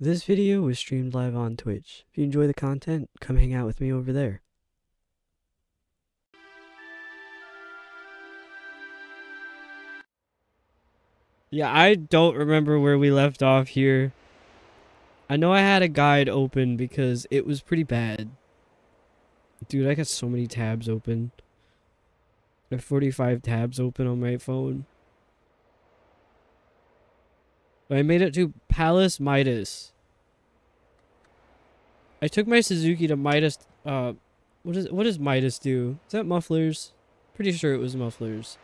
This video was streamed live on Twitch. If you enjoy the content, come hang out with me over there. Yeah, I don't remember where we left off here. I know I had a guide open because it was pretty bad. Dude, I got so many tabs open. I have 45 tabs open on my phone. But I made it to Palace Midas. I took my Suzuki to Midas. What does Midas do? Is that mufflers? Pretty sure it was mufflers.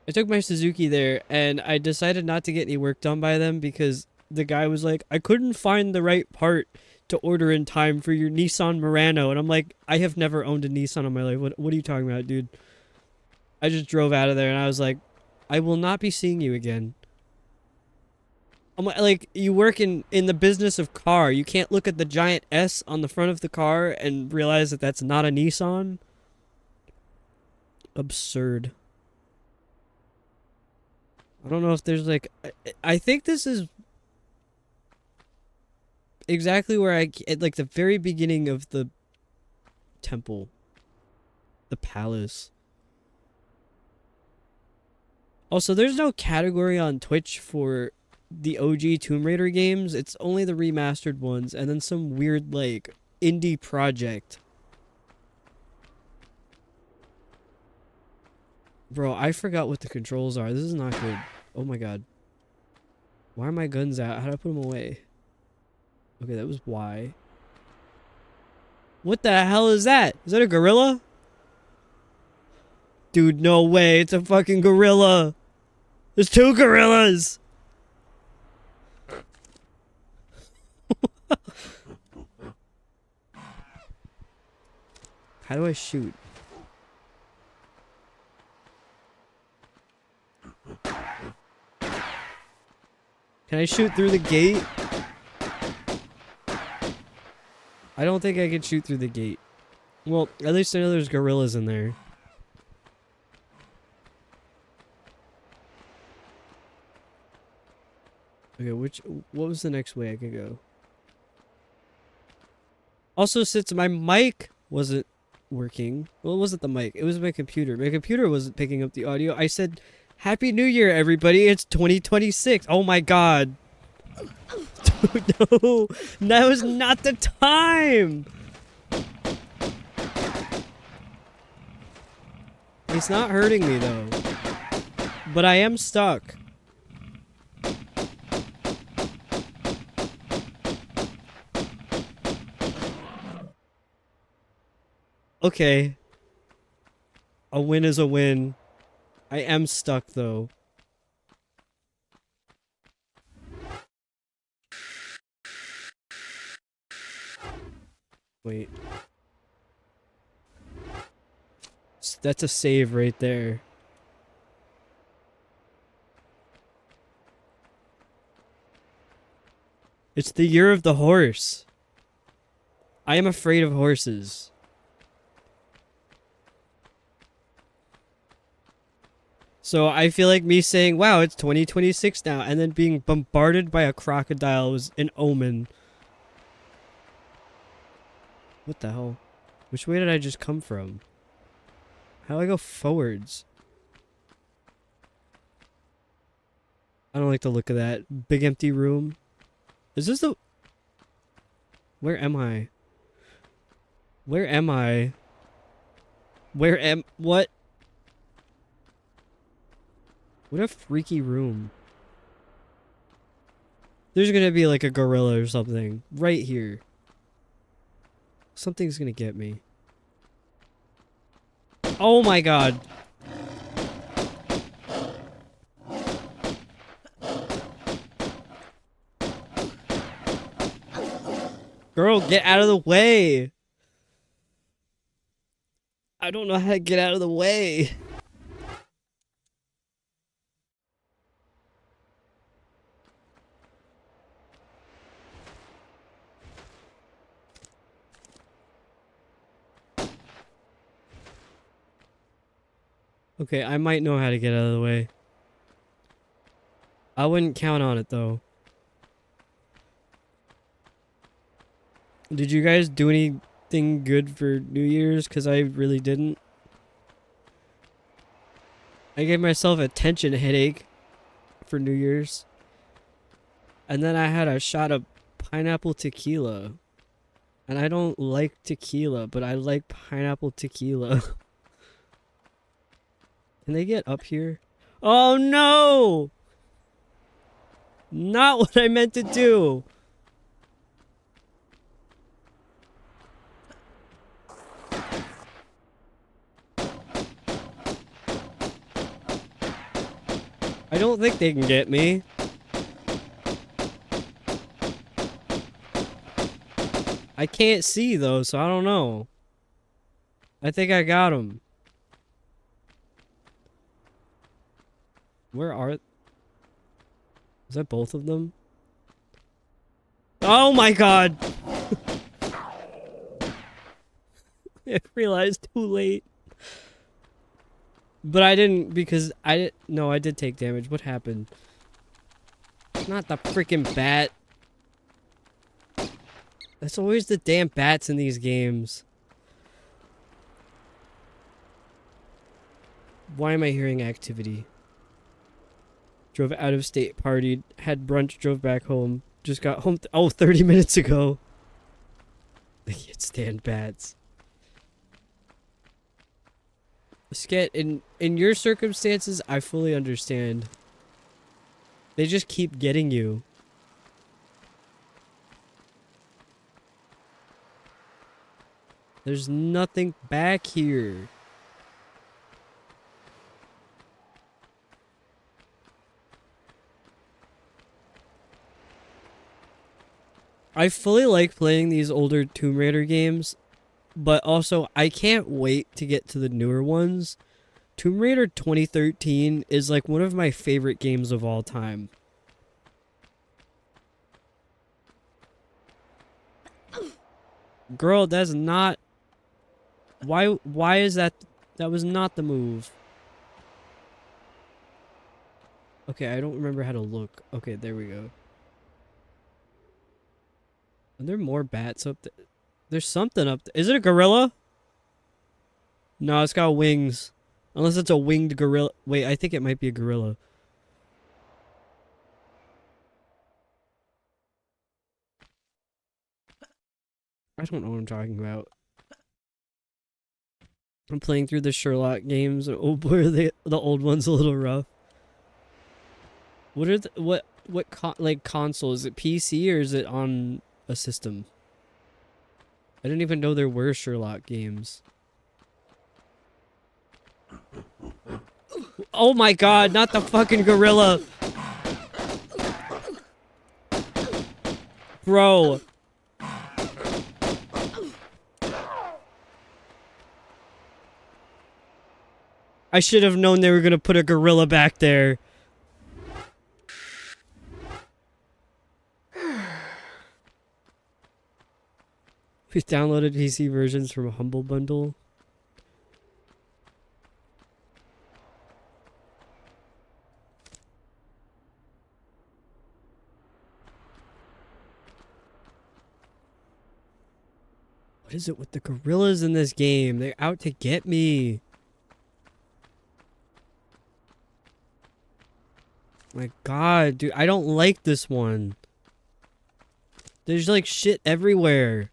I took my Suzuki there, and I decided not to get any work done by them because the guy was like, I couldn't find the right part to order in time for your Nissan Murano. And I'm like, I have never owned a Nissan in my life. What are you talking about, dude? I just drove out of there, and I was like, I will not be seeing you again. I'm like, you work in the business of car. You can't look at the giant S on the front of the car and realize that that's not a Nissan. Absurd. I don't know if there's like... I think this is exactly where at like the very beginning of the temple. The palace. Also, there's no category on Twitch for the OG Tomb Raider games. It's only the remastered ones and then some weird like indie project. Bro, I forgot what the controls are. This is not good. Oh my god. Why are my guns out? How do I put them away? Okay, that was Y. What the hell is that? Is that a gorilla? Dude, no way. It's a fucking gorilla. There's two gorillas. How do I shoot? Can I shoot through the gate? I don't think I can shoot through the gate. Well, at least I know there's gorillas in there. Okay, what was the next way I could go? Also, since my mic wasn't working, well, it wasn't the mic, it was my computer. My computer wasn't picking up the audio. I said, Happy New Year, everybody. It's 2026. Oh my god. Dude, no. That was not the time. It's not hurting me, though. But I am stuck. Okay. A win is a win. I am stuck, though. Wait. That's a save right there. It's the year of the horse. I am afraid of horses. So I feel like me saying, wow, it's 2026 now, and then being bombarded by a crocodile was an omen. What the hell? Which way did I just come from? How do I go forwards? I don't like the look of that. Big empty room. Is this the... Where am I? Where am I? What? What a freaky room. There's gonna be like a gorilla or something right here. Something's gonna get me. Oh my god. Girl, get out of the way. I don't know how to get out of the way. Okay, I might know how to get out of the way. I wouldn't count on it though. Did you guys do anything good for New Year's? Because I really didn't. I gave myself a tension headache for New Year's. And then I had a shot of pineapple tequila. And I don't like tequila, but I like pineapple tequila. Can they get up here? Oh no! Not what I meant to do! I don't think they can get me. I can't see though, so I don't know. I think I got him. Where are... Is that both of them? Oh my god! I realized too late. But I didn't, because I didn't... No, I did take damage. What happened? It's not the freaking bat. That's always the damn bats in these games. Why am I hearing activity? Drove out of state, partied, had brunch, drove back home. Just got home, 30 minutes ago. I can't stand bats. Sket, in your circumstances, I fully understand. They just keep getting you. There's nothing back here. I fully like playing these older Tomb Raider games, but also I can't wait to get to the newer ones. Tomb Raider 2013 is like one of my favorite games of all time. Girl, that's not... Why is that... That was not the move. Okay, I don't remember how to look. Okay, there we go. Are there more bats up there? There's something up there. Is it a gorilla? No, it's got wings. Unless it's a winged gorilla. Wait, I think it might be a gorilla. I don't know what I'm talking about. I'm playing through the Sherlock games. Oh boy, are the old ones a little rough. What are the, like console? Is it PC or is it on a system? I didn't even know there were Sherlock games. Oh my god, not the fucking gorilla! Bro. I should have known they were gonna put a gorilla back there. We downloaded PC versions from Humble Bundle. What is it with the gorillas in this game? They're out to get me. My god, dude, I don't like this one. There's like shit everywhere.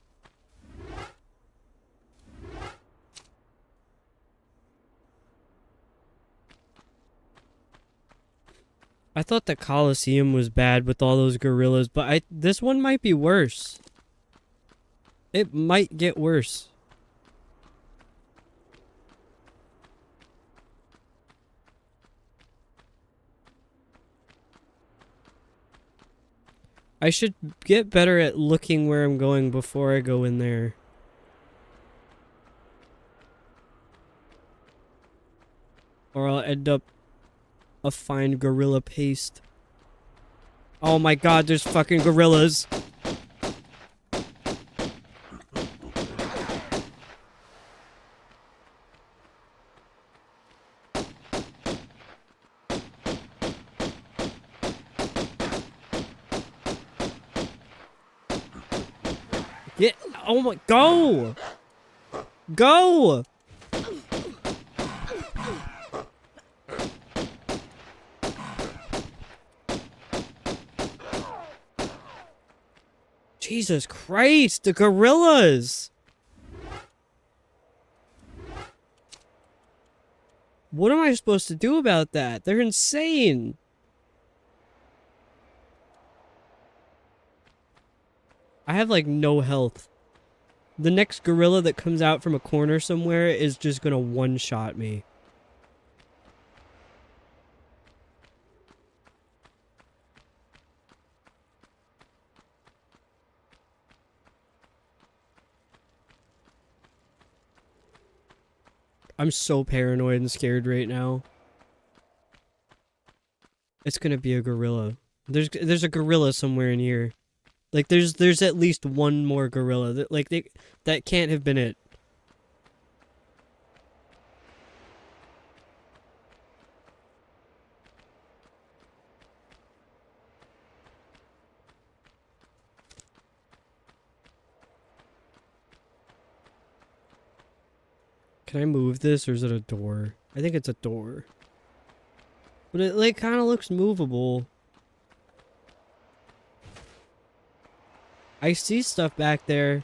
I thought the Coliseum was bad with all those gorillas, but this one might be worse. It might get worse. I should get better at looking where I'm going before I go in there. Or I'll end up a fine gorilla paste. Oh my god, there's fucking gorillas. Oh my, go! Go! Jesus Christ, the gorillas! What am I supposed to do about that? They're insane! I have like no health. The next gorilla that comes out from a corner somewhere is just gonna one-shot me. I'm so paranoid and scared right now. It's gonna be a gorilla. There's a gorilla somewhere in here. Like there's at least one more gorilla that can't have been it. Can I move this or is it a door? I think it's a door. But it like kind of looks movable. I see stuff back there.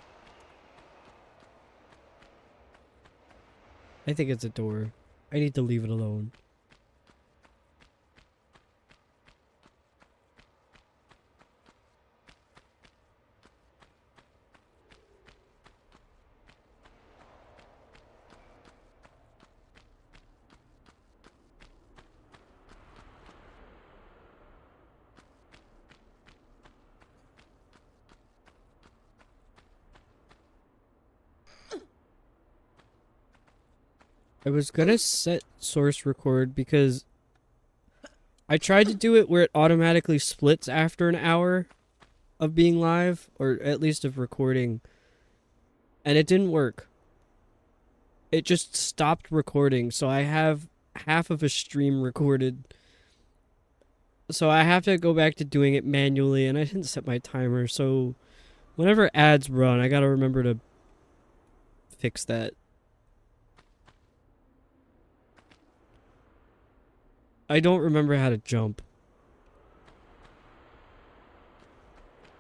I think it's a door. I need to leave it alone. I was gonna set source record because I tried to do it where it automatically splits after an hour of being live, or at least of recording, and it didn't work. It just stopped recording, so I have half of a stream recorded. So I have to go back to doing it manually, and I didn't set my timer, so whenever ads run, I gotta remember to fix that. I don't remember how to jump.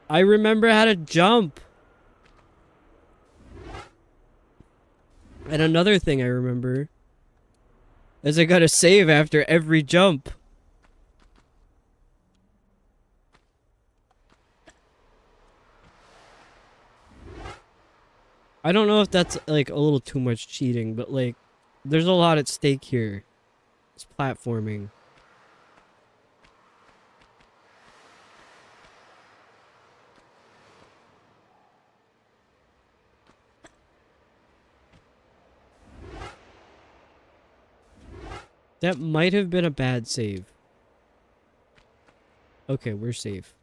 I remember how to jump! And another thing I remember is I gotta save after every jump. I don't know if that's like a little too much cheating, but like there's a lot at stake here. It's platforming. That might have been a bad save. Okay, we're safe.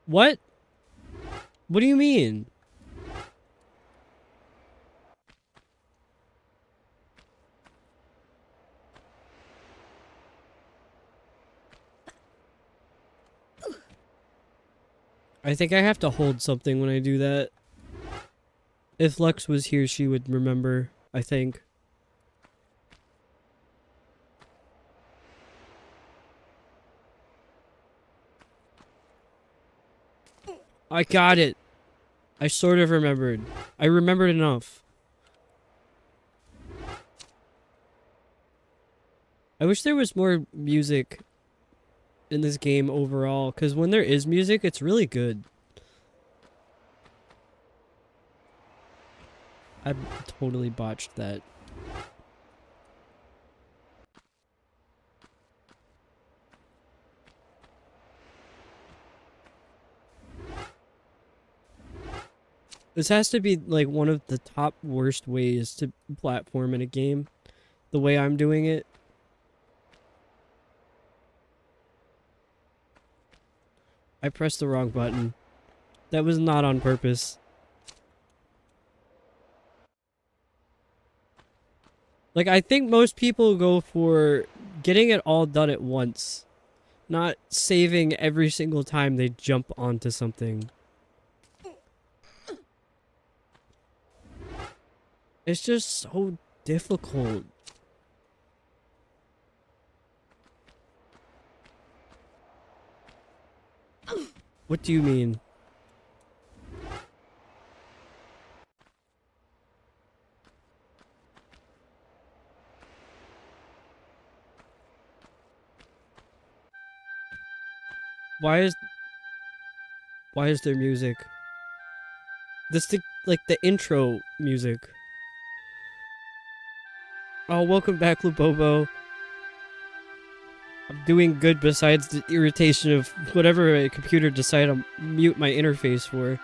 What? What do you mean? I think I have to hold something when I do that. If Lux was here, she would remember, I think. I got it. I sort of remembered. I remembered enough. I wish there was more music in this game overall, because when there is music, it's really good. I totally botched that. This has to be like one of the top worst ways to platform in a game. The way I'm doing it. I pressed the wrong button. That was not on purpose. Like, I think most people go for getting it all done at once. not saving every single time they jump onto something. It's just so difficult. What do you mean? Why is there music? This like the intro music. Oh, welcome back, Lubobo. I'm doing good besides the irritation of whatever a computer decided to mute my interface for.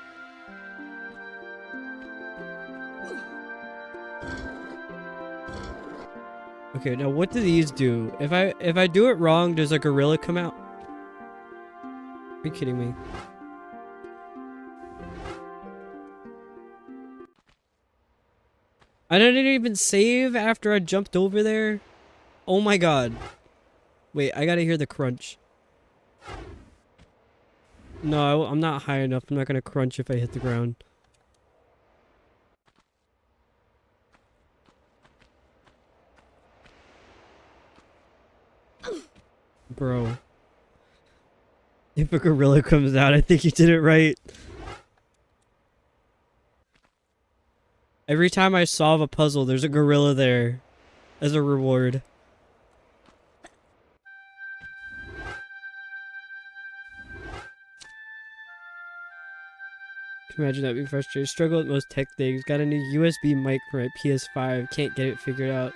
Okay, now what do these do? If I do it wrong, does a gorilla come out? Are you kidding me? I didn't even save after I jumped over there. Oh my god. Wait, I gotta hear the crunch. No, I'm not high enough. I'm not gonna crunch if I hit the ground. Bro. If a gorilla comes out, I think you did it right. Every time I solve a puzzle, there's a gorilla there as a reward. Can you imagine that being frustrated? Struggle with most tech things. Got a new USB mic for my PS5. Can't get it figured out.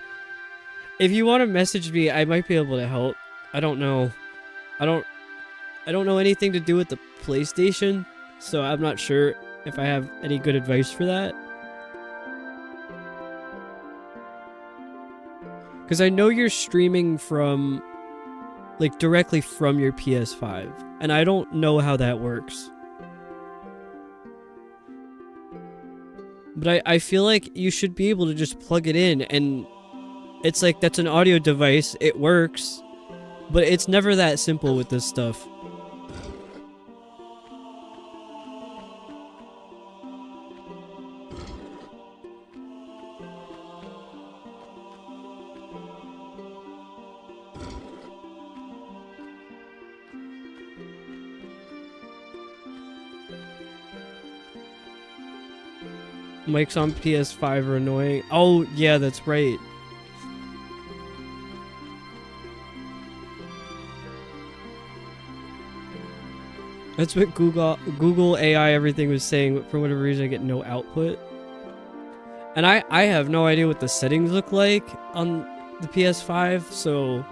If you want to message me, I might be able to help. I don't know. I don't know anything to do with the PlayStation, so I'm not sure if I have any good advice for that. Because I know you're streaming from, like, directly from your PS5, and I don't know how that works. But I feel like you should be able to just plug it in, and it's like, that's an audio device, it works, but it's never that simple with this stuff. Mics on PS5 are annoying. Oh, yeah, that's right. That's what Google AI everything was saying, but for whatever reason I get no output. And I have no idea what the settings look like on the PS5, so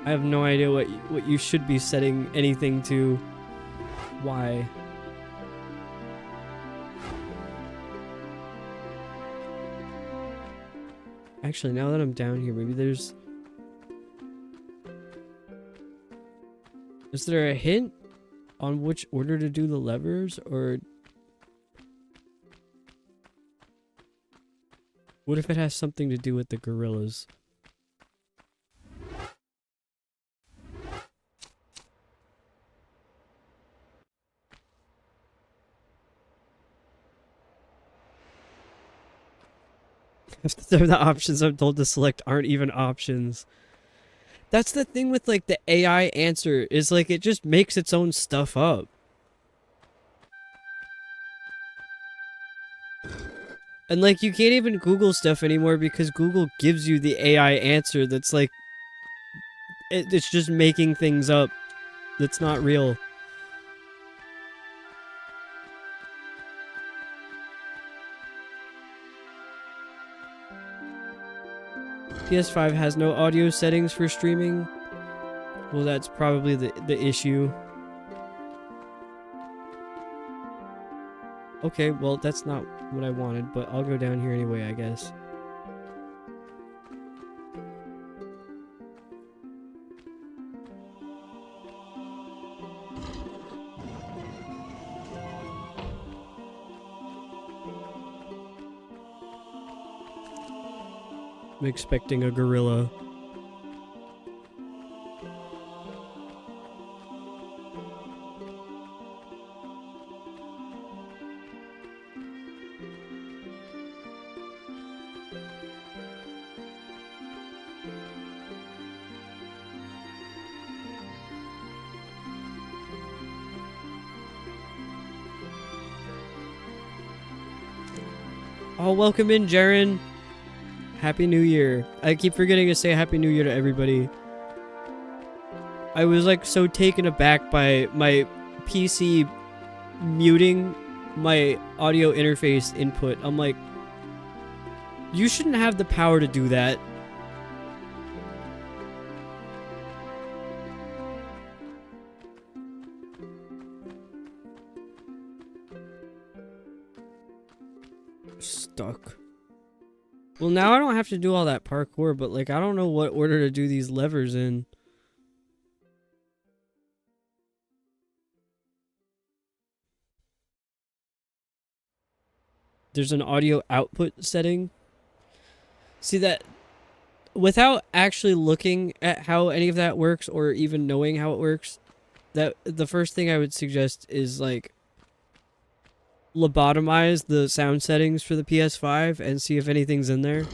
I have no idea what you should be setting anything to. Why? Actually, now that I'm down here, maybe there's... Is there a hint on which order to do the levers, or... What if it has something to do with the gorillas? The options I'm told to select aren't even options. That's the thing with, like, the AI answer, is, like, it just makes its own stuff up. And, like, you can't even Google stuff anymore because Google gives you the AI answer that's, like... It's just making things up that's not real. PS5 has no audio settings for streaming. Well, that's probably the issue. Okay, well, that's not what I wanted, but I'll go down here anyway, I guess. I'm expecting a gorilla. Oh, welcome in, Jaren. Happy New Year. I keep forgetting to say Happy New Year to everybody. I was like so taken aback by my PC muting my audio interface input. I'm like, you shouldn't have the power to do that. Stuck. Well, now I don't have to do all that parkour, but like I don't know what order to do these levers in. There's an audio output setting. See that without actually looking at how any of that works or even knowing how it works, that the first thing I would suggest is like lobotomize the sound settings for the PS5 and see if anything's in there.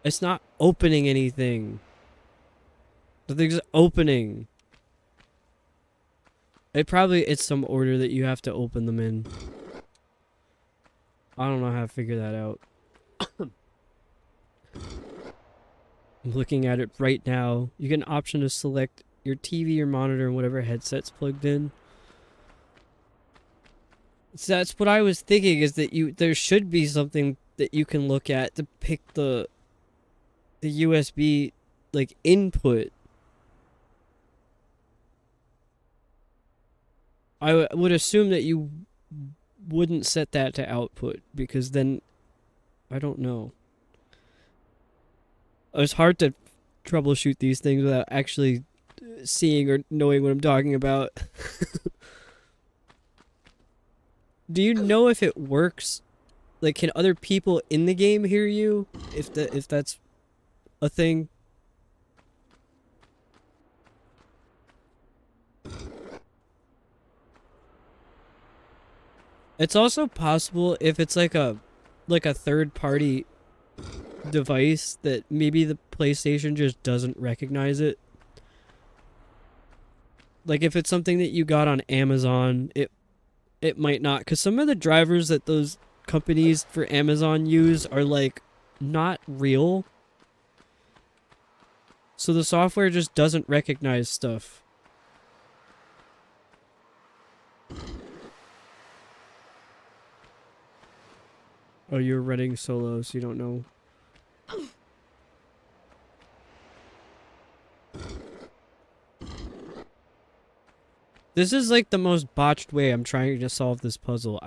It's not opening anything. The thing's opening. It's some order that you have to open them in. I don't know how to figure that out. I'm looking at it right now. You get an option to select your TV, your monitor, and whatever headset's plugged in. So that's what I was thinking, is that there should be something that you can look at to pick the USB like input. I would assume that you wouldn't set that to output, because then I don't know. It's hard to troubleshoot these things without actually seeing or knowing what I'm talking about. Do you know if it works? Like, can other people in the game hear you? If that's a thing? It's also possible if it's like a third party device that maybe the PlayStation just doesn't recognize it. Like if it's something that you got on Amazon, it might not, because some of the drivers that those companies for Amazon use are like not real. So the software just doesn't recognize stuff. Oh, you're running solo, so you don't know. This is like the most botched way I'm trying to solve this puzzle.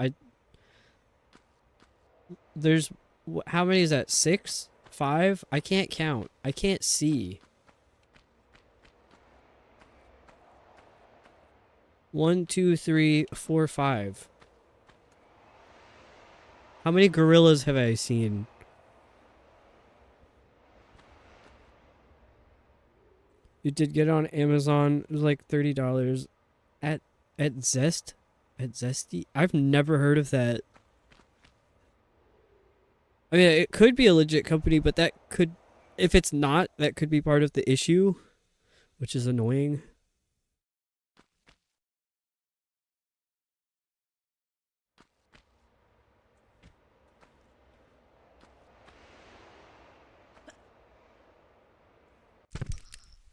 There's, how many is that? 6? 5? I can't count. I can't see. 1, 2, 3, 4, 5. How many gorillas have I seen? You did get it on Amazon. It was like $30 at Zest? At Zesty? I've never heard of that. I mean, it could be a legit company, but that could, if it's not, that could be part of the issue, which is annoying.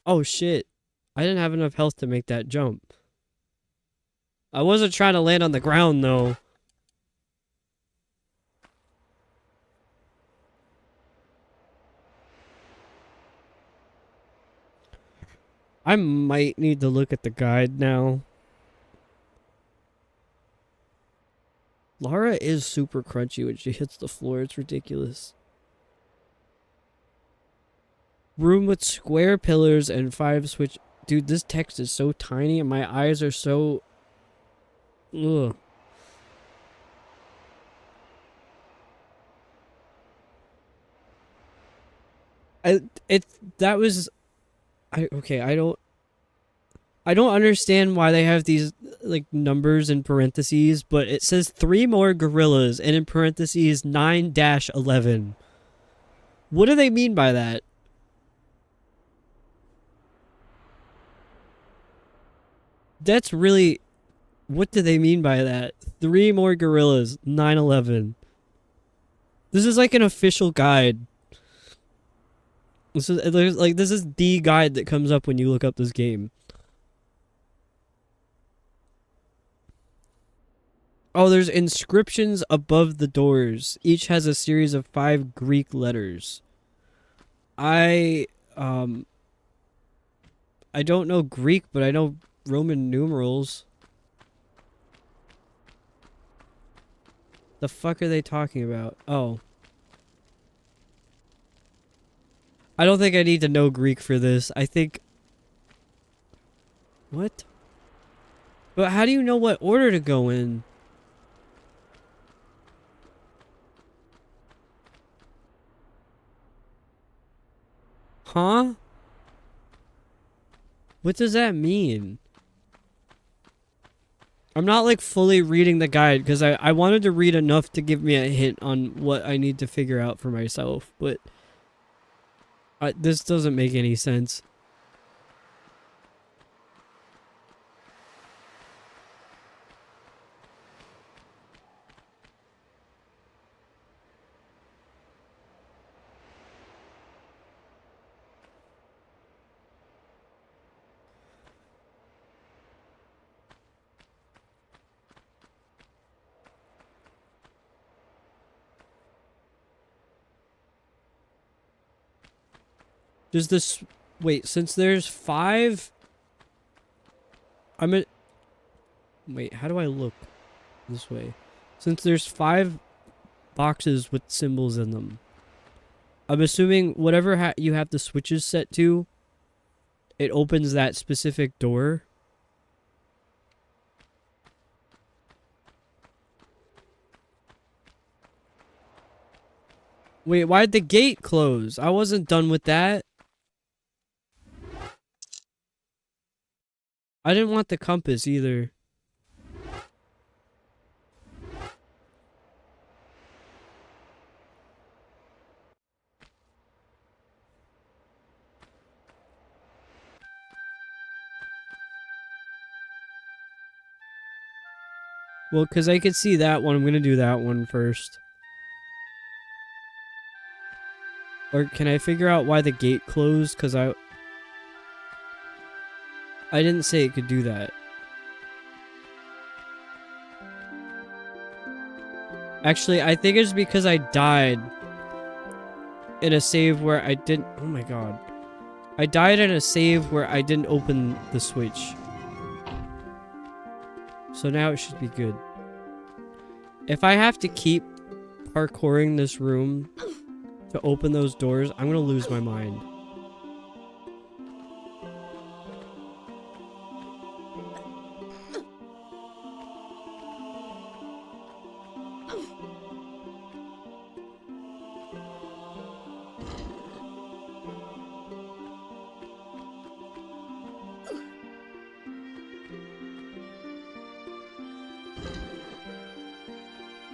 Oh shit. I didn't have enough health to make that jump. I wasn't trying to land on the ground though. I might need to look at the guide now. Lara is super crunchy when she hits the floor. It's ridiculous. Room with square pillars and 5 switch. Dude, this text is so tiny and my eyes are so... Ugh. I don't understand why they have these like numbers in parentheses, but it says 3 more gorillas and in parentheses 9-11. What do they mean by that? That's really... What do they mean by that? 3 more gorillas. 9/11. This is like an official guide. This is like this is the guide that comes up when you look up this game. Oh, there's inscriptions above the doors. Each has a series of 5 Greek letters. I don't know Greek, but I know Roman numerals. The fuck are they talking about? Oh. I don't think I need to know Greek for this. I think... What? But how do you know what order to go in? Huh? What does that mean? I'm not like fully reading the guide because I wanted to read enough to give me a hint on what I need to figure out for myself, but this doesn't make any sense. Does this... Wait, since there's 5... I'm at... Wait, how do I look this way? Since there's 5 boxes with symbols in them, I'm assuming whatever you have the switches set to, it opens that specific door. Wait, why'd the gate close? I wasn't done with that. I didn't want the compass either. Well, because I could see that one, I'm gonna do that one first. Or can I figure out why the gate closed? Because I didn't say it could do that. Actually, I think it's because I died in a save where I didn't... Oh my god. I died in a save where I didn't open the switch. So now it should be good. If I have to keep parkouring this room to open those doors, I'm gonna lose my mind.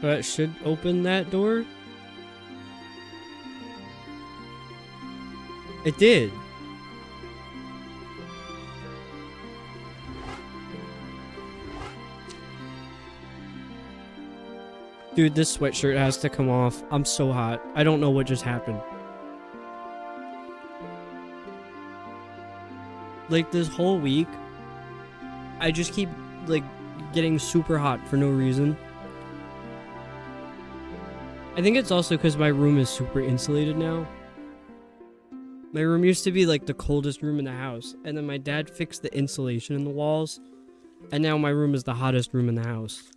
That should open that door. It did. Dude, this sweatshirt has to come off. I'm so hot. I don't know what just happened. Like, this whole week, I just keep, like, getting super hot for no reason. I think it's also because my room is super insulated now. My room used to be like the coldest room in the house, and then my dad fixed the insulation in the walls, and now my room is the hottest room in the house.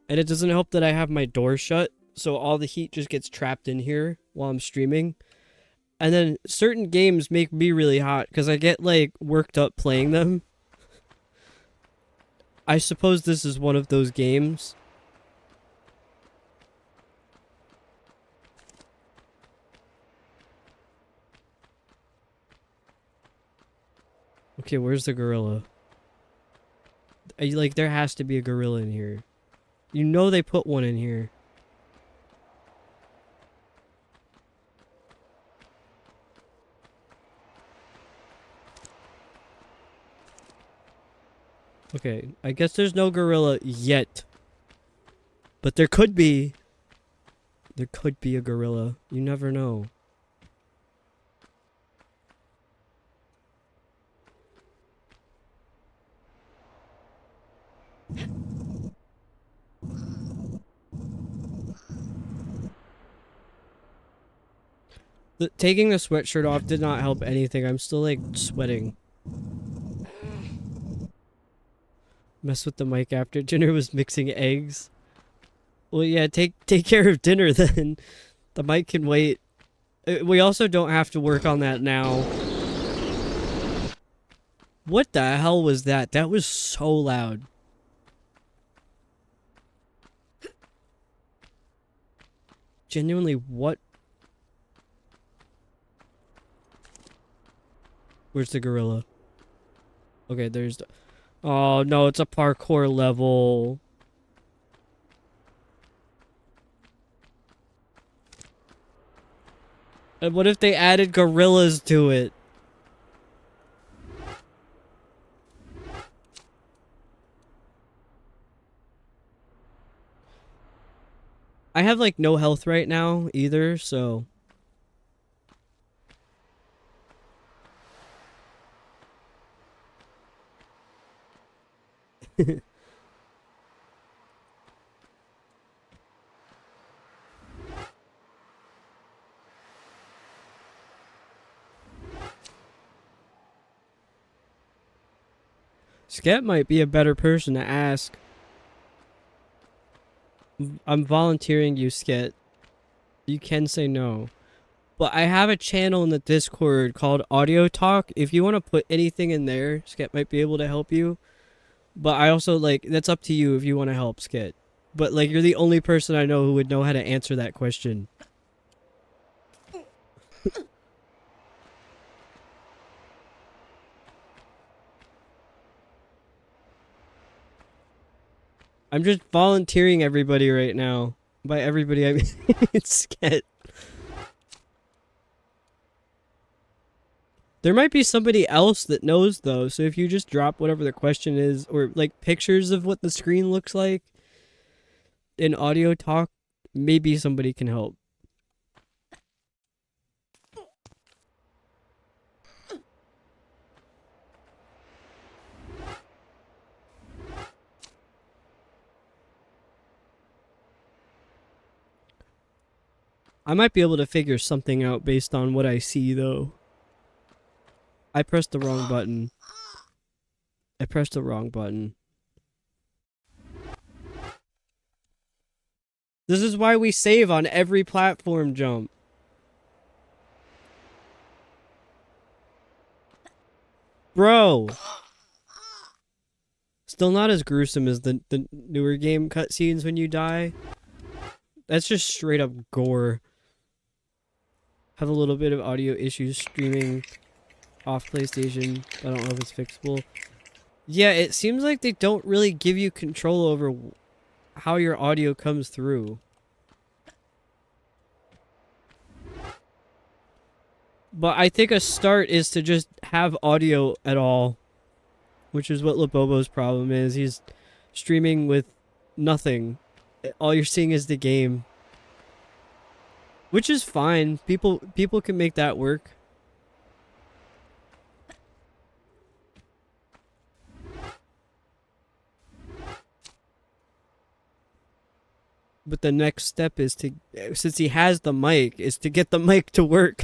And it doesn't help that I have my door shut, so all the heat just gets trapped in here while I'm streaming. And then certain games make me really hot because I get like worked up playing them. I suppose this is one of those games. Okay, where's the gorilla? Like, there has to be a gorilla in here. You know they put one in here. Okay, I guess there's no gorilla yet. But there could be. There could be a gorilla. You never know. Taking the sweatshirt off did not help anything. I'm still like sweating. Mess with the mic after dinner was mixing eggs. Well, yeah, take care of dinner then. The mic can wait. We also don't have to work on that now. What the hell was that? That was so loud. Genuinely, what? Where's the gorilla? Okay, there's the... Oh, no, it's a parkour level. And what if they added gorillas to it? I have, like, no health right now, either, so... Sket might be a better person to ask. I'm volunteering you, Sket. You can say no. But I have a channel in the Discord called Audio Talk. If you want to put anything in there, Sket might be able to help you. But I also, like, that's up to you if you want to help, Sket. But, like, you're the only person I know who would know how to answer that question. I'm just volunteering everybody right now. By everybody, I mean it's Sket. There might be somebody else that knows, though, so if you just drop whatever the question is, or, like, pictures of what the screen looks like in Audio Talk, maybe somebody can help. I might be able to figure something out based on what I see, though. I pressed the wrong button. I pressed the wrong button. This is why we save on every platform jump. Bro! Still not as gruesome as the newer game cutscenes when you die. That's just straight up gore. Have a little bit of audio issues streaming off PlayStation. I don't know if it's fixable. Yeah, it seems like they don't really give you control over how your audio comes through. But I think a start is to just have audio at all. Which is what Labobo's problem is. He's streaming with nothing. All you're seeing is the game. Which is fine. People can make that work. But the next step is to, since he has the mic, is to get the mic to work.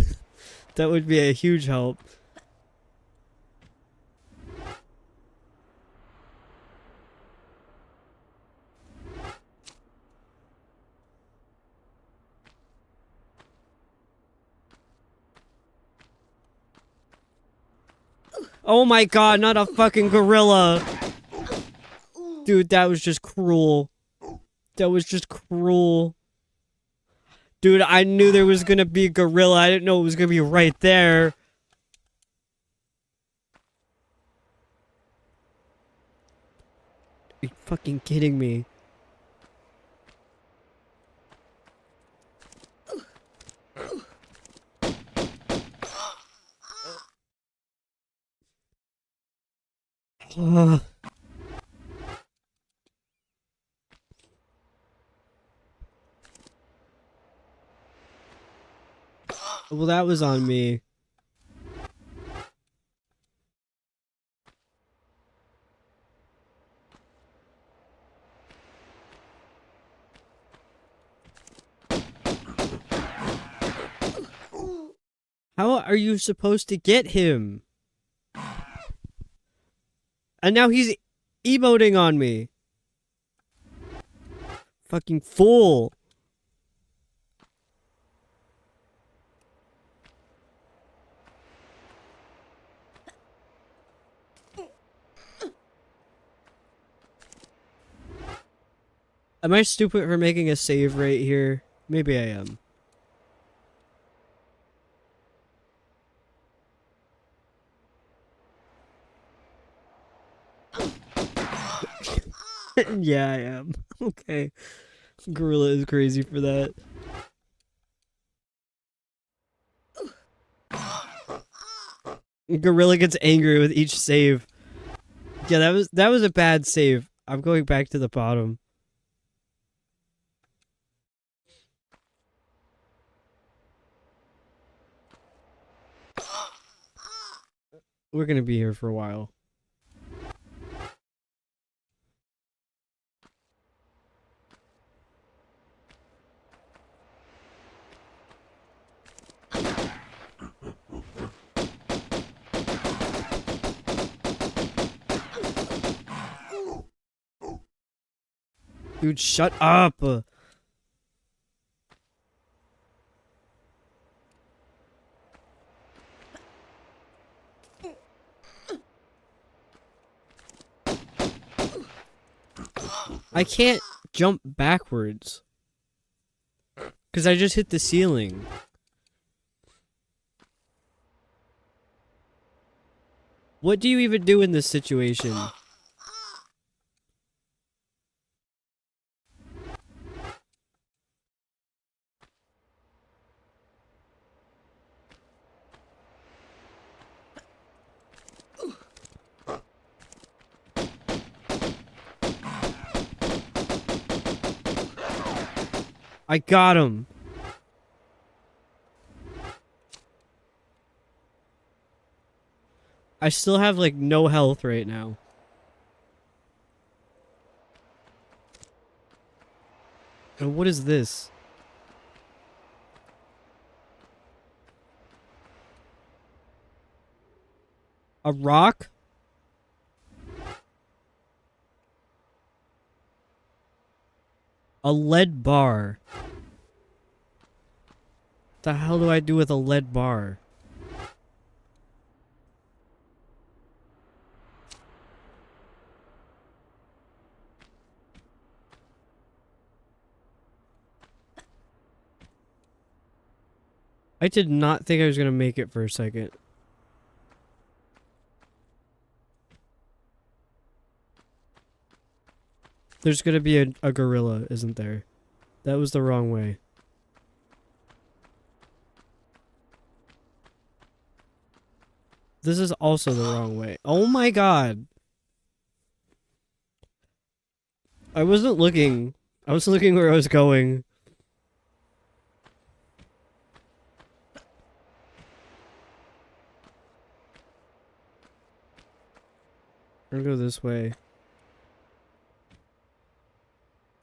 That would be a huge help. Oh my god, not a fucking gorilla! Dude, that was just cruel. That was just cruel. Dude, I knew there was gonna be a gorilla. I didn't know it was gonna be right there. Are you fucking kidding me? Well, that was on me. How are you supposed to get him? And now he's emoting on me. Fucking fool. Am I stupid for making a save right here? Maybe I am. Yeah, I am. Okay. Gorilla is crazy for that. Gorilla gets angry with each save. Yeah, that was a bad save. I'm going back to the bottom. We're gonna be here for a while. Dude, shut up! I can't jump backwards. Because I just hit the ceiling. What do you even do in this situation? I got him. I still have like no health right now. And what is this? A rock? A lead bar. The hell do I do with a lead bar? I did not think I was gonna make it for a second. There's gonna be a gorilla, isn't there? That was the wrong way. This is also the wrong way. Oh my god. I wasn't looking. I was looking where I was going. I'm gonna go this way.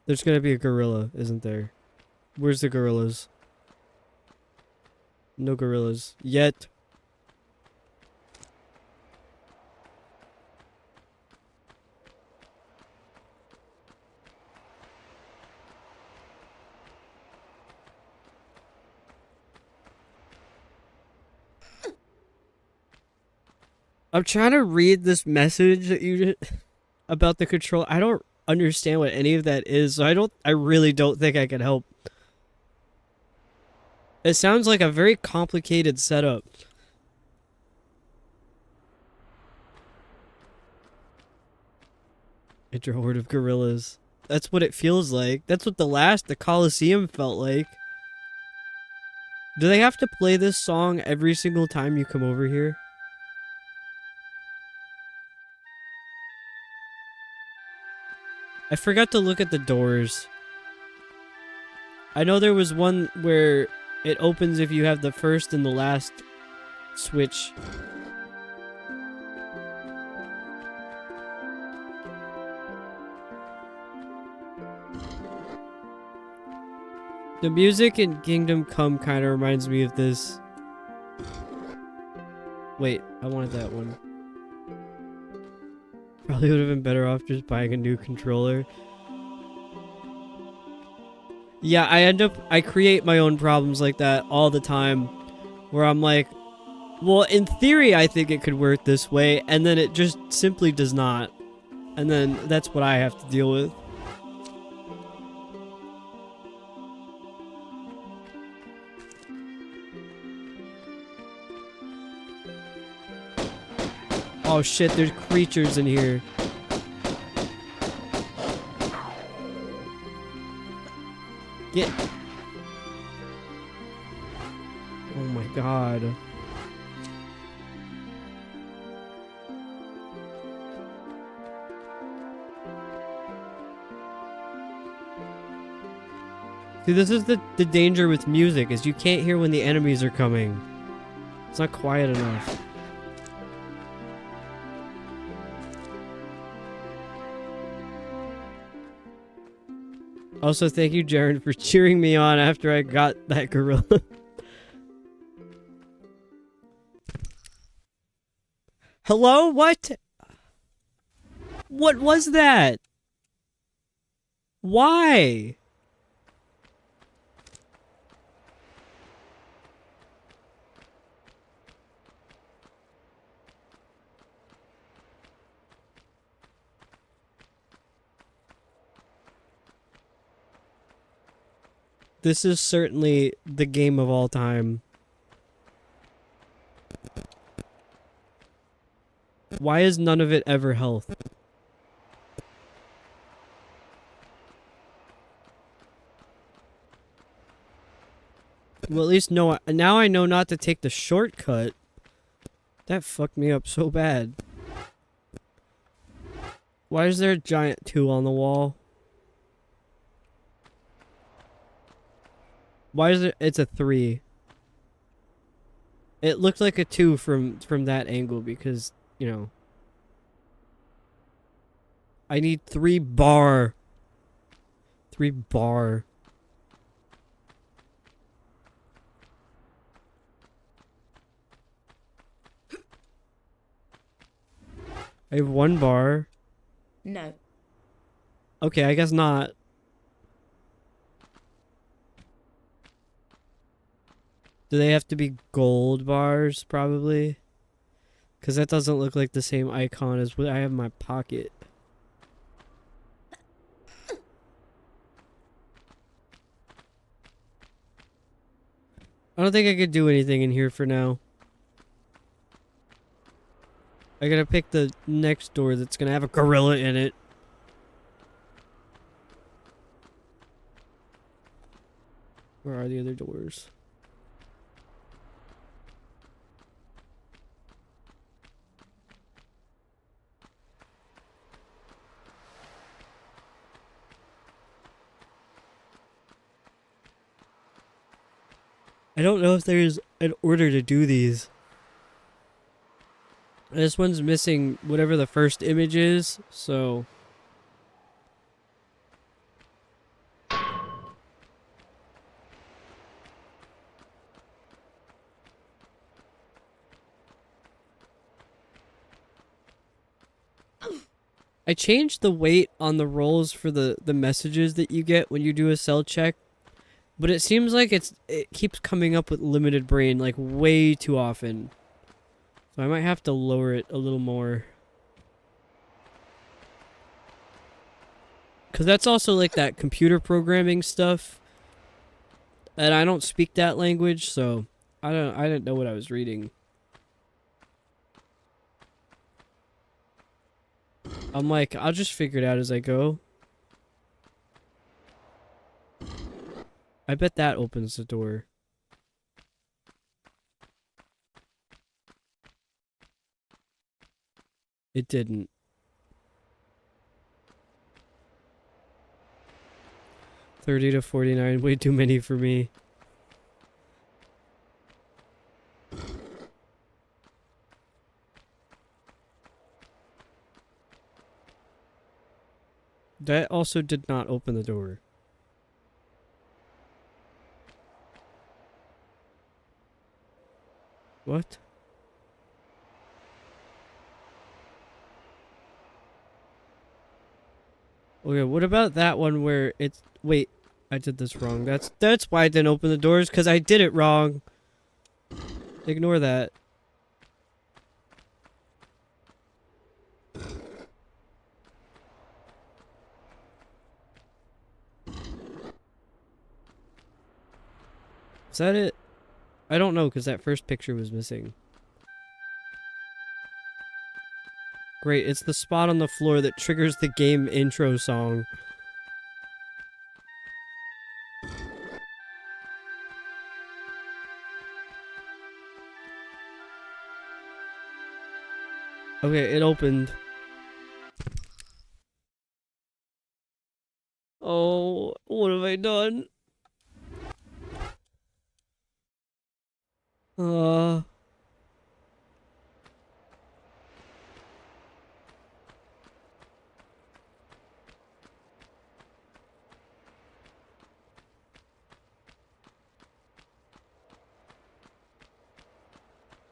There's gonna be a gorilla, isn't there? Where's the gorillas? No gorillas. Yet. I'm trying to read this message that you about the control. I don't understand what any of that is, so I really don't think I can help. It sounds like a very complicated setup. Enter a horde of gorillas. That's what it feels like. That's what the Colosseum felt like. Do they have to play this song every single time you come over here? I forgot to look at the doors. I know there was one where It opens if you have the first and the last switch. The music in Kingdom Come kind of reminds me of this. Wait, I wanted that one. Probably would have been better off just buying a new controller. Yeah, I create my own problems like that all the time. Where I'm like, well, in theory, I think it could work this way, and then it just simply does not. And then that's what I have to deal with. Oh shit, there's creatures in here. Get... Oh my god. See, this is the danger with music, is you can't hear when the enemies are coming. It's not quiet enough. Also, thank you, Jaren, for cheering me on after I got that gorilla. Hello? What? What was that? Why? This is certainly the game of all time. Why is none of it ever health? Well, at least no. Now I know not to take the shortcut. That fucked me up so bad. Why is there a giant 2 on the wall? Why is it? It's a 3. It looked like a 2 from that angle because, you know. I need 3 bar. 3 bar. I have 1 bar. No. Okay, I guess not. Do they have to be gold bars, probably? Because that doesn't look like the same icon as what I have in my pocket. I don't think I could do anything in here for now. I gotta pick the next door that's gonna have a gorilla in it. Where are the other doors? I don't know if there's an order to do these. This one's missing whatever the first image is, so... I changed the weight on the rolls for the messages that you get when you do a cell check. But it seems like it keeps coming up with limited brain, like, way too often. So I might have to lower it a little more. Because that's also, like, that computer programming stuff. And I don't speak that language, so I didn't know what I was reading. I'm like, I'll just figure it out as I go. I bet that opens the door. It didn't. $30 to $49, way too many for me. That also did not open the door. What? Okay, what about that one where it's... Wait, I did this wrong. That's why I didn't open the doors, because I did it wrong. Ignore that. Is that it? I don't know, because that first picture was missing. Great, it's the spot on the floor that triggers the game intro song. Okay, it opened. Oh, what have I done? Uh...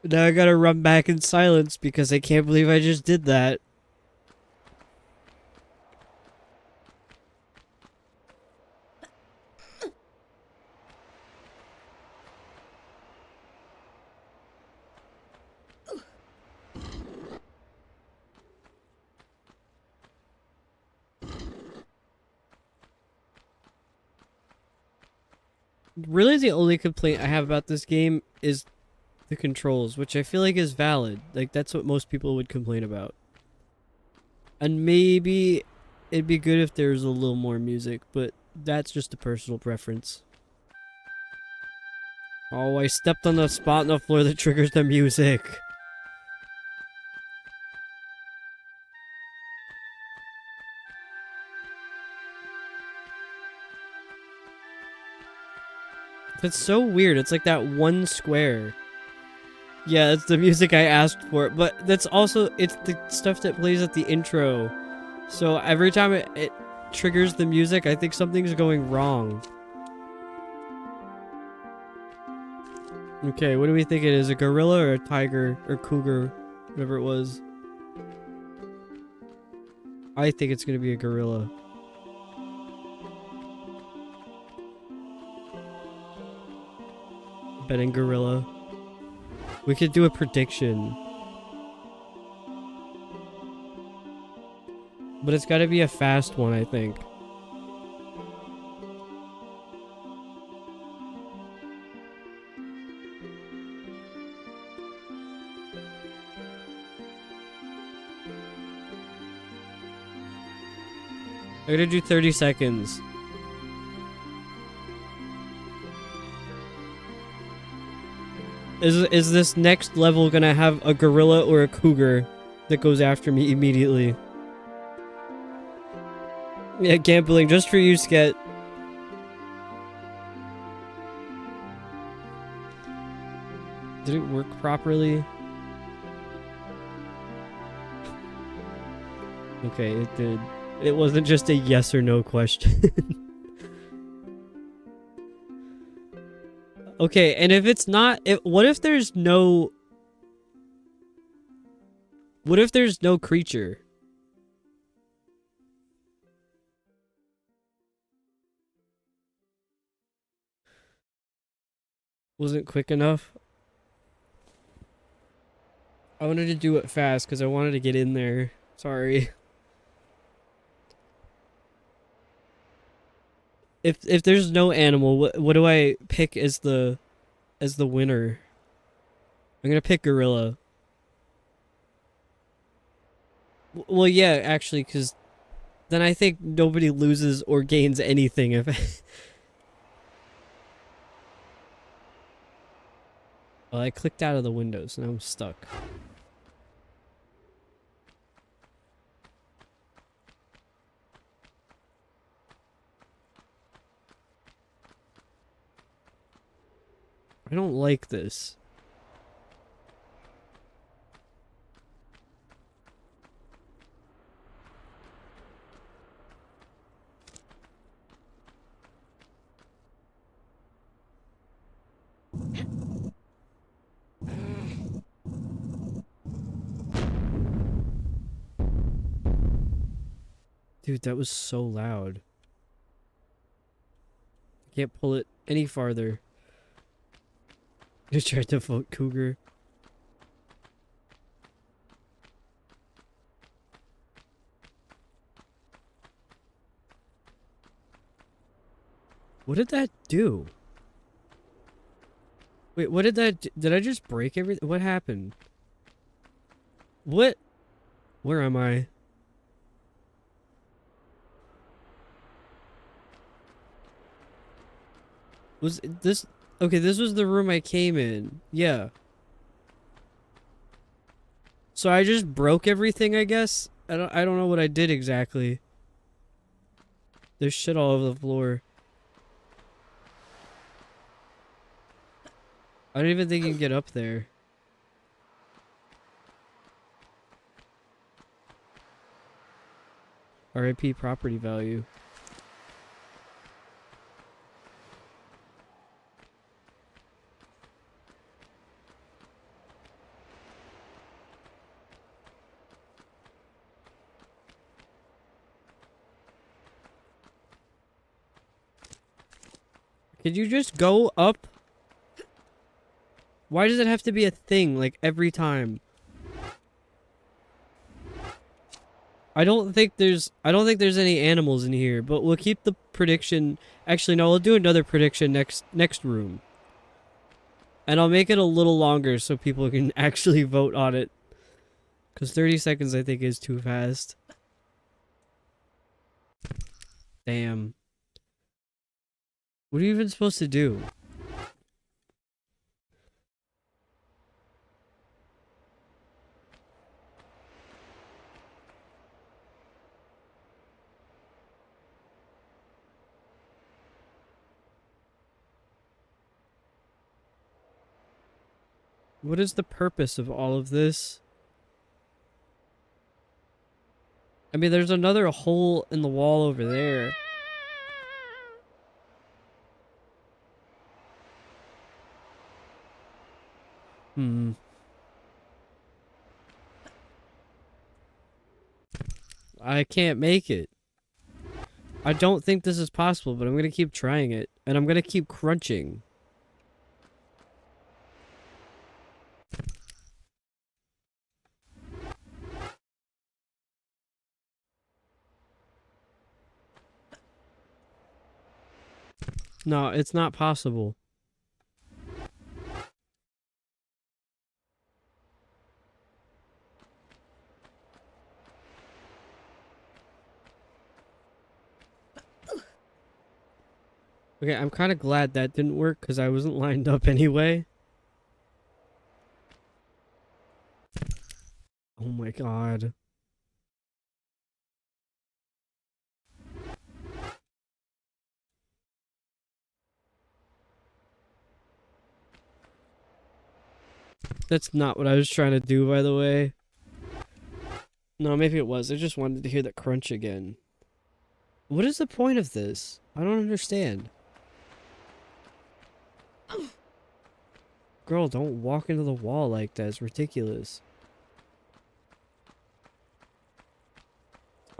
Now I gotta run back in silence because I can't believe I just did that. Really, the only complaint I have about this game is the controls, which I feel like is valid. Like, that's what most people would complain about. And maybe it'd be good if there was a little more music, but that's just a personal preference. Oh, I stepped on the spot on the floor that triggers the music. That's so weird. It's like that one square. Yeah, it's the music I asked for, but that's also, it's the stuff that plays at the intro. So every time it triggers the music, I think something's going wrong. Okay, what do we think it is? A gorilla or a tiger or cougar? Whatever it was. I think it's gonna be a gorilla. Betting gorilla. We could do a prediction. But it's gotta be a fast one, I think. I'm gonna do 30 seconds. Is this next level gonna have a gorilla or a cougar that goes after me immediately? Yeah, gambling just for you, Sket. Did it work properly? Okay, it did. It wasn't just a yes or no question. Okay, and if it's not, what if there's no... What if there's no creature? Wasn't quick enough? I wanted to do it fast because I wanted to get in there. Sorry. If there's no animal, what do I pick as the winner? I'm gonna pick gorilla. Well, yeah, actually, because then I think nobody loses or gains anything if... Well, I clicked out of the window, so now I'm stuck. I don't like this. Dude, that was so loud. I can't pull it any farther. I tried to vote cougar. What did that do? Wait, what did that did I just break everything? What happened? What? Where am I? Was this... Okay, this was the room I came in. Yeah. So I just broke everything, I guess? I don't know what I did exactly. There's shit all over the floor. I don't even think you can get up there. RIP property value. Could you just go up? Why does it have to be a thing, like, every time? I don't think there's any animals in here, but we'll keep the prediction. Actually, no, we'll do another prediction next room. And I'll make it a little longer so people can actually vote on it. Because 30 seconds, I think, is too fast. Damn. What are you even supposed to do? What is the purpose of all of this? I mean, there's another hole in the wall over there. Hmm. I can't make it. I don't think this is possible, but I'm gonna keep trying it. And I'm gonna keep crunching. No, it's not possible. Okay, I'm kind of glad that didn't work because I wasn't lined up anyway. Oh my god. That's not what I was trying to do, by the way. No, maybe it was. I just wanted to hear that crunch again. What is the point of this? I don't understand. Girl, don't walk into the wall like that. It's ridiculous.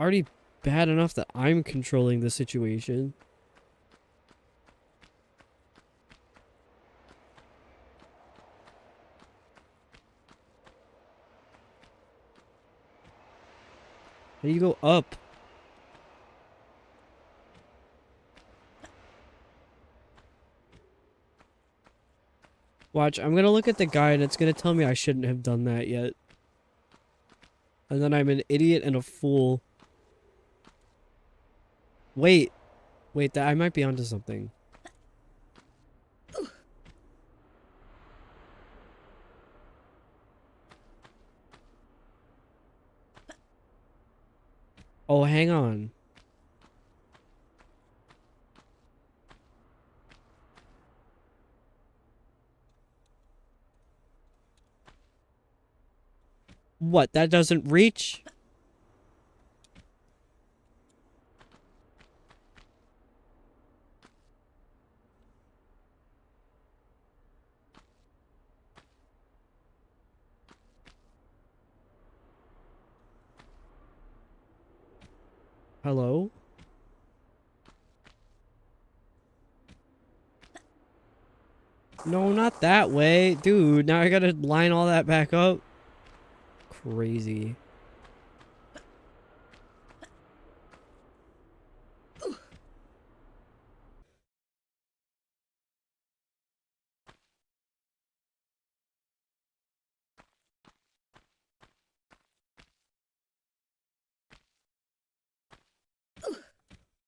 Already bad enough that I'm controlling the situation. How do you go up? Watch, I'm gonna look at the guy and it's gonna tell me I shouldn't have done that yet. And then I'm an idiot and a fool. Wait. Wait, I might be onto something. Oh, hang on. What, that doesn't reach? Hello? No, not that way. Dude, now I gotta line all that back up. Crazy.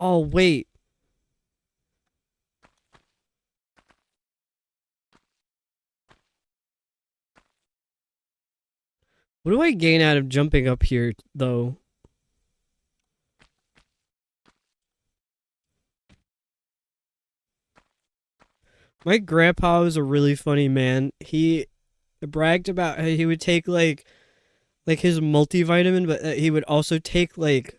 Oh, wait. What do I gain out of jumping up here, though? My grandpa was a really funny man. He bragged about how he would take, like his multivitamin, but he would also take, like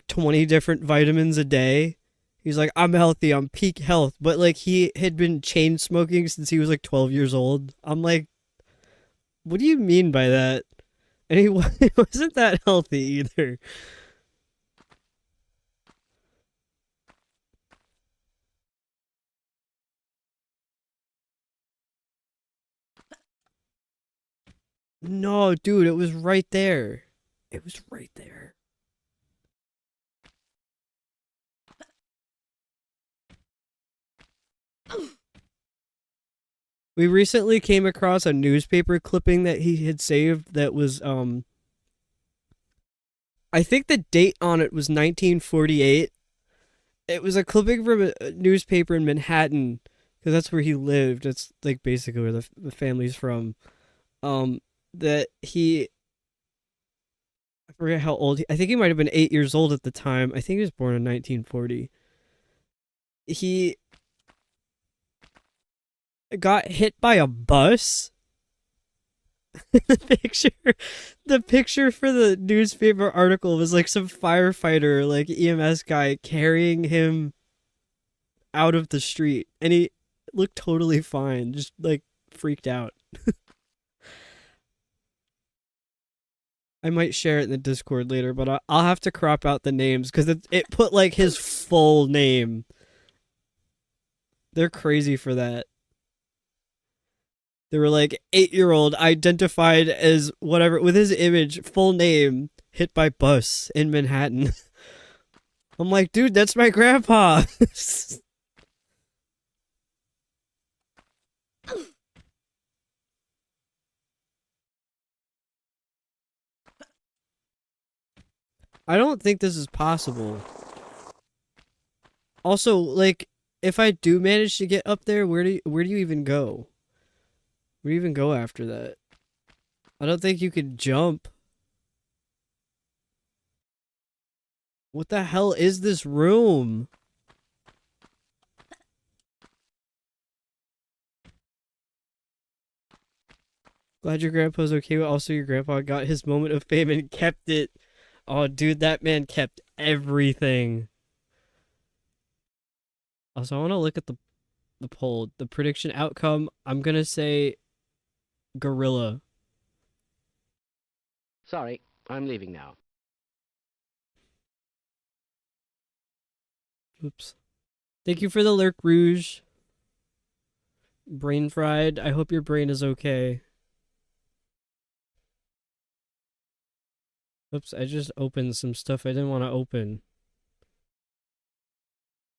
20 different vitamins a day. He's like, I'm healthy, I'm peak health. But, like, he had been chain smoking since he was, like, 12 years old. I'm like, what do you mean by that? And he wasn't that healthy either. No, dude, it was right there. It was right there. We recently came across a newspaper clipping that he had saved that was I think the date on it was 1948. It was a clipping from a newspaper in Manhattan because that's where he lived. That's like basically where the family's from. Um that he I forget how old I think he might have been 8 years old at the time. I think he was born in 1940. He got hit by a bus. the picture the picture for the newspaper article was like some firefighter, like EMS guy, carrying him out of the street, and he looked totally fine, just like freaked out. I might share it in the Discord later, but I'll have to crop out the names because it put like his full name. They're crazy for that. They were like 8-year-old identified as whatever with his image, full name, hit by bus in Manhattan. I'm like, dude, that's my grandpa. I don't think this is possible. Also, like, if I do manage to get up there, where do you even go? Where do you even go after that? I don't think you could jump. What the hell is this room? Glad your grandpa's okay, but also your grandpa got his moment of fame and kept it. Oh, dude, that man kept everything. Also, I want to look at the poll. The prediction outcome, I'm gonna say gorilla. Sorry, I'm leaving now. Oops. Thank you for the lurk, Rouge. Brain fried. I hope your brain is okay. Oops, I just opened some stuff I didn't want to open.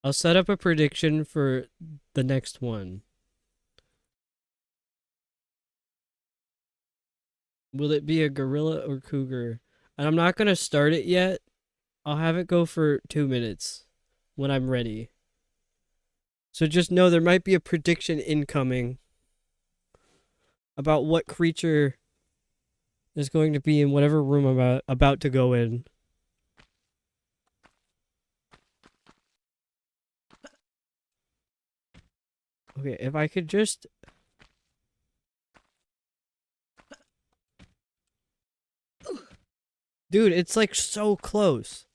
I'll set up a prediction for the next one. Will it be a gorilla or cougar? And I'm not going to start it yet. I'll have it go for 2 minutes when I'm ready. So just know there might be a prediction incoming about what creature is going to be in whatever room I'm about to go in. Okay, if I could just... Dude, it's like so close.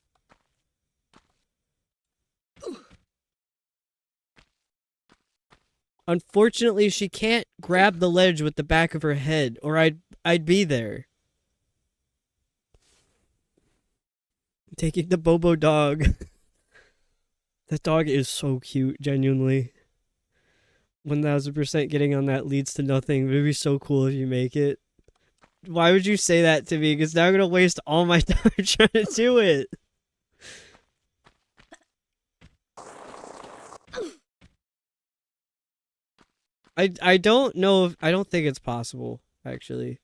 Unfortunately, she can't grab the ledge with the back of her head, or I'd be there. Taking the Bobo dog. That dog is so cute, genuinely. 1000% getting on that leads to nothing. It would be so cool if you make it. Why would you say that to me? Because now I'm going to waste all my time trying to do it. I don't know if I don't think it's possible, actually.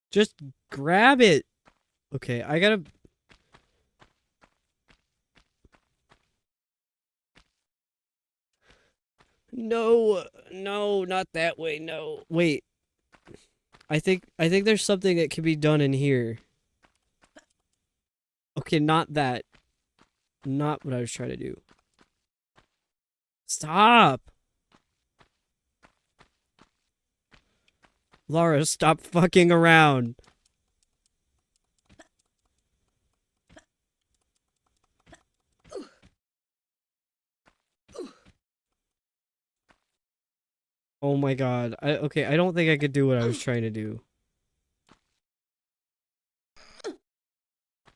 Just grab it. Okay, I gotta. No, no, not that way. No, wait. I think there's something that can be done in here. Okay, not that. Not what I was trying to do. Stop, Laura. Stop fucking around. Oh my god. Okay, I don't think I could do what I was trying to do.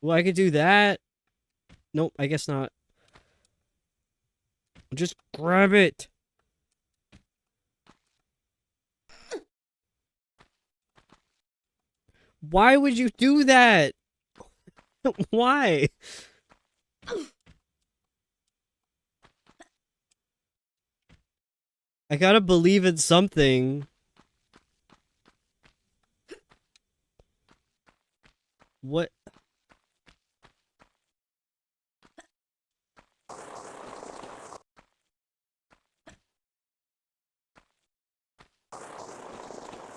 Well, I could do that. Nope, I guess not. Just grab it. Why would you do that? Why? I gotta believe in something. What?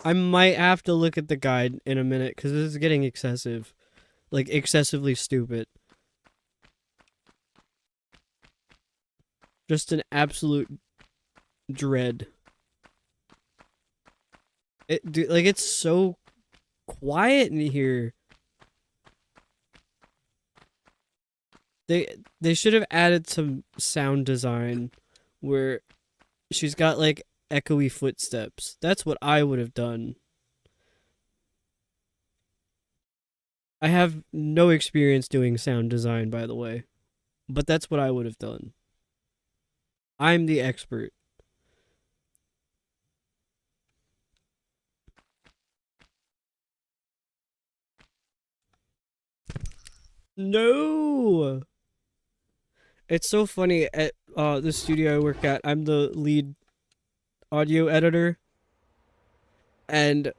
I might have to look at the guide in a minute because this is getting excessive. Like, excessively stupid. Just an absolute dread. Like, it's so quiet in here. They should have added some sound design where she's got, like, echoey footsteps. That's what I would have done. I have no experience doing sound design, by the way. But that's what I would have done. I'm the expert. No! It's so funny at the studio I work at. I'm the lead audio editor, and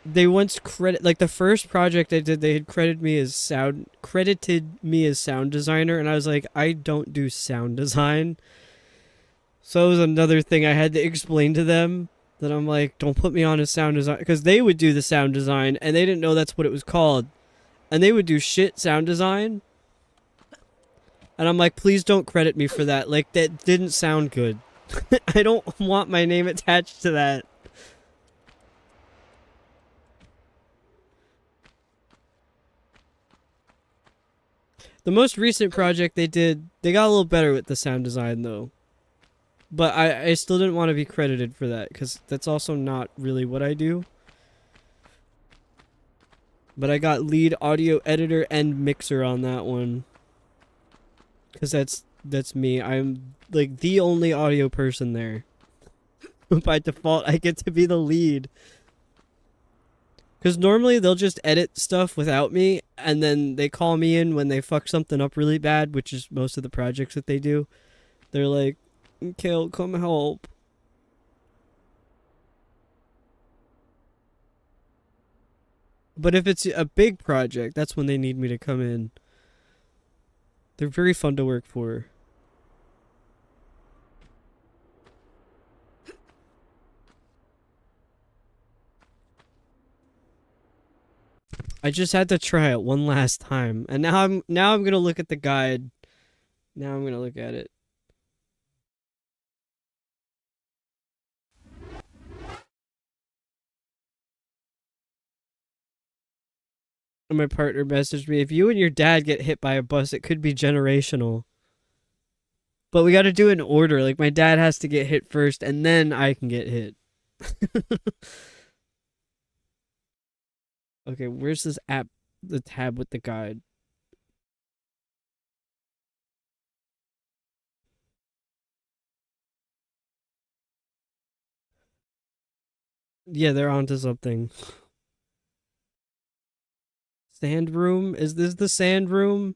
they once like the first project I did, they had credited me as sound designer, and I was like, I don't do sound design. So it was another thing I had to explain to them, that I'm like, don't put me on as sound design, because they would do the sound design and they didn't know that's what it was called, and they would do shit sound design. And I'm like, please don't credit me for that. Like, that didn't sound good. I don't want my name attached to that. The most recent project they did, they got a little better with the sound design, though. But I still didn't want to be credited for that, because that's also not really what I do. But I got lead audio editor and mixer on that one. Because that's me. I'm, like, the only audio person there. By default, I get to be the lead. Because normally they'll just edit stuff without me, and then they call me in when they fuck something up really bad, which is most of the projects that they do. They're like, Kale, come help. But if it's a big project, that's when they need me to come in. They're very fun to work for. I just had to try it one last time, and now I'm gonna look at the guide. Now I'm gonna look at it. And my partner messaged me, if you and your dad get hit by a bus, it could be generational. But we gotta do it in order. Like, my dad has to get hit first, and then I can get hit. Okay, where's this app? The tab with the guide. Yeah, they're onto something. Sand room? Is this the sand room?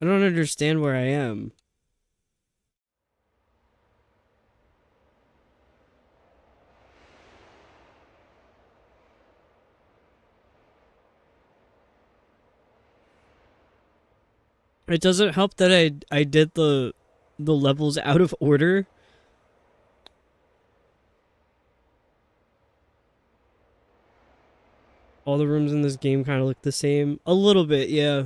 I don't understand where I am. It doesn't help that I did the levels out of order. All the rooms in this game kind of look the same. A little bit, yeah.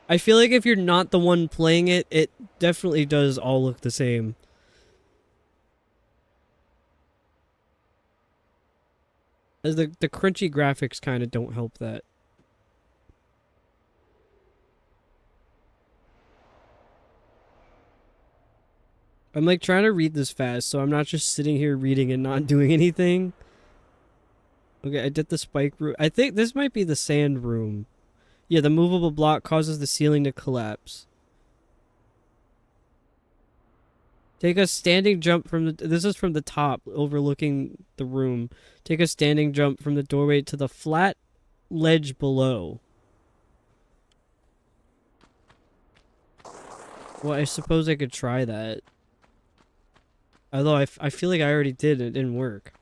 I feel like if you're not the one playing it, it definitely does all look the same. As the crunchy graphics kind of don't help that. I'm like trying to read this fast, so I'm not just sitting here reading and not doing anything. Okay, I did the spike room. I think this might be the sand room. Yeah, the movable block causes the ceiling to collapse. Take a standing jump from the... This is from the top, overlooking the room. Take a standing jump from the doorway to the flat ledge below. Well, I suppose I could try that. Although I feel like I already did, it didn't work.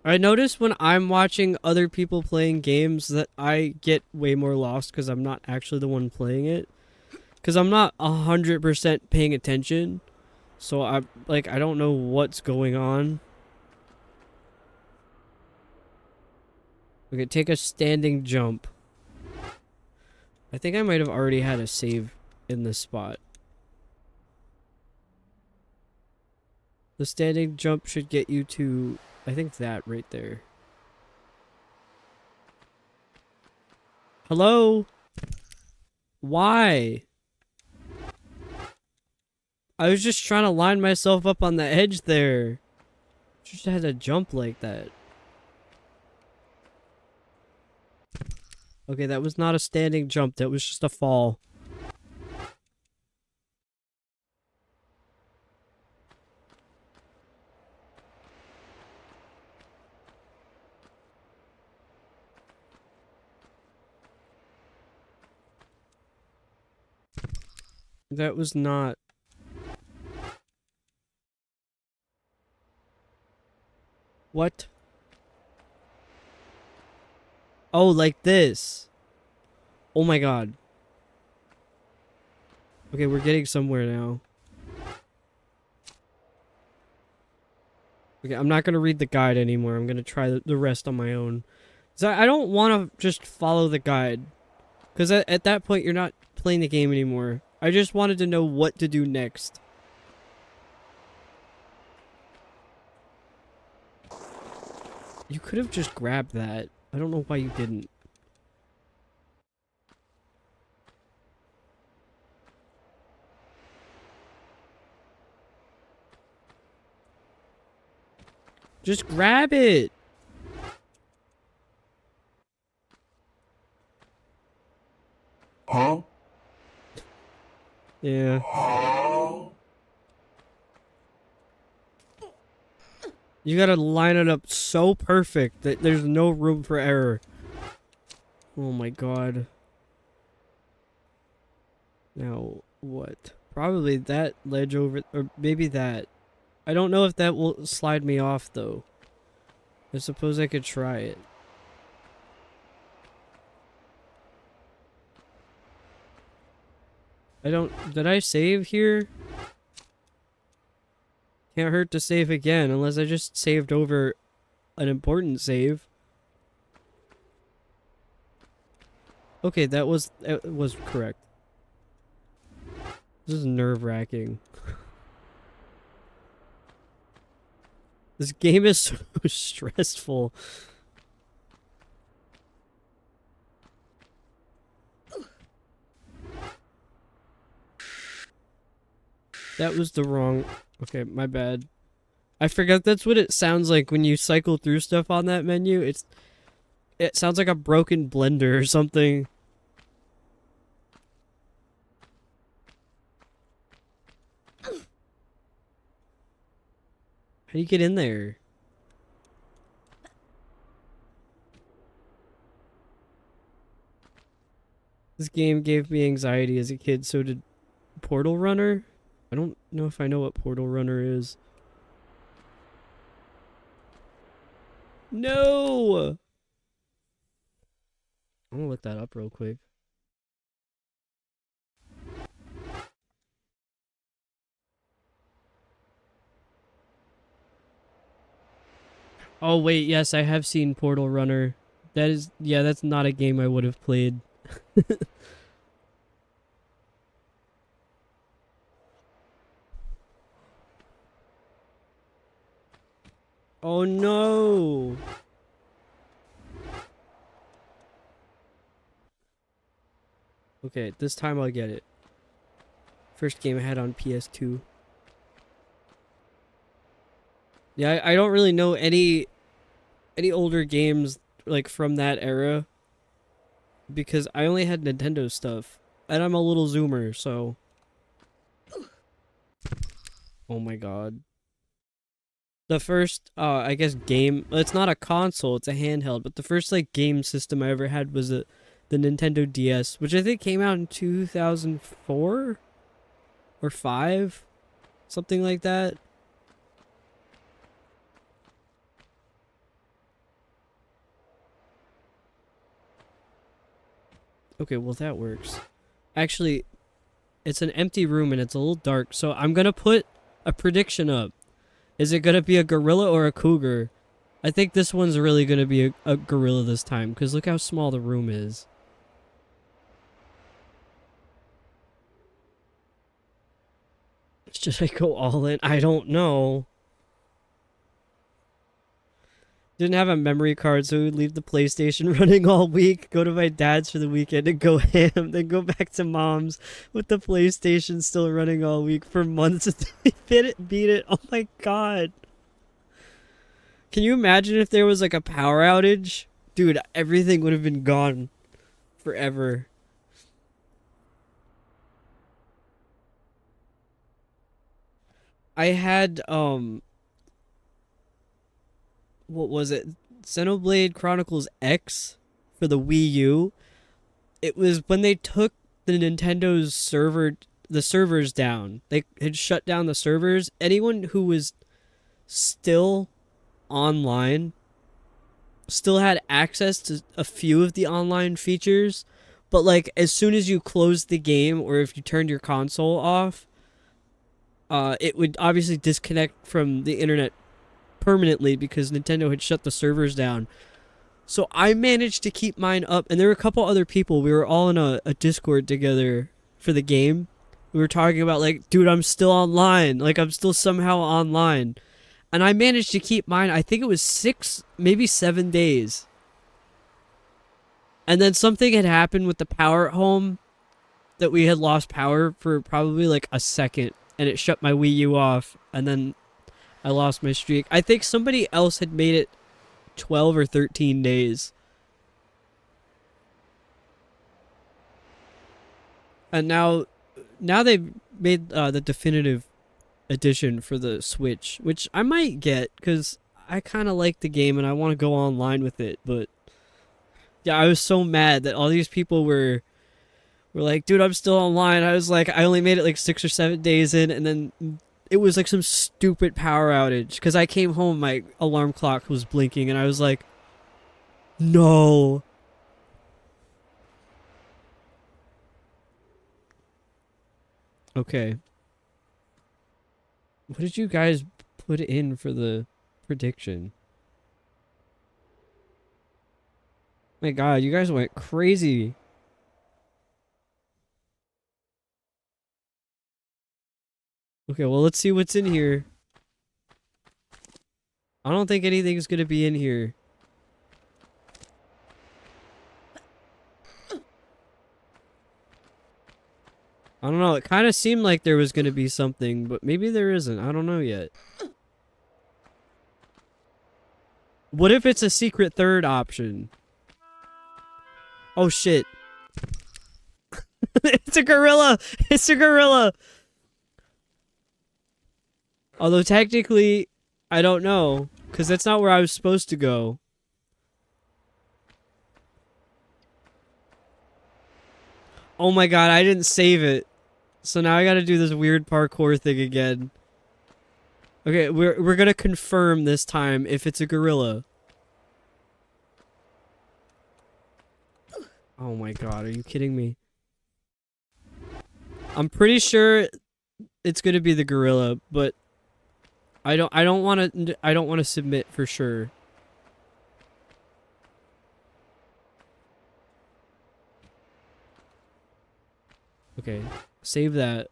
I notice when I'm watching other people playing games that I get way more lost because I'm not actually the one playing it. Because I'm not 100% paying attention. So I don't know what's going on. Okay, take a standing jump. I think I might have already had a save in this spot. The standing jump should get you to, I think, that right there. Hello? Why? I was just trying to line myself up on the edge there. Just had to jump like that. Okay, that was not a standing jump. That was just a fall. That was not... What? Oh, like this. Oh my god. Okay, we're getting somewhere now. Okay, I'm not gonna read the guide anymore. I'm gonna try the rest on my own. So I don't want to just follow the guide. Because at that point, you're not playing the game anymore. I just wanted to know what to do next. You could have just grabbed that. I don't know why you didn't. Just grab it! Huh? Yeah. You gotta line it up so perfect that there's no room for error. Oh my god. Now, what? Probably that ledge over... Or maybe that. I don't know if that will slide me off, though. I suppose I could try it. I don't... Did I save here? Can't hurt to save again, unless I just saved over an important save. Okay, that was correct. This is nerve-wracking. This game is so stressful. That was the wrong... Okay, my bad. I forgot that's what it sounds like when you cycle through stuff on that menu. It sounds like a broken blender or something. How do you get in there? This game gave me anxiety as a kid, so did Portal Runner. I don't know if I know what Portal Runner is. No! I'm gonna look that up real quick. Oh wait, yes, I have seen Portal Runner. That is, yeah, that's not a game I would have played. Oh no! Okay, this time I'll get it. First game I had on PS2. Yeah, I don't really know any older games like from that era because I only had Nintendo stuff. And I'm a little zoomer, so oh my god. The first I guess game, it's not a console, it's a handheld, but the first like game system I ever had was the Nintendo DS, which I think came out in 2004 or 5, something like that. Okay, well that works. Actually, it's an empty room and it's a little dark, so I'm gonna put a prediction up. Is it gonna be a gorilla or a cougar? I think this one's really gonna be a gorilla this time, because look how small the room is. Should I go all in? I don't know. Didn't have a memory card, so we would leave the PlayStation running all week, go to my dad's for the weekend and go ham, then go back to mom's with the PlayStation still running all week for months until we beat it. Oh my god. Can you imagine if there was like a power outage? Dude, everything would have been gone forever. I had what was it? Xenoblade Chronicles X for the Wii U. It was when they took the Nintendo's the servers down. They had shut down the servers. Anyone who was still online still had access to a few of the online features, but like as soon as you closed the game or if you turned your console off, it would obviously disconnect from the internet permanently because Nintendo had shut the servers down. So I managed to keep mine up, and there were a couple other people. We were all in a Discord together for the game. We were talking about like, dude, I'm still online. Like I'm still somehow online. And I managed to keep mine, I think it was 6, maybe 7 days. And then something had happened with the power at home that we had lost power for probably like a second. And it shut my Wii U off. And then I lost my streak. I think somebody else had made it 12 or 13 days. And now they've made the definitive edition for the Switch, which I might get because I kind of like the game and I want to go online with it. But yeah, I was so mad that all these people were like, dude, I'm still online. I was like, I only made it like 6 or 7 days in, and then it was like some stupid power outage because I came home, my alarm clock was blinking, and I was like, no. Okay. What did you guys put in for the prediction? My god, you guys went crazy. Okay, well, let's see what's in here. I don't think anything's gonna be in here. I don't know, it kind of seemed like there was gonna be something, but maybe there isn't. I don't know yet. What if it's a secret third option? Oh shit. It's a gorilla! It's a gorilla! Although technically, I don't know, because that's not where I was supposed to go. Oh my god, I didn't save it. So now I gotta do this weird parkour thing again. Okay, we're gonna confirm this time if it's a gorilla. Oh my god, are you kidding me? I'm pretty sure it's gonna be the gorilla, but I don't want to submit for sure. Okay, save that.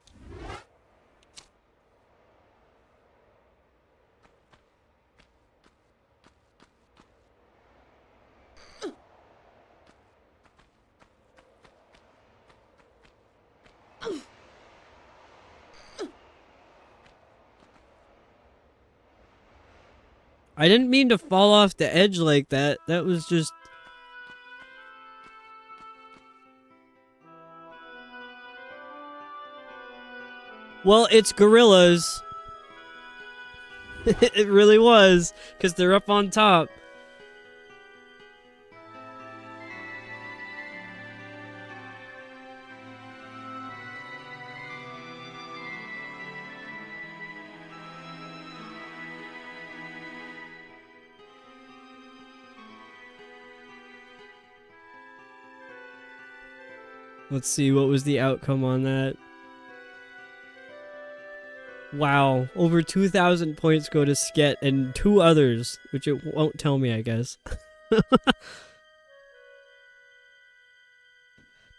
I didn't mean to fall off the edge like that. That was just... Well, it's gorillas. It really was, because they're up on top. Let's see, what was the outcome on that? Wow, over 2,000 points go to Sket and 2 others, which it won't tell me, I guess.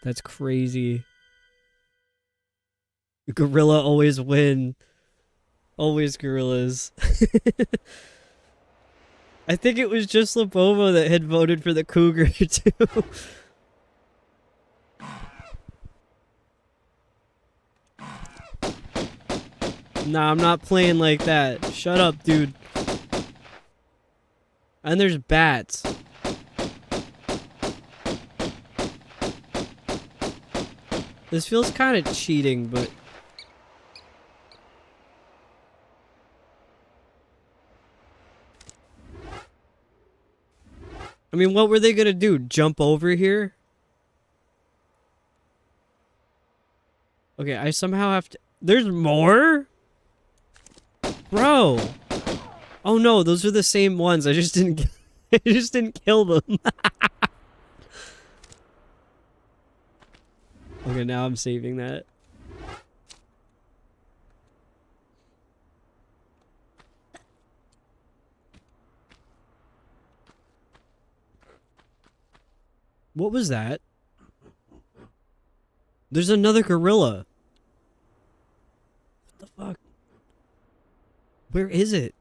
That's crazy. Gorilla always win. Always gorillas. I think it was just Labovo that had voted for the cougar, too. Nah, I'm not playing like that. Shut up, dude. And there's bats. This feels kind of cheating, but... I mean, what were they gonna do? Jump over here? Okay, I somehow have to... There's more? Bro! Oh no, those are the same ones. I just didn't... I just didn't kill them. Okay, now I'm saving that. What was that? There's another gorilla. What the fuck? Where is it?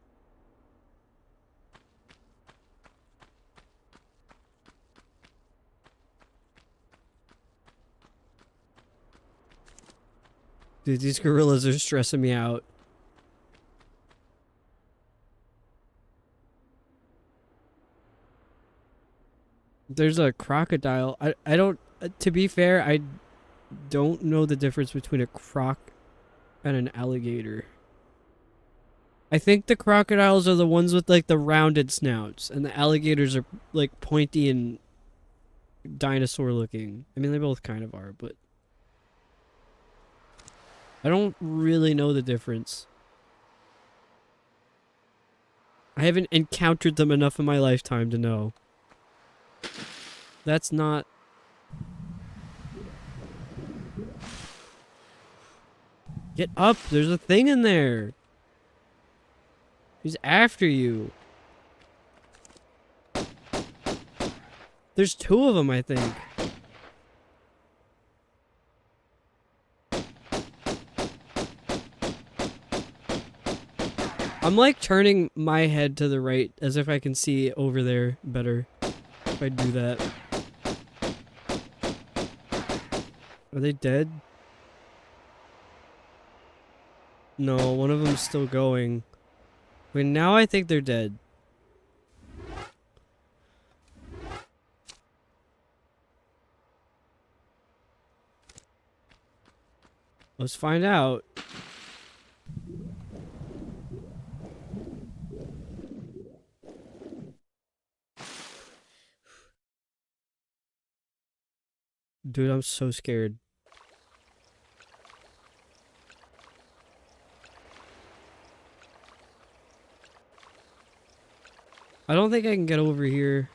Dude, these gorillas are stressing me out. There's a crocodile. I don't... to be fair, I don't know the difference between a croc and an alligator. I think the crocodiles are the ones with, like, the rounded snouts, and the alligators are, like, pointy and dinosaur looking. I mean, they both kind of are, but... I don't really know the difference. I haven't encountered them enough in my lifetime to know. That's not... Get up! There's a thing in there! He's after you. There's two of them, I think. I'm like turning my head to the right as if I can see over there better if I do that. Are they dead? No, one of them's still going. Wait, now I think they're dead. Let's find out. Dude, I'm so scared. I don't think I can get over here.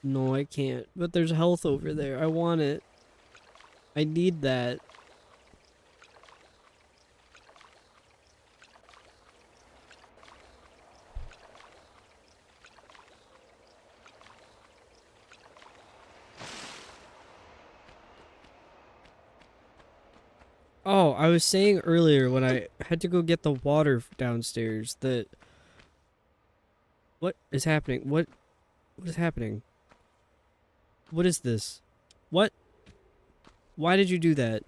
No, I can't. But there's health over there. I want it. I need that. Oh, I was saying earlier when I had to go get the water downstairs that... What is happening? What is happening? What is this? What? Why did you do that?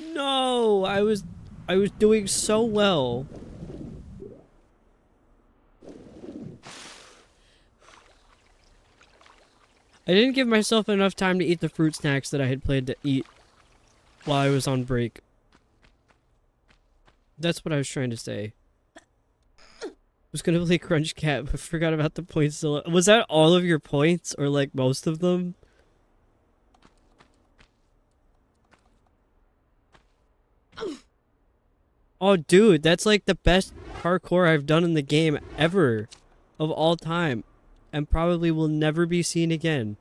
No, I was doing so well. I didn't give myself enough time to eat the fruit snacks that I had planned to eat while I was on break. That's what I was trying to say. I was gonna play Crunch Cat, but forgot about the points. Was that all of your points, or like most of them? Oh, dude, that's like the best parkour I've done in the game ever, of all time, and probably will never be seen again.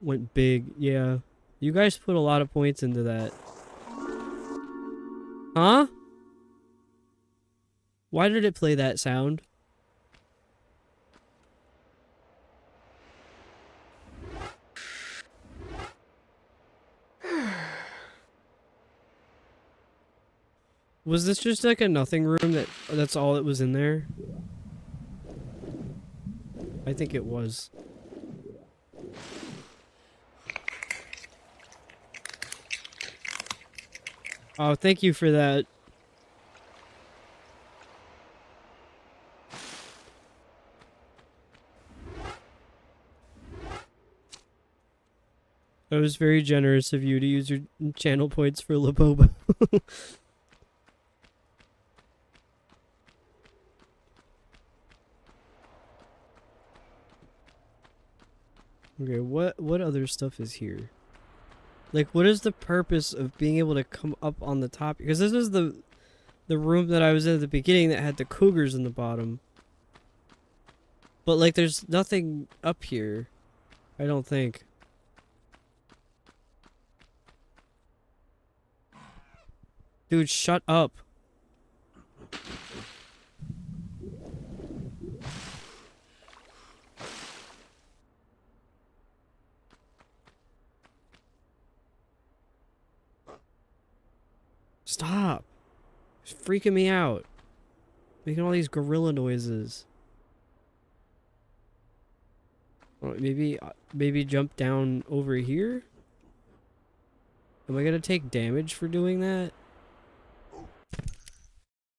Went big, yeah. You guys put a lot of points into that. Huh? Why did it play that sound? Was this just like a nothing room that's all that was in there? I think it was. Oh, thank you for that. That was very generous of you to use your channel points for Laboba. Okay, what other stuff is here? Like, what is the purpose of being able to come up on the top? Because this is the room that I was in at the beginning that had the cougars in the bottom. But like, there's nothing up here. I don't think. Dude, shut up. Stop. It's freaking me out. Making all these gorilla noises. Oh, maybe jump down over here? Am I gonna take damage for doing that?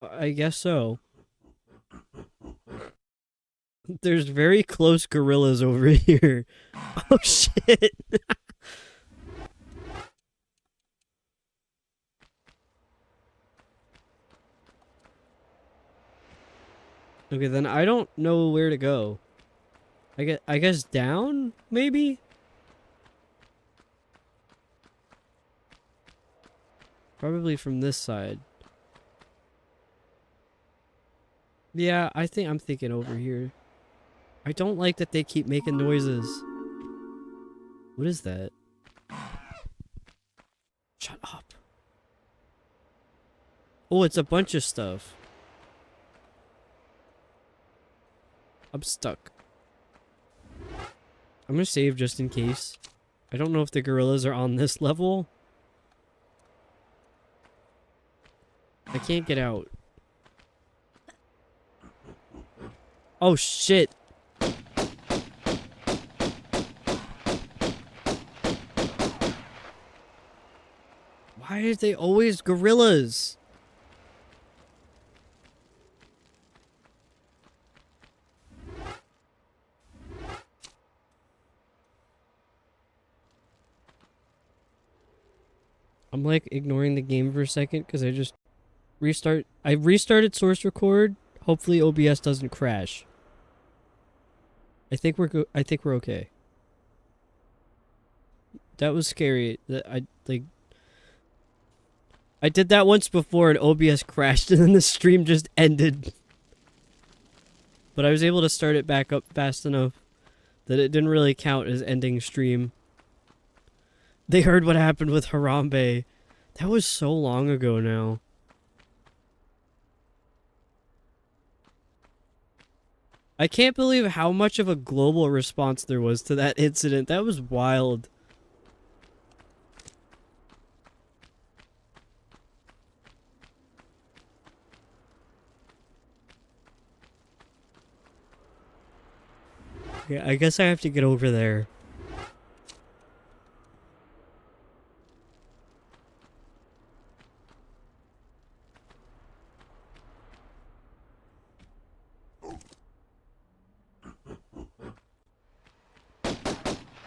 I guess so. There's very close gorillas over here. Oh shit. Okay, then I don't know where to go. I guess down, maybe? Probably from this side. Yeah, I'm thinking over here. I don't like that they keep making noises. What is that? Shut up. Oh, it's a bunch of stuff. I'm stuck. I'm gonna save just in case. I don't know if the gorillas are on this level. I can't get out. Oh shit. Why are they always gorillas? I'm like ignoring the game for a second because I just I restarted source record. Hopefully OBS doesn't crash. I think we're okay. That was scary. I did that once before and OBS crashed and then the stream just ended. But I was able to start it back up fast enough that it didn't really count as ending stream. They heard what happened with Harambe. That was so long ago now. I can't believe how much of a global response there was to that incident. That was wild. Yeah, I guess I have to get over there.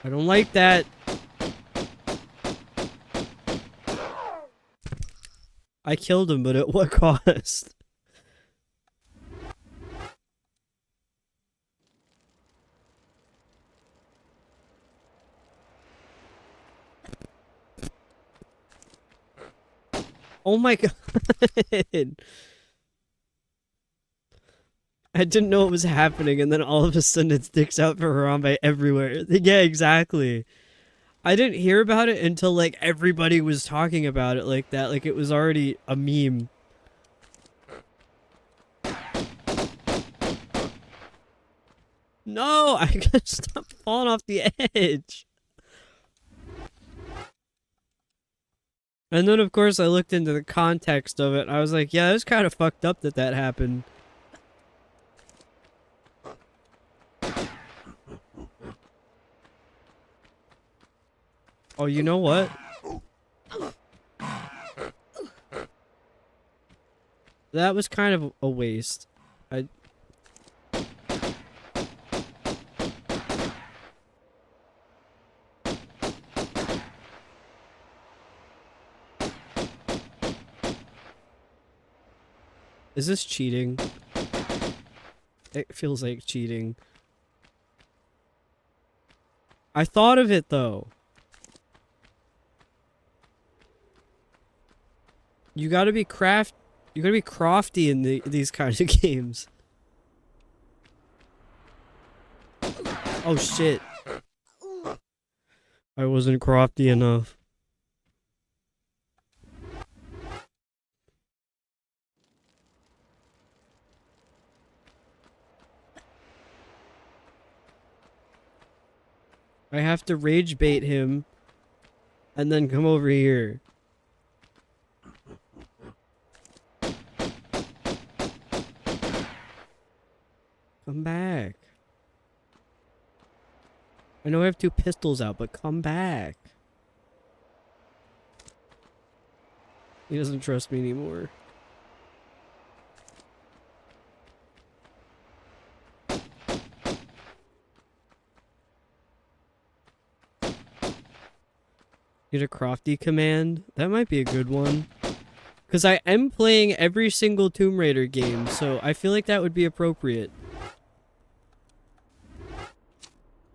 I don't like that. I killed him, but at what cost? Oh my god. I didn't know it was happening, and then all of a sudden it sticks out for Harambe everywhere. Yeah, exactly. I didn't hear about it until, like, everybody was talking about it like that. Like, it was already a meme. No! I gotta stop falling off the edge. And then, of course, I looked into the context of it. I was like, yeah, it was kind of fucked up that that happened. Oh, you know what? That was kind of a waste. Is this cheating? It feels like cheating. I thought of it, though. You gotta be crafty in these kinds of games. Oh shit. I wasn't crafty enough. I have to rage bait him and then come over here. Come back. I know I have 2 pistols out, but come back. He doesn't trust me anymore. Get a crafty command? That might be a good one. Because I am playing every single Tomb Raider game, so I feel like that would be appropriate.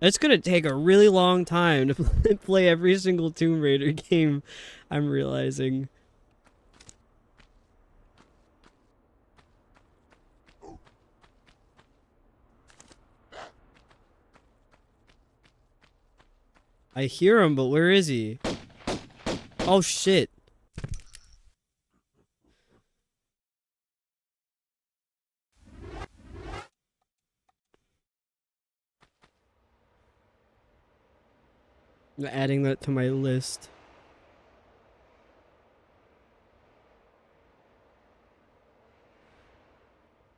It's gonna take a really long time to play every single Tomb Raider game, I'm realizing. I hear him, but where is he? Oh shit. Adding that to my list.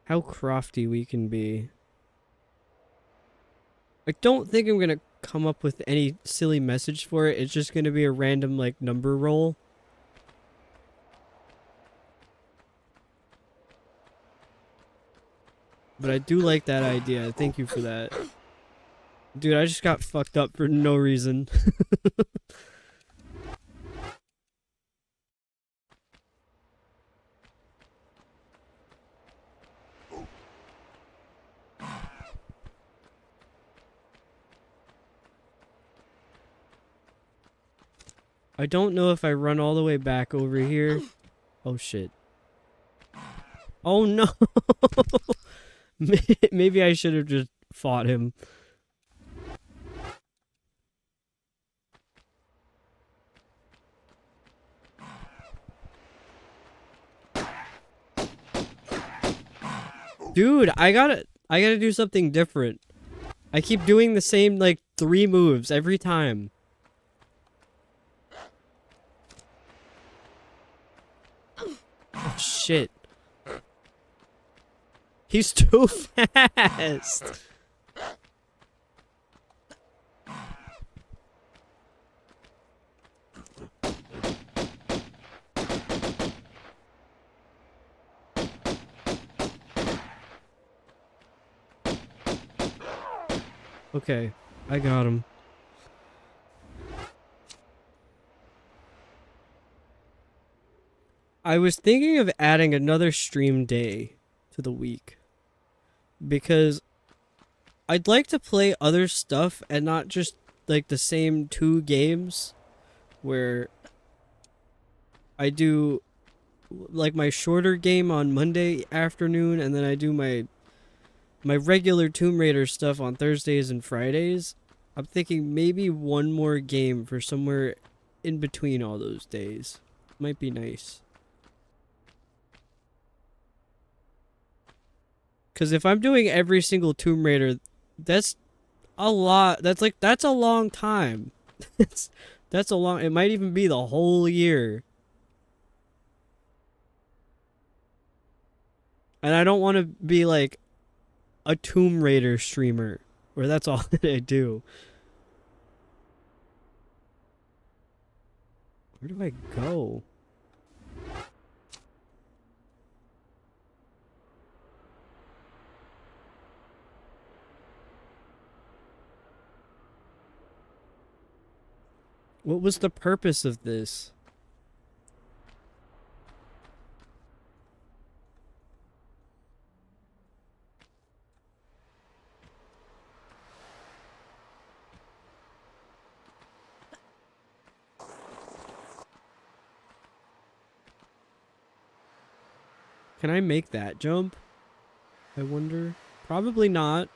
How crafty we can be. I don't think I'm gonna come up with any silly message for it. It's just gonna be a random, like, number roll. But I do like that idea. Thank you for that. Dude, I just got fucked up for no reason. I don't know if I run all the way back over here. Oh, shit. Oh, no. Maybe I should have just fought him. Dude, I gotta do something different. I keep doing the same, like, 3 moves every time. Oh, shit. He's too fast. Okay, I got him. I was thinking of adding another stream day to the week. Because I'd like to play other stuff and not just, like, the same 2 games where I do, like, my shorter game on Monday afternoon and then I do my regular Tomb Raider stuff on Thursdays and Fridays. I'm thinking maybe one more game for somewhere in between all those days. Might be nice. Because if I'm doing every single Tomb Raider, that's a lot. That's a long time. that's a long, it might even be the whole year. And I don't want to be like a Tomb Raider streamer where that's all that I do. Where do I go? What was the purpose of this? Can I make that jump? I wonder. Probably not.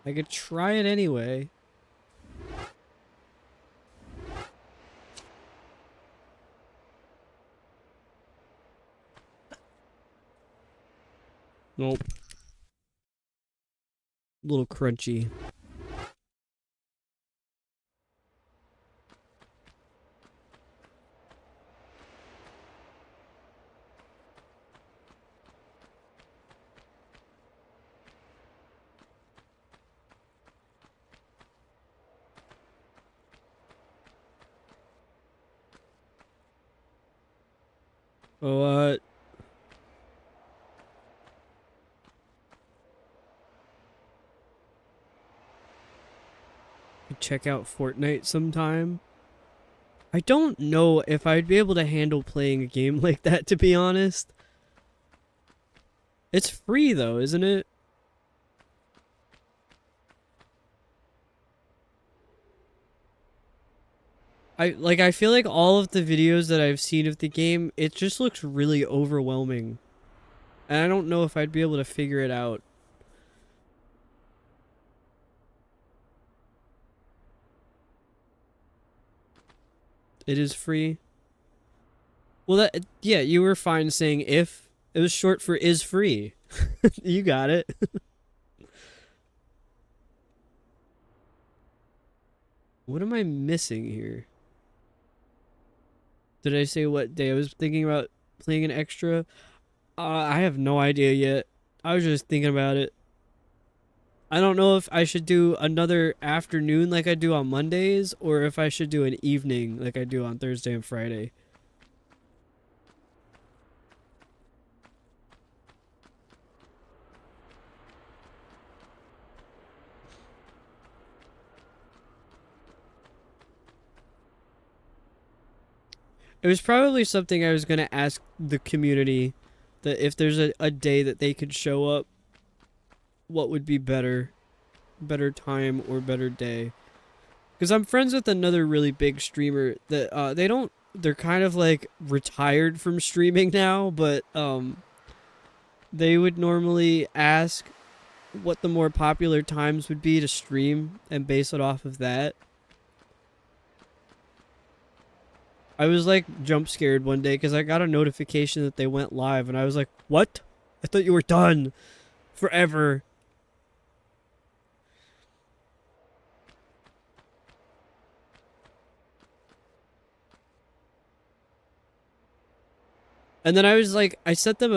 I could try it anyway. Nope. A little crunchy. What? Check out Fortnite sometime. I don't know if I'd be able to handle playing a game like that, to be honest. It's free though, isn't it? I feel like all of the videos that I've seen of the game, it just looks really overwhelming. And I don't know if I'd be able to figure it out. It is free. Well, that, yeah, you were fine saying if. It was short for is free. You got it. What am I missing here? Did I say what day I was thinking about playing an extra? I have no idea yet. I was just thinking about it. I don't know if I should do another afternoon like I do on Mondays, or if I should do an evening like I do on Thursday and Friday. It was probably something I was going to ask the community, that if there's a day that they could show up, what would be better time or better day. Because I'm friends with another really big streamer that they're kind of like retired from streaming now, but they would normally ask what the more popular times would be to stream and base it off of that. I was like jump scared one day because I got a notification that they went live, and I was like, what? I thought you were done forever. And then I was like, I sent them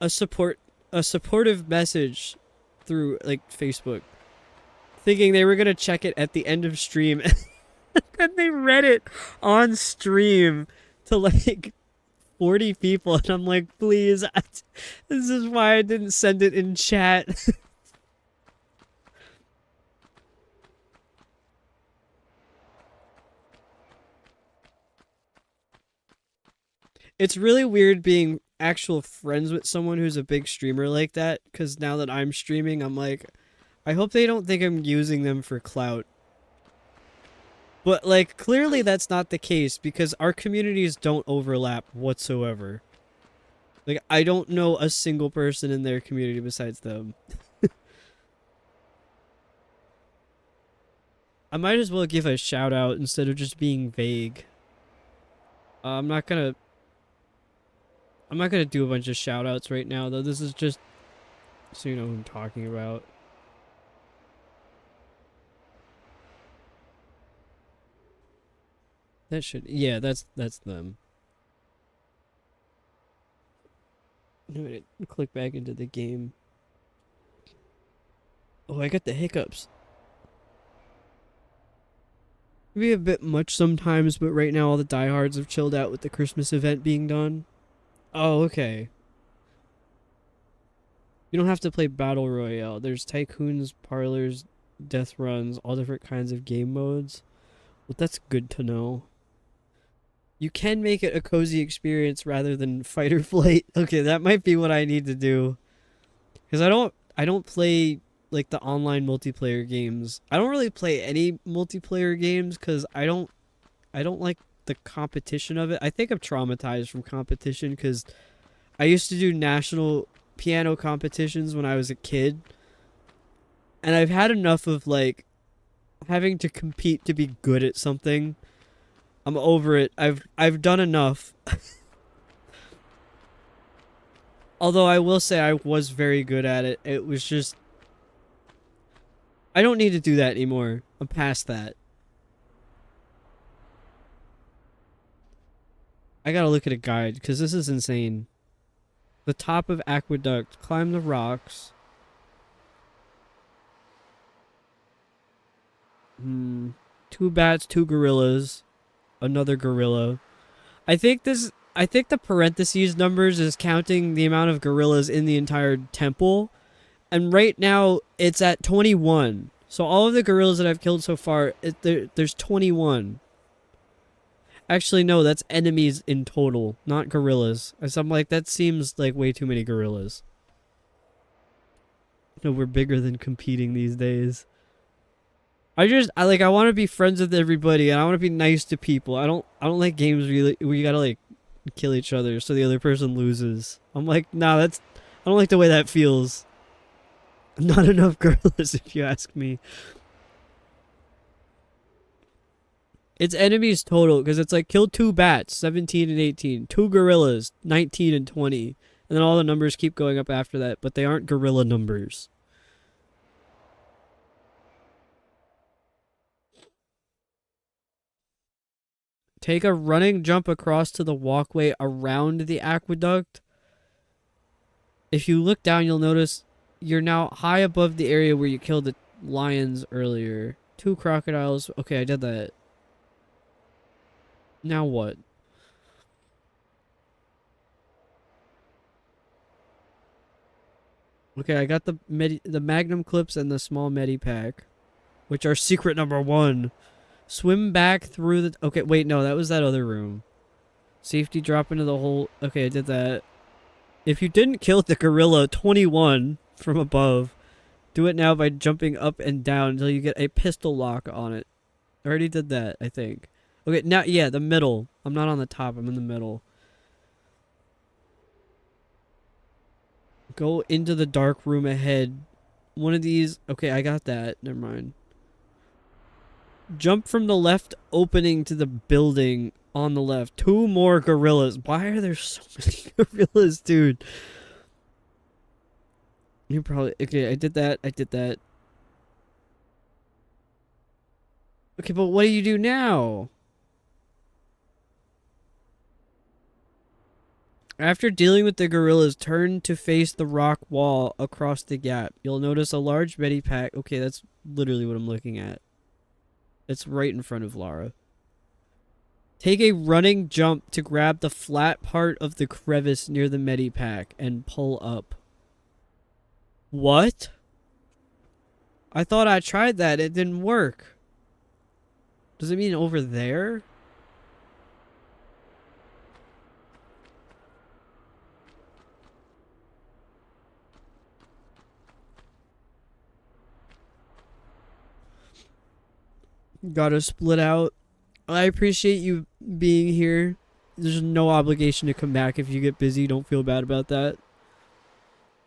a supportive message through like Facebook, thinking they were gonna check it at the end of stream, and they read it on stream to like 40 people, and I'm like, please, this is why I didn't send it in chat. It's really weird being actual friends with someone who's a big streamer like that, because now that I'm streaming, I'm like, I hope they don't think I'm using them for clout. But, like, clearly that's not the case, because our communities don't overlap whatsoever. Like, I don't know a single person in their community besides them. I might as well give a shout out instead of just being vague. I'm not gonna do a bunch of shout outs right now, though. This is just so you know who I'm talking about. That should, yeah, that's them. I'm gonna click back into the game. Oh, I got the hiccups. Maybe a bit much sometimes, but right now all the diehards have chilled out with the Christmas event being done. Oh, okay. You don't have to play Battle Royale. There's tycoons, parlors, death runs, all different kinds of game modes. Well, that's good to know. You can make it a cozy experience rather than fight or flight. Okay, that might be what I need to do. Because I don't play like the online multiplayer games. I don't really play any multiplayer games because I don't like the competition of it. I think I'm traumatized from competition because I used to do national piano competitions when I was a kid, and I've had enough of like having to compete to be good at something. I'm over it. I've done enough. Although I will say I was very good at it. It was just I don't need to do that anymore. I'm past that. I gotta look at a guide because this is insane. The top of aqueduct. Climb the rocks. Two bats, two gorillas, another gorilla. I think the parentheses numbers is counting the amount of gorillas in the entire temple. And right now it's at 21. So all of the gorillas that I've killed so far, there's 21. Actually, no, that's enemies in total, not gorillas. So I'm like, that seems like way too many gorillas. No, we're bigger than competing these days. I want to be friends with everybody, and I want to be nice to people. I don't like games where you gotta like kill each other so the other person loses. I'm like, nah, I don't like the way that feels. Not enough gorillas, if you ask me. It's enemies total, because it's like kill 2 bats, 17 and 18. 2 gorillas, 19 and 20. And then all the numbers keep going up after that, but they aren't gorilla numbers. Take a running jump across to the walkway around the aqueduct. If you look down, you'll notice you're now high above the area where you killed the lions earlier. 2 crocodiles. Okay, I did that. Now what? Okay, I got the magnum clips and the small medi pack, which are secret number 1. Swim back through the... Okay, wait, no, that was that other room. Safety drop into the hole. Okay, I did that. If you didn't kill the gorilla 21 from above, do it now by jumping up and down until you get a pistol lock on it. I already did that, I think. Okay, now, yeah, the middle. I'm not on the top, I'm in the middle. Go into the dark room ahead. One of these... Okay, I got that. Never mind. Jump from the left opening to the building on the left. 2 more gorillas. Why are there so many gorillas, dude? You probably... Okay, I did that. I did that. Okay, but what do you do now? After dealing with the gorillas, turn to face the rock wall across the gap. You'll notice a large medi pack. Okay, that's literally what I'm looking at. It's right in front of Lara. Take a running jump to grab the flat part of the crevice near the medi pack and pull up. What? I thought I tried that. It didn't work. Does it mean over there? Gotta split out. I appreciate you being here. There's no obligation to come back if you get busy. Don't feel bad about that.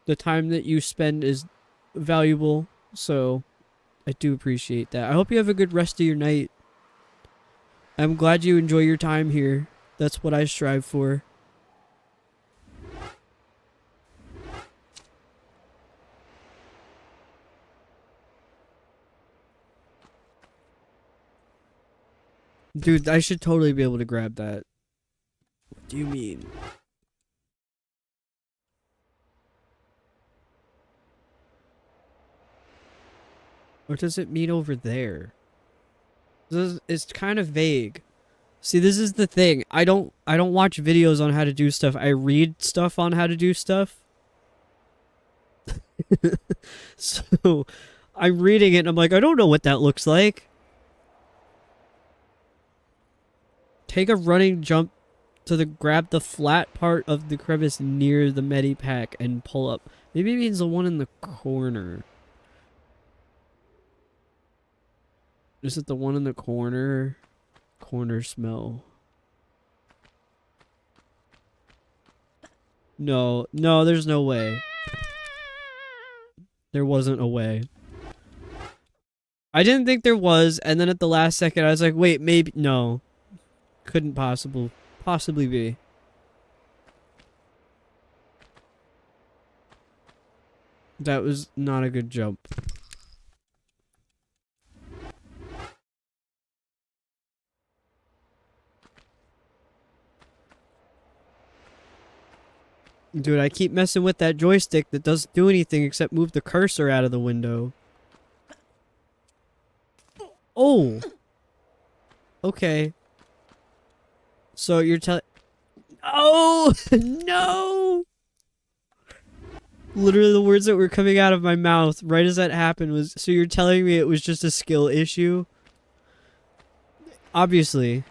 The time that you spend is valuable, so I do appreciate that. I hope you have a good rest of your night. I'm glad you enjoy your time here. That's what I strive for. Dude, I should totally be able to grab that. What do you mean? What does it mean over there? It's kind of vague. See, this is the thing. I don't watch videos on how to do stuff. I read stuff on how to do stuff. So, I'm reading it and I'm like, I don't know what that looks like. Take a running jump to grab the flat part of the crevice near the medi pack and pull up. Maybe it means the one in the corner. Is it the one in the corner? Corner smell. No, there's no way. There wasn't a way. I didn't think there was, and then at the last second I was like, wait, maybe, no. Couldn't possibly be. That was not a good jump. Dude, I keep messing with that joystick that doesn't do anything except move the cursor out of the window. Oh! Okay. So you're telling... Oh! No! Literally the words that were coming out of my mouth right as that happened was, so you're telling me it was just a skill issue? Obviously.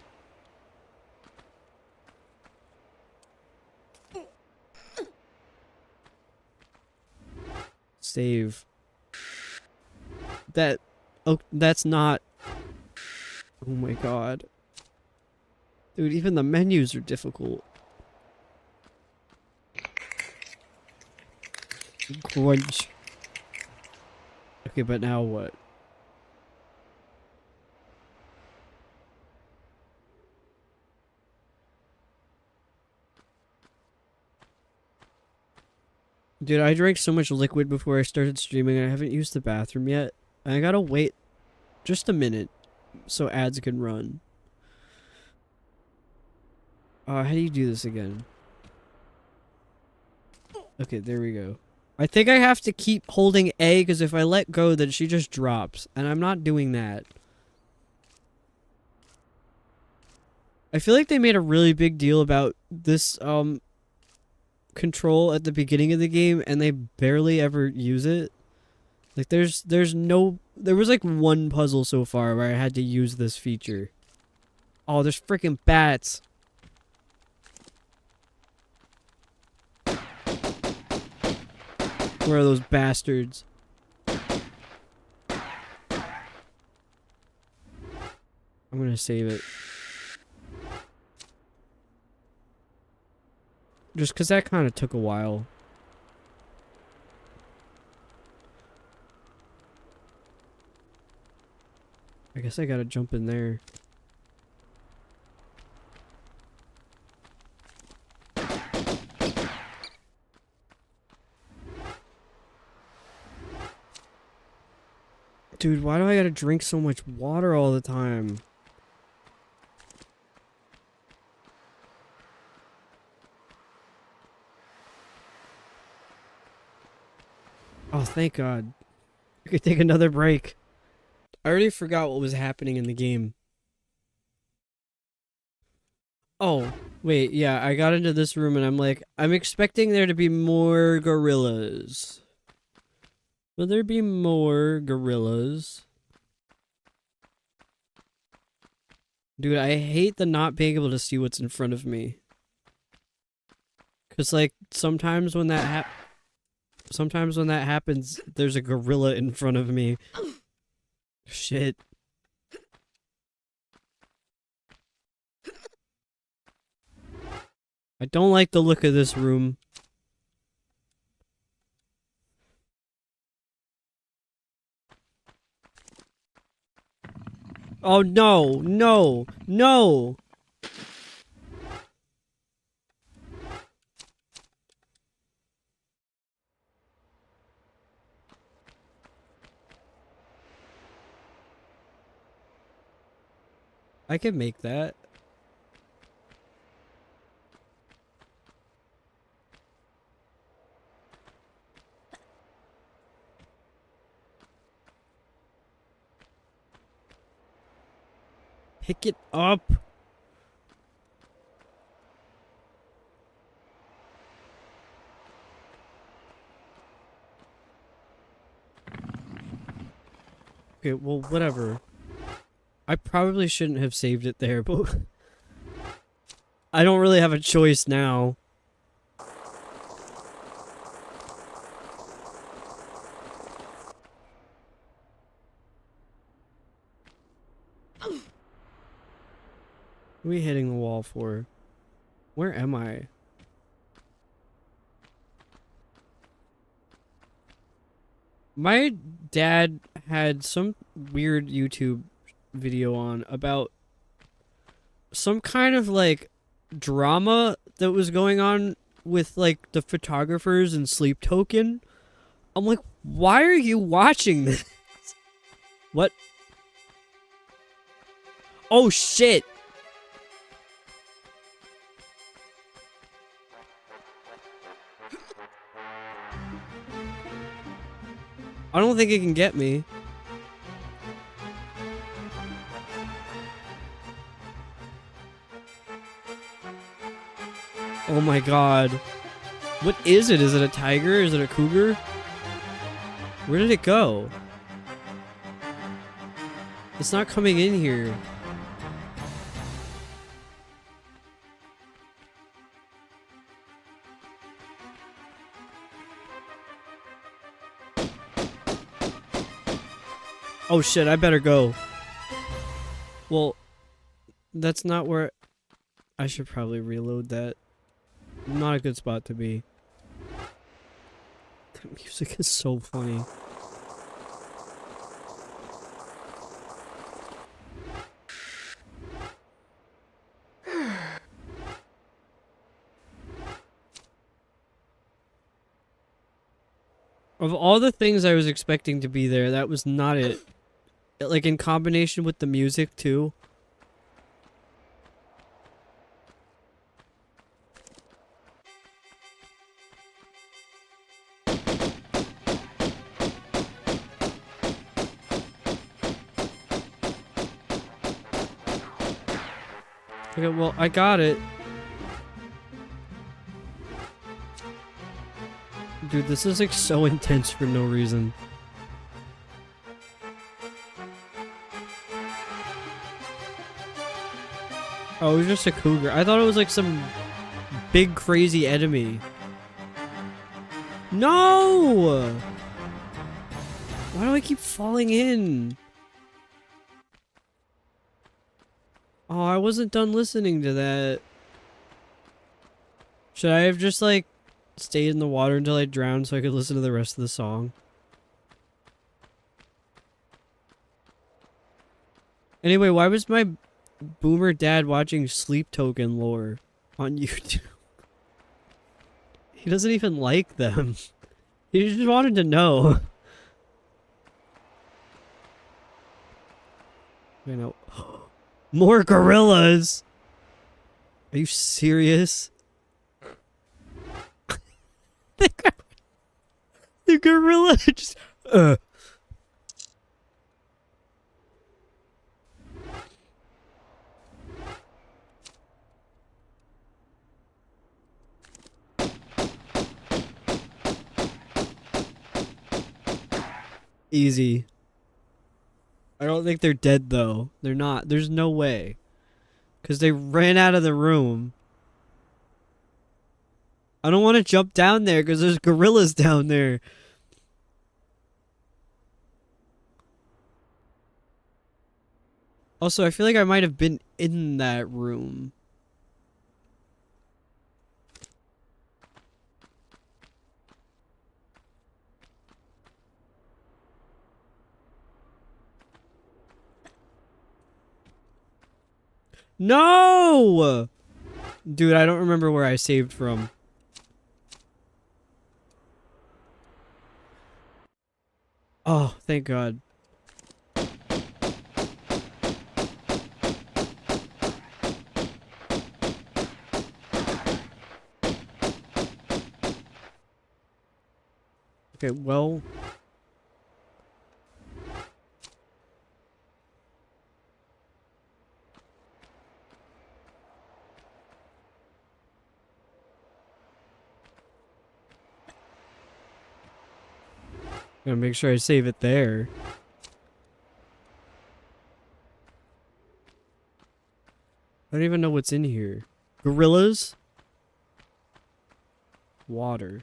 Save. That... Oh, that's not... Oh my god. Dude, even the menus are difficult. Crunch. Okay, but now what? Dude, I drank so much liquid before I started streaming, I haven't used the bathroom yet. I gotta wait just a minute so ads can run. How do you do this again? Okay, there we go. I think I have to keep holding A because if I let go, then she just drops. And I'm not doing that. I feel like they made a really big deal about this, control at the beginning of the game, and they barely ever use it. Like, there was like one puzzle so far where I had to use this feature. Oh, there's freaking bats. Where are those bastards? I'm gonna save it. Just because that kind of took a while. I guess I gotta jump in there. Dude, why do I gotta drink so much water all the time? Oh, thank God. I could take another break. I already forgot what was happening in the game. Oh, wait, yeah, I got into this room and I'm like, I'm expecting there to be more gorillas. Will there be more gorillas? Dude, I hate the not being able to see what's in front of me. Cause like, sometimes when that happens, there's a gorilla in front of me. Shit. I don't like the look of this room. Oh no, no, no! I can make that. Pick it up! Okay, well, whatever. I probably shouldn't have saved it there, but I don't really have a choice now. What are we hitting the wall for? Where am I? My dad had some weird YouTube video on about some kind of like drama that was going on with like the photographers and Sleep Token. I'm like, why are you watching this? What? Oh shit! I don't think it can get me. Oh my god. What is it? Is it a tiger? Is it a cougar? Where did it go? It's not coming in here. Oh shit, I better go. Well, that's not where... I should probably reload that. Not a good spot to be. The music is so funny. Of all the things I was expecting to be there, that was not it. Like, in combination with the music, too. Okay, well, I got it. Dude, this is like so intense for no reason. Oh, it was just a cougar. I thought it was like some big crazy enemy. No! Why do I keep falling in? Oh, I wasn't done listening to that. Should I have just like stayed in the water until I drowned so I could listen to the rest of the song? Anyway, why was my boomer dad watching Sleep Token lore on YouTube? He doesn't even like them. He just wanted to know. You know, more gorillas. Are you serious? The gorilla just easy. I don't think they're dead though. They're not. There's no way. Cause they ran out of the room. I don't want to jump down there because there's gorillas down there. Also, I feel like I might have been in that room. No! Dude, I don't remember where I saved from. Oh, thank God. Okay, well... Gotta make sure I save it there. I don't even know what's in here. Gorillas? Water.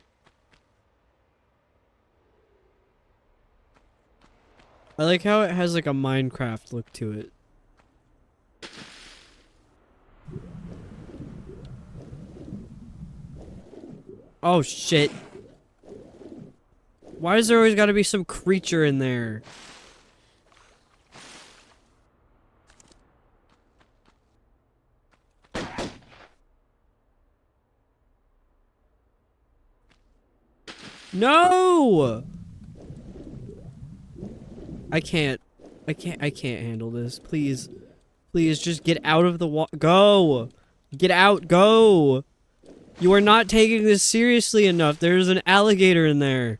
I like how it has like a Minecraft look to it. Oh shit. Why is there always gotta be some creature in there? No! I can't handle this. Please. Please, just get out of the go! Get out, go! You are not taking this seriously enough. There's an alligator in there.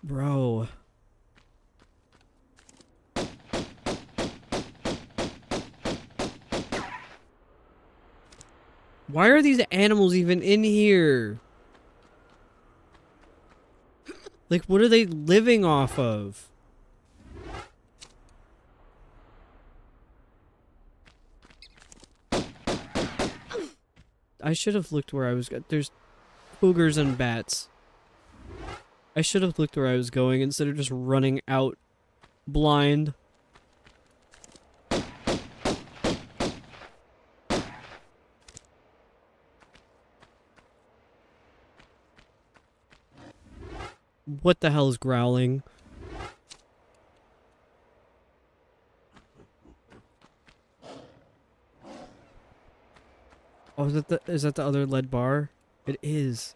Bro. Why are these animals even in here? Like, what are they living off of? I should have looked where I was. There's cougars and bats. I should have looked where I was going instead of just running out blind. What the hell is growling? Oh, is that the other lead bar? It is.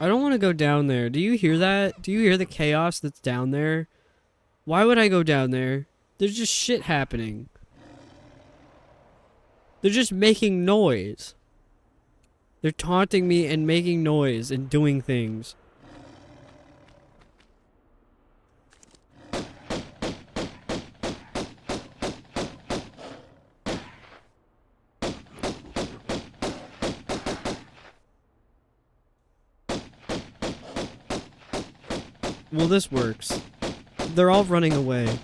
I don't want to go down there. Do you hear that? Do you hear the chaos that's down there? Why would I go down there? There's just shit happening. They're just making noise. They're taunting me and making noise and doing things. Well, this works. They're all running away.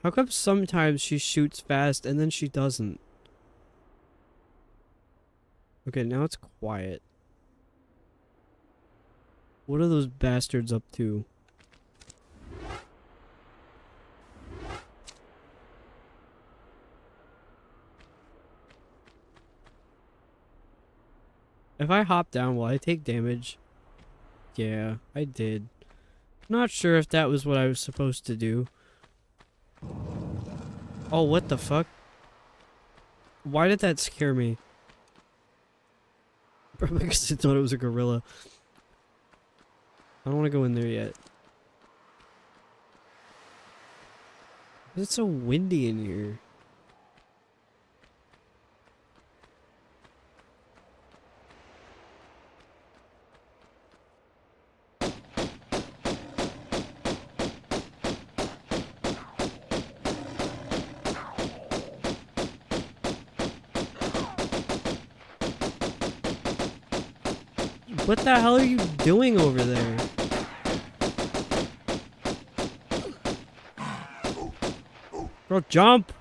How come sometimes she shoots fast and then she doesn't? Okay, now it's quiet. What are those bastards up to? If I hop down, will I take damage? Yeah, I did. Not sure if that was what I was supposed to do. Oh, what the fuck? Why did that scare me? Probably because I thought it was a gorilla. I don't want to go in there yet. It's so windy in here. What the hell are you doing over there? Girl, jump!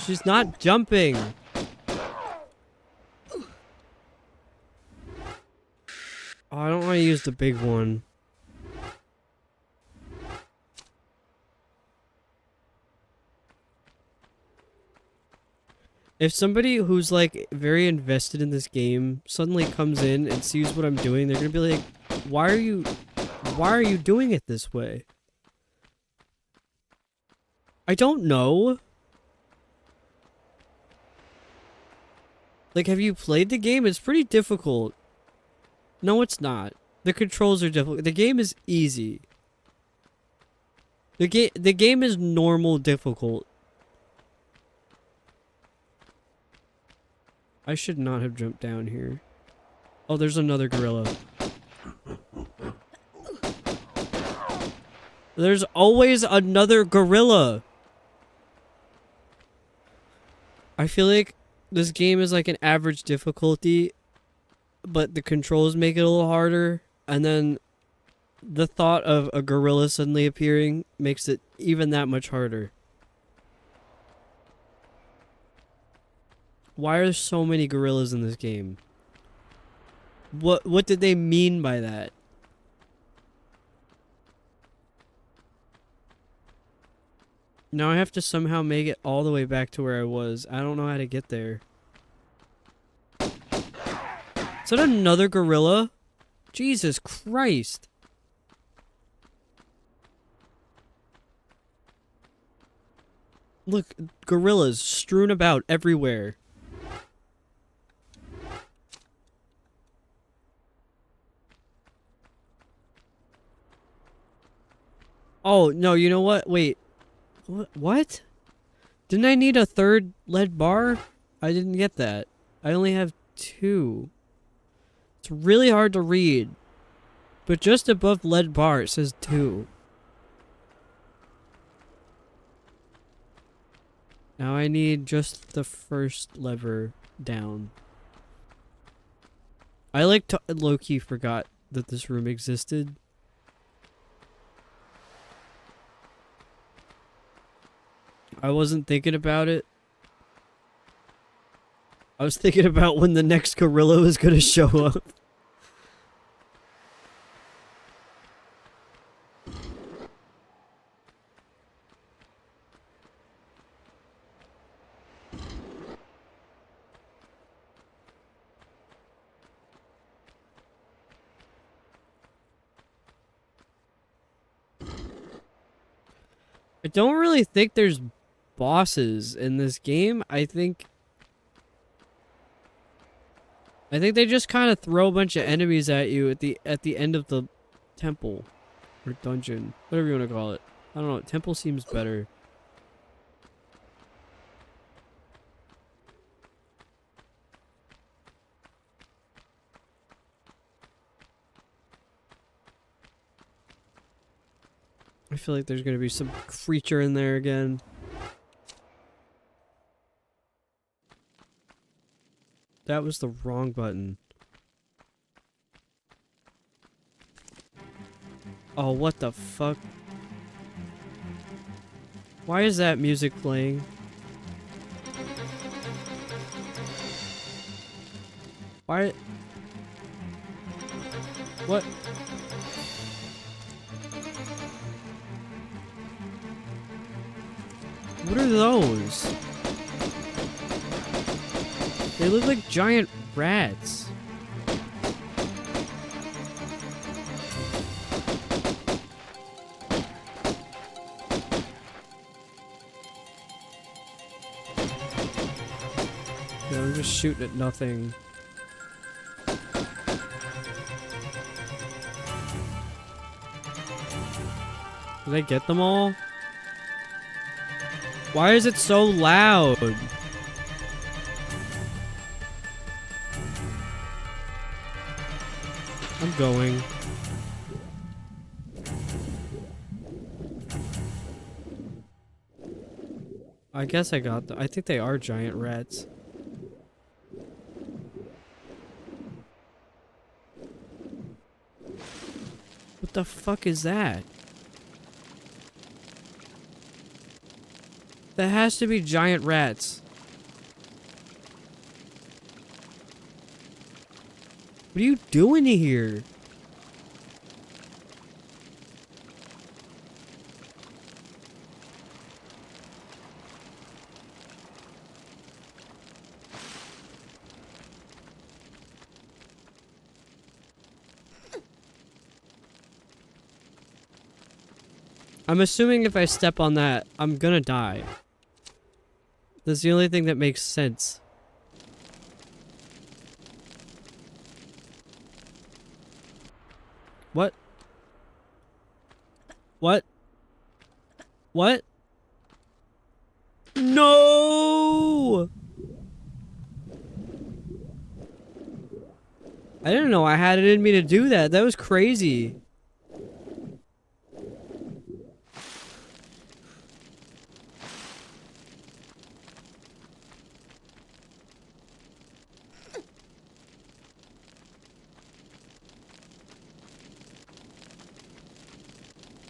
She's not jumping! Oh, I don't want to use the big one. If somebody who's like very invested in this game suddenly comes in and sees what I'm doing, they're gonna be like, why are you doing it this way? I don't know. Like, have you played the game? It's pretty difficult. No, it's not. The controls are difficult. The game is easy. The game is normal difficult. I should not have jumped down here. Oh, there's another gorilla. There's always another gorilla. I feel like this game is like an average difficulty, but the controls make it a little harder, and then the thought of a gorilla suddenly appearing makes it even that much harder. Why are there so many gorillas in this game? What did they mean by that? Now I have to somehow make it all the way back to where I was. I don't know how to get there. Is that another gorilla? Jesus Christ. Look, gorillas strewn about everywhere. Oh, no, you know what? Wait. What? Didn't I need a third lead bar? I didn't get that. I only have 2. It's really hard to read. But just above lead bar, it says 2. Now I need just the first lever down. I like to low-key forgot that this room existed. I wasn't thinking about it. I was thinking about when the next gorilla was gonna show up. I don't really think there's bosses in this game. I think I think they just kind of throw a bunch of enemies at you at the end of the temple or dungeon, whatever you want to call it. I don't know. Temple seems better. I feel like there's gonna be some creature in there again. That was the wrong button. Oh, what the fuck? Why is that music playing? Why? What? What are those? They look like giant rats. Yeah, I'm just shooting at nothing. Did I get them all? Why is it so loud? I'm going. I guess I got them. I think they are giant rats. What the fuck is that? That has to be giant rats. What are you doing here? I'm assuming if I step on that, I'm gonna die. That's the only thing that makes sense. What? What? What? No! I didn't know I had it in me to do that. That was crazy.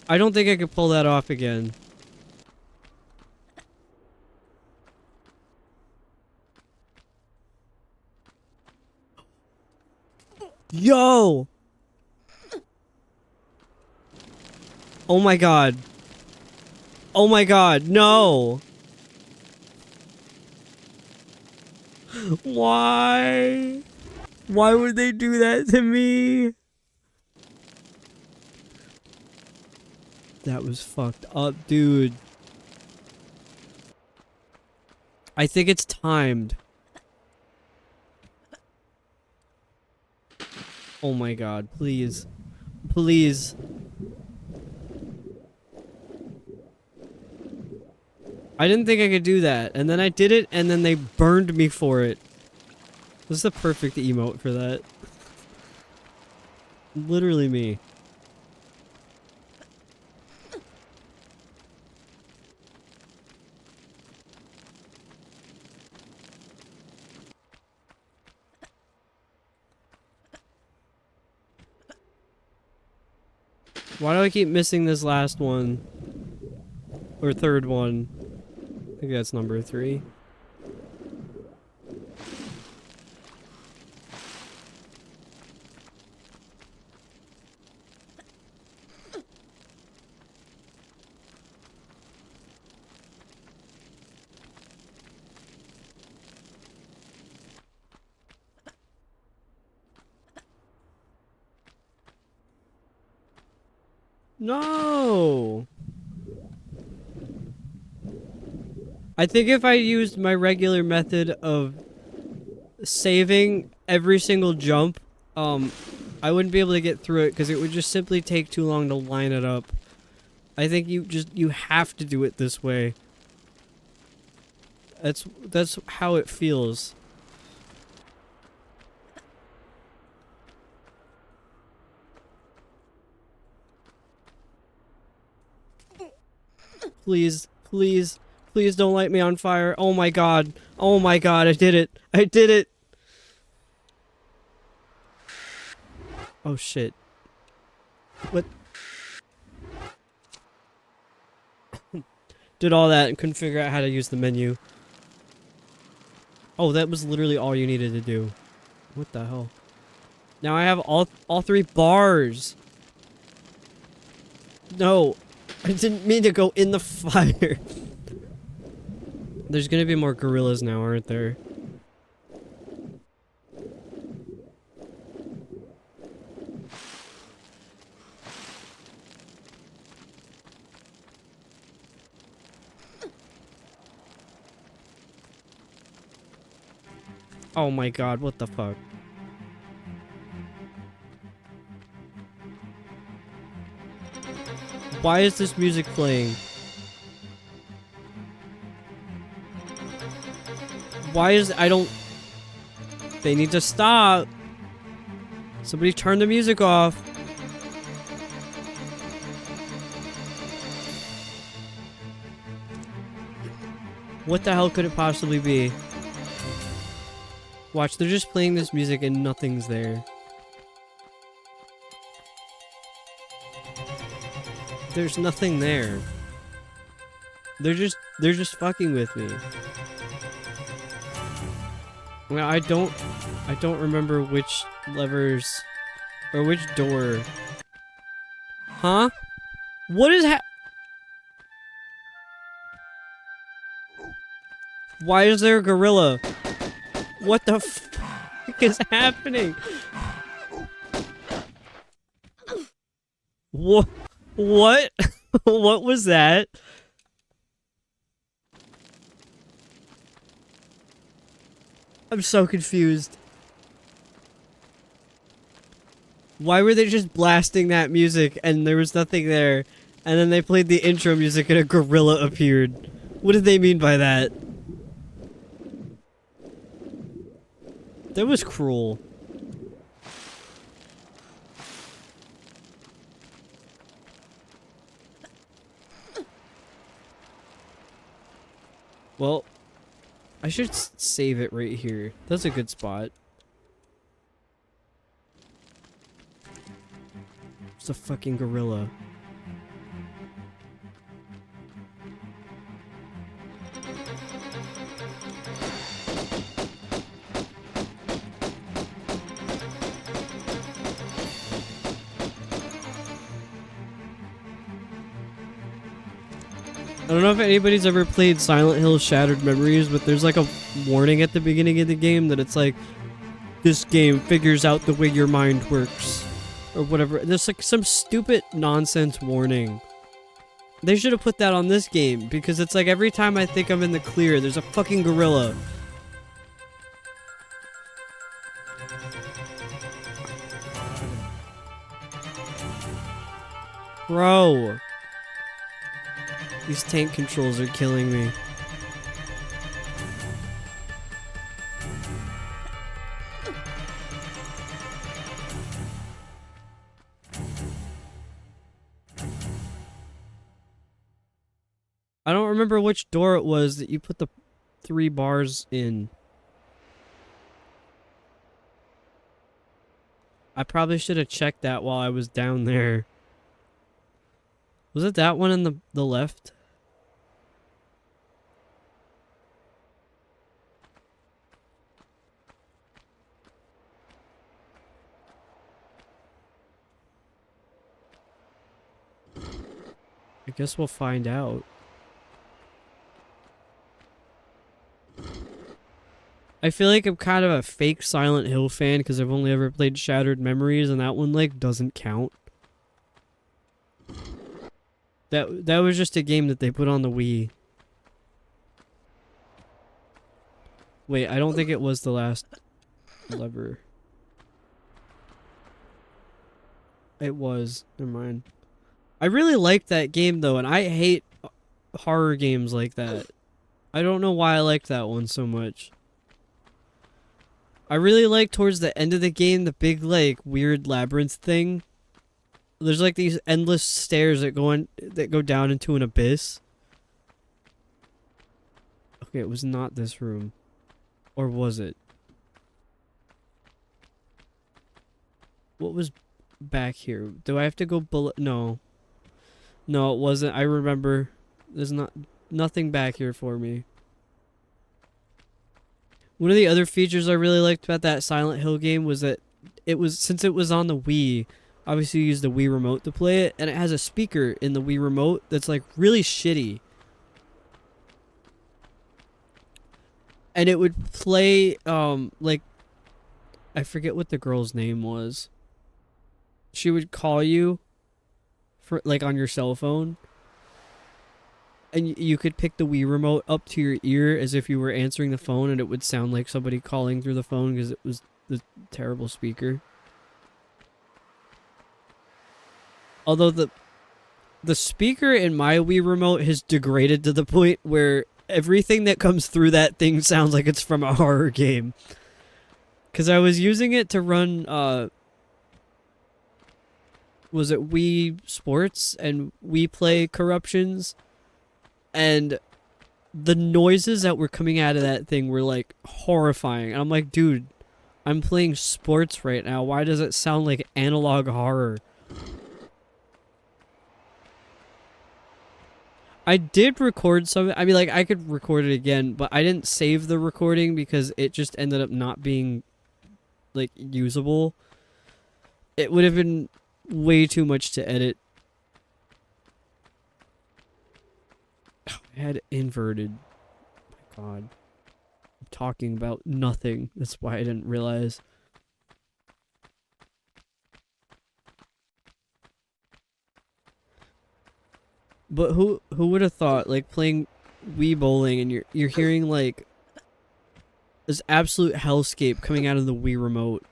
I don't think I could pull that off again. Yo! Oh my god. Oh my god, no! Why? Why would they do that to me? That was fucked up, dude. I think it's timed. Oh my god, please. Please. I didn't think I could do that, and then I did it, and then they burned me for it. This is the perfect emote for that. Literally me. Why do I keep missing this last one? Or third one? I think that's number 3. No! I think if I used my regular method of saving every single jump, I wouldn't be able to get through it because it would just simply take too long to line it up. I think you have to do it this way. That's how it feels. Please, please, please don't light me on fire. Oh my god. Oh my god, I did it. I did it. Oh shit. What? Did all that and couldn't figure out how to use the menu. Oh, that was literally all you needed to do. What the hell? Now I have all 3 bars. No. I didn't mean to go in the fire. There's gonna be more gorillas now, aren't there? Oh my god, what the fuck? Why is this music playing? Why is... I don't... They need to stop. Somebody turn the music off. What the hell could it possibly be? Watch, they're just playing this music and nothing's there. There's nothing there. They're just fucking with me. Well, I don't remember which levers or which door. Huh? What is Why is there a gorilla? What the fuck is happening? What? What? What was that? I'm so confused. Why were they just blasting that music and there was nothing there? And then they played the intro music and a gorilla appeared. What did they mean by that? That was cruel. Well, I should save it right here. That's a good spot. It's a fucking gorilla. I don't know if anybody's ever played Silent Hill Shattered Memories, but there's like a warning at the beginning of the game that it's like, this game figures out the way your mind works. Or whatever. There's like some stupid nonsense warning. They should have put that on this game, because it's like every time I think I'm in the clear, there's a fucking gorilla. Bro. These tank controls are killing me. I don't remember which door it was that you put the 3 bars in. I probably should have checked that while I was down there. Was it that one on the left? I guess we'll find out. I feel like I'm kind of a fake Silent Hill fan because I've only ever played Shattered Memories and that one like doesn't count. That was just a game that they put on the Wii. Wait, I don't think it was the last. lever. It was. Never mind. I really liked that game though, and I hate horror games like that. I don't know why I liked that one so much. I really like towards the end of the game the big like weird labyrinth thing. There's like these endless stairs that go down into an abyss. Okay, it was not this room. Or was it? What was back here? Do I have to go below? No. No, it wasn't. I remember. There's nothing back here for me. One of the other features I really liked about that Silent Hill game was that since it was on the Wii, obviously you use the Wii remote to play it, and it has a speaker in the Wii remote that's like really shitty. And it would play like I forget what the girl's name was. She would call you for like on your cell phone. And you could pick the Wii remote up to your ear as if you were answering the phone, and it would sound like somebody calling through the phone because it was the terrible speaker. Although the speaker in my Wii remote has degraded to the point where everything that comes through that thing sounds like it's from a horror game. Because I was using it to run, was it Wii Sports and Wii Play Corruptions? And the noises that were coming out of that thing were like horrifying. And I'm like, dude, I'm playing sports right now. Why does it sound like analog horror? I did record some. I mean, like, I could record it again, but I didn't save the recording because it just ended up not being, like, usable. It would have been way too much to edit. I had it inverted. Oh my god. I'm talking about nothing. That's why I didn't realize. But who would have thought, like, playing Wii bowling and you're hearing like this absolute hellscape coming out of the Wii remote.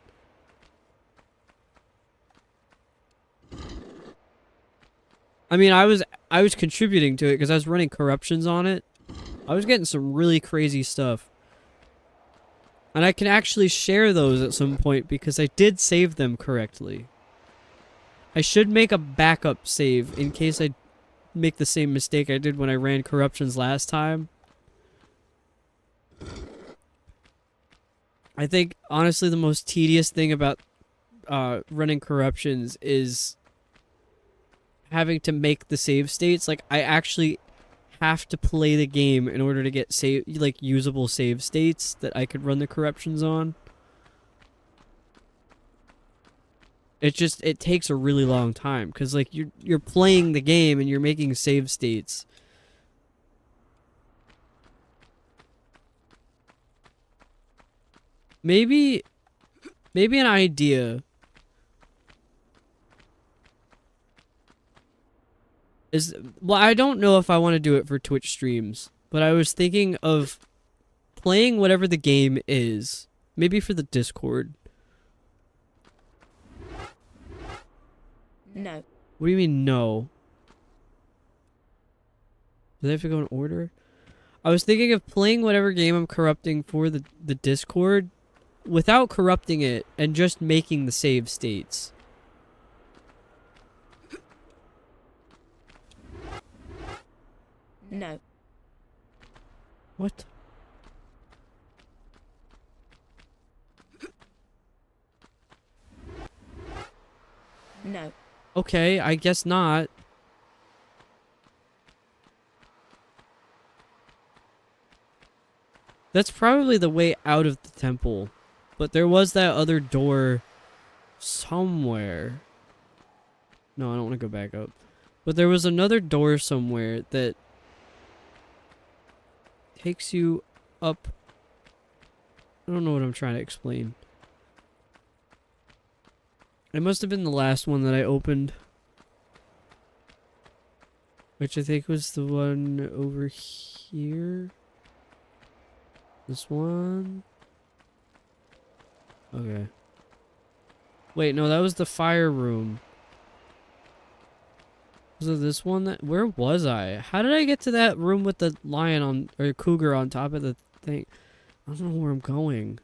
I mean, I was contributing to it because I was running corruptions on it. I was getting some really crazy stuff. And I can actually share those at some point because I did save them correctly. I should make a backup save in case I make the same mistake I did when I ran corruptions last time. I think, honestly, the most tedious thing about running corruptions is having to make the save states. Like, I actually have to play the game in order to get usable save states that I could run the corruptions on. It takes a really long time because like you're playing the game and you're making save states. Maybe an idea is, well, I don't know if I want to do it for Twitch streams, but I was thinking of playing whatever the game is, maybe for the Discord. No. What do you mean, no? Do they have to go in order? I was thinking of playing whatever game I'm corrupting for the Discord without corrupting it and just making the save states. No. What? No. Okay, I guess not. That's probably the way out of the temple. But there was that other door somewhere. No, I don't want to go back up. But there was another door somewhere that takes you up. I don't know what I'm trying to explain. It must have been the last one that I opened. Which I think was the one over here. This one. Okay. Wait, no, that was the fire room. Was it this one? Where was I? How did I get to that room with the lion on, or cougar on top of the thing? I don't know where I'm going.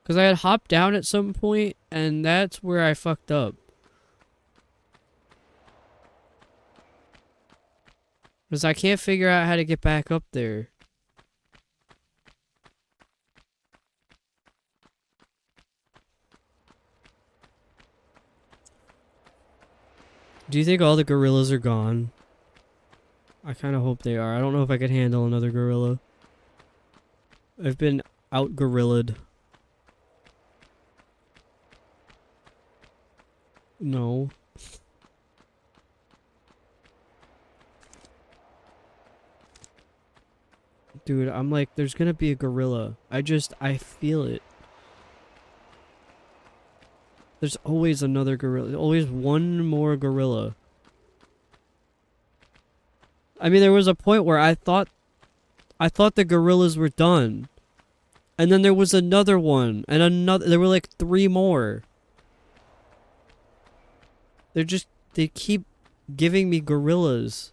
Because I had hopped down at some point, and that's where I fucked up. Because I can't figure out how to get back up there. Do you think all the gorillas are gone? I kind of hope they are. I don't know if I could handle another gorilla. I've been out-gorillaed. No. Dude, I'm like, there's gonna be a gorilla. I feel it. There's always another gorilla. Always one more gorilla. I mean, there was a point where I thought the gorillas were done. And then there was another one. And another, there were like 3 more. They keep giving me gorillas.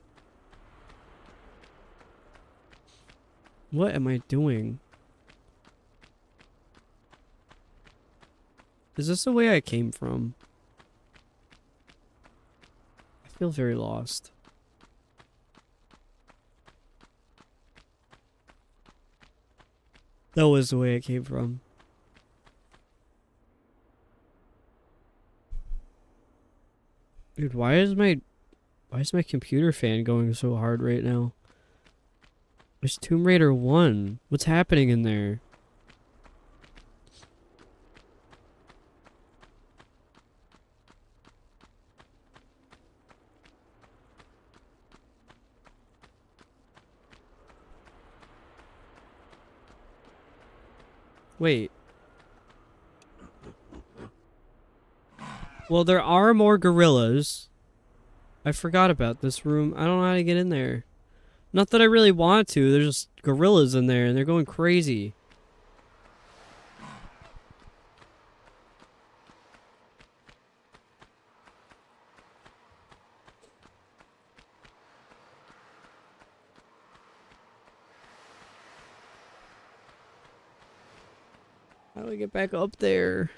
What am I doing? Is this the way I came from? I feel very lost. That was the way I came from. Dude, why is my computer fan going so hard right now? There's Tomb Raider 1. What's happening in there? Wait. Well, there are more gorillas. I forgot about this room. I don't know how to get in there. Not that I really want to. There's just gorillas in there and they're going crazy. How do I get back up there?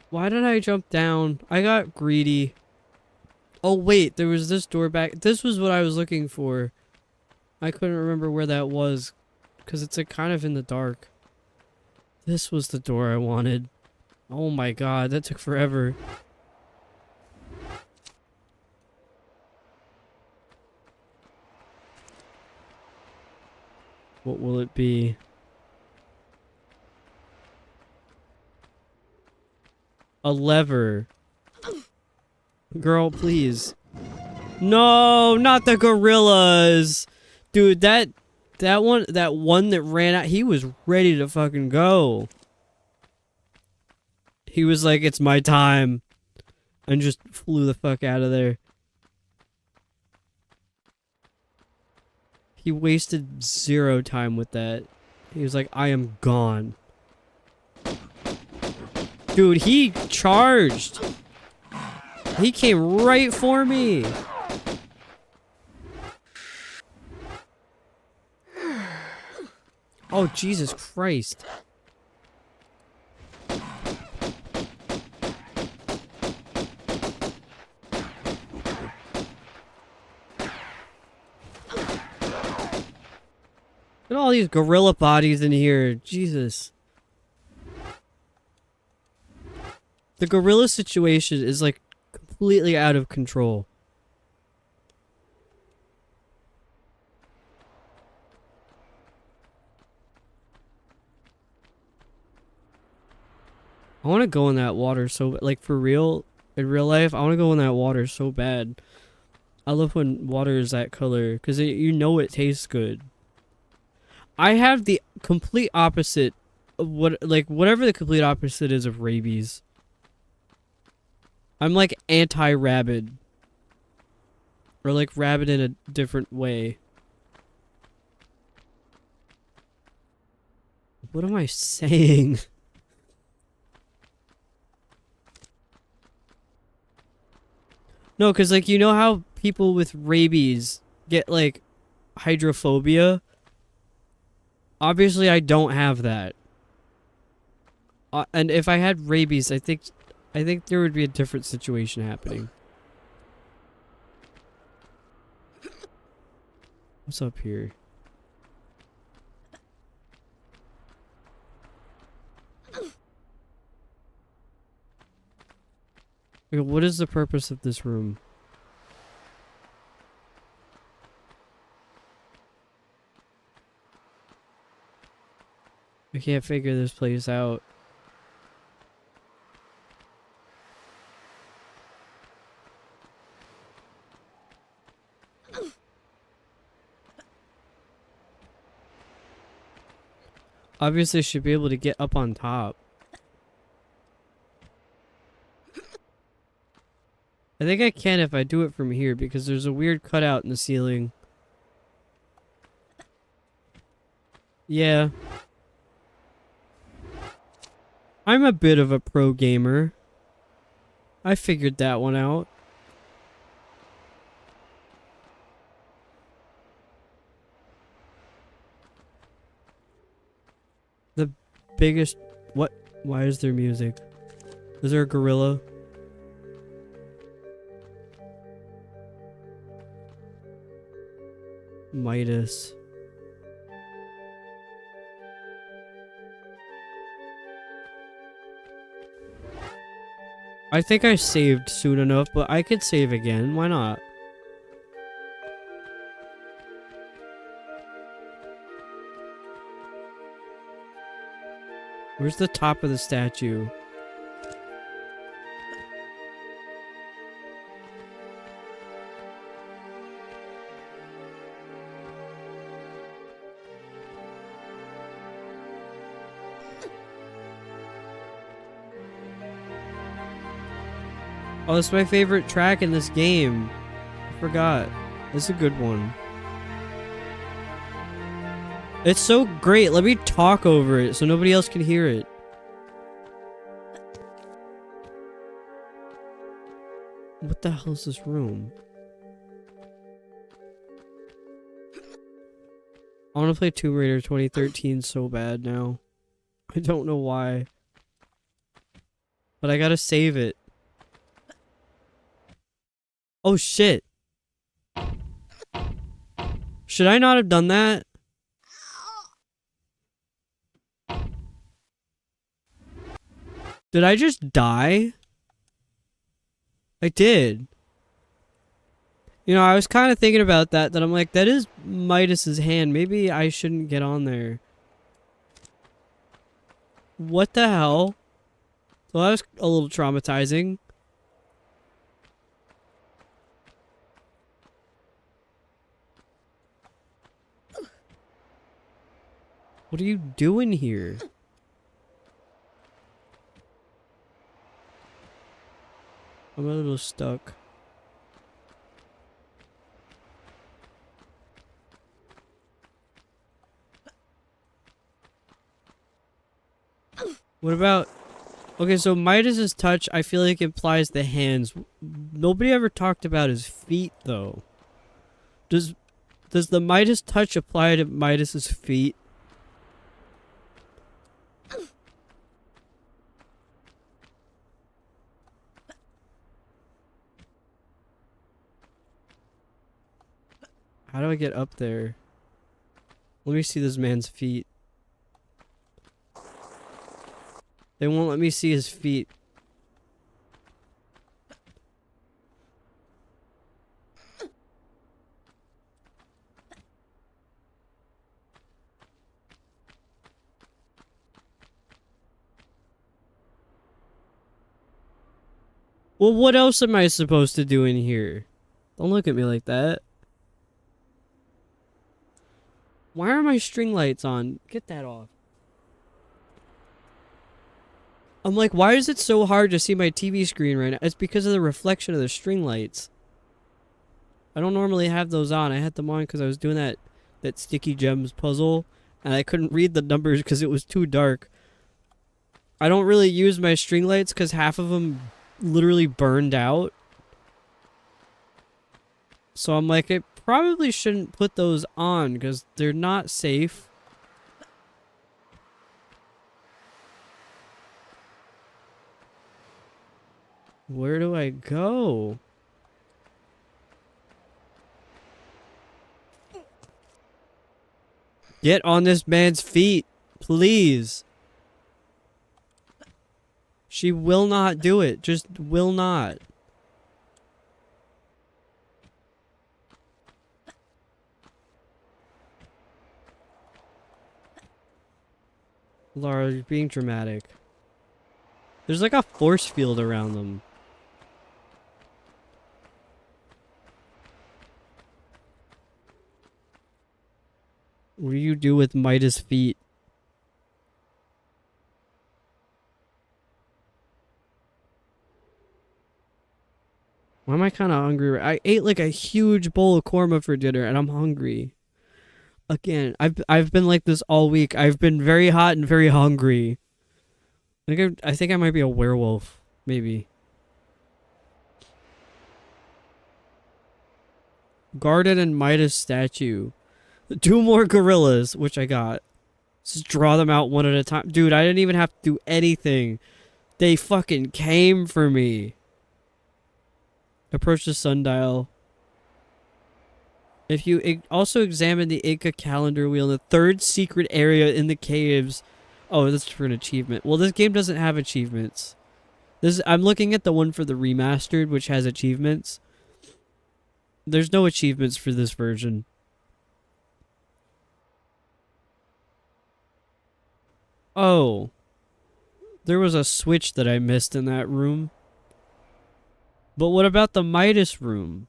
Why did I jump down? I got greedy. Oh wait, there was this door back. This was what I was looking for. I couldn't remember where that was. Because it's like kind of in the dark. This was the door I wanted. Oh my god, that took forever. What will it be? A lever. Girl, please. No, not the gorillas. Dude, that one that ran out, he was ready to fucking go. He was like, it's my time. And just flew the fuck out of there. He wasted 0 time with that. He was like, I am gone. Dude, he charged. He came right for me. Oh, Jesus Christ. Look at all these gorilla bodies in here. Jesus. The gorilla situation is like completely out of control. I want to go in that water so, like, for real, in real life, I want to go in that water so bad. I love when water is that color, because you know it tastes good. I have the complete opposite of whatever the complete opposite is of rabies. I'm like anti-rabid. Or like rabid in a different way. What am I saying? No, because, like, you know how people with rabies get, like, hydrophobia? Obviously, I don't have that. And if I had rabies, I think there would be a different situation happening. What's up here? Okay, what is the purpose of this room? I can't figure this place out. Obviously, I should be able to get up on top. I think I can if I do it from here because there's a weird cutout in the ceiling. Yeah. I'm a bit of a pro gamer. I figured that one out. The biggest... What? Why is there music? Is there a gorilla? Midas. I think I saved soon enough, but I could save again. Why not? Where's the top of the statue? Oh, that's my favorite track in this game. I forgot. It's a good one. It's so great. Let me talk over it so nobody else can hear it. What the hell is this room? I want to play Tomb Raider 2013 so bad now. I don't know why. But I gotta save it. Oh shit. Should I not have done that? Did I just die? I did. You know, I was kind of thinking about that I'm like, that is Midas's hand. Maybe I shouldn't get on there. What the hell? Well, that was a little traumatizing. What are you doing here? I'm a little stuck. What about... Okay, so Midas's touch, I feel like implies the hands. Nobody ever talked about his feet, though. Does the Midas touch apply to Midas's feet? How do I get up there? Let me see this man's feet. They won't let me see his feet. Well, what else am I supposed to do in here? Don't look at me like that. Why are my string lights on? Get that off. I'm like, why is it so hard to see my TV screen right now? It's because of the reflection of the string lights. I don't normally have those on. I had them on because I was doing that sticky gems puzzle. and I couldn't read the numbers because it was too dark. I don't really use my string lights because half of them literally burned out. So I'm like, I probably shouldn't put those on because they're not safe. Where do I go? Get on this man's feet, please. She will not do it. Just will not. Laura, you're being dramatic. There's like a force field around them. What do you do with Midas' feet? Why am I kind of hungry? I ate like a huge bowl of korma for dinner and I'm hungry. Again, I've been like this all week. I've been very hot and very hungry. I think I might be a werewolf, maybe. Garden and Midas statue. 2 more gorillas, which I got. Just draw them out one at a time. Dude, I didn't even have to do anything. They fucking came for me. Approach the sundial. If you also examine the Inca calendar wheel in the 3rd secret area in the caves. Oh, that's for an achievement. Well, this game doesn't have achievements. I'm looking at the one for the remastered, which has achievements. There's no achievements for this version. Oh. There was a switch that I missed in that room. But what about the Midas room?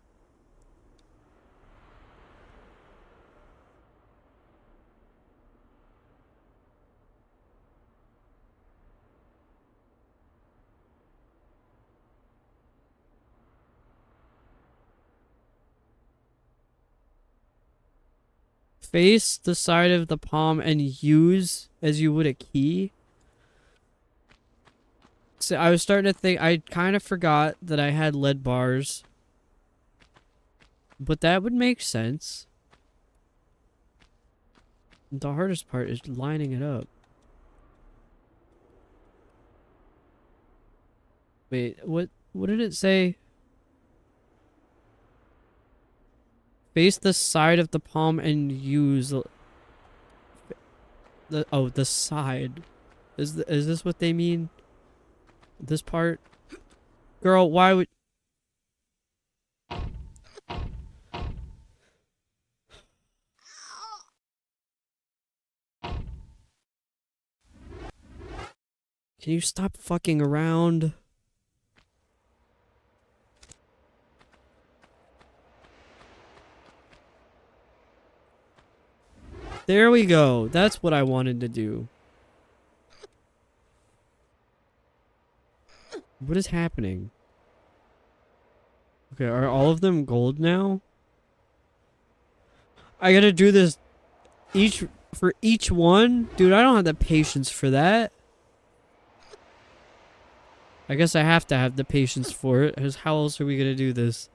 Face the side of the palm and use as you would a key. So I was starting to think, I kind of forgot that I had lead bars. But that would make sense. The hardest part is lining it up. Wait, what did it say? Face the side of the palm and use the side. Is this what they mean? This part? Girl, why would... Can you stop fucking around? There we go. That's what I wanted to do. What is happening? Okay, are all of them gold now? I gotta do this for each one? Dude, I don't have the patience for that. I guess I have to have the patience for it, because how else are we gonna do this?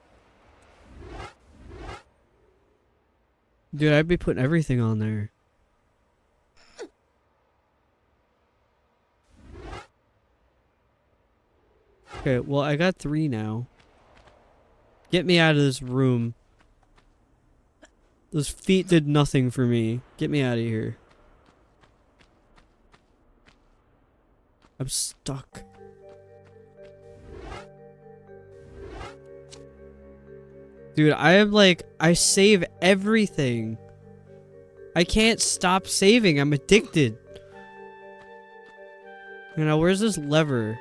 Dude, I'd be putting everything on there. Okay, well, I got 3 now. Get me out of this room. Those feet did nothing for me. Get me out of here. I'm stuck. Dude, I am like, I save everything. I can't stop saving. I'm addicted. You know, where's this lever?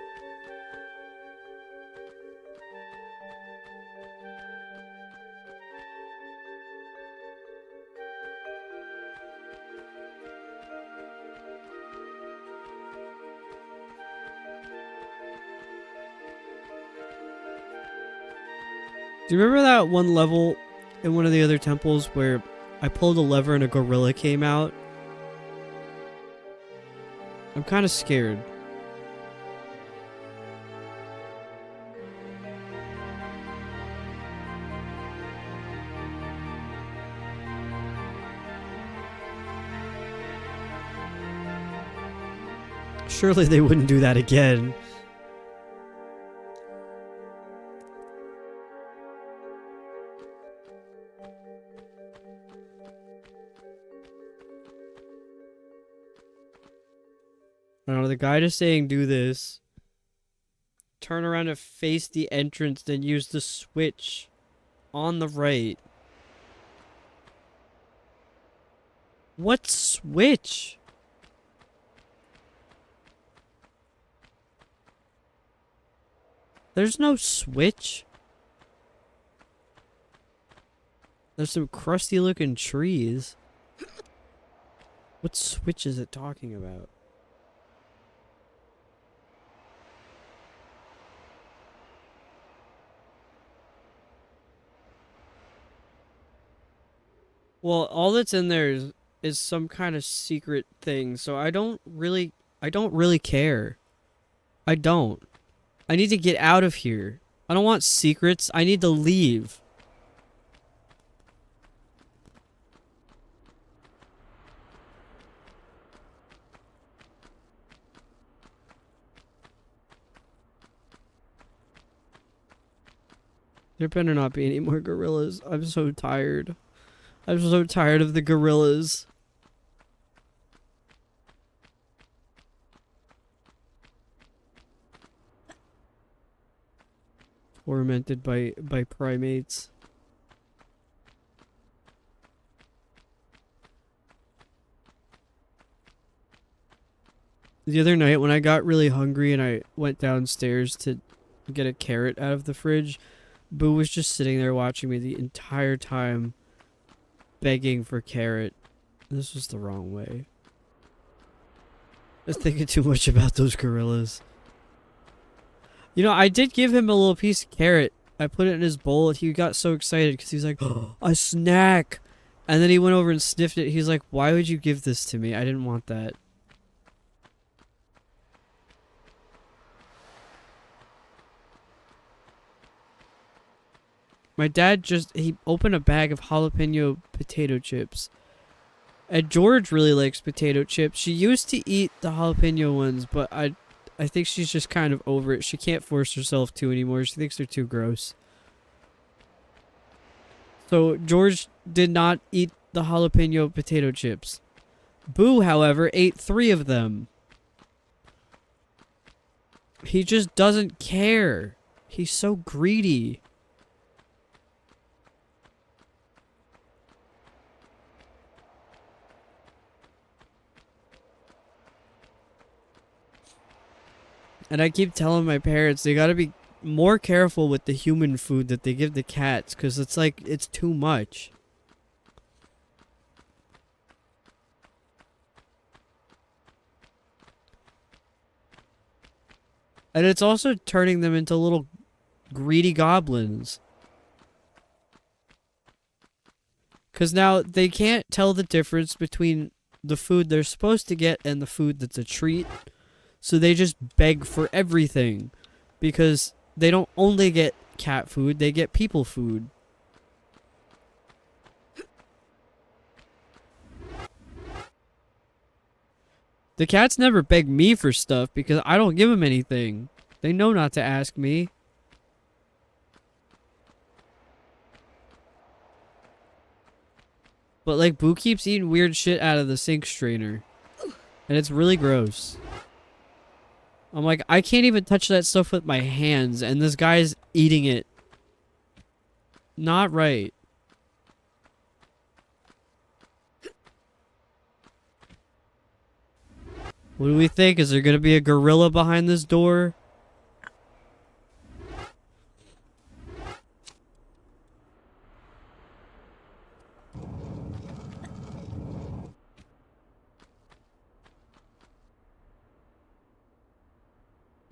Do you remember that one level in one of the other temples where I pulled a lever and a gorilla came out? I'm kind of scared. Surely they wouldn't do that again. I don't know, the guy is saying do this. Turn around to face the entrance, then use the switch on the right. What switch? There's no switch. There's some crusty looking trees. What switch is it talking about? Well, all that's in there is some kind of secret thing, so I don't really care. I don't. I need to get out of here. I don't want secrets. I need to leave. There better not be any more gorillas. I'm so tired. I'm so tired of the gorillas. Tormented by primates. The other night when I got really hungry and I went downstairs to get a carrot out of the fridge, Boo was just sitting there watching me the entire time, begging for carrot. This was the wrong way. I was thinking too much about those gorillas. You know, I did give him a little piece of carrot. I put it in his bowl. He got so excited because he was like, oh, a snack. And then he went over and sniffed it. He's like, why would you give this to me? I didn't want that. My dad he opened a bag of jalapeno potato chips. And George really likes potato chips. She used to eat the jalapeno ones, but I think she's just kind of over it. She can't force herself to anymore. She thinks they're too gross. So George did not eat the jalapeno potato chips. Boo, however, ate 3 of them. He just doesn't care. He's so greedy. And I keep telling my parents they gotta be more careful with the human food that they give the cats, because it's like, it's too much. And it's also turning them into little greedy goblins. Because now they can't tell the difference between the food they're supposed to get and the food that's a treat. So they just beg for everything. Because they don't only get cat food, they get people food. The cats never beg me for stuff because I don't give them anything. They know not to ask me. But like, Boo keeps eating weird shit out of the sink strainer. And it's really gross. I'm like, I can't even touch that stuff with my hands, and this guy's eating it. Not right. What do we think? Is there gonna be a gorilla behind this door?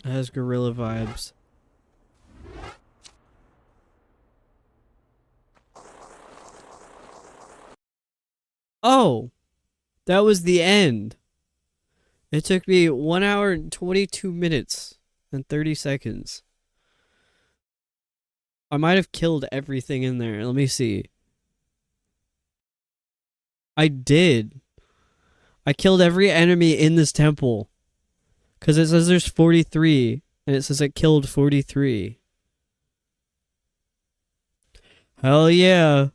It has gorilla vibes. Oh, that was the end. It took me 1 hour and 22 minutes and 30 seconds. I might have killed everything in there. Let me see. I did. I killed every enemy in this temple. Because it says there's 43. And it says I killed 43. Hell yeah.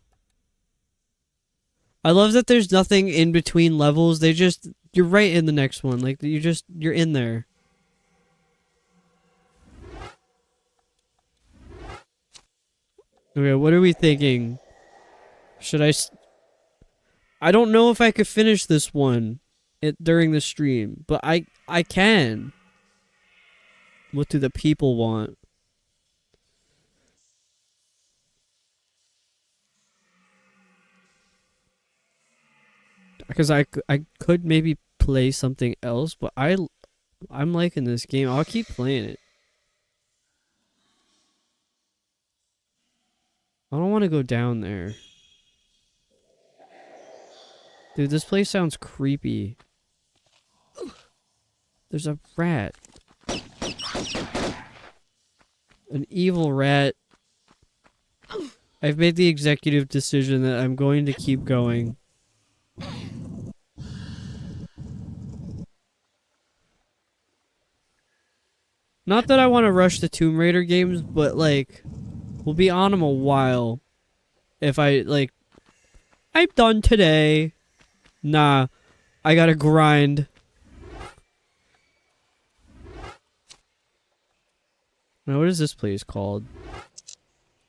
I love that there's nothing in between levels. You're right in the next one. Like, you're in there. Okay, what are we thinking? I don't know if I could finish this one during the stream, but I can. What do the people want? Because I could maybe play something else, but I'm liking this game. I'll keep playing it. I don't want to go down there. Dude, this place sounds creepy. There's a rat. An evil rat. I've made the executive decision that I'm going to keep going. Not that I want to rush the Tomb Raider games, but like, we'll be on them a while. If I'm done today. Nah, I gotta grind. Now, what is this place called?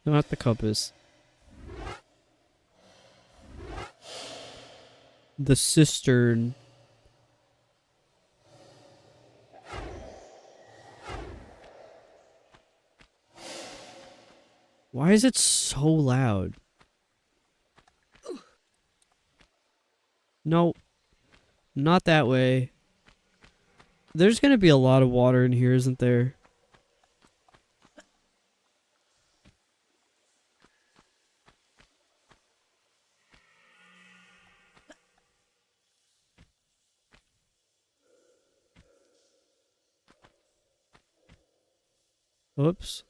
Not the compass. The cistern. Why is it so loud? No, not that way. There's gonna be a lot of water in here, isn't there? Oops.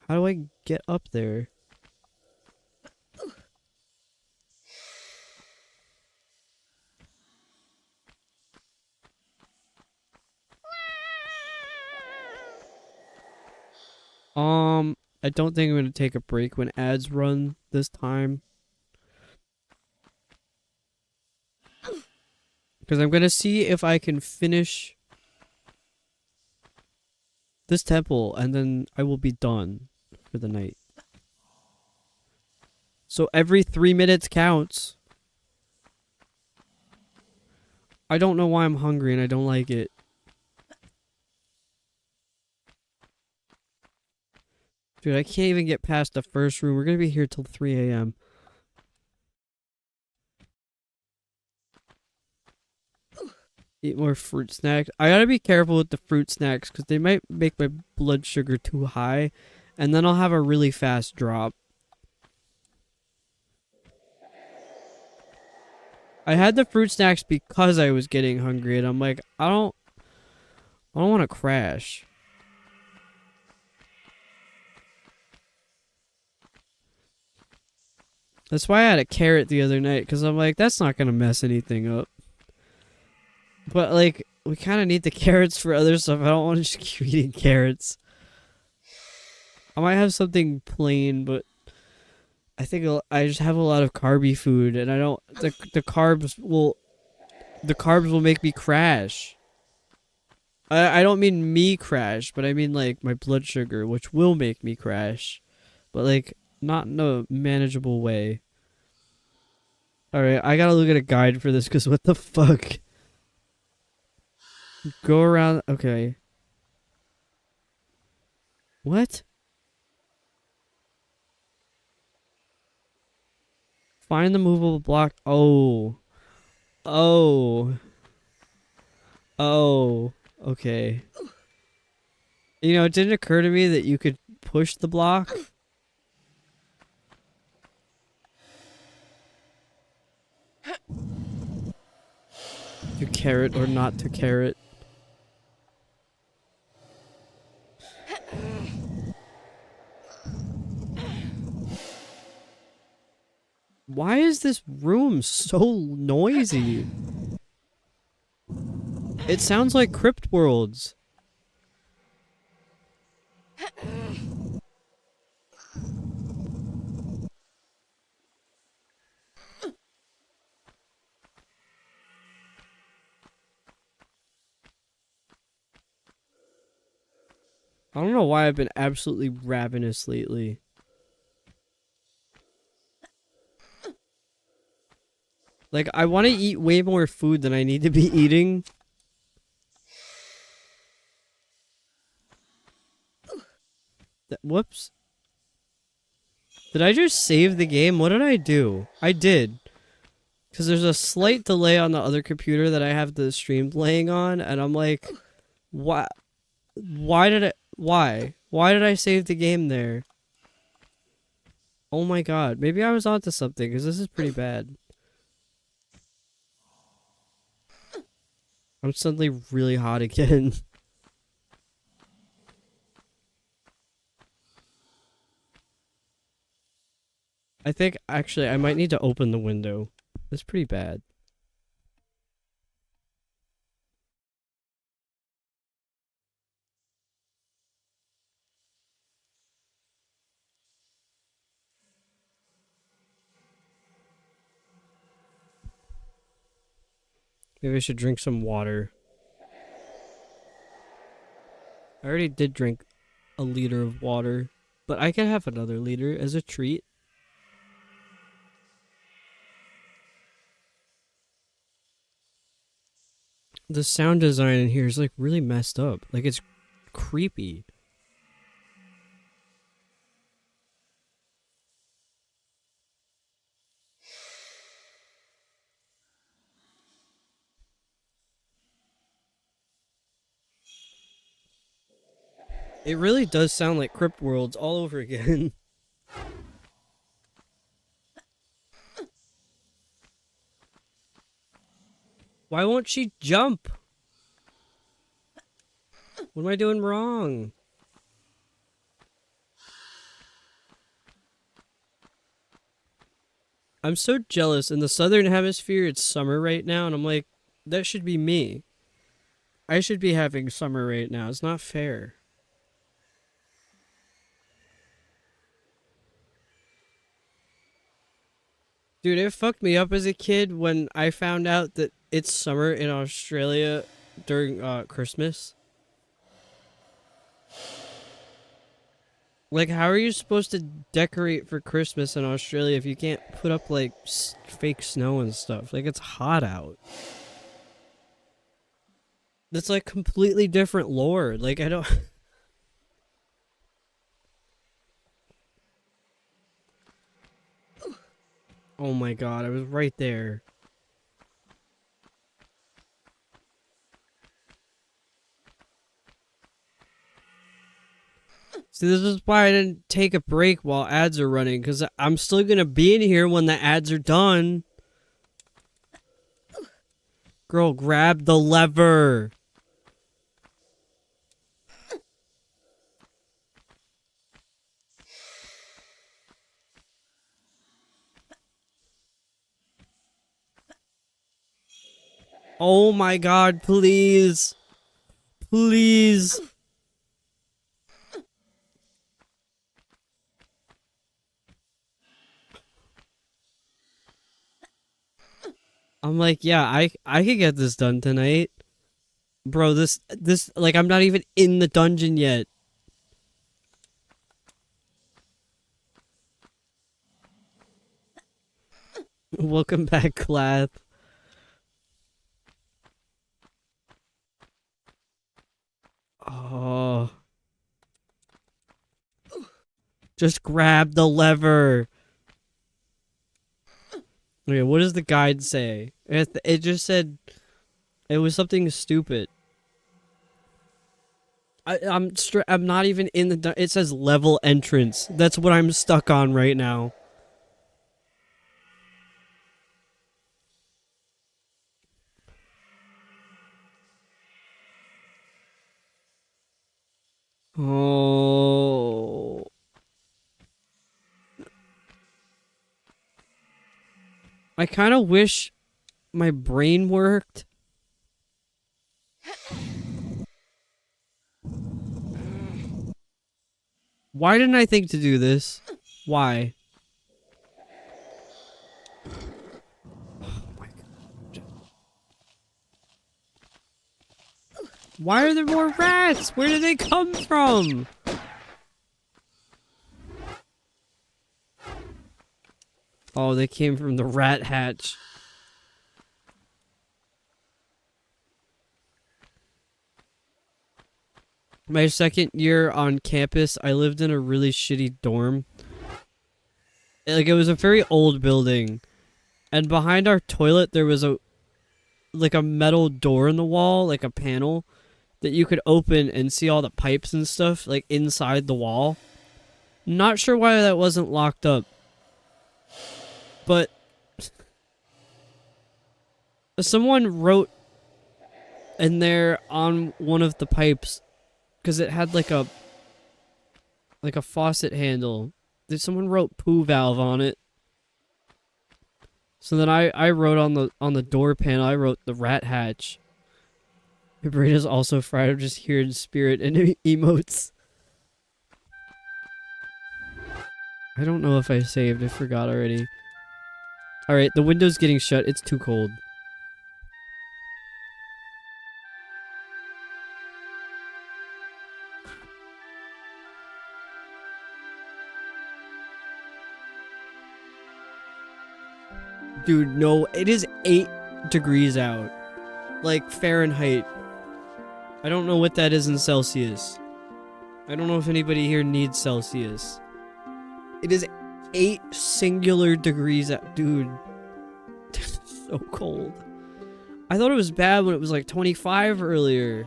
How do I get up there? I don't think I'm gonna take a break when ads run this time. Because I'm gonna see if I can finish this temple and then I will be done for the night. So every 3 minutes counts. I don't know why I'm hungry and I don't like it. Dude, I can't even get past the first room. We're gonna be here till 3 a.m. Eat more fruit snacks. I gotta be careful with the fruit snacks because they might make my blood sugar too high. And then I'll have a really fast drop. I had the fruit snacks because I was getting hungry. And I'm like, I don't want to crash. That's why I had a carrot the other night, because I'm like, that's not going to mess anything up. But, like, we kind of need the carrots for other stuff. I don't want to just keep eating carrots. I might have something plain, but I think I just have a lot of carby food, and I don't... The carbs will make me crash. I don't mean me crash, but I mean, like, my blood sugar, which will make me crash. But, like... not in a manageable way. Alright, I gotta look at a guide for this, because what the fuck? Go around... okay. What? Find the movable block... oh. Oh. Oh. Okay. You know, it didn't occur to me that you could push the block. To carrot or not to carrot. Why is this room so noisy? It sounds like Crypt Worlds. I don't know why I've been absolutely ravenous lately. Like, I want to eat way more food than I need to be eating. Whoops. Did I just save the game? What did I do? I did. Because there's a slight delay on the other computer that I have the stream playing on, and I'm like, why? Why did I save the game there? Oh my god. Maybe I was onto something, because this is pretty bad. I'm suddenly really hot again. I think, actually, I might need to open the window. It's pretty bad. Maybe I should drink some water. I already did drink a liter of water, but I can have another liter as a treat. The sound design in here is like really messed up. Like it's creepy. It really does sound like Crypt Worlds all over again. Why won't she jump? What am I doing wrong? I'm so jealous. In the southern hemisphere, it's summer right now, and I'm like, that should be me. I should be having summer right now. It's not fair. Dude, it fucked me up as a kid when I found out that it's summer in Australia during Christmas. Like, how are you supposed to decorate for Christmas in Australia if you can't put up, like, fake snow and stuff? Like, it's hot out. That's, like, completely different lore. Like, I don't... Oh my god, I was right there. See, this is why I didn't take a break while ads are running, because I'm still gonna be in here when the ads are done. Girl, grab the lever. Oh my god, please. Please. I'm like, yeah, I could get this done tonight. Bro, this like I'm not even in the dungeon yet. Welcome back, Clath. Oh. Just grab the lever. Okay, what does the guide say? It just said it was something stupid. I'm not even in the it says level entrance. That's what I'm stuck on right now. Oh. I kind of wish my brain worked. Why didn't I think to do this? Why? Oh my God. Why are there more rats? Where did they come from? Oh, they came from the rat hatch. My second year on campus, I lived in a really shitty dorm. Like, it was a very old building. And behind our toilet, there was a metal door in the wall, like a panel, that you could open and see all the pipes and stuff, like, inside the wall. Not sure why that wasn't locked up. But someone wrote in there on one of the pipes, because it had like a faucet handle. Someone wrote poo valve on it. So then I wrote on the door panel, I wrote the rat hatch. My brain is also fried. I'm just hearing spirit and emotes. I don't know if I saved. I forgot already. Alright, the window's getting shut. It's too cold. Dude, no. It is 8 degrees out. Like, Fahrenheit. I don't know what that is in Celsius. I don't know if anybody here needs Celsius. It is 8 singular degrees out. Dude. So cold. I thought it was bad when it was like 25 earlier.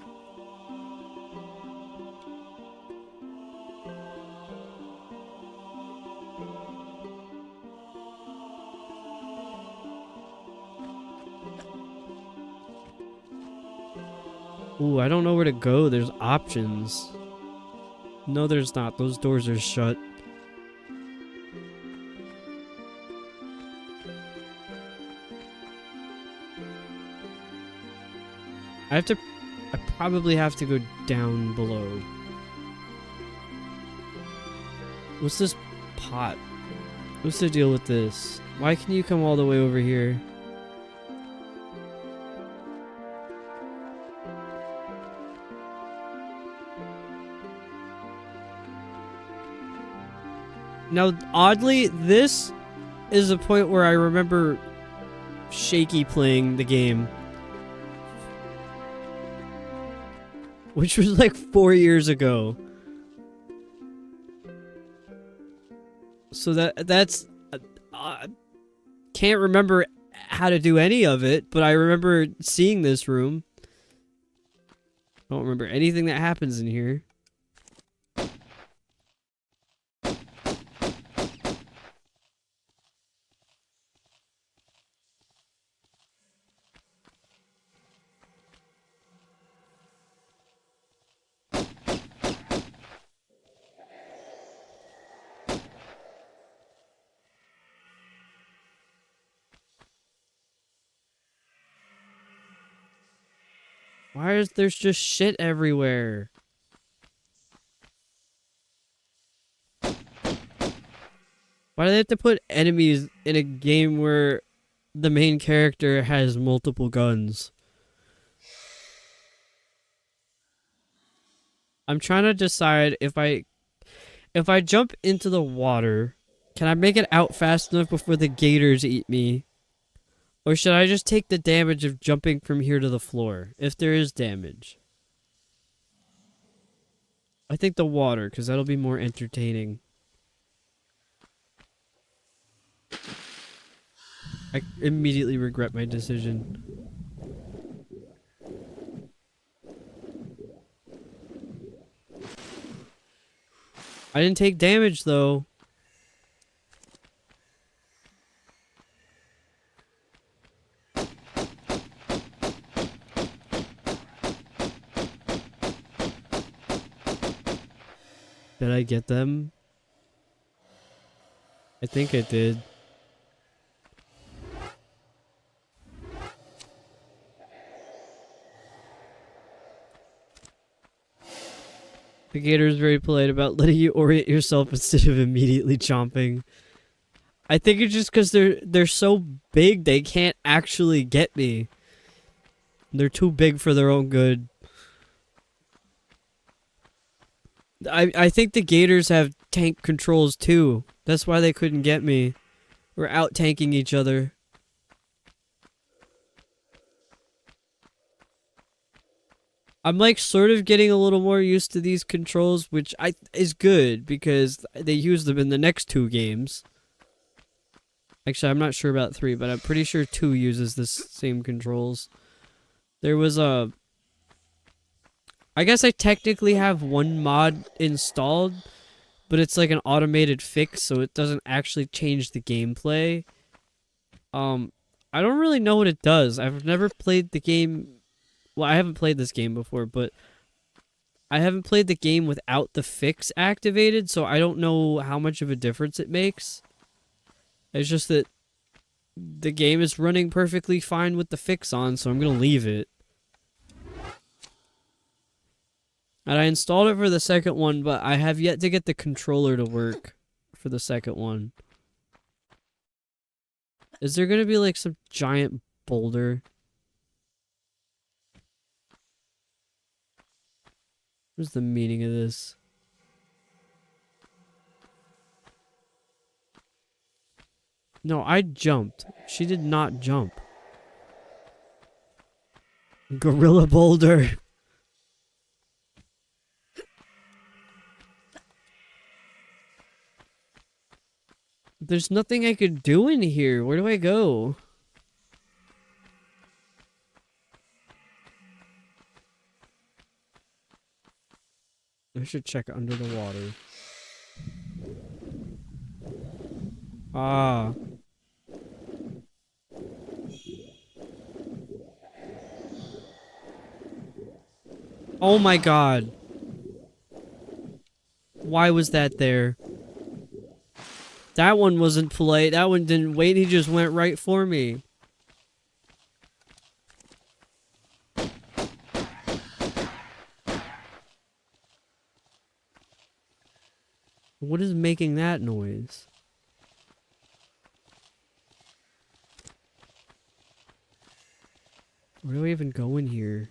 Ooh, I don't know where to go. There's options. No, there's not. Those doors are shut. I probably have to go down below. What's this pot? What's the deal with this? Why can you come all the way over here? Now, oddly, this is a point where I remember Shaky playing the game. Which was like 4 years ago. So that's... can't remember how to do any of it, but I remember seeing this room. I don't remember anything that happens in here. Why is there's just shit everywhere? Why do they have to put enemies in a game where the main character has multiple guns? I'm trying to decide if I jump into the water, can I make it out fast enough before the gators eat me? Or should I just take the damage of jumping from here to the floor, if there is damage? I think the water, because that'll be more entertaining. I immediately regret my decision. I didn't take damage, though. Did I get them? I think I did. The gator is very polite about letting you orient yourself instead of immediately chomping. I think it's just because they're so big they can't actually get me. They're too big for their own good. I think the gators have tank controls too. That's why they couldn't get me. We're out tanking each other. I'm like sort of getting a little more used to these controls, which is good because they use them in the next 2 games. Actually, I'm not sure about 3, but I'm pretty sure 2 uses the same controls. There was a... I guess I technically have one mod installed, but it's like an automated fix, so it doesn't actually change the gameplay. I don't really know what it does. I've never played the game... Well, I haven't played this game before, but I haven't played the game without the fix activated, so I don't know how much of a difference it makes. It's just that the game is running perfectly fine with the fix on, so I'm gonna leave it. And I installed it for the second one, but I have yet to get the controller to work for the second one. Is there gonna be like some giant boulder? What's the meaning of this? No, I jumped. She did not jump. Gorilla boulder. There's nothing I could do in here. Where do I go? I should check under the water. Ah. Oh my god. Why was that there? That one wasn't polite. That one didn't wait. He just went right for me. What is making that noise? Where do I even go in here?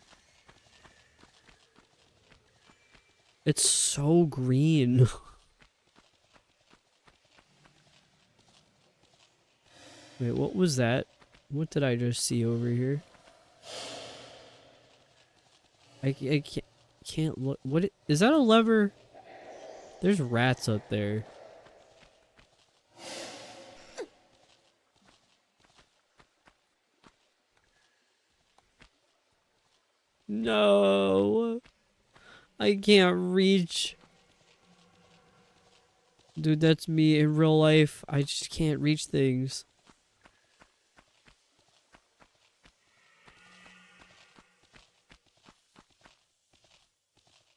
It's so green. Wait, what was that? What did I just see over here? I can't look. What is that a lever? There's rats up there. No. I can't reach. Dude, that's me in real life. I just can't reach things.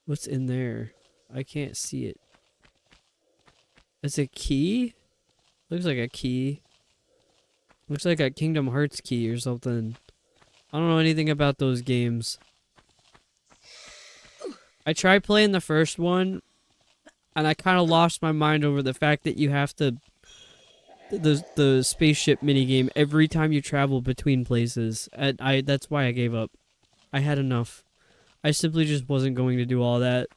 What's in there? I can't see it. It's a key? Looks like a key. Looks like a Kingdom Hearts key or something. I don't know anything about those games. I tried playing the first one, and I kind of lost my mind over the fact that you have to... The spaceship minigame every time you travel between places. And that's why I gave up. I had enough. I simply just wasn't going to do all that.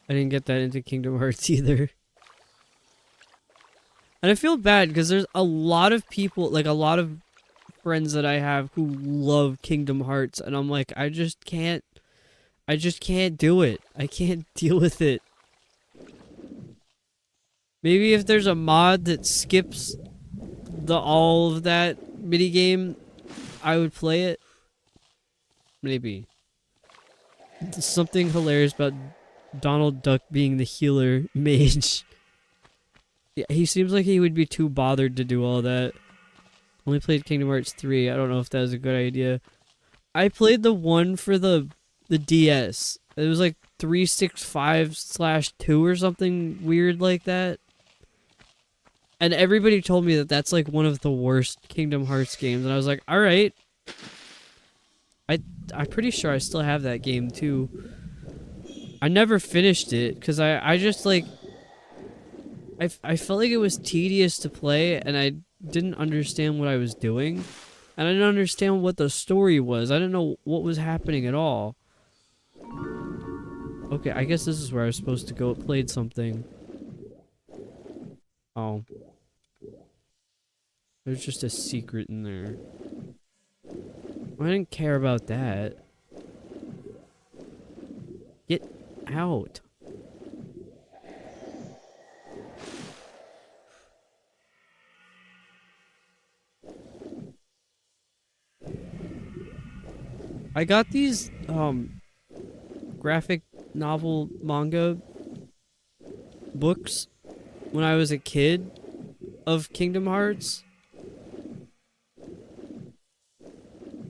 I didn't get that into Kingdom Hearts either. And I feel bad because there's a lot of people, like a lot of friends that I have who love Kingdom Hearts, and I'm like, I just can't do it. I can't deal with it. Maybe if there's a mod that skips all of that minigame, I would play it. Maybe. There's something hilarious about Donald Duck being the healer mage. Yeah, he seems like he would be too bothered to do all that. Only played Kingdom Hearts 3. I don't know if that was a good idea. I played the one for the DS. It was like 365/2 or something weird like that. And everybody told me that that's like one of the worst Kingdom Hearts games. And I was like, alright. I'm pretty sure I still have that game too. I never finished it because I just like I felt like it was tedious to play and I didn't understand what I was doing. And I didn't understand what the story was. I didn't know what was happening at all. Okay, I guess this is where I was supposed to go. It played something. Oh. There's just a secret in there. I didn't care about that. Get out. I got these graphic novel manga books when I was a kid of Kingdom Hearts.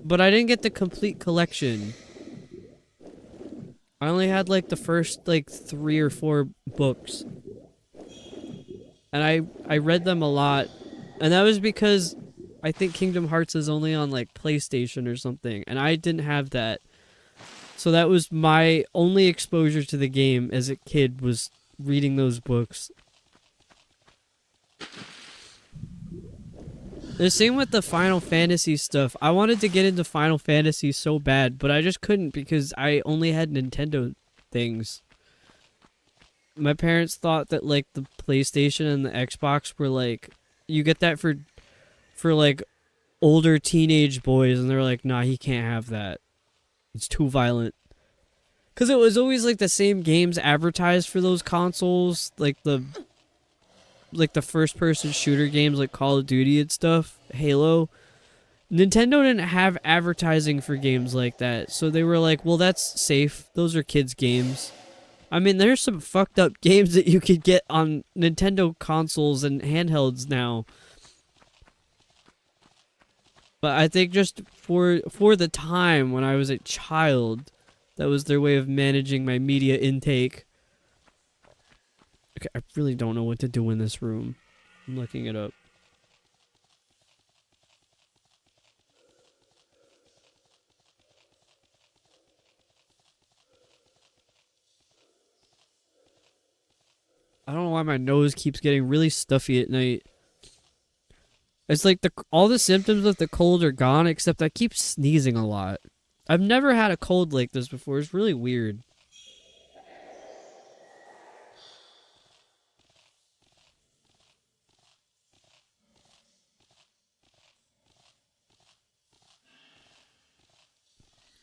But I didn't get the complete collection. I only had like the first like 3 or 4 books. And I read them a lot. And that was because I think Kingdom Hearts is only on like PlayStation or something. And I didn't have that. So that was my only exposure to the game as a kid, was reading those books. The same with the Final Fantasy stuff. I wanted to get into Final Fantasy so bad, but I just couldn't because I only had Nintendo things. My parents thought that like the PlayStation and the Xbox were like, you get that for like older teenage boys, and they're like, nah, he can't have that. It's too violent. Cause it was always like the same games advertised for those consoles, like the first person shooter games like Call of Duty and stuff, Halo. Nintendo didn't have advertising for games like that, so they were like, well, that's safe. Those are kids' games. I mean, there's some fucked up games that you could get on Nintendo consoles and handhelds now. But I think just for the time when I was a child, that was their way of managing my media intake. Okay, I really don't know what to do in this room. I'm looking it up. I don't know why my nose keeps getting really stuffy at night. It's like all the symptoms of the cold are gone, except I keep sneezing a lot. I've never had a cold like this before. It's really weird.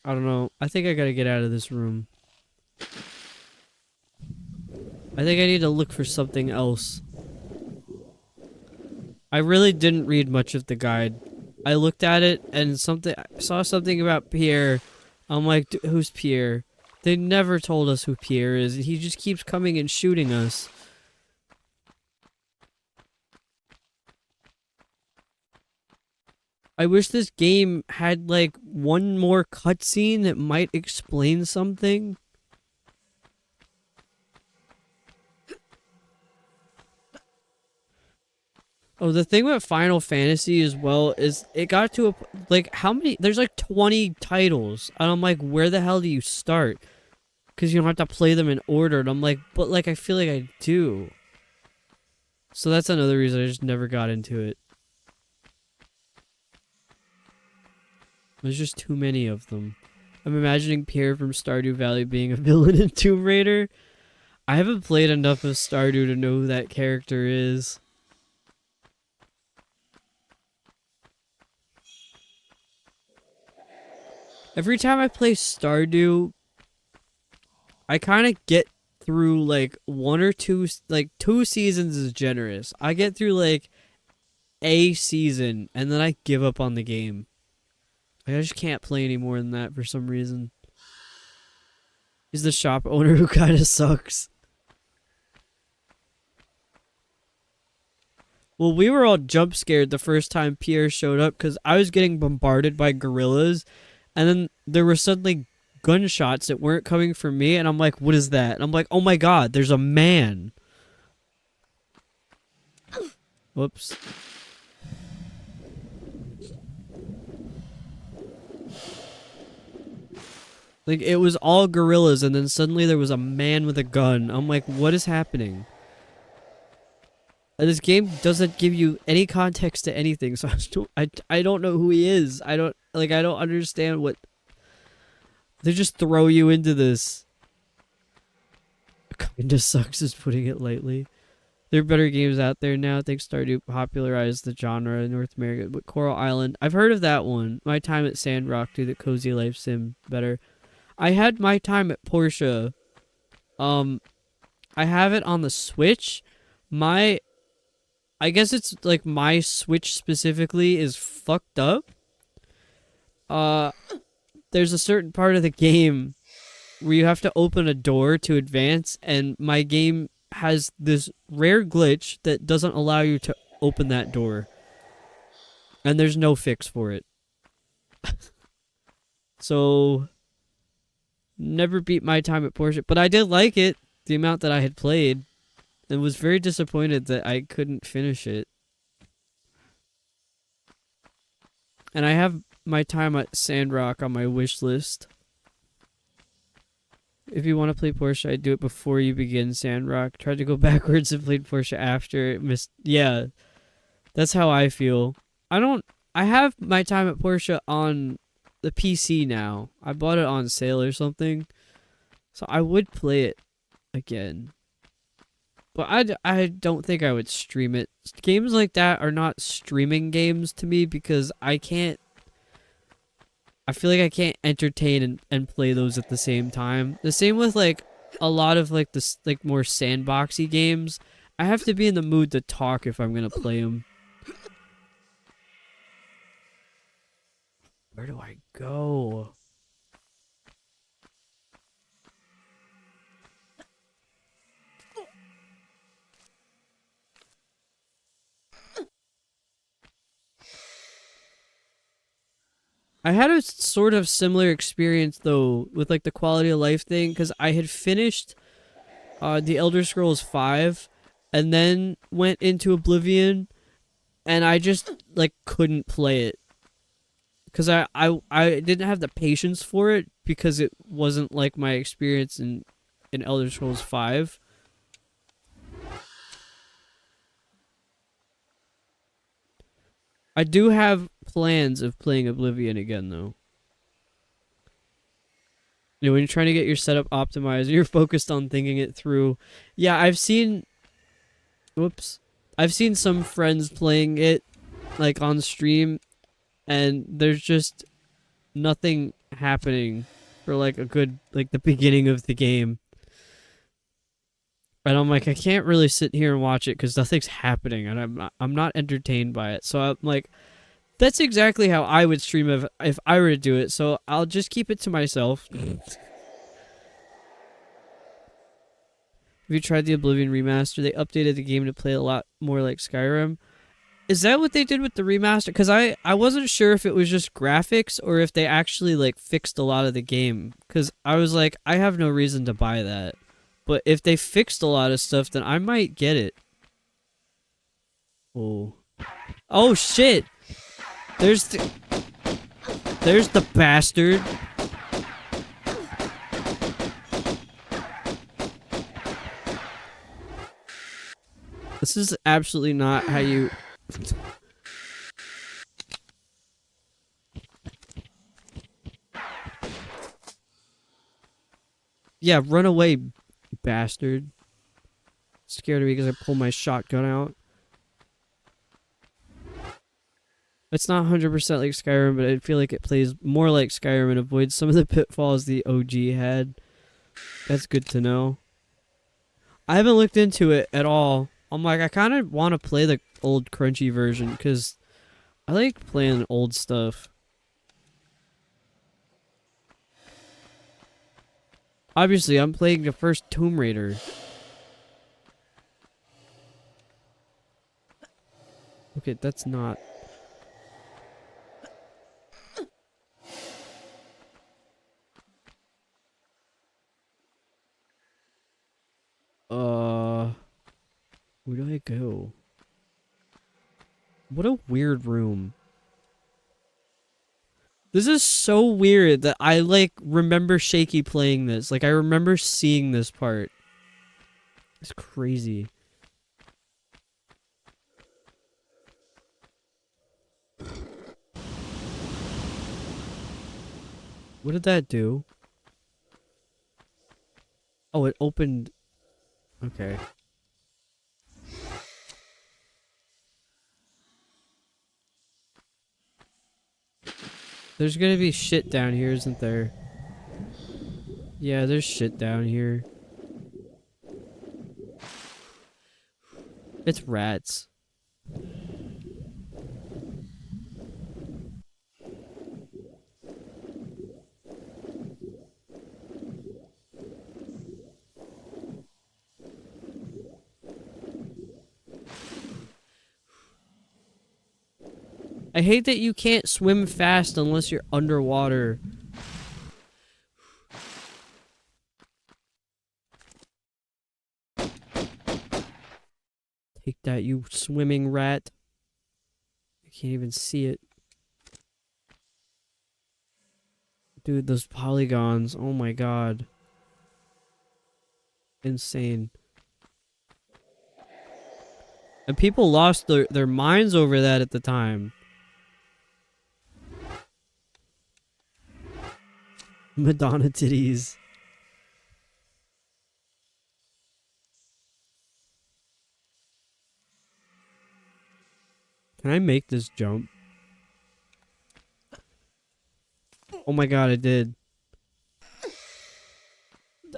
I don't know. I think I gotta get out of this room. I think I need to look for something else. I really didn't read much of the guide. I looked at it and saw something about Pierre. I'm like, who's Pierre? They never told us who Pierre is. He just keeps coming and shooting us. I wish this game had like one more cutscene that might explain something. Oh, the thing with Final Fantasy as well is it got to like, how many? There's like 20 titles. And I'm like, where the hell do you start? Because you don't have to play them in order. And I'm like, but like, I feel like I do. So that's another reason I just never got into it. There's just too many of them. I'm imagining Pierre from Stardew Valley being a villain in Tomb Raider. I haven't played enough of Stardew to know who that character is. Every time I play Stardew, I kind of get through like 1 or 2, like 2 seasons is generous. I get through like a season and then I give up on the game. Like, I just can't play any more than that for some reason. He's the shop owner who kind of sucks. Well, we were all jump scared the first time Pierre showed up because I was getting bombarded by gorillas, and then there were suddenly gunshots that weren't coming from me, and I'm like, what is that? And I'm like, oh my god, there's a man. Whoops. Like, it was all gorillas, and then suddenly there was a man with a gun. I'm like, what is happening? And this game doesn't give you any context to anything, so I don't know who he is. I don't understand what... They just throw you into this. Kinda sucks is putting it lightly. There are better games out there now. I think Stardew popularized the genre in North America. But Coral Island, I've heard of that one. My Time at Sandrock, do the Cozy Life Sim better. I had My Time at Portia. I have it on the Switch. I guess it's like my Switch specifically is fucked up. There's a certain part of the game where you have to open a door to advance, and my game has this rare glitch that doesn't allow you to open that door. And there's no fix for it. So, never beat My Time at Portia, but I did like it, the amount that I had played, and was very disappointed that I couldn't finish it. And I have My Time at Sandrock on my wish list. If you want to play Portia, I'd do it before you begin Sandrock. Tried to go backwards and played Portia after. Yeah, that's how I feel. I have My Time at Portia on the PC now. I bought it on sale or something. So I would play it again. But I don't think I would stream it. Games like that are not streaming games to me because I feel like I can't entertain and play those at the same time. The same with like a lot of like this like more sandboxy games. I have to be in the mood to talk if I'm gonna play them. Where do I go? I had a sort of similar experience though with like the quality of life thing because I had finished The Elder Scrolls 5 and then went into Oblivion and I just like couldn't play it because I didn't have the patience for it because it wasn't like my experience in Elder Scrolls 5. I do have plans of playing Oblivion again, though. You know, when you're trying to get your setup optimized, you're focused on thinking it through. Yeah, I've seen... Whoops. I've seen some friends playing it, like, on stream, and there's just nothing happening for, like, a good... like, the beginning of the game. And I'm like, I can't really sit here and watch it because nothing's happening, and I'm not entertained by it. So I'm like, that's exactly how I would stream if I were to do it. So I'll just keep it to myself. Have you tried the Oblivion remaster? They updated the game to play a lot more like Skyrim. Is that what they did with the remaster? Because I wasn't sure if it was just graphics or if they actually like fixed a lot of the game. Because I was like, I have no reason to buy that. But if they fixed a lot of stuff, then I might get it. Oh. Oh, shit! There's the bastard. This is absolutely not how you... Yeah, run away, bastard. Scared of me because I pulled my shotgun out. It's not 100% like Skyrim, but I feel like it plays more like Skyrim and avoids some of the pitfalls the OG had. That's good to know. I haven't looked into it at all. I'm like, I kind of want to play the old crunchy version because I like playing old stuff. Obviously, I'm playing the first Tomb Raider. Okay, that's not... Where do I go? What a weird room. This is so weird that I, like, remember Shaky playing this. Like, I remember seeing this part. It's crazy. What did that do? Oh, it opened... Okay. There's gonna be shit down here, isn't there? Yeah, there's shit down here. It's rats. I hate that you can't swim fast unless you're underwater. Take that, you swimming rat. I can't even see it. Dude, those polygons. Oh my god. Insane. And people lost their minds over that at the time. Madonna titties. Can I make this jump? Oh my god, I did.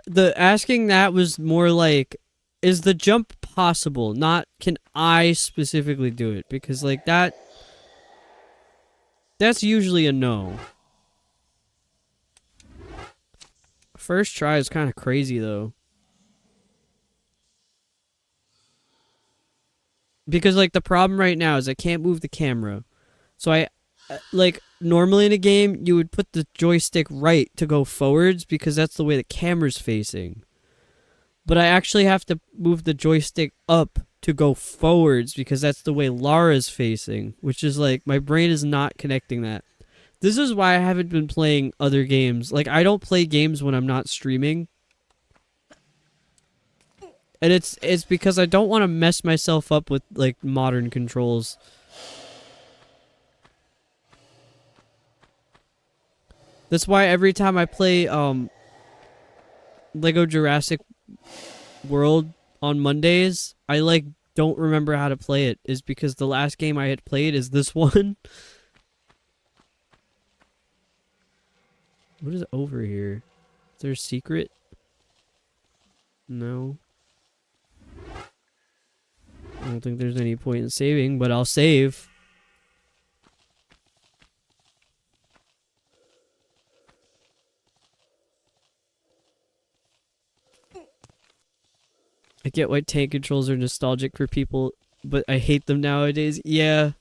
The asking that was more like, is the jump possible? Not, can I specifically do it? Because, like, that's usually a no. First try is kind of crazy, though. Because, like, the problem right now is I can't move the camera. So like, normally in a game, you would put the joystick right to go forwards because that's the way the camera's facing. But I actually have to move the joystick up to go forwards because that's the way Lara's facing. Which is, like, my brain is not connecting that. This is why I haven't been playing other games. Like, I don't play games when I'm not streaming. And it's because I don't want to mess myself up with, like, modern controls. That's why every time I play Lego Jurassic World on Mondays, I, like, don't remember how to play it. Is because the last game I had played is this one. What is over here? Is there a secret? No. I don't think there's any point in saving, but I'll save. I get why tank controls are nostalgic for people, but I hate them nowadays. Yeah.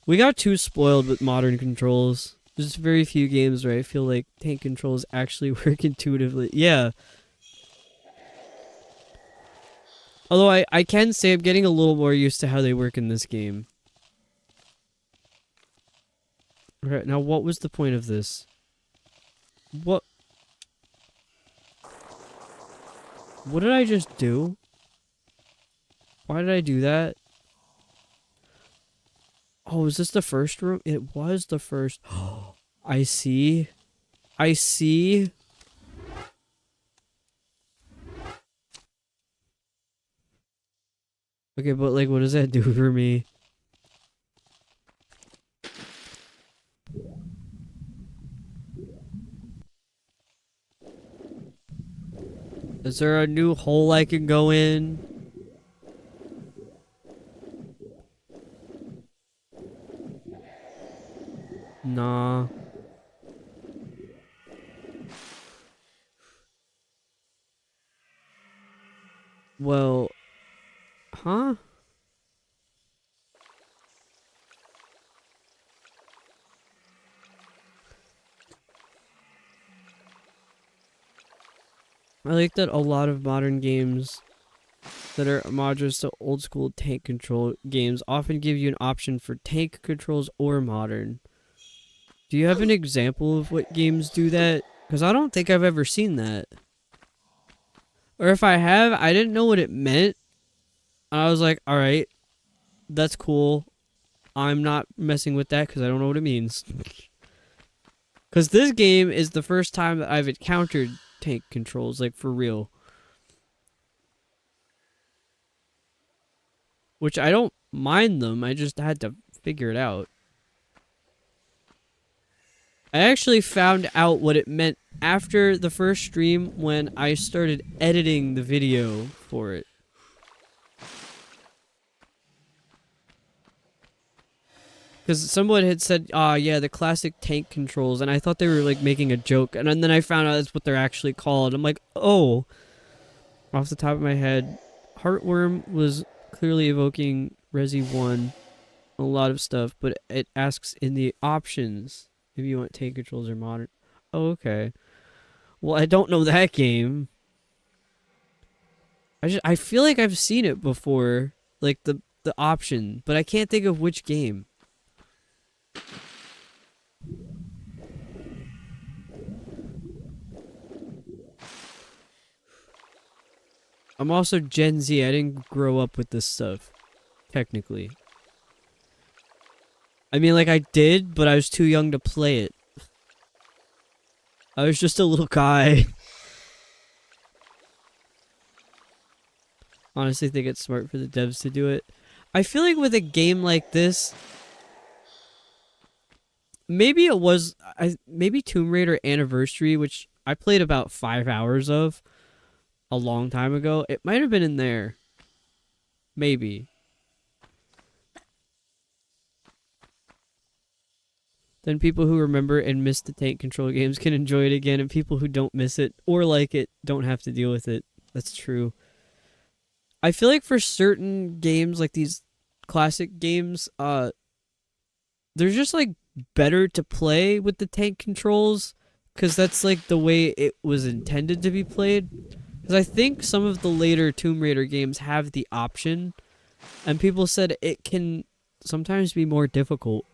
We got too spoiled with modern controls. There's very few games where I feel like tank controls actually work intuitively. Yeah. Although I can say I'm getting a little more used to how they work in this game. Alright, now what was the point of this? What? What did I just do? Why did I do that? Oh, is this the first room? It was the first. I see. I see. Okay, but, like, what does that do for me? Is there a new hole I can go in? Nah. Well, huh? I like that a lot of modern games that are homages to old school tank control games often give you an option for tank controls or modern. Do you have an example of what games do that? Because I don't think I've ever seen that. Or if I have, I didn't know what it meant. I was like, alright, that's cool. I'm not messing with that because I don't know what it means. Because this game is the first time that I've encountered tank controls, like for real. Which I don't mind them, I just had to figure it out. I actually found out what it meant after the first stream when I started editing the video for it. Because someone had said, yeah, the classic tank controls, and I thought they were, like, making a joke, and then I found out that's what they're actually called. I'm like, oh. Off the top of my head, Heartworm was clearly evoking Resi 1, a lot of stuff, but it asks in the options if you want tank controls or modern. Oh, okay. Well, I don't know that game. I feel like I've seen it before, like the option, but I can't think of which game. I'm also Gen Z. I didn't grow up with this stuff, technically. I mean, like, I did, but I was too young to play it. I was just a little guy. Honestly, think it's smart for the devs to do it. I feel like with a game like this, maybe it was, maybe Tomb Raider Anniversary, which I played about 5 hours of a long time ago. It might have been in there. Maybe. Then people who remember and miss the tank control games can enjoy it again, and people who don't miss it or like it don't have to deal with it. That's true. I feel like for certain games, like these classic games, they're just like better to play with the tank controls, because that's like the way it was intended to be played. Because I think some of the later Tomb Raider games have the option, and people said it can sometimes be more difficult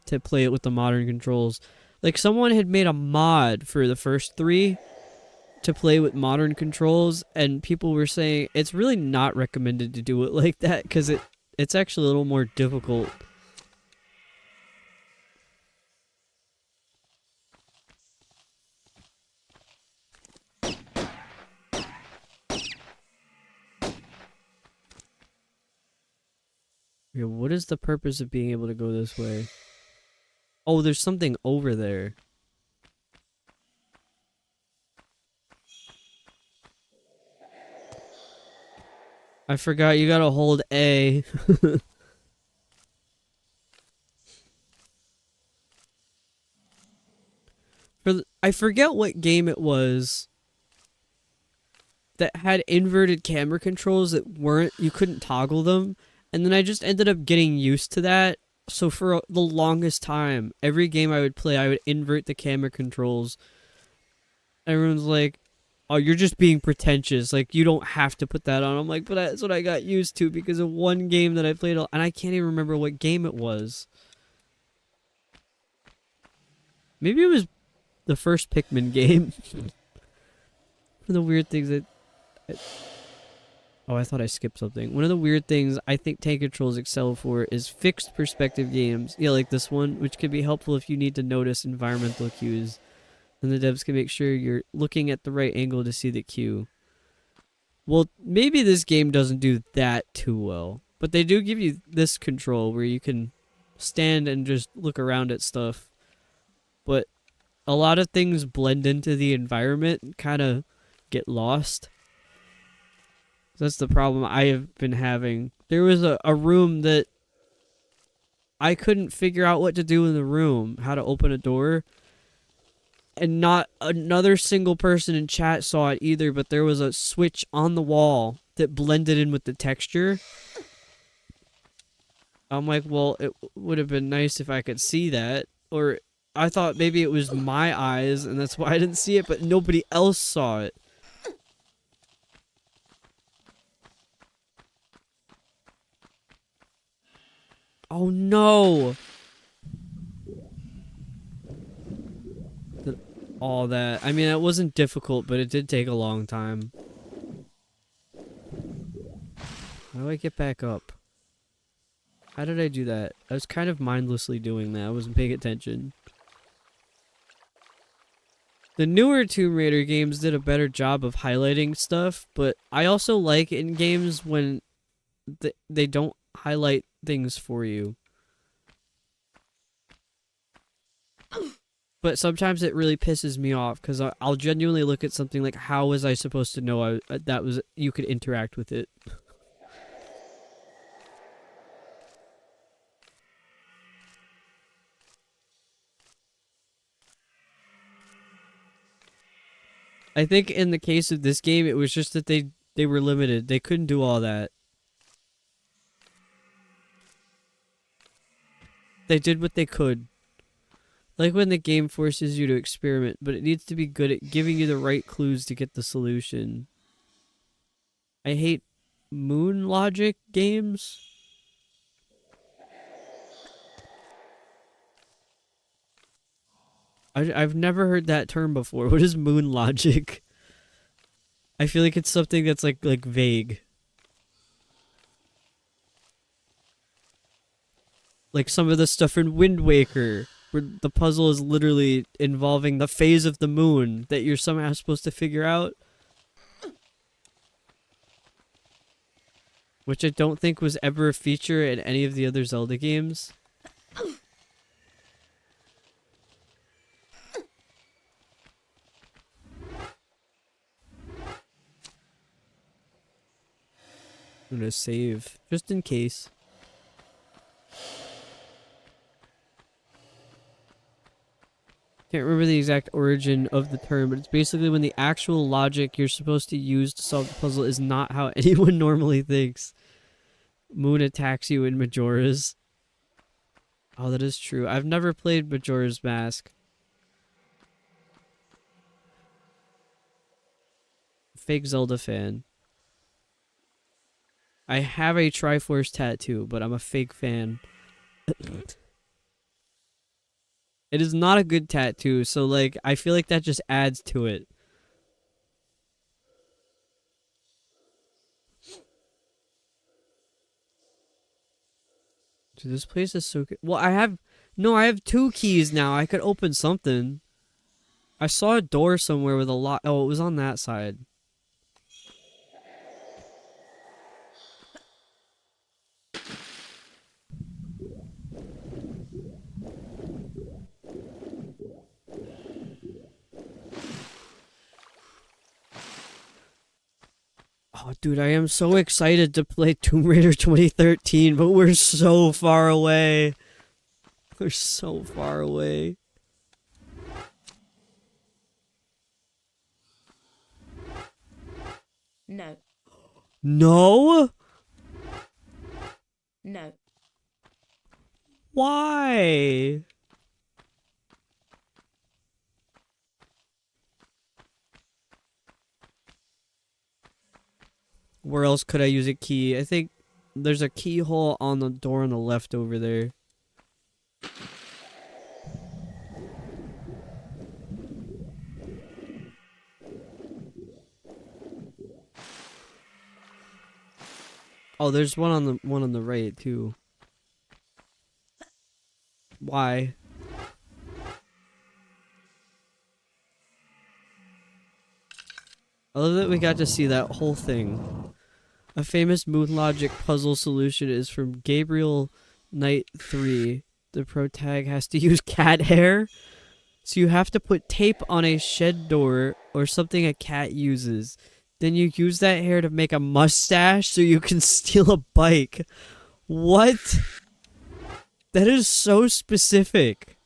to play it with the modern controls. Like, someone had made a mod for the first 3 to play with modern controls, and people were saying it's really not recommended to do it like that, because it's actually a little more difficult. Yeah, what is the purpose of being able to go this way? Oh, there's something over there. I forgot you gotta hold A. I forget what game it was that had inverted camera controls that you couldn't toggle them. And then I just ended up getting used to that. So for the longest time, every game I would play, I would invert the camera controls. Everyone's like, oh, you're just being pretentious. Like, you don't have to put that on. I'm like, but that's what I got used to because of one game that I played. And I can't even remember what game it was. Maybe it was the first Pikmin game. One of the weird things that... Oh, I thought I skipped something. One of the weird things I think tank controls excel for is fixed perspective games. Yeah, like this one, which can be helpful if you need to notice environmental cues. Then the devs can make sure you're looking at the right angle to see the cue. Well, maybe this game doesn't do that too well. But they do give you this control where you can stand and just look around at stuff. But a lot of things blend into the environment and kind of get lost. That's the problem I have been having. There was a room that I couldn't figure out what to do in the room, how to open a door. And not another single person in chat saw it either, but there was a switch on the wall that blended in with the texture. I'm like, well, it would have been nice if I could see that. Or I thought maybe it was my eyes and that's why I didn't see it, but nobody else saw it. Oh no! All that. I mean, it wasn't difficult, but it did take a long time. How do I get back up? How did I do that? I was kind of mindlessly doing that. I wasn't paying attention. The newer Tomb Raider games did a better job of highlighting stuff, but I also like in games when they don't highlight things for you. But sometimes it really pisses me off because I'll genuinely look at something like, how was I supposed to know that was you could interact with it? I think in the case of this game, it was just that they were limited. They couldn't do all that. They did what they could. Like when the game forces you to experiment, but it needs to be good at giving you the right clues to get the solution. I hate moon logic games. I've never heard that term before. What is moon logic? I feel like it's something that's like vague. Like some of the stuff in Wind Waker, where the puzzle is literally involving the phase of the moon that you're somehow supposed to figure out. Which I don't think was ever a feature in any of the other Zelda games. I'm gonna save, just in case. Can't remember the exact origin of the term, but it's basically when the actual logic you're supposed to use to solve the puzzle is not how anyone normally thinks. Moon attacks you in Majora's. Oh, that is true. I've never played Majora's Mask. Fake Zelda fan. I have a Triforce tattoo, but I'm a fake fan. It is not a good tattoo, so like I feel like that just adds to it. Dude, this place is so good. Well, I have 2 keys now. I could open something. I saw a door somewhere with a lock. Oh, it was on that side. Oh, dude, I am so excited to play Tomb Raider 2013, but we're so far away. We're so far away. No. No? No. Why? Where else could I use a key? I think there's a keyhole on the door on the left over there. Oh, there's one on the right too. Why? I love that we got to see that whole thing. A famous moon logic puzzle solution is from Gabriel Knight 3. The protag has to use cat hair. So you have to put tape on a shed door or something a cat uses. Then you use that hair to make a mustache so you can steal a bike. What? That is so specific.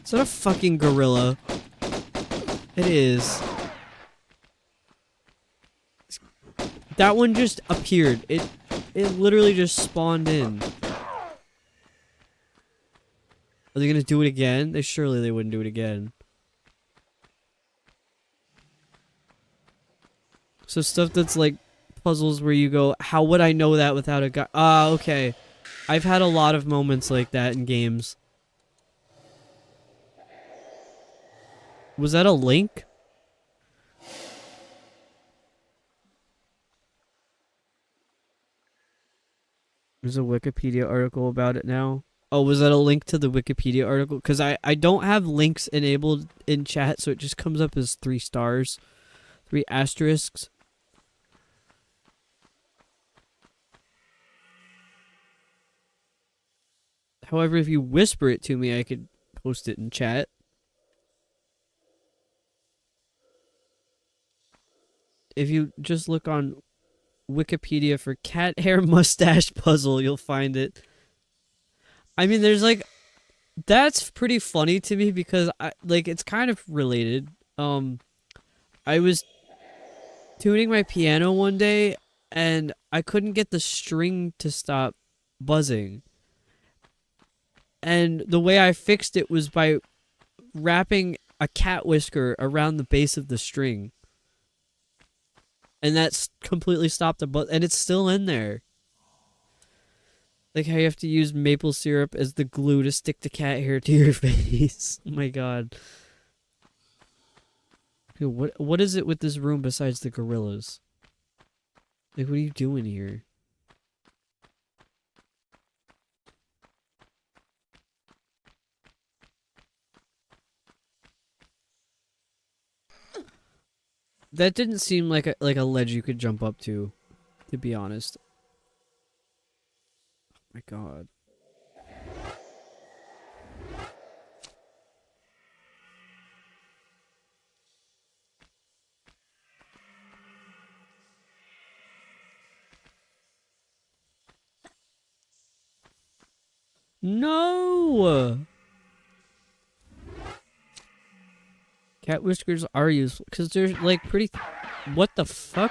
Is that a fucking gorilla? It is. That one just appeared. It literally just spawned in. Are they gonna do it again? Surely they wouldn't do it again. So stuff that's like puzzles where you go, how would I know that without a guy? Ah, okay. I've had a lot of moments like that in games. Was that a link? There's a Wikipedia article about it now. Oh, was that a link to the Wikipedia article? Because I don't have links enabled in chat, so it just comes up as 3 stars. 3 asterisks. However, if you whisper it to me, I could post it in chat. If you just look on Wikipedia for cat hair mustache puzzle, you'll find it. I mean, there's like, that's pretty funny to me because it's kind of related. I was tuning my piano one day and I couldn't get the string to stop buzzing. And the way I fixed it was by wrapping a cat whisker around the base of the string. And that's completely stopped the buzz, and it's still in there. Like how you have to use maple syrup as the glue to stick the cat hair to your face. Oh my god. What is it with this room besides the gorillas? Like, what are you doing here? That didn't seem like a ledge you could jump up to be honest. Oh my god. No! Cat whiskers are useful because they're like pretty. What the fuck?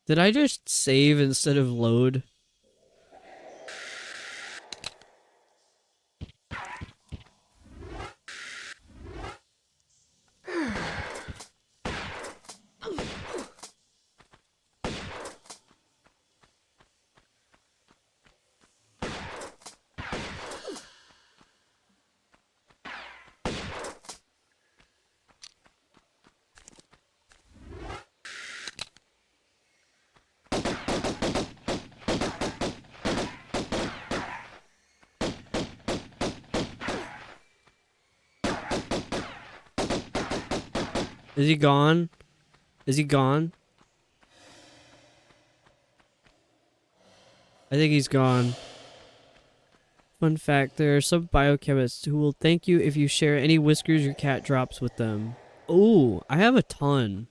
Did I just save instead of load? Is he gone? Is he gone? I think he's gone. Fun fact, there are some biochemists who will thank you if you share any whiskers your cat drops with them. Ooh, I have a ton.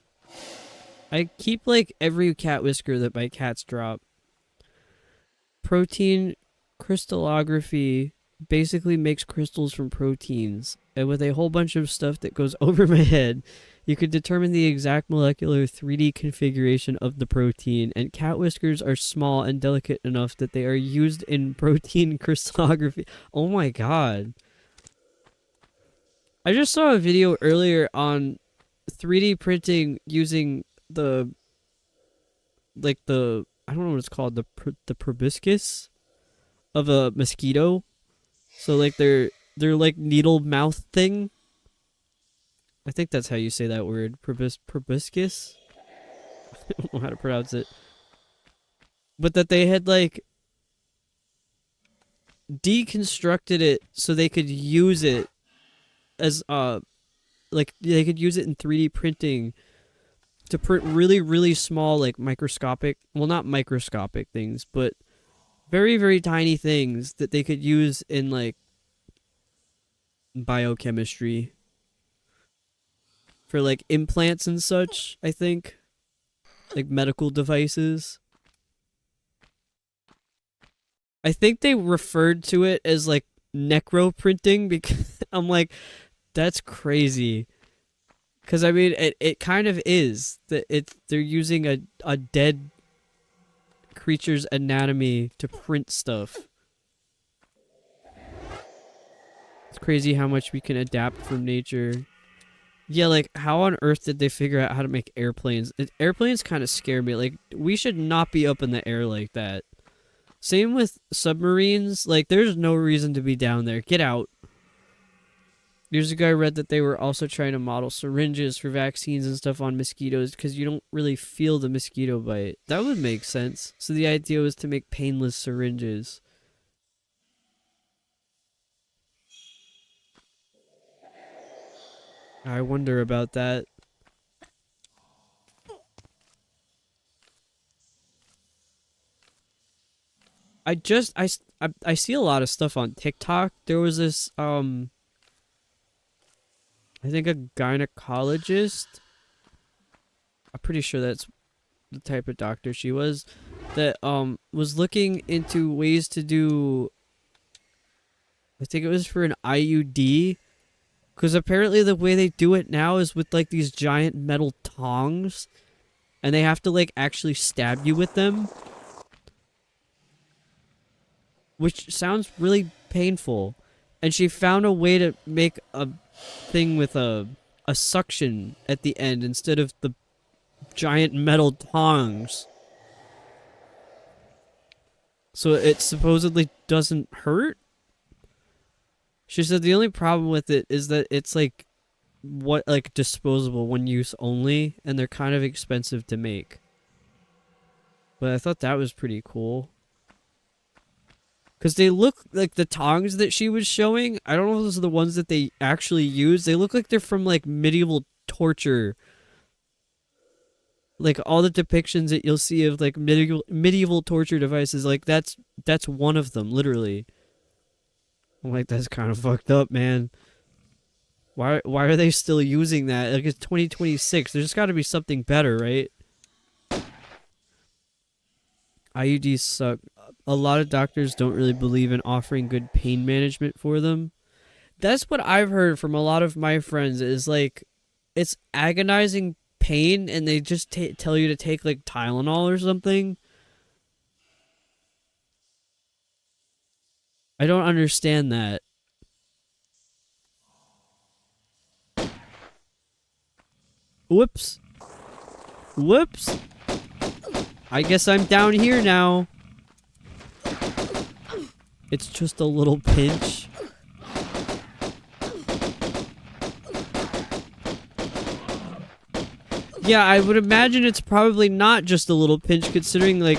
I keep like every cat whisker that my cats drop. Protein crystallography basically makes crystals from proteins, and with a whole bunch of stuff that goes over my head, you could determine the exact molecular 3D configuration of the protein, and cat whiskers are small and delicate enough that they are used in protein crystallography. Oh my god. I just saw a video earlier on 3D printing using the I don't know what it's called, the proboscis of a mosquito. So like their like needle mouth thing. I think that's how you say that word. Proboscis? I don't know how to pronounce it. But that they had like deconstructed it so they could use it as like they could use it in 3D printing to print really, really small, like microscopic, well, not microscopic things, but very, very tiny things that they could use in like biochemistry for like implants and such, I think, like medical devices. I think they referred to it as like necro printing because I'm like, that's crazy. Because I mean, it kind of is that they're using a dead creature's anatomy to print stuff. It's crazy how much we can adapt from nature. Yeah, like how on earth did they figure out how to make airplanes? Airplanes kind of scare me. Like we should not be up in the air like that. Same with submarines. Like there's no reason to be down there. Get out. Years ago, I read that they were also trying to model syringes for vaccines and stuff on mosquitoes because you don't really feel the mosquito bite. That would make sense. So the idea was to make painless syringes. I wonder about that. I see a lot of stuff on TikTok. There was this I think a gynecologist. I'm pretty sure that's the type of doctor she that was looking into ways to do, I think it was for an IUD, because apparently the way they do it now is with like these giant metal tongs and they have to like actually stab you with them, which sounds really painful. And she found a way to make a thing with a suction at the end instead of the giant metal tongs. So it supposedly doesn't hurt. She said the only problem with it is that it's like disposable, one use only, and they're kind of expensive to make. But I thought that was pretty cool. Because they look like the tongs that she was showing. I don't know if those are the ones that they actually use. They look like they're from like medieval torture. Like all the depictions that you'll see of like medieval torture devices, like that's one of them, literally. I'm like, that's kind of fucked up, man. Why are they still using that? Like it's 2026. There's got to be something better, right? IUDs suck. A lot of doctors don't really believe in offering good pain management for them. That's what I've heard from a lot of my friends is like, it's agonizing pain and they just tell you to take like Tylenol or something. I don't understand that. Whoops. Whoops. I guess I'm down here now. It's just a little pinch. Yeah, I would imagine it's probably not just a little pinch considering like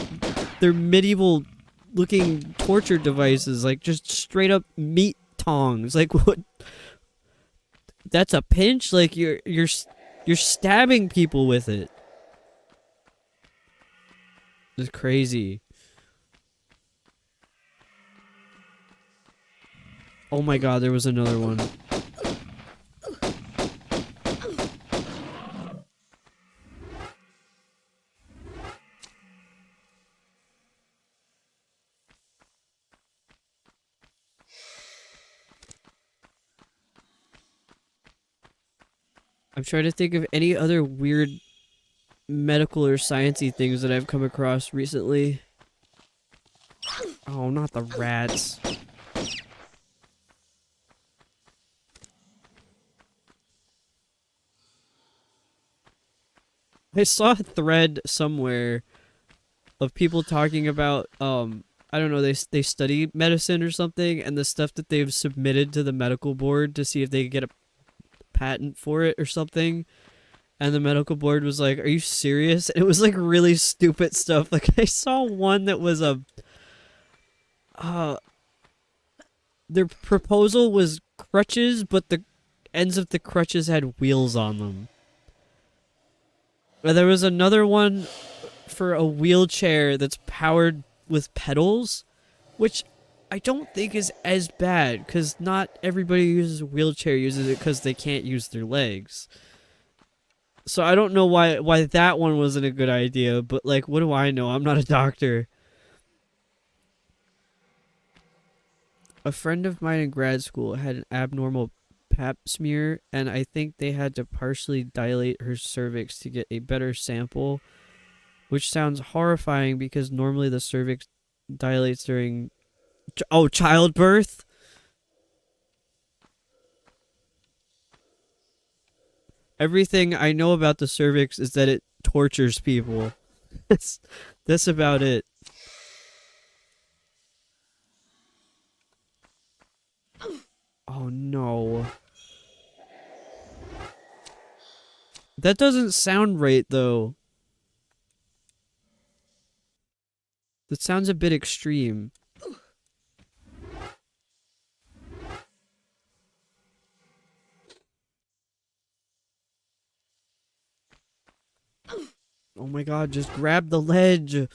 they're medieval looking torture devices, like just straight up meat tongs. Like what? That's a pinch? Like you're stabbing people with it. It's crazy. Oh my god, there was another one. I'm trying to think of any other weird medical or sciencey things that I've come across recently. Oh, not the rats. I saw a thread somewhere of people talking about I don't know, they study medicine or something, and the stuff that they've submitted to the medical board to see if they could get a patent for it or something. And the medical board was like, "Are you serious?" And it was like really stupid stuff. Like I saw one that was their proposal was crutches, but the ends of the crutches had wheels on them. There was another one for a wheelchair that's powered with pedals, which I don't think is as bad, because not everybody who uses a wheelchair uses it because they can't use their legs. So I don't know why that one wasn't a good idea, but like, what do I know? I'm not a doctor. A friend of mine in grad school had an abnormal pap smear, and I think they had to partially dilate her cervix to get a better sample, which sounds horrifying because normally the cervix dilates during childbirth. Everything I know about the cervix is that it tortures people. That's about it. Oh no. That doesn't sound right though. That sounds a bit extreme. Oh my god, just grab the ledge.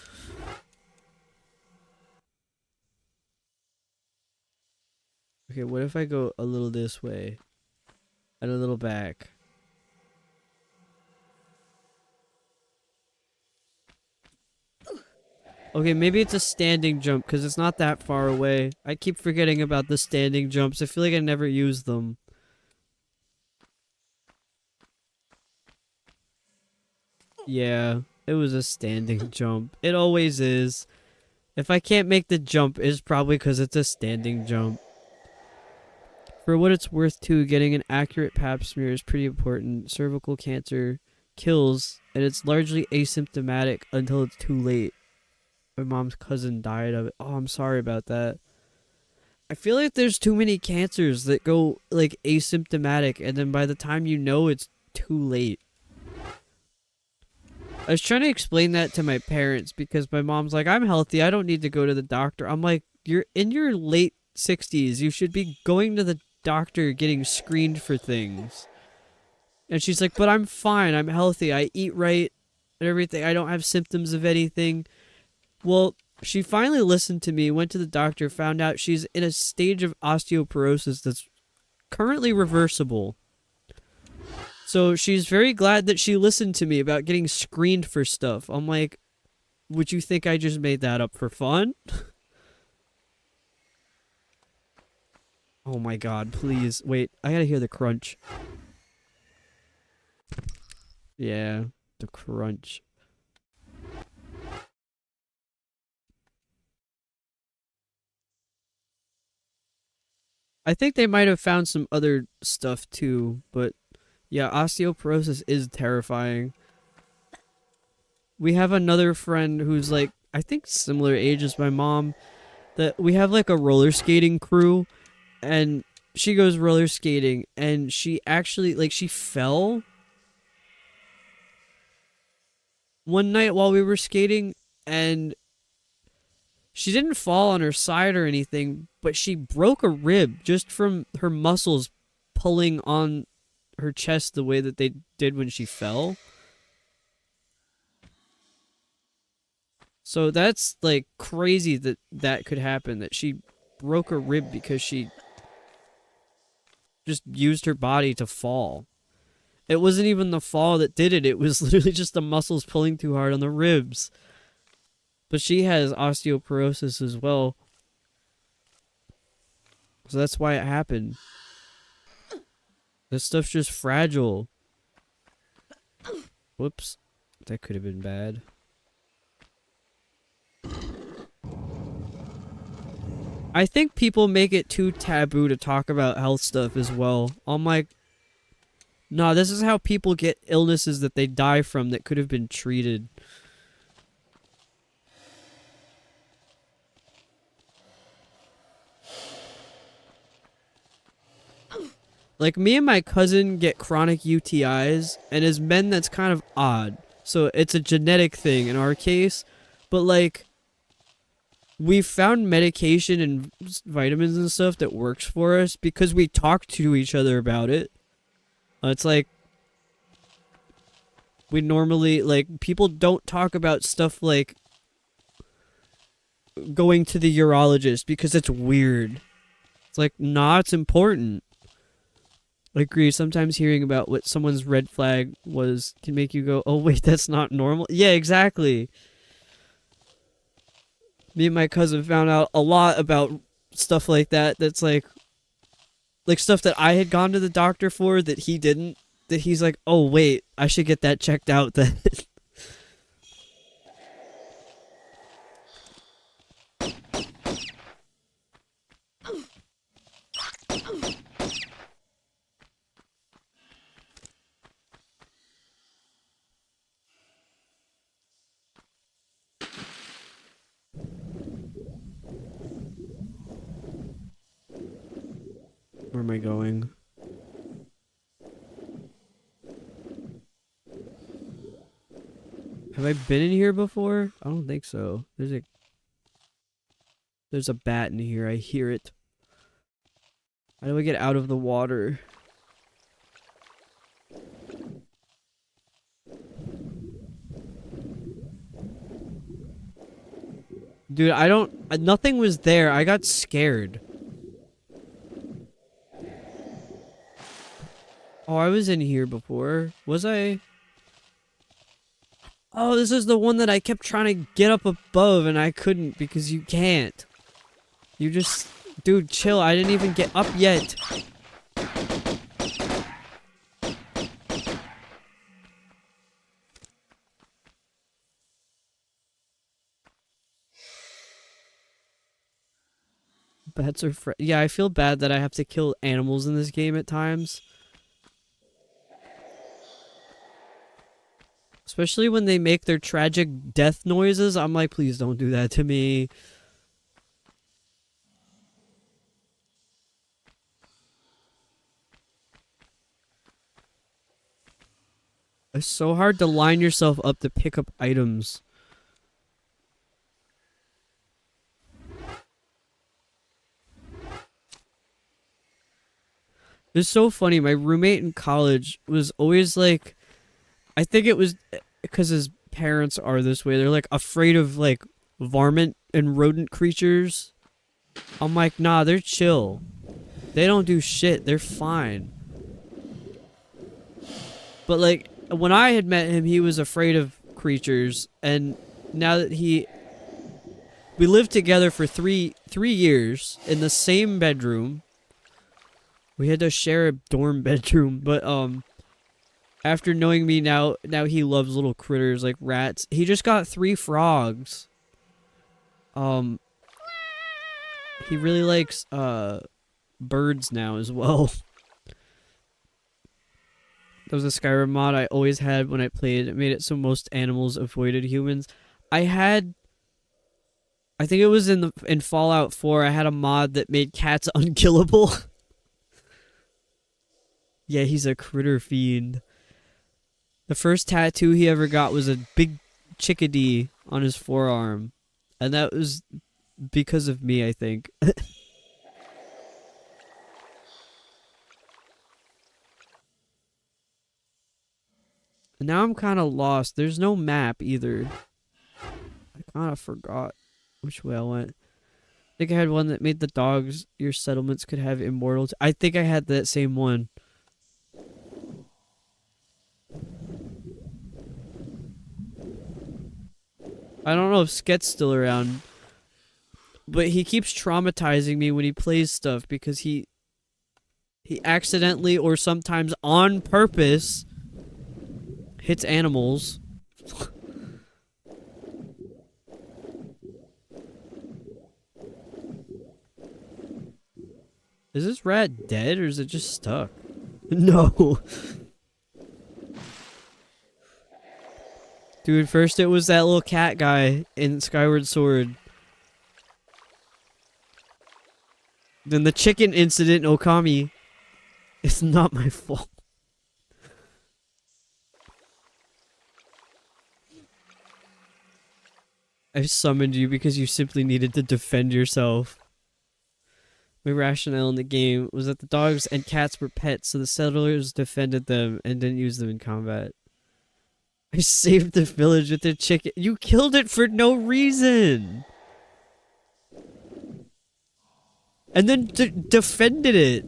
Okay, what if I go a little this way? And a little back. Okay, maybe it's a standing jump because it's not that far away. I keep forgetting about the standing jumps. I feel like I never use them. Yeah, it was a standing jump. It always is. If I can't make the jump, it's probably because it's a standing jump. For what it's worth, too, getting an accurate pap smear is pretty important. Cervical cancer kills, and it's largely asymptomatic until it's too late. My mom's cousin died of it. Oh, I'm sorry about that. I feel like there's too many cancers that go, like, asymptomatic, and then by the time you know, it's too late. I was trying to explain that to my parents because my mom's like, I'm healthy, I don't need to go to the doctor. I'm like, you're in your late 60s. You should be going to the doctor getting screened for things. And she's like, but I'm fine. I'm healthy. I eat right and everything. I don't have symptoms of anything. Well, she finally listened to me, went to the doctor, found out she's in a stage of osteoporosis that's currently reversible. So she's very glad that she listened to me about getting screened for stuff. I'm like, would you think I just made that up for fun? Oh my god, please. Wait, I gotta hear the crunch. Yeah, the crunch. I think they might have found some other stuff too, but yeah, osteoporosis is terrifying. We have another friend who's like, I think similar age as my mom, that we have like a roller skating crew, and she goes roller skating, and she actually, like, she fell one night while we were skating, and she didn't fall on her side or anything, but she broke a rib just from her muscles pulling on her chest the way that they did when she fell. So that's like crazy that that could happen, that she broke a rib because she just used her body to fall. It wasn't even the fall that did it. It was literally just the muscles pulling too hard on the ribs. But she has osteoporosis as well. So that's why it happened. This stuff's just fragile. Whoops. That could have been bad. I think people make it too taboo to talk about health stuff as well. I'm like, nah, this is how people get illnesses that they die from that could have been treated. Like, me and my cousin get chronic UTIs, and as men, that's kind of odd. So, it's a genetic thing in our case. But, like, we found medication and vitamins and stuff that works for us because we talk to each other about it. It's like, we normally, like, people don't talk about stuff like going to the urologist because it's weird. It's like, nah, it's important. I agree. Sometimes hearing about what someone's red flag was can make you go, oh, wait, that's not normal. Yeah, exactly. Me and my cousin found out a lot about stuff like that. That's like stuff that I had gone to the doctor for that he didn't. That he's like, oh wait, I should get that checked out then. Where am I going? Have I been in here before? I don't think so. There's a bat in here. I hear it. How do I get out of the water? Dude, I don't... nothing was there. I got scared. Oh, I was in here before. Was I? Oh, this is the one that I kept trying to get up above and I couldn't because you can't. You just... Dude, chill. I didn't even get up yet. Bats are yeah, I feel bad that I have to kill animals in this game at times. Especially when they make their tragic death noises. I'm like, please don't do that to me. It's so hard to line yourself up to pick up items. It's so funny. My roommate in college was always like, I think it was because his parents are this way. They're like afraid of like varmint and rodent creatures. I'm like, nah, they're chill. They don't do shit. They're fine. But like when I had met him, he was afraid of creatures, and now that we lived together for three years in the same bedroom. We had to share a dorm bedroom, but after knowing me now he loves little critters like rats. He just got 3 frogs. He really likes birds now as well. That was a Skyrim mod I always had when I played. It made it so most animals avoided humans. I think it was in Fallout 4, I had a mod that made cats unkillable. Yeah, he's a critter fiend. The first tattoo he ever got was a big chickadee on his forearm. And that was because of me, I think. And now I'm kind of lost. There's no map either. I kind of forgot which way I went. I think I had one that made the dogs your settlements could have immortal. I think I had that same one. I don't know if Sket's still around, but he keeps traumatizing me when he plays stuff because he accidentally or sometimes on purpose hits animals. Is this rat dead or is it just stuck? No. Dude, first it was that little cat guy in Skyward Sword. Then the chicken incident in Okami. It's not my fault. I summoned you because you simply needed to defend yourself. My rationale in the game was that the dogs and cats were pets, so the settlers defended them and didn't use them in combat. I saved the village with the chicken. You killed it for no reason. And then defended it.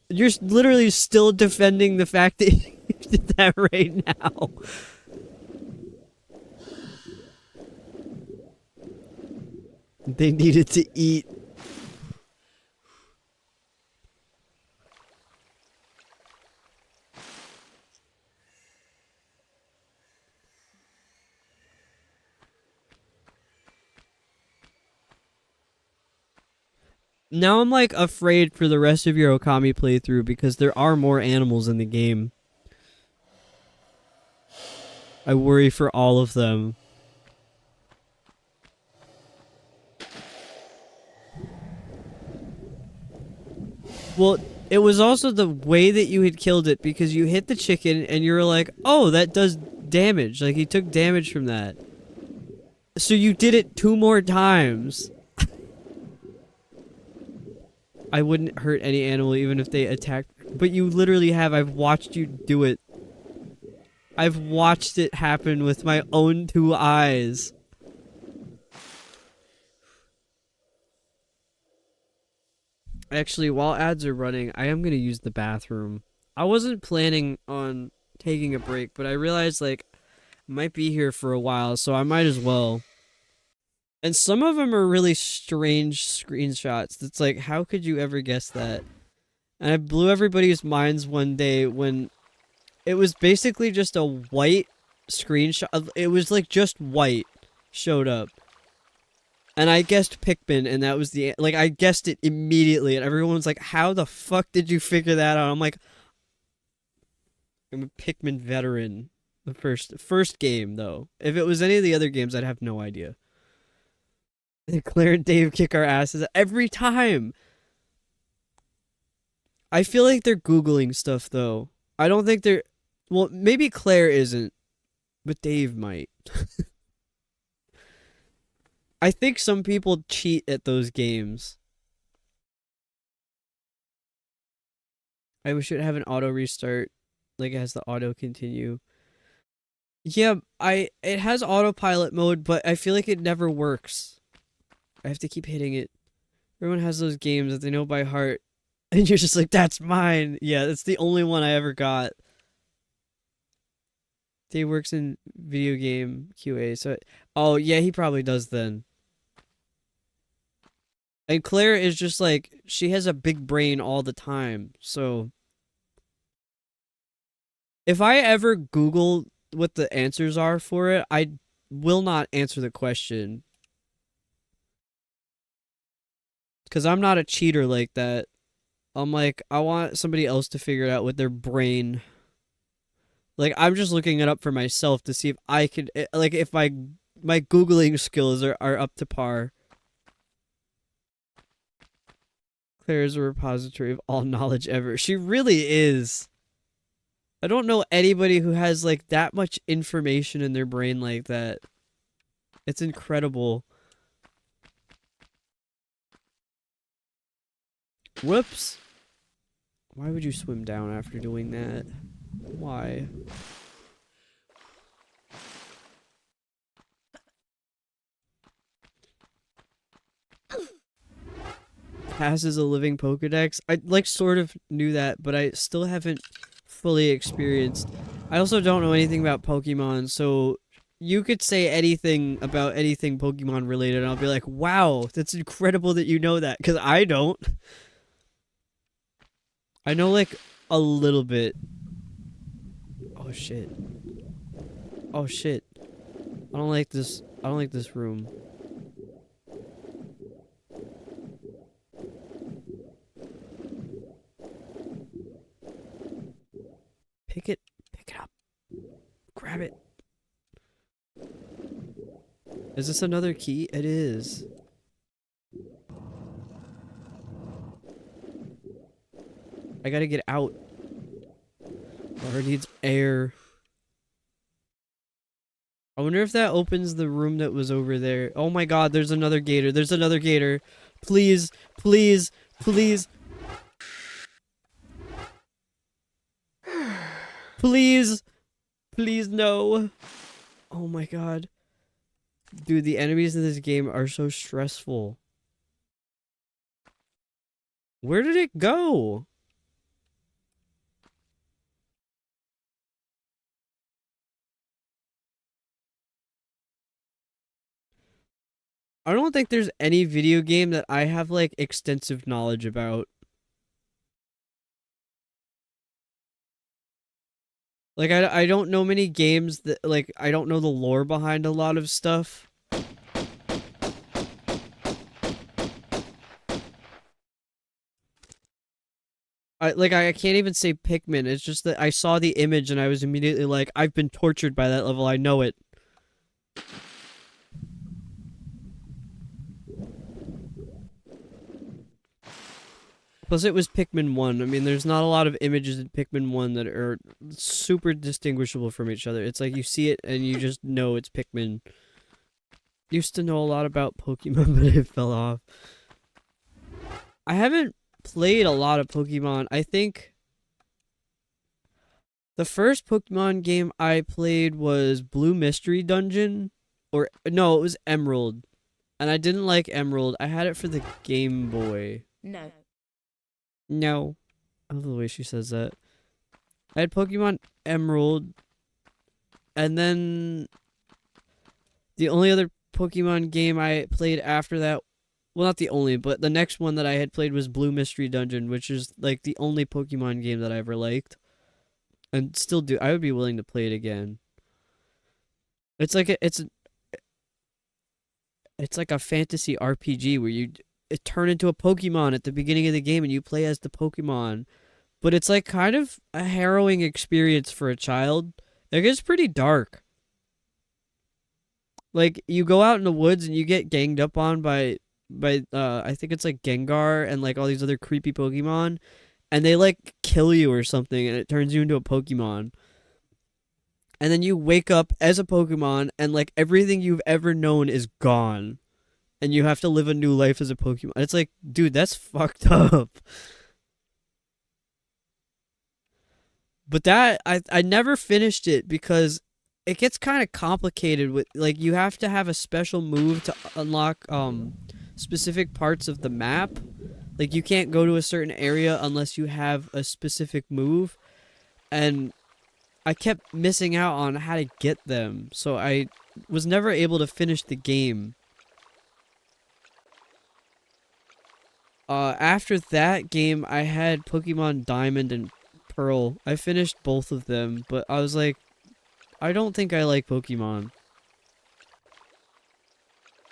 You're literally still defending the fact that you did that right now. They needed to eat. Now I'm like afraid for the rest of your Okami playthrough because there are more animals in the game. I worry for all of them. Well, it was also the way that you had killed it because you hit the chicken and you were like, oh, that does damage. Like, he took damage from that. So you did it 2 more times. I wouldn't hurt any animal even if they attacked. But you literally have. I've watched you do it. I've watched it happen with my own 2 eyes. Actually, while ads are running, I am going to use the bathroom. I wasn't planning on taking a break, but I realized, like, I might be here for a while, so I might as well. And some of them are really strange screenshots. It's like, how could you ever guess that? And I blew everybody's minds one day when it was basically just a white screenshot. It was like just white showed up. And I guessed Pikmin, and that was the... Like, I guessed it immediately, and everyone was like, how the fuck did you figure that out? I'm like... I'm a Pikmin veteran. The first game, though. If it was any of the other games, I'd have no idea. Claire and Dave kick our asses every time! I feel like they're Googling stuff, though. I don't think they're... Well, maybe Claire isn't, but Dave might. I think some people cheat at those games. I wish it would have an auto restart, like it has the auto continue. Yeah, it has autopilot mode, but I feel like it never works. I have to keep hitting it. Everyone has those games that they know by heart, and you're just like, that's mine. Yeah, that's the only one I ever got. Dave works in video game QA, so... Oh, yeah, he probably does then. And Claire is just like, she has a big brain all the time, so... If I ever Google what the answers are for it, I will not answer the question. Because I'm not a cheater like that. I'm like, I want somebody else to figure it out with their brain. Like, I'm just looking it up for myself to see if I could... Like, if my Googling skills are up to par. Claire is a repository of all knowledge ever. She really is. I don't know anybody who has, like, that much information in their brain like that. It's incredible. Whoops. Why would you swim down after doing that? Why? Passes a living Pokedex. I, like, sort of knew that, but I still haven't fully experienced. I also don't know anything about Pokemon, so you could say anything about anything Pokemon related, and I'll be like, wow, that's incredible that you know that, because I don't. I know, like, a little bit. Oh, shit. Oh, shit. I don't like this. I don't like this room. Pick it up. Grab it. Is this another key? It is. I gotta get out. Water needs air. I wonder if that opens the room that was over there. Oh my god, there's another gator. There's another gator. Please, please, please. Please. Please, no. Oh my god. Dude, the enemies in this game are so stressful. Where did it go? I don't think there's any video game that I have like extensive knowledge about. Like I don't know many games that like I don't know the lore behind a lot of stuff. I can't even say Pikmin. It's just that I saw the image and I was immediately like, I've been tortured by that level. I know it. Plus, it was Pikmin 1. I mean, there's not a lot of images in Pikmin 1 that are super distinguishable from each other. It's like you see it and you just know it's Pikmin. Used to know a lot about Pokemon, but it fell off. I haven't played a lot of Pokemon. I think the first Pokemon game I played was Blue Mystery Dungeon. Or, no, it was Emerald. And I didn't like Emerald. I had it for the Game Boy. No. No. I love the way she says that. I had Pokemon Emerald. And then the only other Pokemon game I played after that, well, not the only, but the next one that I had played was Blue Mystery Dungeon, which is like the only Pokemon game that I ever liked. And still do. I would be willing to play it again. It's like it's like a fantasy RPG where you turn into a Pokemon at the beginning of the game and you play as the Pokemon. But it's like kind of a harrowing experience for a child. Like it's pretty dark. Like you go out in the woods and you get ganged up on by I think it's like Gengar and like all these other creepy Pokemon, and they like kill you or something and it turns you into a Pokemon. And then you wake up as a Pokemon and like everything you've ever known is gone. And you have to live a new life as a Pokemon. It's like, dude, that's fucked up. But that I never finished it because it gets kind of complicated with like you have to have a special move to unlock specific parts of the map. Like you can't go to a certain area unless you have a specific move, and I kept missing out on how to get them. So I was never able to finish the game. After that game, I had Pokemon Diamond and Pearl. I finished both of them, but I was like, I don't think I like Pokemon.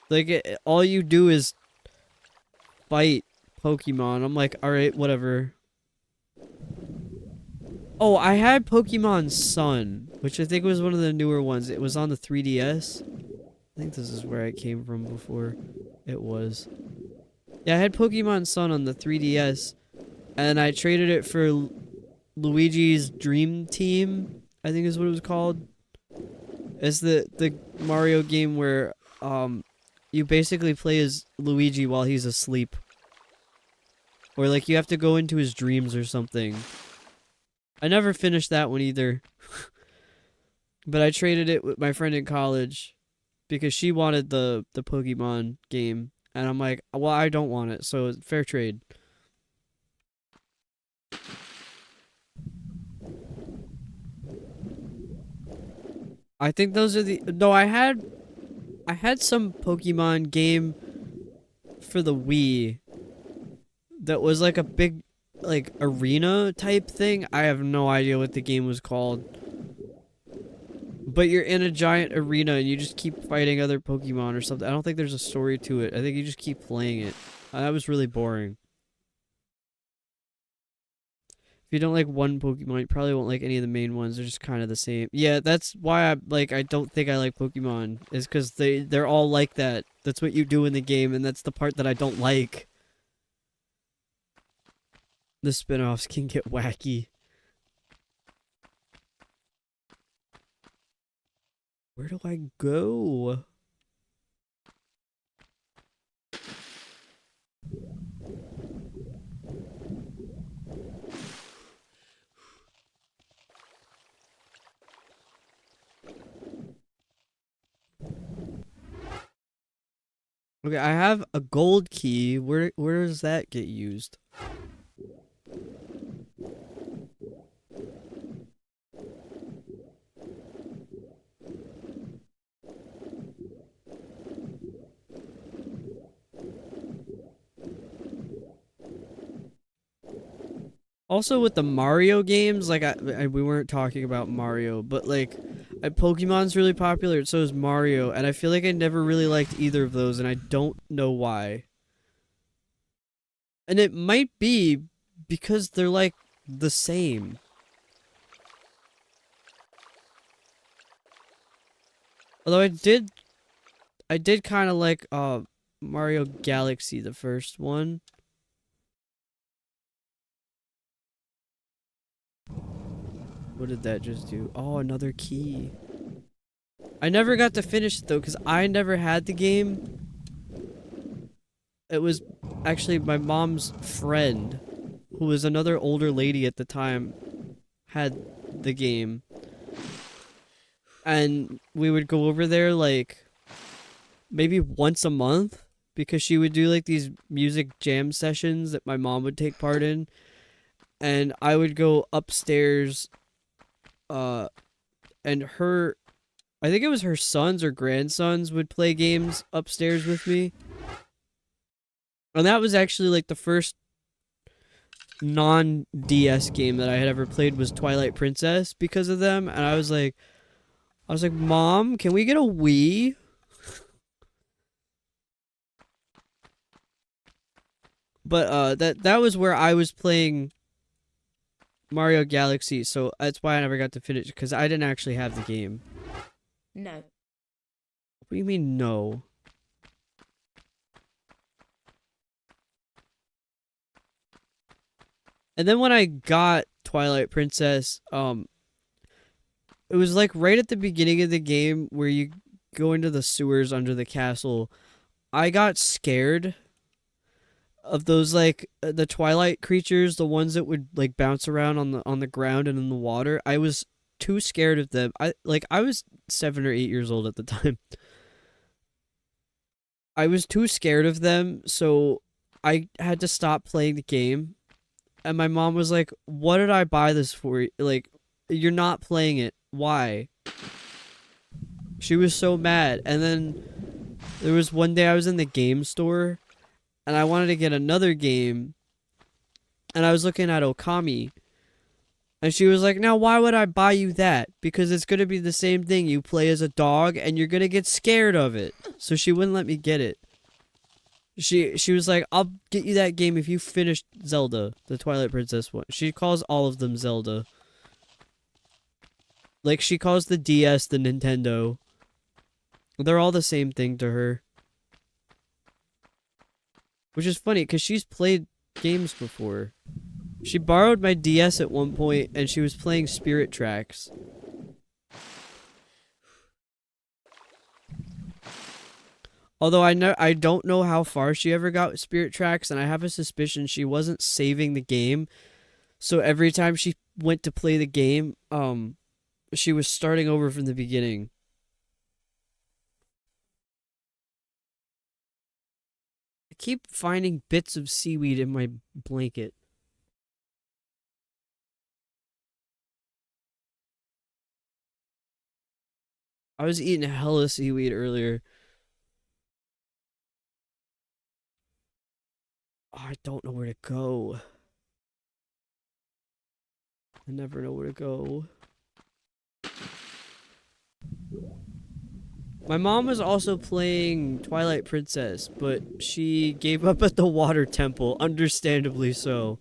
Like, all you do is fight Pokemon. I'm like, alright, whatever. Oh, I had Pokemon Sun, which I think was one of the newer ones. It was on the 3DS. I think this is where I came from before. It was. Yeah, I had Pokemon Sun on the 3DS, and I traded it for Luigi's Dream Team, I think is what it was called. It's the Mario game where you basically play as Luigi while he's asleep. Or like you have to go into his dreams or something. I never finished that one either. But I traded it with my friend in college because she wanted the Pokemon game. And I'm like, well, I don't want it, so fair trade. I think those are the... No, I had some Pokemon game for the Wii that was like a big, like, arena type thing. I have no idea what the game was called. But you're in a giant arena and you just keep fighting other Pokemon or something. I don't think there's a story to it. I think you just keep playing it. That was really boring. If you don't like one Pokemon, you probably won't like any of the main ones. They're just kind of the same. Yeah, that's why I don't think I like Pokemon. Is because they're all like that. That's what you do in the game, and that's the part that I don't like. The spin-offs can get wacky. Where do I go? Okay, I have a gold key. Where does that get used? Also with the Mario games, like we weren't talking about Mario, but like Pokemon's really popular, so is Mario, and I feel like I never really liked either of those, and I don't know why. And it might be because they're like the same. Although I did kind of like Mario Galaxy, the first one. What did that just do? Oh, another key. I never got to finish it though, because I never had the game. It was actually my mom's friend, who was another older lady at the time, had the game. And we would go over there like maybe once a month, because she would do like these music jam sessions that my mom would take part in. And I would go upstairs, and I think it was her sons or grandsons would play games upstairs with me. And that was actually like the first non-DS game that I had ever played was Twilight Princess because of them. And I was like, Mom, can we get a Wii? But that was where I was playing Mario Galaxy, so that's why I never got to finish, because I didn't actually have the game. No. What do you mean, no? And then when I got Twilight Princess, it was like right at the beginning of the game where you go into the sewers under the castle. I got scared of those like the Twilight creatures, the ones that would like bounce around on the ground and in the water. I was too scared of them. I was 7 or 8 years old at the time. I was too scared of them, so I had to stop playing the game. And my mom was like, "What did I buy this for? Like, you're not playing it. Why?" She was so mad. And then there was one day I was in the game store and I wanted to get another game, and I was looking at Okami, and she was like, "Now why would I buy you that? Because it's going to be the same thing. You play as a dog and you're going to get scared of it." So she wouldn't let me get it. She was like, "I'll get you that game if you finish Zelda, the Twilight Princess one." She calls all of them Zelda. Like, she calls the DS the Nintendo. They're all the same thing to her. Which is funny, because she's played games before. She borrowed my DS at one point, and she was playing Spirit Tracks. Although I don't know how far she ever got with Spirit Tracks, and I have a suspicion she wasn't saving the game. So every time she went to play the game, she was starting over from the beginning. I keep finding bits of seaweed in my blanket. I was eating hella seaweed earlier. Oh, I don't know where to go. I never know where to go. My mom was also playing Twilight Princess, but she gave up at the water temple, understandably so.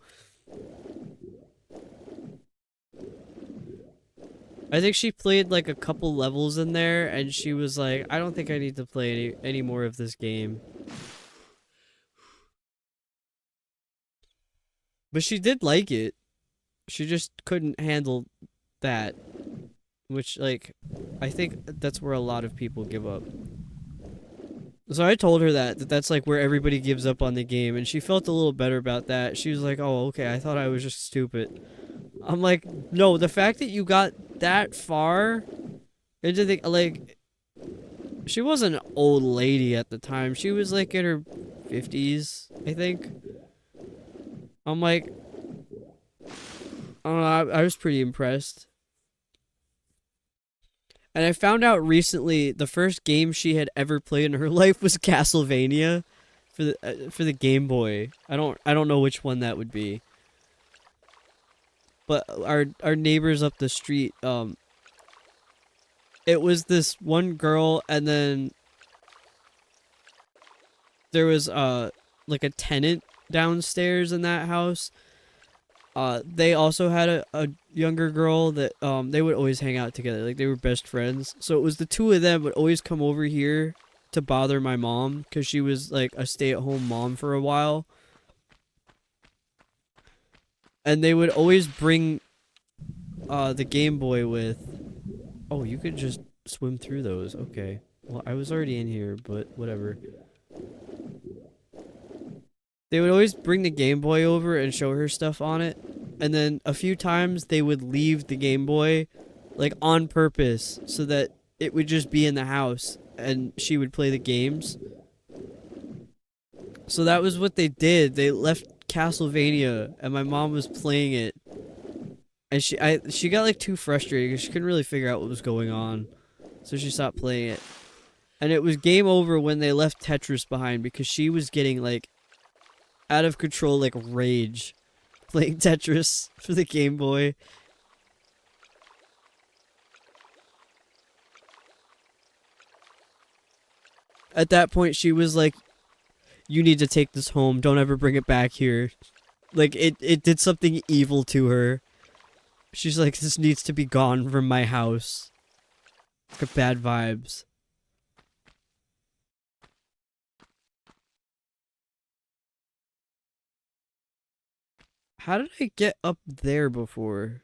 I think she played like a couple levels in there, and she was like, "I don't think I need to play any more of this game." But she did like it. She just couldn't handle that. Which, like, I think that's where a lot of people give up. So I told her that's like where everybody gives up on the game, and she felt a little better about that. She was like, "Oh, okay, I thought I was just stupid." I'm like, "No, the fact that you got that far into the, like, she wasn't an old lady at the time. She was like in her 50s, I think." I'm like, I don't know, I was pretty impressed. And I found out recently the first game she had ever played in her life was Castlevania for the Game Boy. I don't know which one that would be. but our neighbors up the street, it was this one girl, and then there was like a tenant downstairs in that house. They also had a younger girl that they would always hang out together, like they were best friends. So it was the two of them would always come over here to bother my mom because she was like a stay-at-home mom for a while. And they would always bring the Game Boy with. Oh, you could just swim through those. Okay. Well, I was already in here, but whatever. They would always bring the Game Boy over and show her stuff on it. And then a few times they would leave the Game Boy like on purpose so that it would just be in the house and she would play the games. So that was what they did. They left Castlevania and my mom was playing it. And she got like too frustrated because she couldn't really figure out what was going on. So she stopped playing it. And it was game over when they left Tetris behind because she was getting like out of control, like rage, playing Tetris for the Game Boy. At that point, she was like, "You need to take this home. Don't ever bring it back here." Like it did something evil to her. She's like, "This needs to be gone from my house." Got bad vibes. How did I get up there before?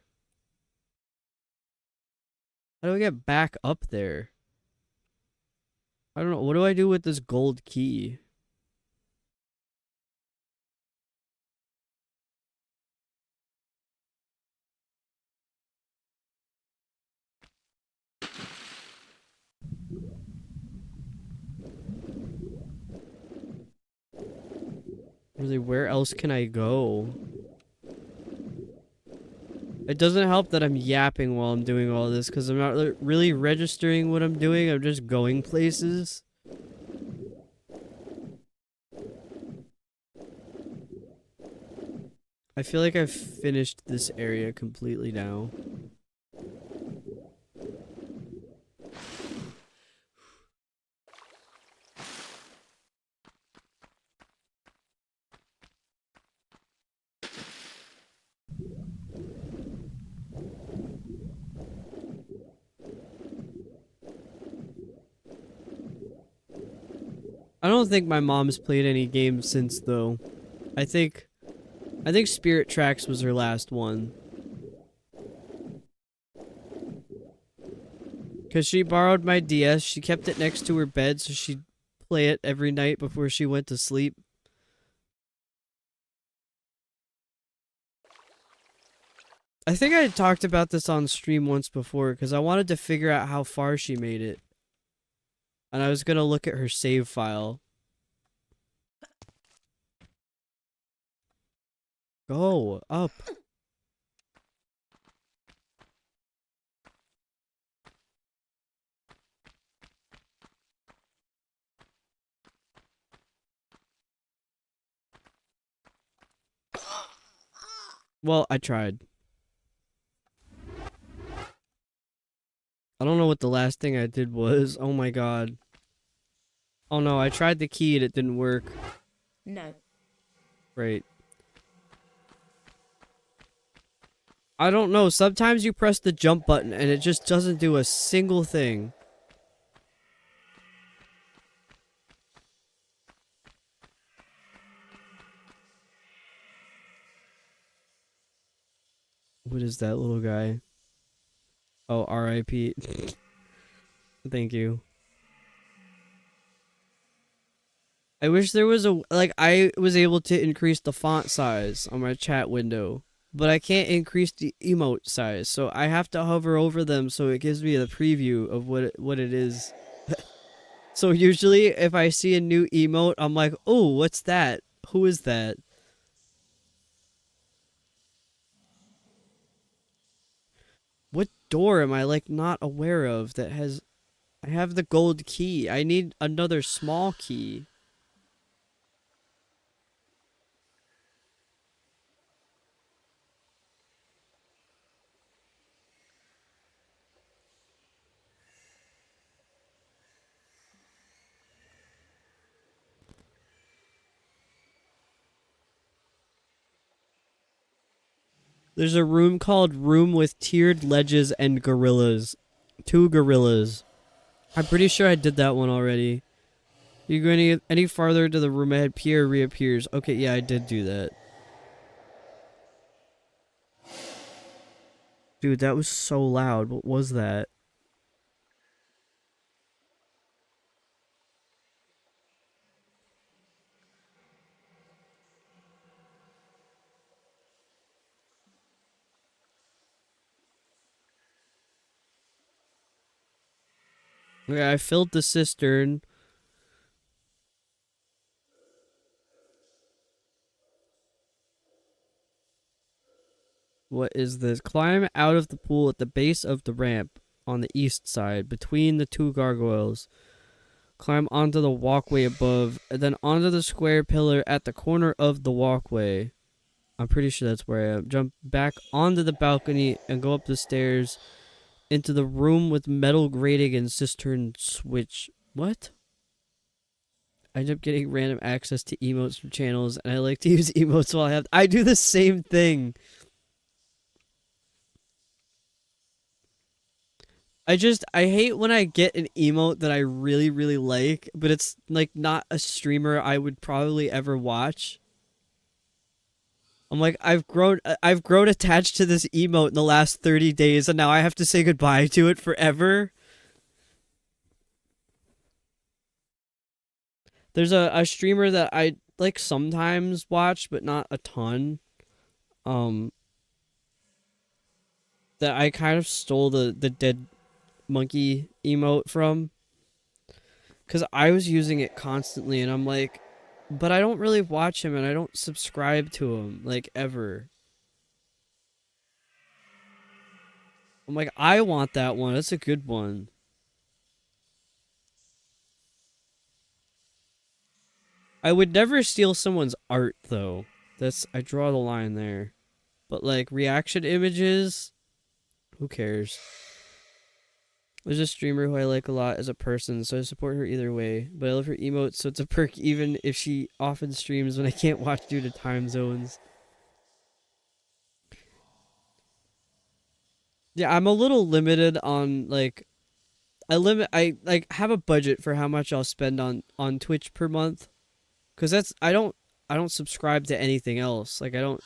How do I get back up there? I don't know. What do I do with this gold key? Really, where else can I go? It doesn't help that I'm yapping while I'm doing all this because I'm not really registering what I'm doing. I'm just going places. I feel like I've finished this area completely now. I don't think my mom's played any games since though. I think Spirit Tracks was her last one. Cause she borrowed my DS, she kept it next to her bed so she'd play it every night before she went to sleep. I think I had talked about this on stream once before because I wanted to figure out how far she made it. And I was gonna look at her save file. Go up. Well, I tried. I don't know what the last thing I did was. Oh my god. Oh no, I tried the key and it didn't work. No. Right. I don't know, sometimes you press the jump button and it just doesn't do a single thing. What is that little guy? Oh, R.I.P. Thank you. I wish there was a, like, I was able to increase the font size on my chat window, but I can't increase the emote size, so I have to hover over them so it gives me a preview of what it is. So usually, if I see a new emote, I'm like, oh, what's that? Who is that? What door am I, like, not aware of that has... I have the gold key. I need another small key. There's a room called Room with Tiered Ledges and Gorillas. 2 gorillas. I'm pretty sure I did that one already. You go any farther to the room ahead, Pierre reappears. Okay, yeah, I did do that. Dude, that was so loud. What was that? Okay, I filled the cistern. What is this? Climb out of the pool at the base of the ramp on the east side between the 2 gargoyles. Climb onto the walkway above, and then onto the square pillar at the corner of the walkway. I'm pretty sure that's where I am. Jump back onto the balcony and go up the stairs into the room with metal grating and cistern switch. What? I end up getting random access to emotes from channels, and I like to use emotes while I do the same thing. I hate when I get an emote that I really, really like, but it's like not a streamer I would probably ever watch. I'm like, I've grown attached to this emote in the last 30 days, and now I have to say goodbye to it forever. There's a streamer that I like sometimes watch, but not a ton. Um, that I kind of stole the dead monkey emote from, because I was using it constantly, and I'm like, but I don't really watch him, and I don't subscribe to him, like, ever. I'm like, I want that one. That's a good one. I would never steal someone's art, though. I draw the line there. But, like, reaction images, who cares? There's a streamer who I like a lot as a person, so I support her either way. But I love her emotes, so it's a perk even if she often streams when I can't watch due to time zones. Yeah, I'm a little limited on, like, I like have a budget for how much I'll spend on Twitch per month, cuz I don't subscribe to anything else. Like I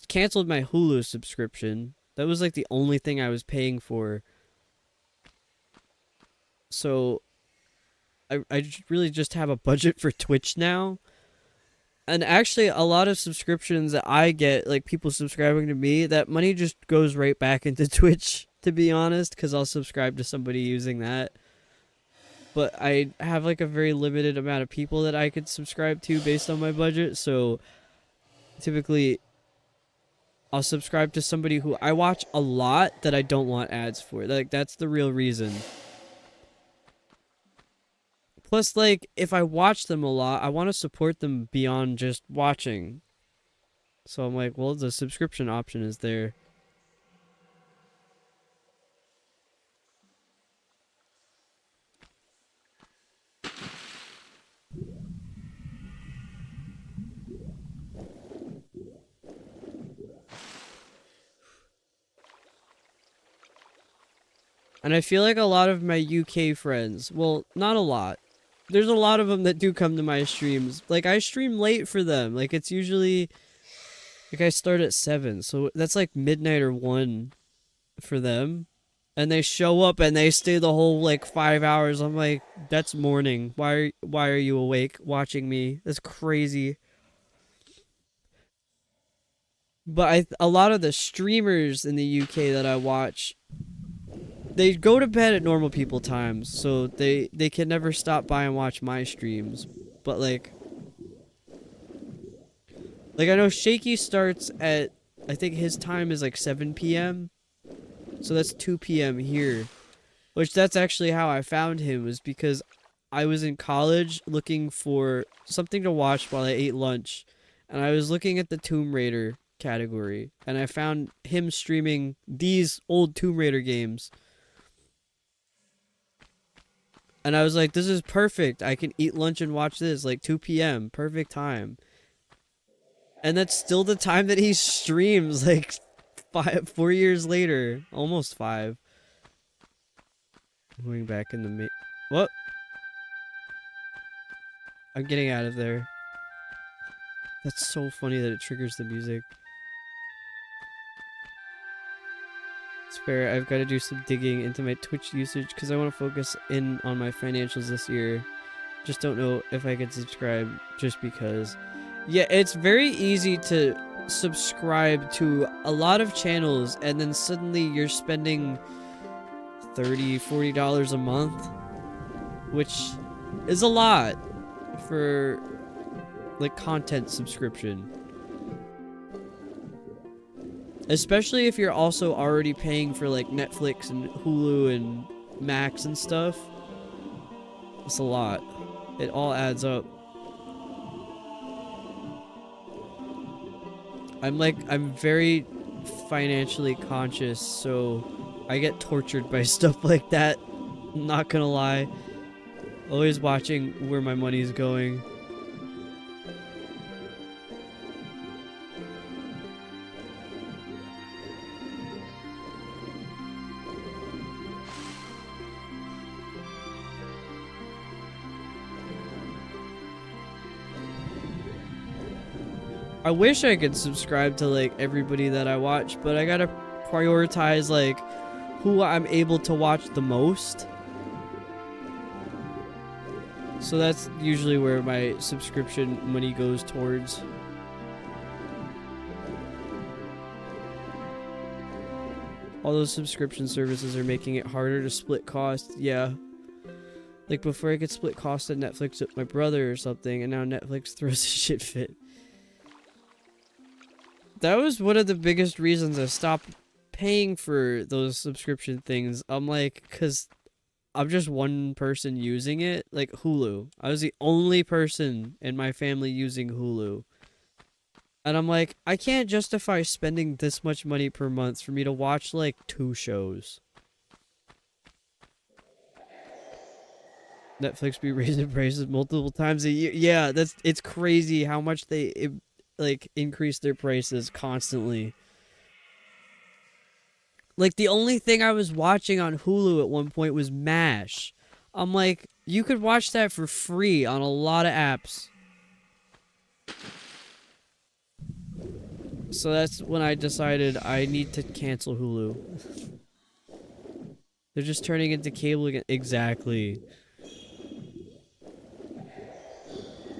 canceled my Hulu subscription. That was like the only thing I was paying for. So really just have a budget for Twitch now. And actually a lot of subscriptions that I get, like people subscribing to me, that money just goes right back into Twitch, to be honest, cuz I'll subscribe to somebody using that. But I have like a very limited amount of people that I could subscribe to based on my budget, so typically I'll subscribe to somebody who I watch a lot that I don't want ads for. Like, that's the real reason. Plus, like, if I watch them a lot, I want to support them beyond just watching. So I'm like, well, the subscription option is there. And I feel like a lot of my UK friends, well, not a lot. There's a lot of them that do come to my streams. Like, I stream late for them. Like, it's usually, like, I start at 7. So that's like midnight or 1 for them. And they show up and they stay the whole, like, 5 hours. I'm like, that's morning. Why are you awake watching me? That's crazy. But a lot of the streamers in the UK that I watch, they go to bed at normal people times, so they can never stop by and watch my streams. But like I know Shaky starts at, I think his time is like 7 p.m. So that's 2 p.m. here. Which that's actually how I found him, was because I was in college looking for something to watch while I ate lunch, and I was looking at the Tomb Raider category, and I found him streaming these old Tomb Raider games. And I was like, this is perfect. I can eat lunch and watch this, like 2 p.m. Perfect time. And that's still the time that he streams, like 4 years later. Almost 5. Going back in the what? I'm getting out of there. That's so funny that it triggers the music. It's fair, I've got to do some digging into my Twitch usage because I want to focus in on my financials this year. Just don't know if I can subscribe just because. Yeah, it's very easy to subscribe to a lot of channels and then suddenly you're spending $30-40 a month, which is a lot for like content subscription, especially if you're also already paying for like Netflix and Hulu and Max and stuff. It's a lot. It all adds up. I'm very financially conscious, so I get tortured by stuff like that. I'm not gonna lie. Always watching where my money's going. I wish I could subscribe to like everybody that I watch, but I gotta prioritize like who I'm able to watch the most. So that's usually where my subscription money goes towards. All those subscription services are making it harder to split costs. Yeah. Like before I could split costs at Netflix with my brother or something, and now Netflix throws a shit fit. That was one of the biggest reasons I stopped paying for those subscription things. I'm like, cause I'm just one person using it. Like Hulu. I was the only person in my family using Hulu. And I'm like, I can't justify spending this much money per month for me to watch like 2 shows. Netflix be raising prices multiple times a year. Yeah, it's crazy how much they like increase their prices constantly. Like the only thing I was watching on Hulu at one point was MASH. I'm like, you could watch that for free on a lot of apps. So that's when I decided I need to cancel Hulu. They're just turning into cable again. Exactly.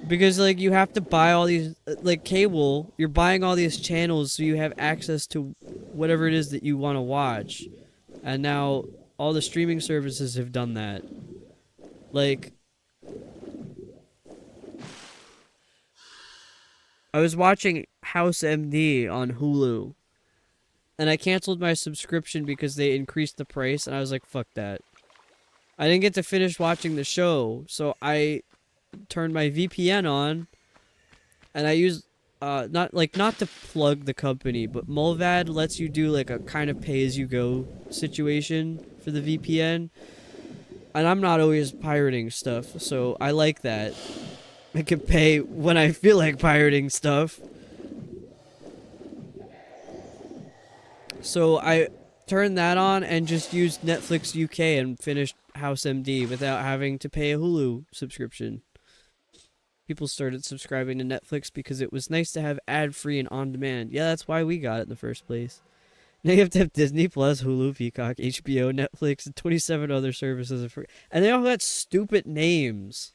Because, like, you have to buy all these, like, cable, you're buying all these channels so you have access to whatever it is that you want to watch. And now, all the streaming services have done that. Like, I was watching House MD on Hulu. And I canceled my subscription because they increased the price, and I was like, fuck that. I didn't get to finish watching the show, so I turned my VPN on, and I used not to plug the company, but Mulvad lets you do like a kind of pay-as-you-go situation for the VPN, and I'm not always pirating stuff, so I like that. I can pay when I feel like pirating stuff. So I turned that on and just used Netflix UK and finished House MD without having to pay a Hulu subscription. People started subscribing to Netflix because it was nice to have ad-free and on-demand. Yeah, that's why we got it in the first place. Now you have to have Disney Plus, Hulu, Peacock, HBO, Netflix, and 27 other services. And they all got stupid names.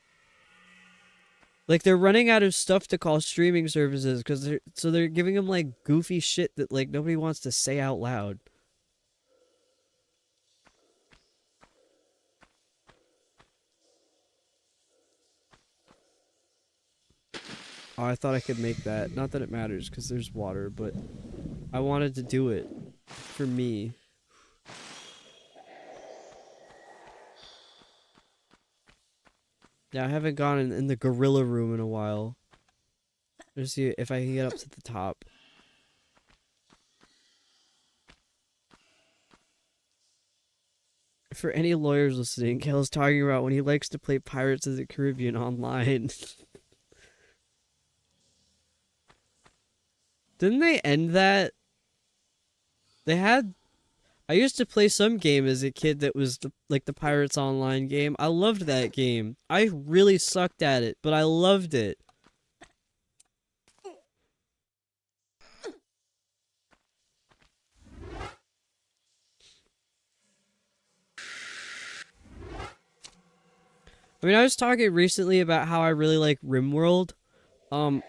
Like, they're running out of stuff to call streaming services because they're giving them, like, goofy shit that, like, nobody wants to say out loud. Oh, I thought I could make that. Not that it matters, because there's water, but I wanted to do it for me. Yeah, I haven't gone in the gorilla room in a while. Let's see if I can get up to the top. For any lawyers listening, Kel's talking about when he likes to play Pirates of the Caribbean online. Didn't they end that? They had. I used to play some game as a kid that was like the Pirates Online game. I loved that game. I really sucked at it, but I loved it. I mean, I was talking recently about how I really like RimWorld. Um,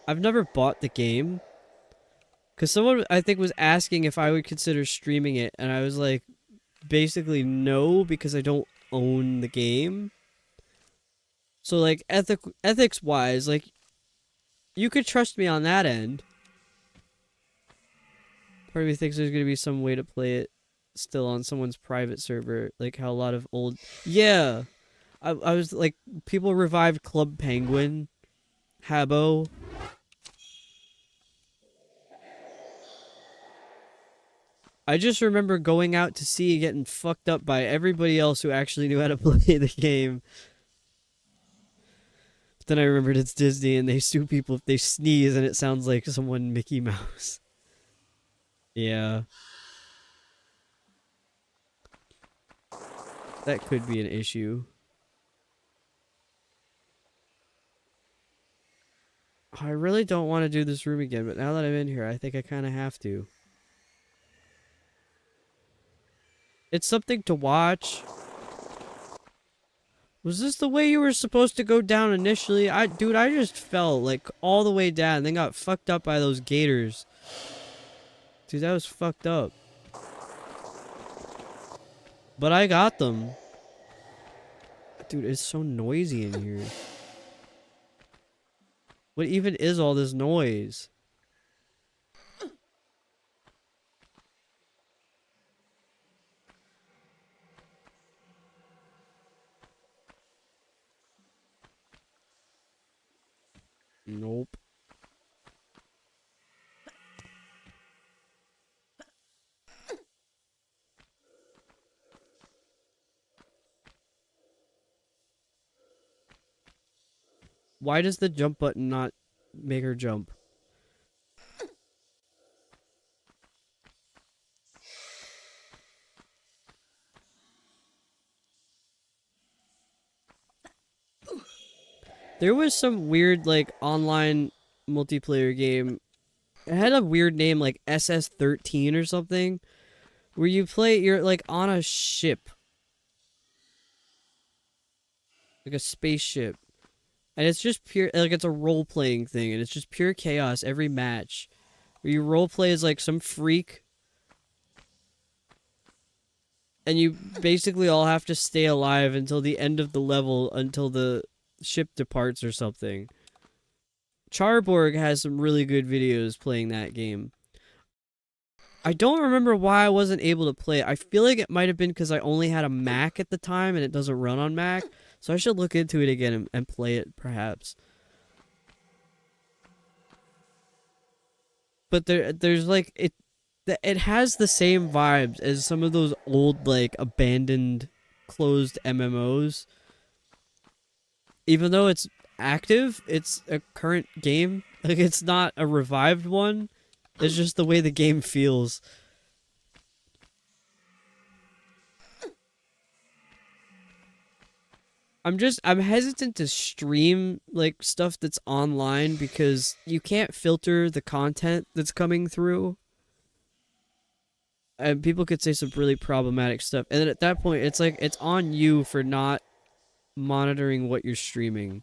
I've never bought the game. Because someone, I think, was asking if I would consider streaming it, and I was like, basically no, because I don't own the game. So, like, ethics-wise, like, you could trust me on that end. Part of me thinks there's going to be some way to play it still on someone's private server, like how a lot of old... Yeah! I was, like, people revived Club Penguin, Habbo. I just remember going out to sea and getting fucked up by everybody else who actually knew how to play the game. But then I remembered it's Disney and they sue people if they sneeze and it sounds like someone Mickey Mouse. Yeah. That could be an issue. I really don't want to do this room again, but now that I'm in here, I think I kind of have to. It's something to watch. Was this the way you were supposed to go down initially? Dude, I just fell, like, all the way down and then got fucked up by those gators. Dude, that was fucked up. But I got them. Dude, it's so noisy in here. What even is all this noise? Nope. Why does the jump button not make her jump? There was some weird, like, online multiplayer game. It had a weird name, like SS13 or something. Where you're, like, on a ship. Like a spaceship. And it's just pure, like, it's a role-playing thing. And it's just pure chaos every match. Where you role-play as, like, some freak. And you basically all have to stay alive until the end of the level, until the ship departs or something. Charborg has some really good videos playing that game. I don't remember why I wasn't able to play it. I feel like it might have been because I only had a Mac at the time and it doesn't run on Mac. So I should look into it again and play it, perhaps. But there's like, it has the same vibes as some of those old, like, abandoned, closed MMOs. Even though it's active, it's a current game. Like, it's not a revived one. It's just the way the game feels. I'm hesitant to stream, like, stuff that's online because you can't filter the content that's coming through. And people could say some really problematic stuff. And then at that point, it's like, it's on you for not monitoring what you're streaming.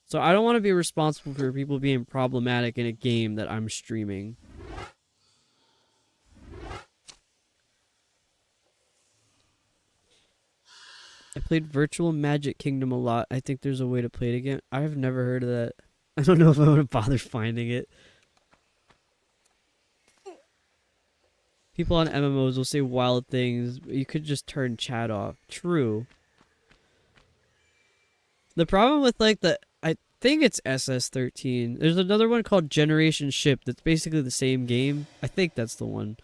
So I don't want to be responsible for people being problematic in a game that I'm streaming. I played Virtual Magic Kingdom a lot. I think there's a way to play it again. I have never heard of that. I don't know if I want to bother finding it. People on MMOs will say wild things, but you could just turn chat off. True. The problem with, like, I think it's SS13. There's another one called Generation Ship that's basically the same game. I think that's the one.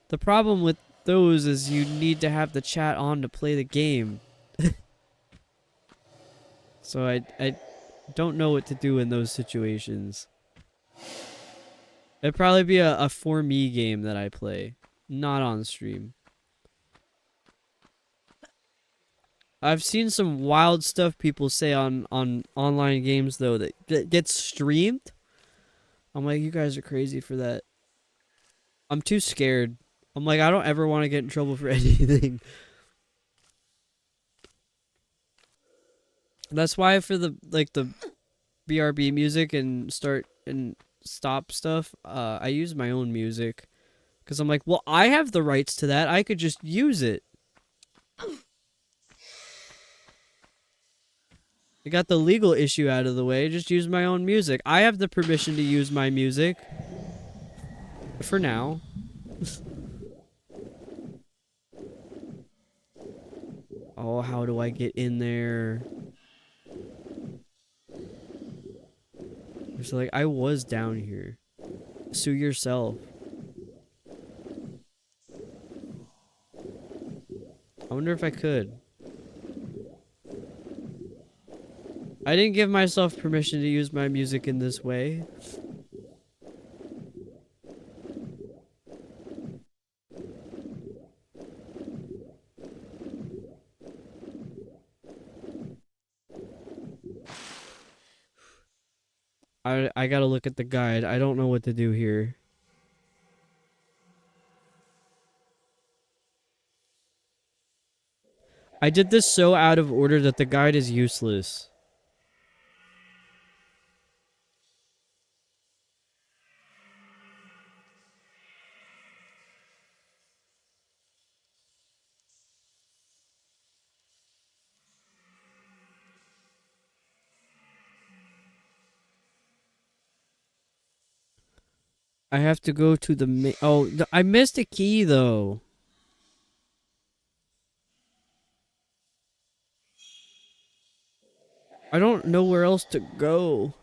The problem with those is you need to have the chat on to play the game. So I don't know what to do in those situations. It'd probably be a for me game that I play, not on stream. I've seen some wild stuff people say on online games though that gets streamed. I'm like, you guys are crazy for that. I'm too scared. I'm like, I don't ever want to get in trouble for anything. That's why for the BRB music and start and stop stuff, I use my own music. Because I'm like, well, I have the rights to that. I could just use it. I got the legal issue out of the way. Just use my own music. I have the permission to use my music. For now. Oh, how do I get in there? So, like, I was down here. Sue yourself. I wonder if I could. I didn't give myself permission to use my music in this way. I gotta look at the guide. I don't know what to do here. I did this so out of order that the guide is useless. I have to go to the oh, I missed a key though. I don't know where else to go.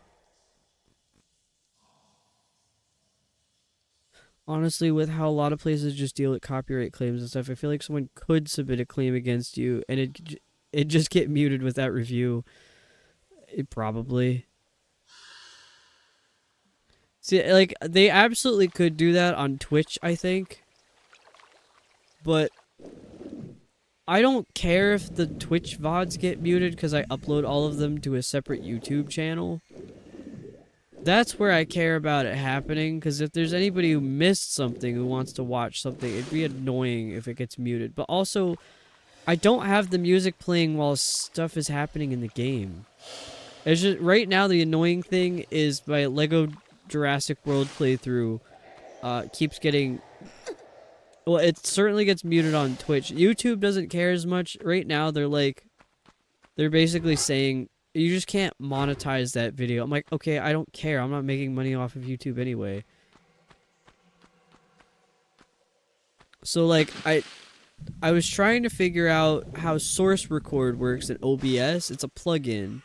Honestly, with how a lot of places just deal with copyright claims and stuff, I feel like someone could submit a claim against you and it just get muted with that review. It probably. See, like, they absolutely could do that on Twitch, I think. But I don't care if the Twitch VODs get muted because I upload all of them to a separate YouTube channel. That's where I care about it happening, because if there's anybody who missed something who wants to watch something, it'd be annoying if it gets muted. But also, I don't have the music playing while stuff is happening in the game. It's just, right now, the annoying thing is my Lego Jurassic World playthrough keeps getting... Well, it certainly gets muted on Twitch. YouTube doesn't care as much. Right now, they're basically saying, you just can't monetize that video. I'm like, okay, I don't care. I'm not making money off of YouTube anyway. So, like, I was trying to figure out how Source Record works in OBS. It's a plugin.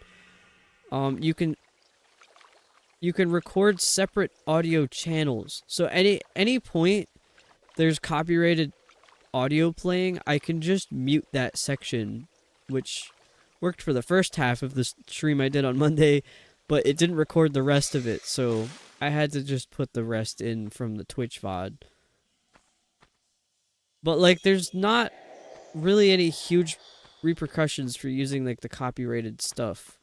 You can record separate audio channels. So any point there's copyrighted audio playing, I can just mute that section, which worked for the first half of the stream I did on Monday, but it didn't record the rest of it, so I had to just put the rest in from the Twitch VOD. But, like, there's not really any huge repercussions for using, like, the copyrighted stuff.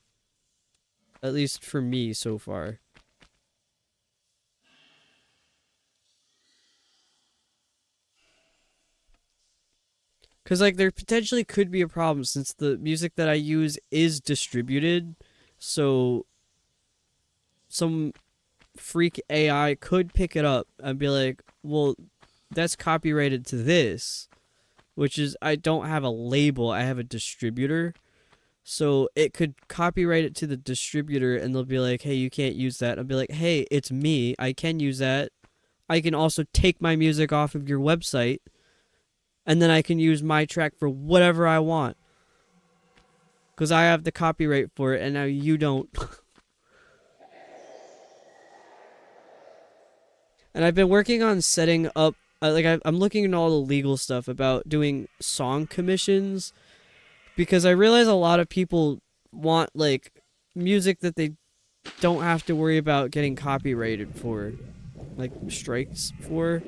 At least for me so far. Because, like, there potentially could be a problem since the music that I use is distributed. So, some freak AI could pick it up and be like, well, that's copyrighted to this. Which is, I don't have a label, I have a distributor. So, it could copyright it to the distributor and they'll be like, hey, you can't use that. I'll be like, hey, it's me, I can use that. I can also take my music off of your website. And then I can use my track for whatever I want. Because I have the copyright for it, and now you don't. And I've been working on setting up... I'm looking into all the legal stuff about doing song commissions. Because I realize a lot of people want, like, music that they don't have to worry about getting copyrighted for. like strikes for.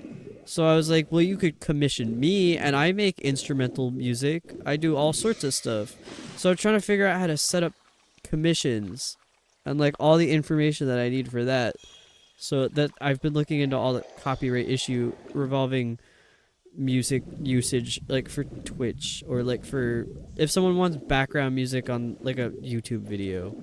So I was like, well, you could commission me, and I make instrumental music. I do all sorts of stuff. So I'm trying to figure out how to set up commissions and like all the information that I need for that. So that I've been looking into all the copyright issue revolving music usage, like for Twitch, or like for if someone wants background music on like a YouTube video.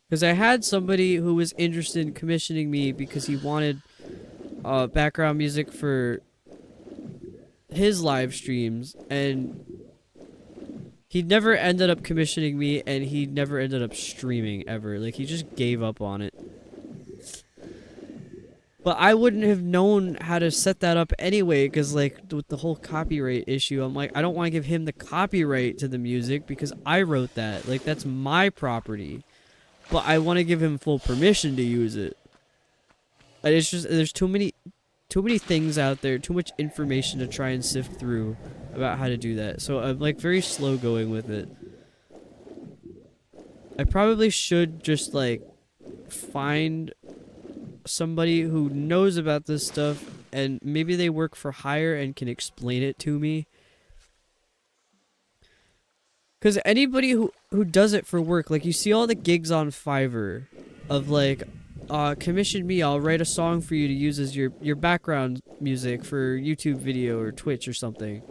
Because I had somebody who was interested in commissioning me because he wanted background music for his live streams, and he never ended up commissioning me, and he never ended up streaming ever. Like, he just gave up on it. But I wouldn't have known how to set that up anyway, because, like, with the whole copyright issue, I'm like, I don't want to give him the copyright to the music because I wrote that. Like, that's my property. But I want to give him full permission to use it. And it's just, there's too many things out there, too much information to try and sift through about how to do that. So I'm like very slow going with it. I probably should just like find somebody who knows about this stuff, and maybe they work for hire and can explain it to me. Because anybody who does it for work, like you see all the gigs on Fiverr of like, commission me, I'll write a song for you to use as your background music for YouTube video or Twitch or something.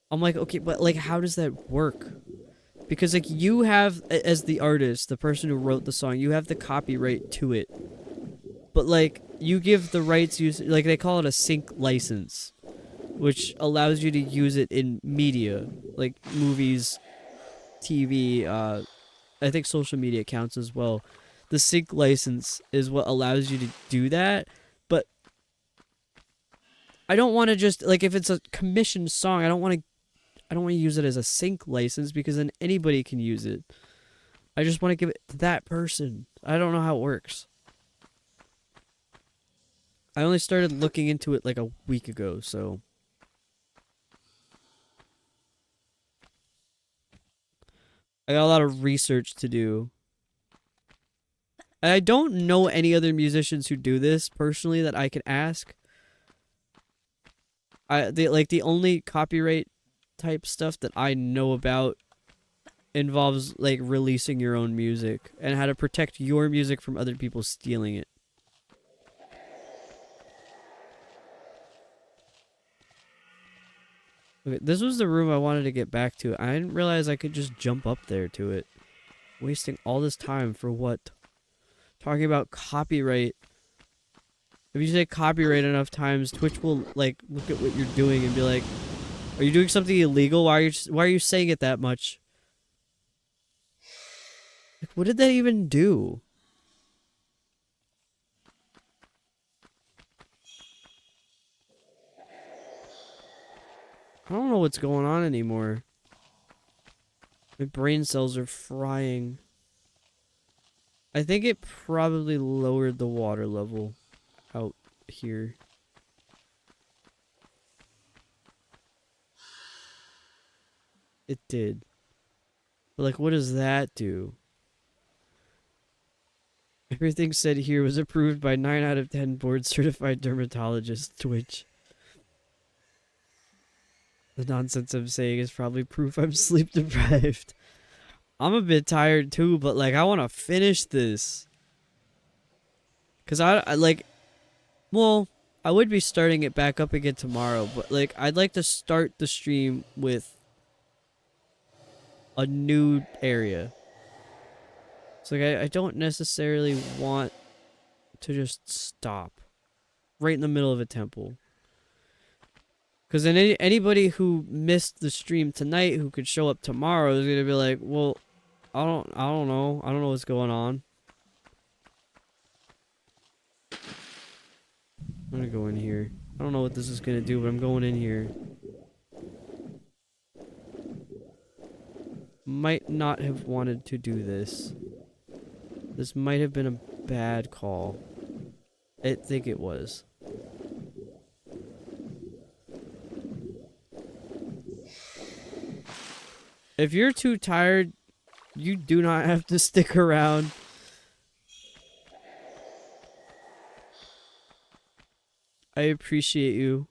I'm like, okay, but like how does that work? Because like you have, as the artist, the person who wrote the song, you have the copyright to it. But like you give the rights use, like they call it a sync license, which allows you to use it in media, like movies, TV, I think social media counts as well. The sync license is what allows you to do that, but I don't want to just, like, if it's a commissioned song, I don't want to use it as a sync license because then anybody can use it. I just want to give it to that person. I don't know how it works. I only started looking into it like a week ago, so I got a lot of research to do. I don't know any other musicians who do this personally that I can ask. The only copyright type stuff that I know about involves like releasing your own music and how to protect your music from other people stealing it. Okay, this was the room I wanted to get back to. I didn't realize I could just jump up there to it. Wasting all this time for what? Talking about copyright. If you say copyright enough times, Twitch will like look at what you're doing and be like, "Are you doing something illegal? Why are you saying it that much?" Like, what did that even do? I don't know what's going on anymore. My brain cells are frying. I think it probably lowered the water level out here. It did. But like, what does that do? Everything said here was approved by 9 out of 10 board certified dermatologists. Twitch. The nonsense I'm saying is probably proof I'm sleep deprived. I'm a bit tired too, but like I want to finish this. Cause I like, well, I would be starting it back up again tomorrow, but like I'd like to start the stream with a new area. So like I don't necessarily want to just stop right in the middle of a temple. Because then anybody who missed the stream tonight who could show up tomorrow is gonna be like, well, I don't know. I don't know what's going on. I'm gonna go in here. I don't know what this is gonna do, but I'm going in here. Might not have wanted to do this. This might have been a bad call. I think it was. If you're too tired, you do not have to stick around. I appreciate you.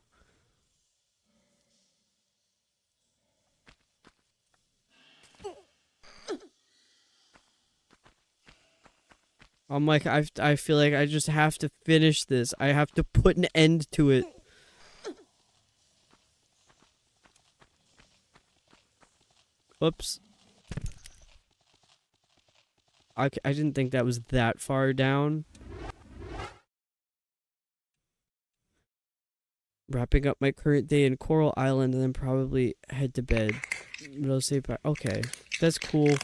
I'm like, I feel like I just have to finish this. I have to put an end to it. Oops. I didn't think that was that far down. Wrapping up my current day in Coral Island and then probably head to bed. Middle save by. Okay, that's cool.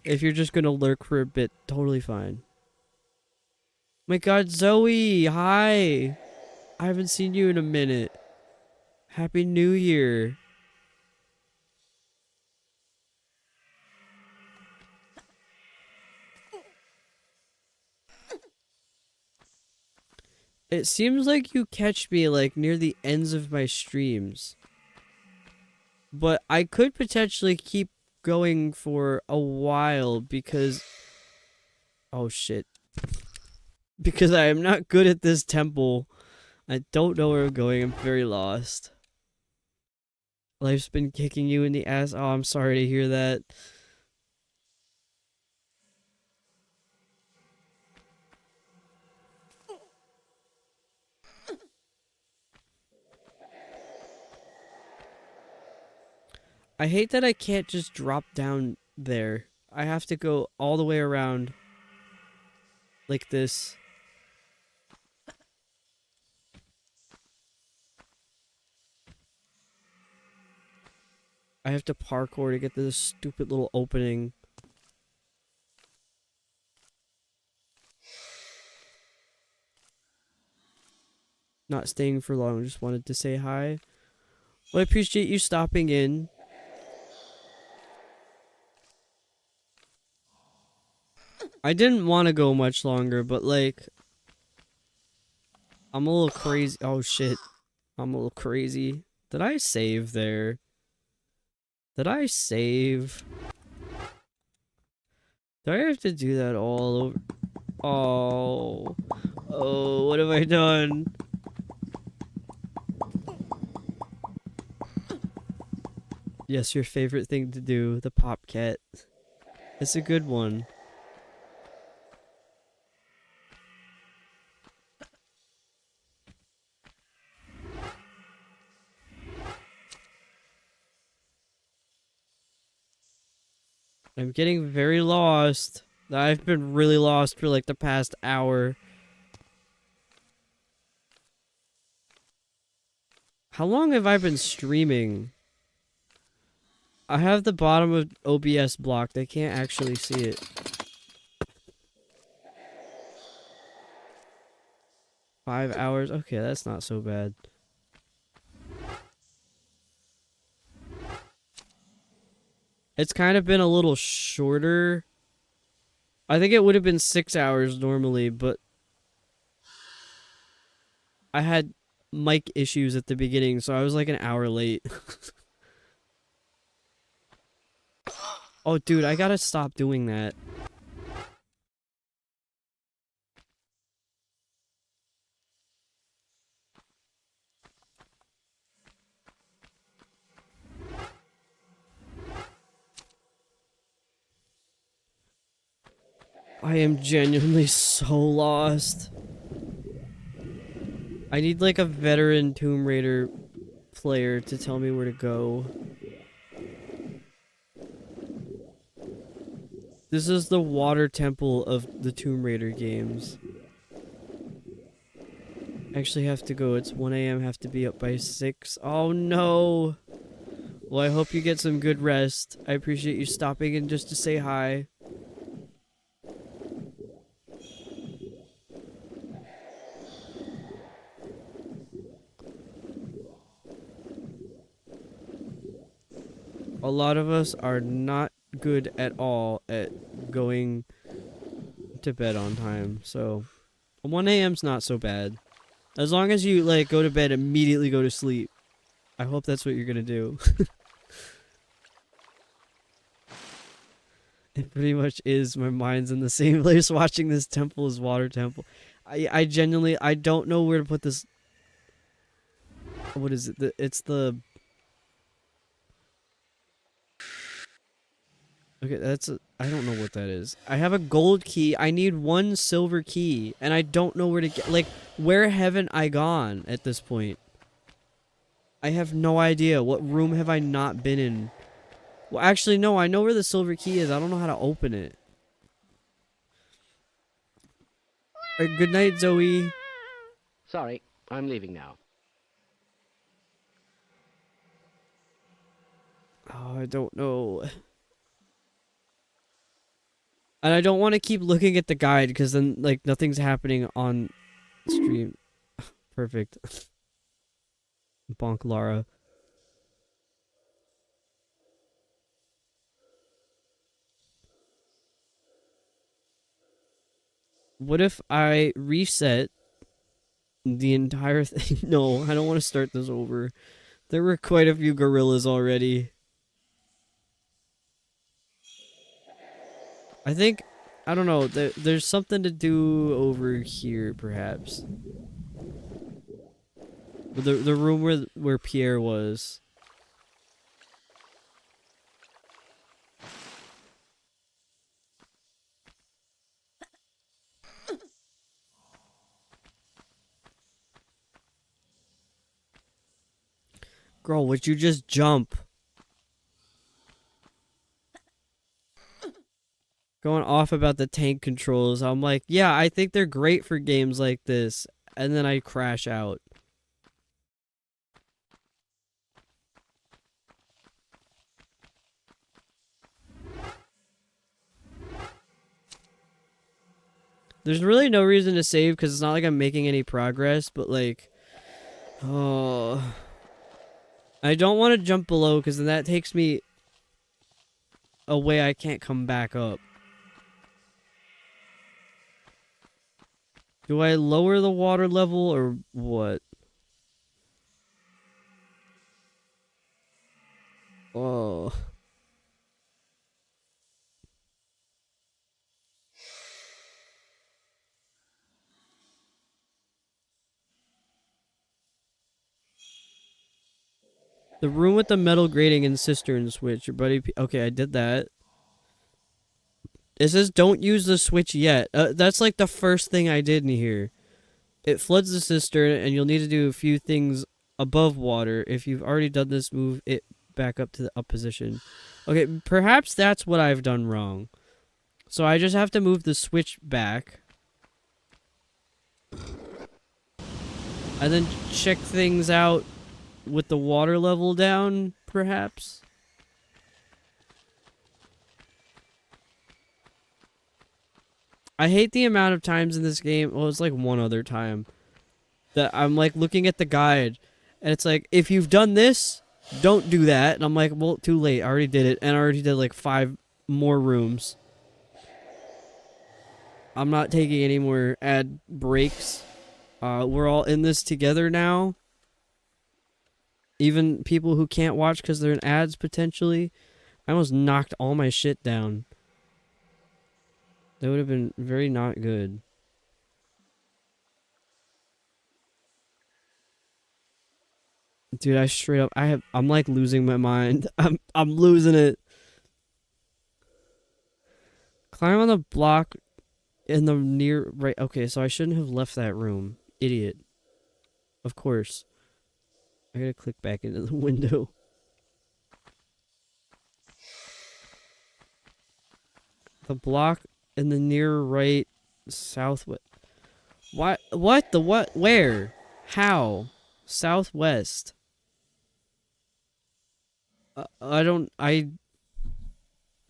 If you're just gonna lurk for a bit, totally fine. My God, Zoe, hi. I haven't seen you in a minute. Happy New Year. It seems like you catch me like near the ends of my streams. But I could potentially keep going for a while because... Oh shit. Because I am not good at this temple. I don't know where I'm going. I'm very lost. Life's been kicking you in the ass. Oh, I'm sorry to hear that. I hate that I can't just drop down there. I have to go all the way around. Like this. I have to parkour to get to this stupid little opening. Not staying for long, just wanted to say hi. Well, I appreciate you stopping in. I didn't want to go much longer, but like... I'm a little crazy. Oh shit. I'm a little crazy. Did I save there? Did I save? Do I have to do that all over? Oh. Oh, what have I done? Yes, your favorite thing to do, the pop cat. It's a good one. I'm getting very lost. I've been really lost for like the past hour. How long have I been streaming? I have the bottom of OBS blocked. I can't actually see it. Five hours? Okay, that's not so bad. It's kind of been a little shorter. I think it would have been 6 hours normally, but I had mic issues at the beginning, so I was like an hour late. Oh, dude, I gotta stop doing that. I am genuinely so lost. I need like a veteran Tomb Raider player to tell me where to go. This is the water temple of the Tomb Raider games. Actually have to go. It's 1 a.m. Have to be up by 6. Oh no! Well, I hope you get some good rest. I appreciate you stopping in just to say hi. A lot of us are not good at all at going to bed on time, so 1 a.m.'s not so bad. As long as you, like, go to bed, immediately go to sleep. I hope that's what you're gonna do. It pretty much is. My mind's in the same place watching this temple as water temple. I genuinely, I don't know where to put this What is it? It's the... Okay, I don't know what that is. I have a gold key. I need one silver key, and I don't know where to get... Like, where haven't I gone at this point? I have no idea. What room have I not been in? Well, actually, no. I know where the silver key is. I don't know how to open it. Alright, good night, Zoe. Sorry, I'm leaving now. Oh, I don't know. And I don't want to keep looking at the guide, because then, like, nothing's happening on stream. Perfect. Bonk Lara. What if I reset the entire thing? No, I don't want to start this over. There were quite a few gorillas already. I think, I don't know, there's something to do over here, perhaps. The room where Pierre was. Girl, would you just jump? Going off about the tank controls, I'm like, yeah, I think they're great for games like this. And then I crash out. There's really no reason to save because it's not like I'm making any progress, but like, oh, I don't want to jump below because then that takes me a way I can't come back up. Do I lower the water level or what? Oh. The room with the metal grating and cistern switch. Your buddy... Okay, I did that. It says don't use the switch yet. That's like the first thing I did in here. It floods the cistern and you'll need to do a few things above water. If you've already done this, move it back up to the up position. Okay, perhaps that's what I've done wrong. So I just have to move the switch back. And then check things out with the water level down, perhaps? I hate the amount of times in this game, well, it's like one other time, that I'm like looking at the guide, and it's like, if you've done this, don't do that. And I'm like, well, too late. I already did it, and I already did like 5 more rooms. I'm not taking any more ad breaks. We're all in this together now. Even people who can't watch because they're in ads, potentially. I almost knocked all my shit down. That would have been very not good. Dude, I straight up I'm like losing my mind. I'm losing it. Climb on the block in the near right. Okay, so I shouldn't have left that room. Idiot. Of course. I gotta click back into the window. The block in the near right southwest. What? The what? Where? How? Southwest. I don't.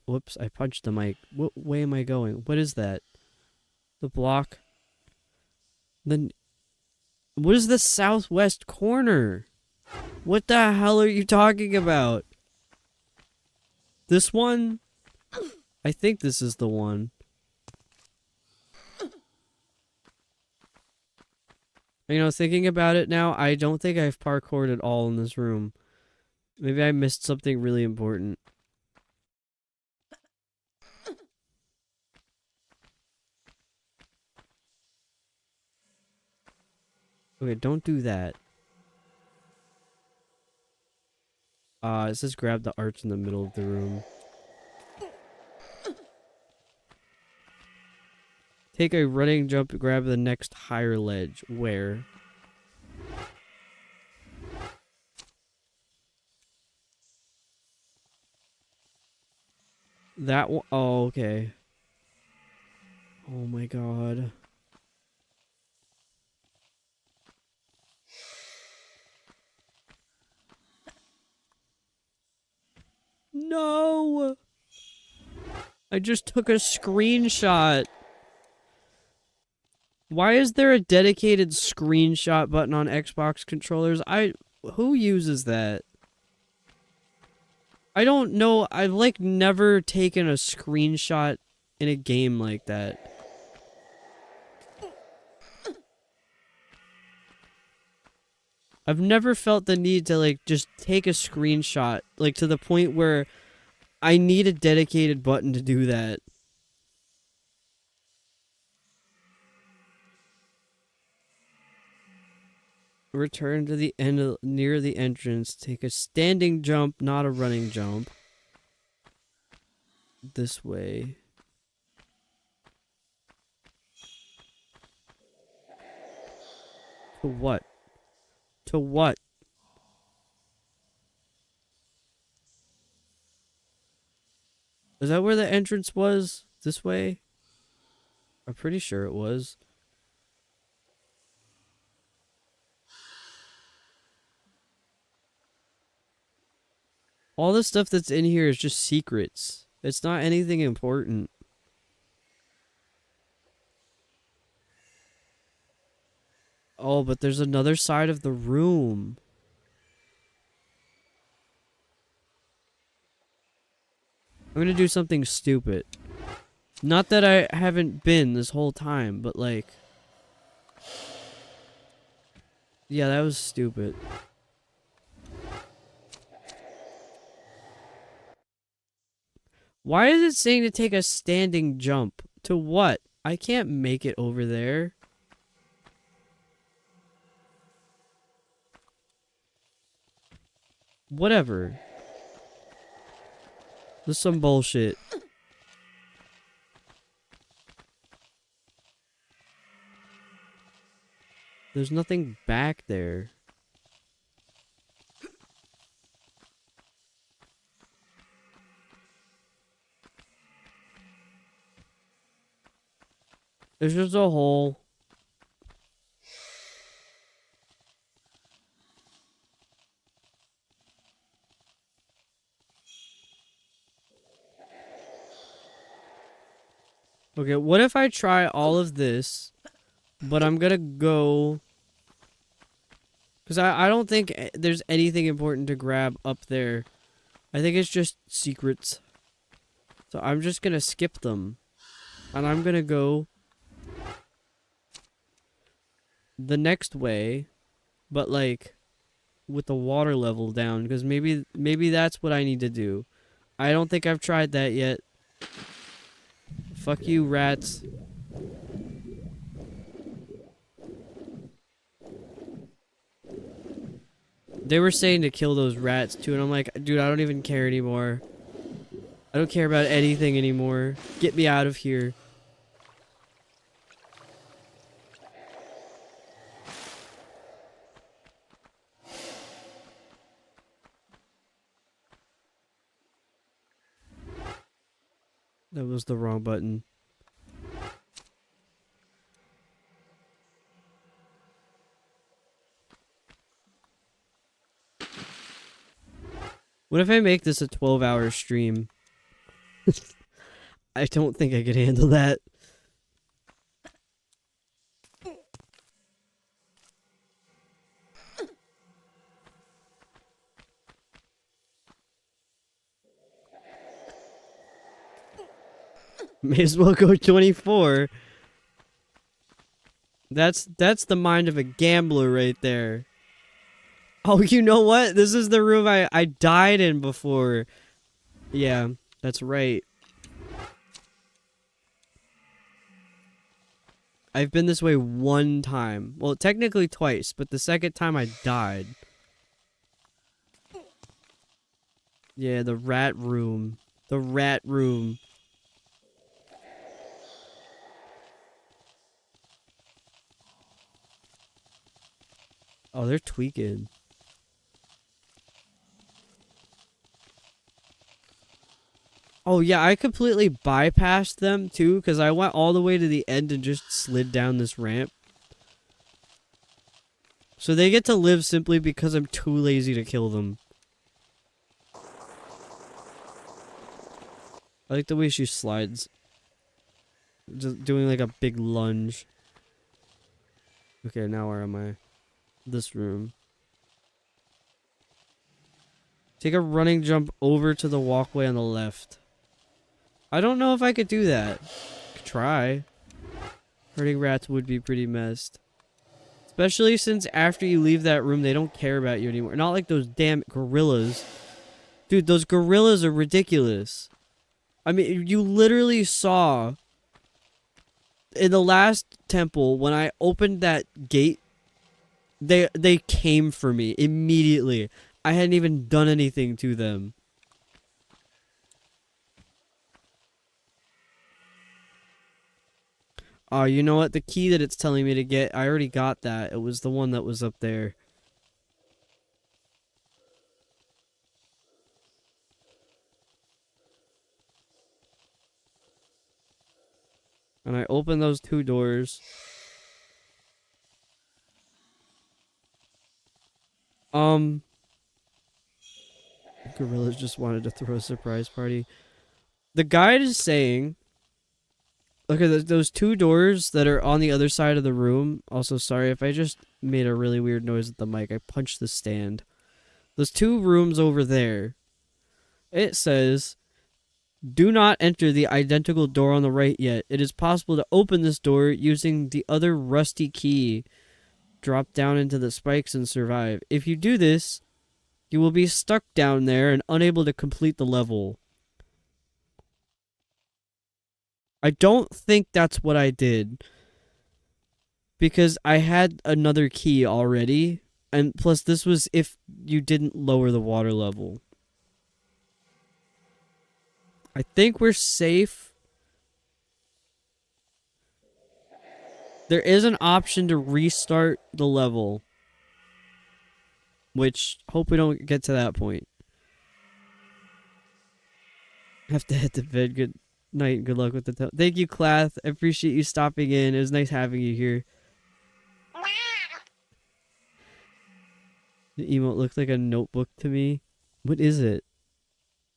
Whoops! I punched the mic. What way am I going? What is that? The block. Then. What is the southwest corner? What the hell are you talking about? This one? I think this is the one. You know, thinking about it now, I don't think I've parkoured at all in this room. Maybe I missed something really important. Okay, don't do that. It says grab the arch in the middle of the room. Take a running jump, grab the next higher ledge. Where? That one? Oh, okay. Oh my god. No! I just took a screenshot. Why is there a dedicated screenshot button on Xbox controllers? Who uses that? I don't know. I've like never taken a screenshot in a game like that. I've never felt the need to like just take a screenshot, like to the point where I need a dedicated button to do that. Return to the end of, near the entrance. Take a standing jump, not a running jump. This way. To what? To what? Is that where the entrance was? This way? I'm pretty sure it was. All the stuff that's in here is just secrets. It's not anything important. Oh, but there's another side of the room. I'm gonna do something stupid. Not that I haven't been this whole time, but like... Yeah, that was stupid. Why is it saying to take a standing jump? To what? I can't make it over there. Whatever. This is some bullshit. There's nothing back there. There's just a hole. Okay, what if I try all of this, but I'm gonna go... Because I don't think there's anything important to grab up there. I think it's just secrets. So I'm just gonna skip them. And I'm gonna go... the next way, but like... with the water level down, because maybe that's what I need to do. I don't think I've tried that yet. Fuck you, rats. They were saying to kill those rats too, and I'm like, dude, I don't even care anymore. I don't care about anything anymore. Get me out of here. That was the wrong button. What if I make this a 12-hour stream? I don't think I could handle that. May as well go 24. That's the mind of a gambler right there. Oh, you know what? This is the room I died in before. Yeah, that's right. I've been this way one time. Well, technically twice, but the second time I died. Yeah, the rat room. The rat room. Oh, they're tweaking. Oh, yeah, I completely bypassed them, too, because I went all the way to the end and just slid down this ramp. So they get to live simply because I'm too lazy to kill them. I like the way she slides. Just doing like a big lunge. Okay, now where am I? This room. Take a running jump over to the walkway on the left. I don't know if I could do that. Could try. Hurting rats would be pretty messed. Especially since after you leave that room, they don't care about you anymore. Not like those damn gorillas. Dude, those gorillas are ridiculous. I mean, you literally saw in the last temple when I opened that gate, they came for me immediately. I hadn't even done anything to them. Oh, you know what? The key that it's telling me to get, I already got that. It was the one that was up there. And I opened those two doors. Gorillas just wanted to throw a surprise party. The guide is saying, look at those two doors that are on the other side of the room. Also, sorry if I just made a really weird noise at the mic. I punched the stand. Those two rooms over there. It says, do not enter the identical door on the right yet. It is possible to open this door using the other rusty key. Drop down into the spikes and survive. If you do this, you will be stuck down there and unable to complete the level. I don't think that's what I did. Because I had another key already. And plus this was if you didn't lower the water level. I think we're safe. There is an option to restart the level. Which, hope we don't get to that point. Have to head to bed. Good night. Good luck with the thank you, Clath. I appreciate you stopping in. It was nice having you here. The emote looked like a notebook to me. What is it?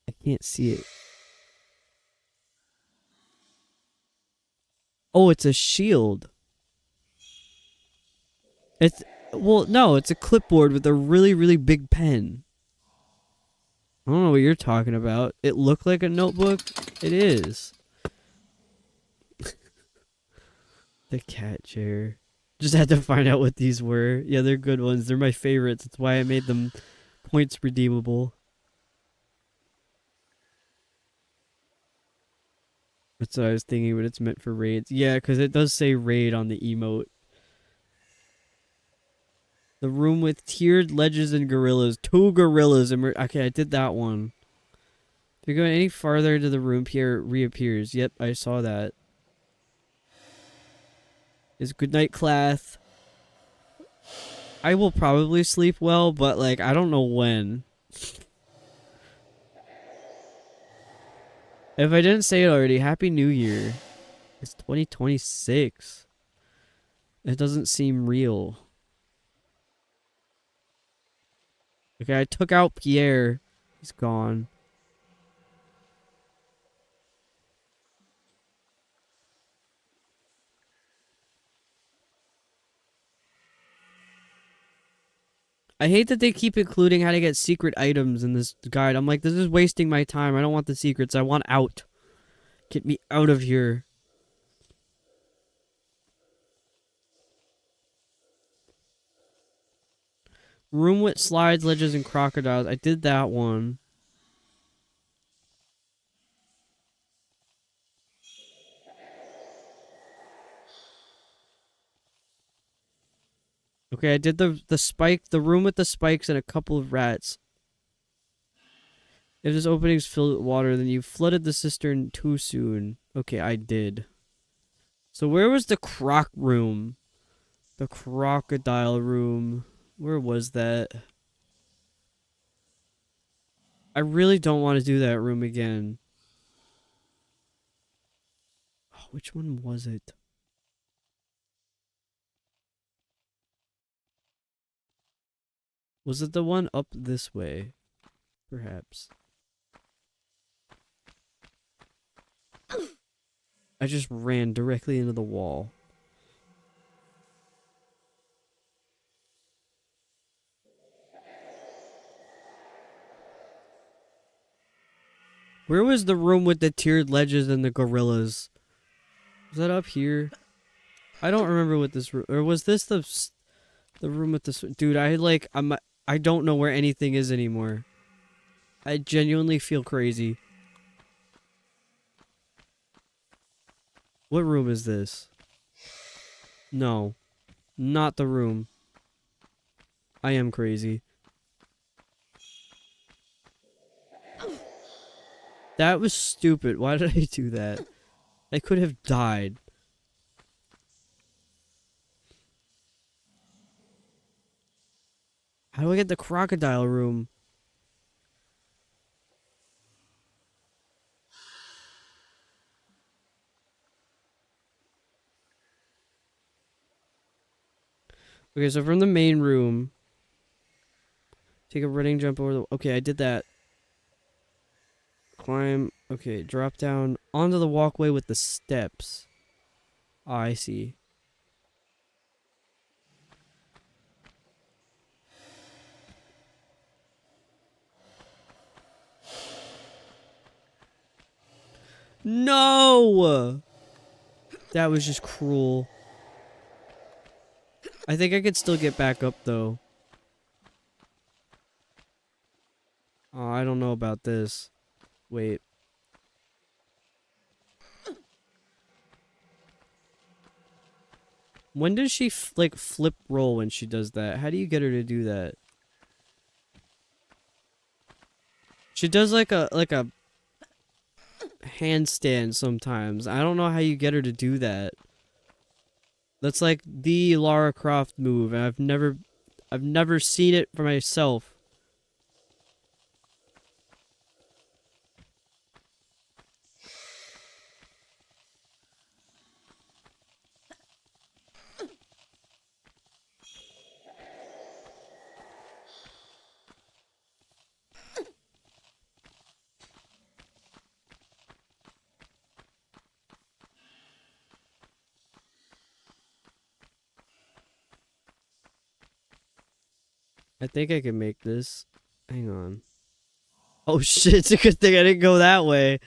I can't see it. Oh, it's a shield. It's, well, no, it's a clipboard with a really, really big pen. I don't know what you're talking about. It looked like a notebook. It is. The cat chair. Just had to find out what these were. Yeah, they're good ones. They're my favorites. That's why I made them points redeemable. That's what I was thinking, but it's meant for raids. Yeah, because it does say raid on the emote. The room with tiered ledges and gorillas. 2 gorillas. Okay, I did that one. If you go any farther into the room, Pierre reappears. Yep, I saw that. Is goodnight, Clath. I will probably sleep well, but like, I don't know when. If I didn't say it already, Happy New Year. It's 2026. It doesn't seem real. Okay, I took out Pierre. He's gone. I hate that they keep including how to get secret items in this guide. I'm like, this is wasting my time. I don't want the secrets. I want out. Get me out of here. Room with slides, ledges, and crocodiles. I did that one. Okay, I did the room with the spikes and a couple of rats. If this opening's filled with water, then you flooded the cistern too soon. Okay, I did. So where was the croc room? The crocodile room. Where was that? I really don't want to do that room again. Oh, which one was it? Was it the one up this way? Perhaps. I just ran directly into the wall. Where was the room with the tiered ledges and the gorillas? Was that up here? I don't remember what this room, or was this the room with this dude? I don't know where anything is anymore. I genuinely feel crazy. What room is this? No, not the room. I am crazy. That was stupid. Why did I do that? I could have died. How do I get the crocodile room? Okay, so from the main room, take a running jump over the... Okay, I did that. Climb. Okay, drop down onto the walkway with the steps. Oh, I see. No! That was just cruel. I think I could still get back up, though. Oh, I don't know about this. Wait. When does she, like, flip roll when she does that? How do you get her to do that? She does, like a handstand sometimes. I don't know how you get her to do that. That's like the Lara Croft move, and I've never seen it for myself. I think I can make this. Hang on. Oh shit, it's a good thing I didn't go that way.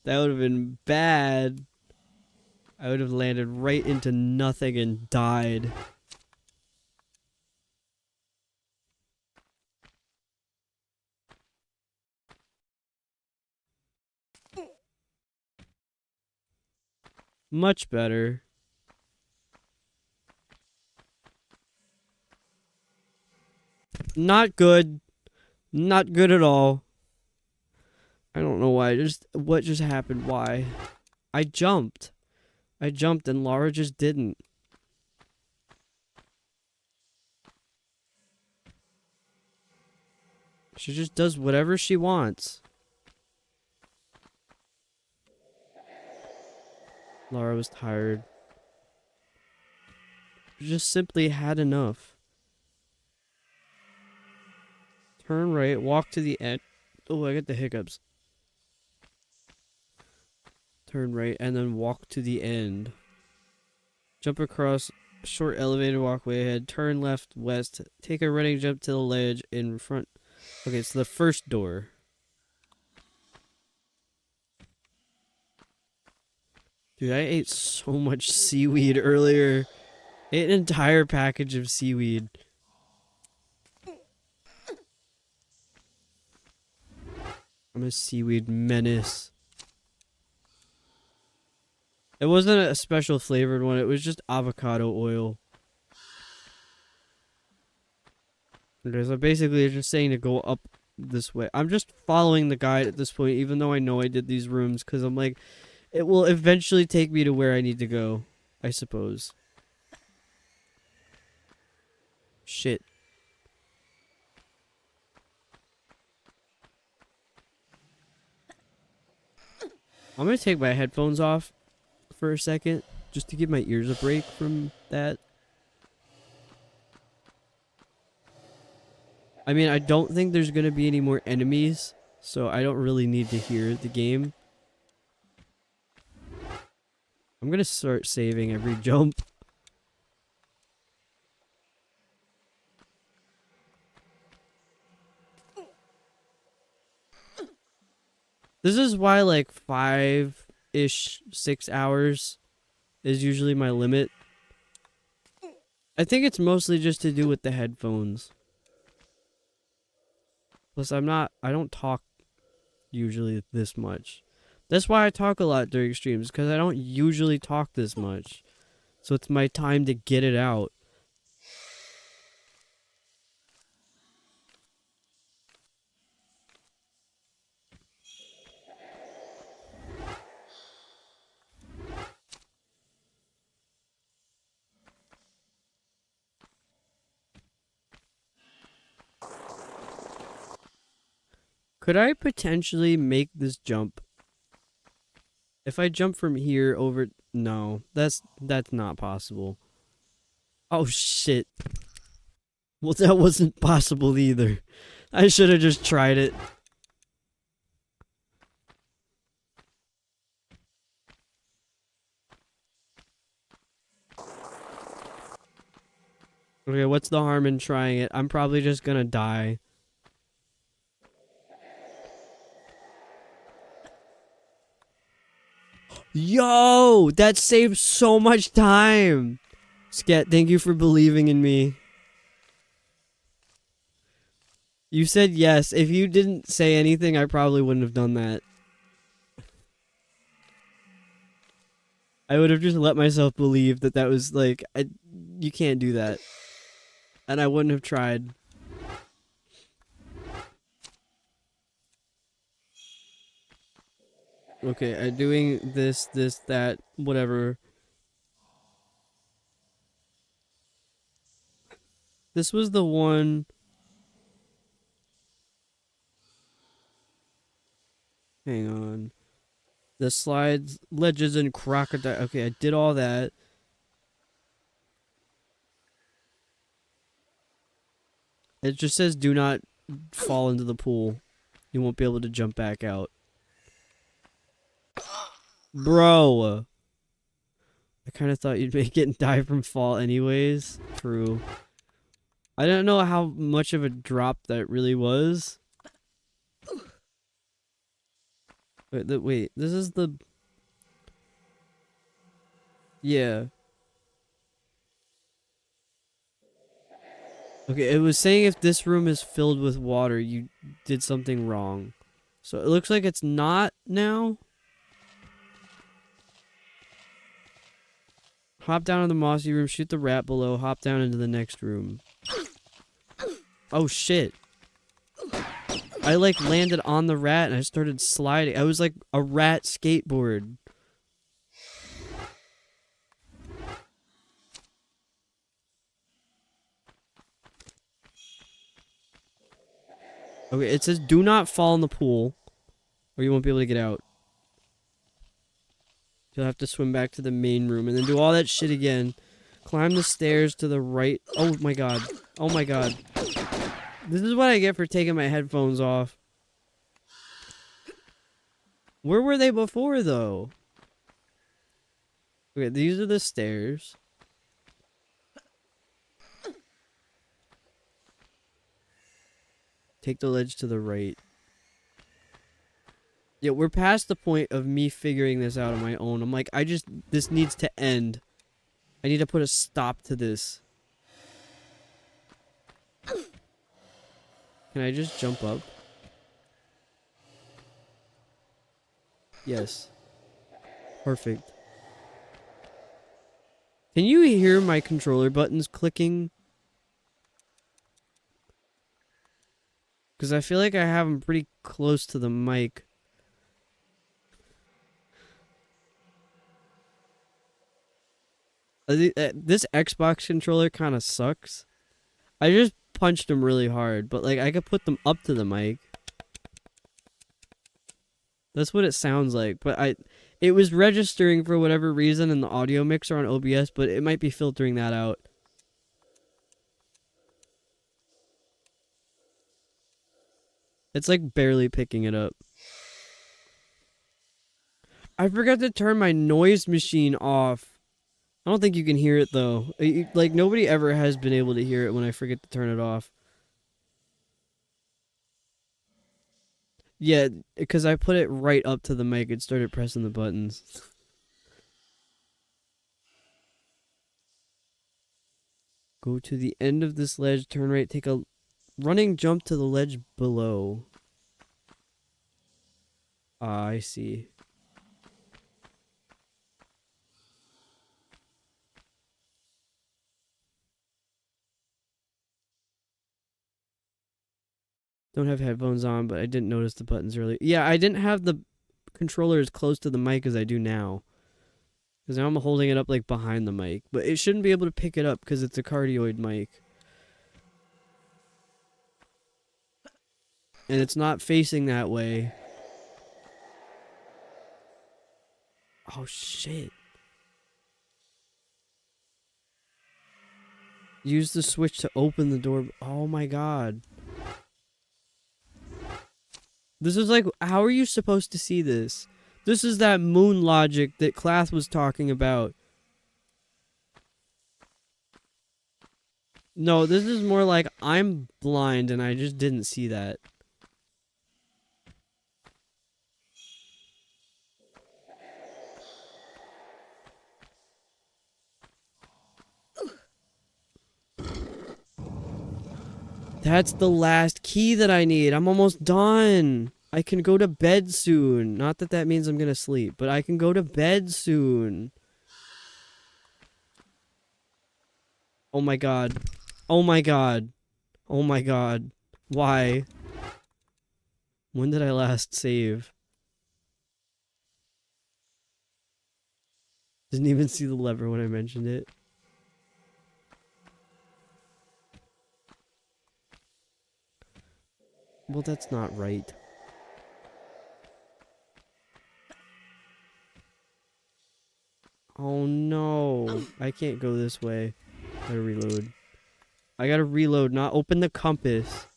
That would have been bad. I would have landed right into nothing and died. Much better. Not good. Not good at all. I don't know why. What just happened? Why? I jumped. I jumped and Laura just didn't. She just does whatever she wants. Laura was tired. She just simply had enough. Turn right, walk to the end. Oh, I get the hiccups. Turn right, and then walk to the end. Jump across short elevated walkway ahead. Turn left, west. Take a running jump to the ledge in front. Okay, it's the first door. Dude, I ate so much seaweed earlier. I ate an entire package of seaweed. I'm a seaweed menace. It wasn't a special flavored one, it was just avocado oil. Okay, so basically it's just saying to go up this way. I'm just following the guide at this point, even though I know I did these rooms, because I'm like, it will eventually take me to where I need to go, I suppose. Shit. I'm gonna take my headphones off for a second, just to give my ears a break from that. I mean, I don't think there's gonna be any more enemies, so I don't really need to hear the game. I'm gonna start saving every jump. This is why like 5-ish, 6 hours is usually my limit. I think it's mostly just to do with the headphones. Plus I don't talk usually this much. That's why I talk a lot during streams, because I don't usually talk this much. So it's my time to get it out. Could I potentially make this jump? If I jump from here over... No, that's not possible. Oh shit. Well, that wasn't possible either. I should have just tried it. Okay, what's the harm in trying it? I'm probably just gonna die. Yo! That saved so much time! Sket, thank you for believing in me. You said yes. If you didn't say anything, I probably wouldn't have done that. I would have just let myself believe that that was like... you can't do that. And I wouldn't have tried. Okay, I'm doing this, that, whatever. This was the one... Hang on. The slides, ledges, and crocodile. Okay, I did all that. It just says do not fall into the pool. You won't be able to jump back out. Bro! I kind of thought you'd make it and die from fall anyways. True. I don't know how much of a drop that really was. Wait, this is the... Yeah. Okay, it was saying if this room is filled with water, you did something wrong. So it looks like it's not now. Hop down in the mossy room, shoot the rat below, hop down into the next room. Oh shit. I like landed on the rat and I started sliding. I was like a rat skateboard. Okay, it says do not fall in the pool or you won't be able to get out. You'll have to swim back to the main room and then do all that shit again. Climb the stairs to the right. Oh my god. Oh my god. This is what I get for taking my headphones off. Where were they before, though? Okay, these are the stairs. Take the ledge to the right. Yeah, we're past the point of me figuring this out on my own. I'm like, this needs to end. I need to put a stop to this. Can I just jump up? Yes. Perfect. Can you hear my controller buttons clicking? Because I feel like I have them pretty close to the mic. This Xbox controller kind of sucks. I just punched them really hard, but like I could put them up to the mic. That's what it sounds like, but it was registering for whatever reason in the audio mixer on OBS, but it might be filtering that out. It's like barely picking it up. I forgot to turn my noise machine off. I don't think you can hear it though. Like nobody ever has been able to hear it when I forget to turn it off. Yeah, because I put it right up to the mic and started pressing the buttons. Go to the end of this ledge, turn right, take a running jump to the ledge below. Ah, I see. Don't have headphones on, but I didn't notice the buttons earlier. Yeah, I didn't have the controller as close to the mic as I do now. Because now I'm holding it up like behind the mic. But it shouldn't be able to pick it up because it's a cardioid mic. And it's not facing that way. Oh, shit. Use the switch to open the door. Oh my god. This is like, how are you supposed to see this? This is that moon logic that Clath was talking about. No, this is more like I'm blind and I just didn't see that. That's the last key that I need. I'm almost done. I can go to bed soon. Not that that means I'm gonna sleep, but I can go to bed soon. Oh my god. Oh my god. Oh my god. Why? When did I last save? Didn't even see the lever when I mentioned it. Well, that's not right. Oh no. I can't go this way. Gotta reload. I gotta reload, not open the compass.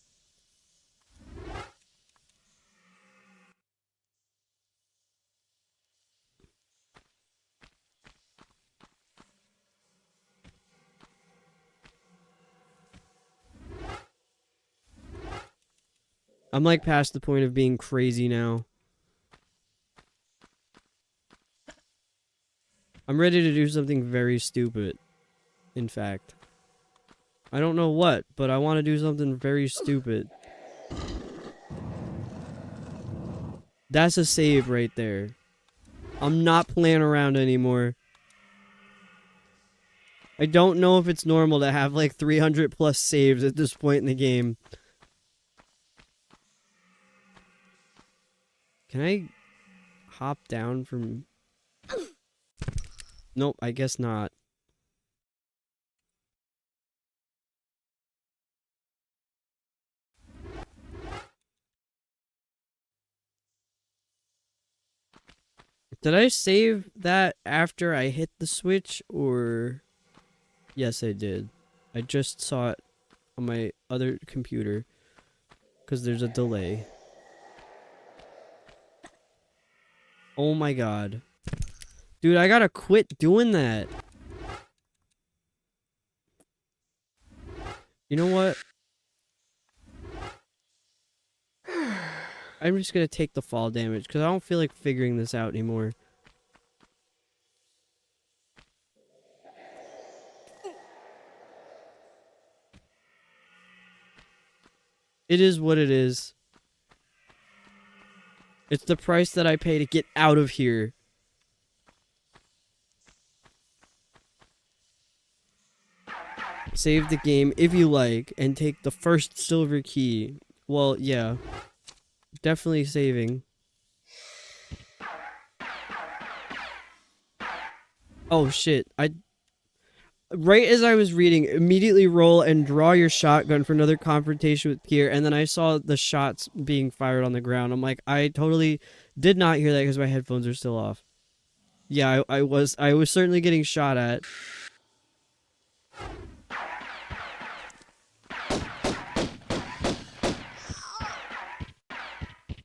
I'm like past the point of being crazy now. I'm ready to do something very stupid. In fact. I don't know what, but I want to do something very stupid. That's a save right there. I'm not playing around anymore. I don't know if it's normal to have like 300 plus saves at this point in the game. Can I hop down from... Nope, I guess not. Did I save that after I hit the switch, or... Yes, I did. I just saw it on my other computer, because there's a delay. Oh my god. Dude, I gotta quit doing that. You know what? I'm just gonna take the fall damage, because I don't feel like figuring this out anymore. It is what it is. It's the price that I pay to get out of here. Save the game if you like, and take the first silver key. Well, yeah. Definitely saving. Oh shit. Right as I was reading, immediately roll and draw your shotgun for another confrontation with Kier, and then I saw the shots being fired on the ground. I'm like, I totally did not hear that because my headphones are still off. Yeah, I was certainly getting shot at.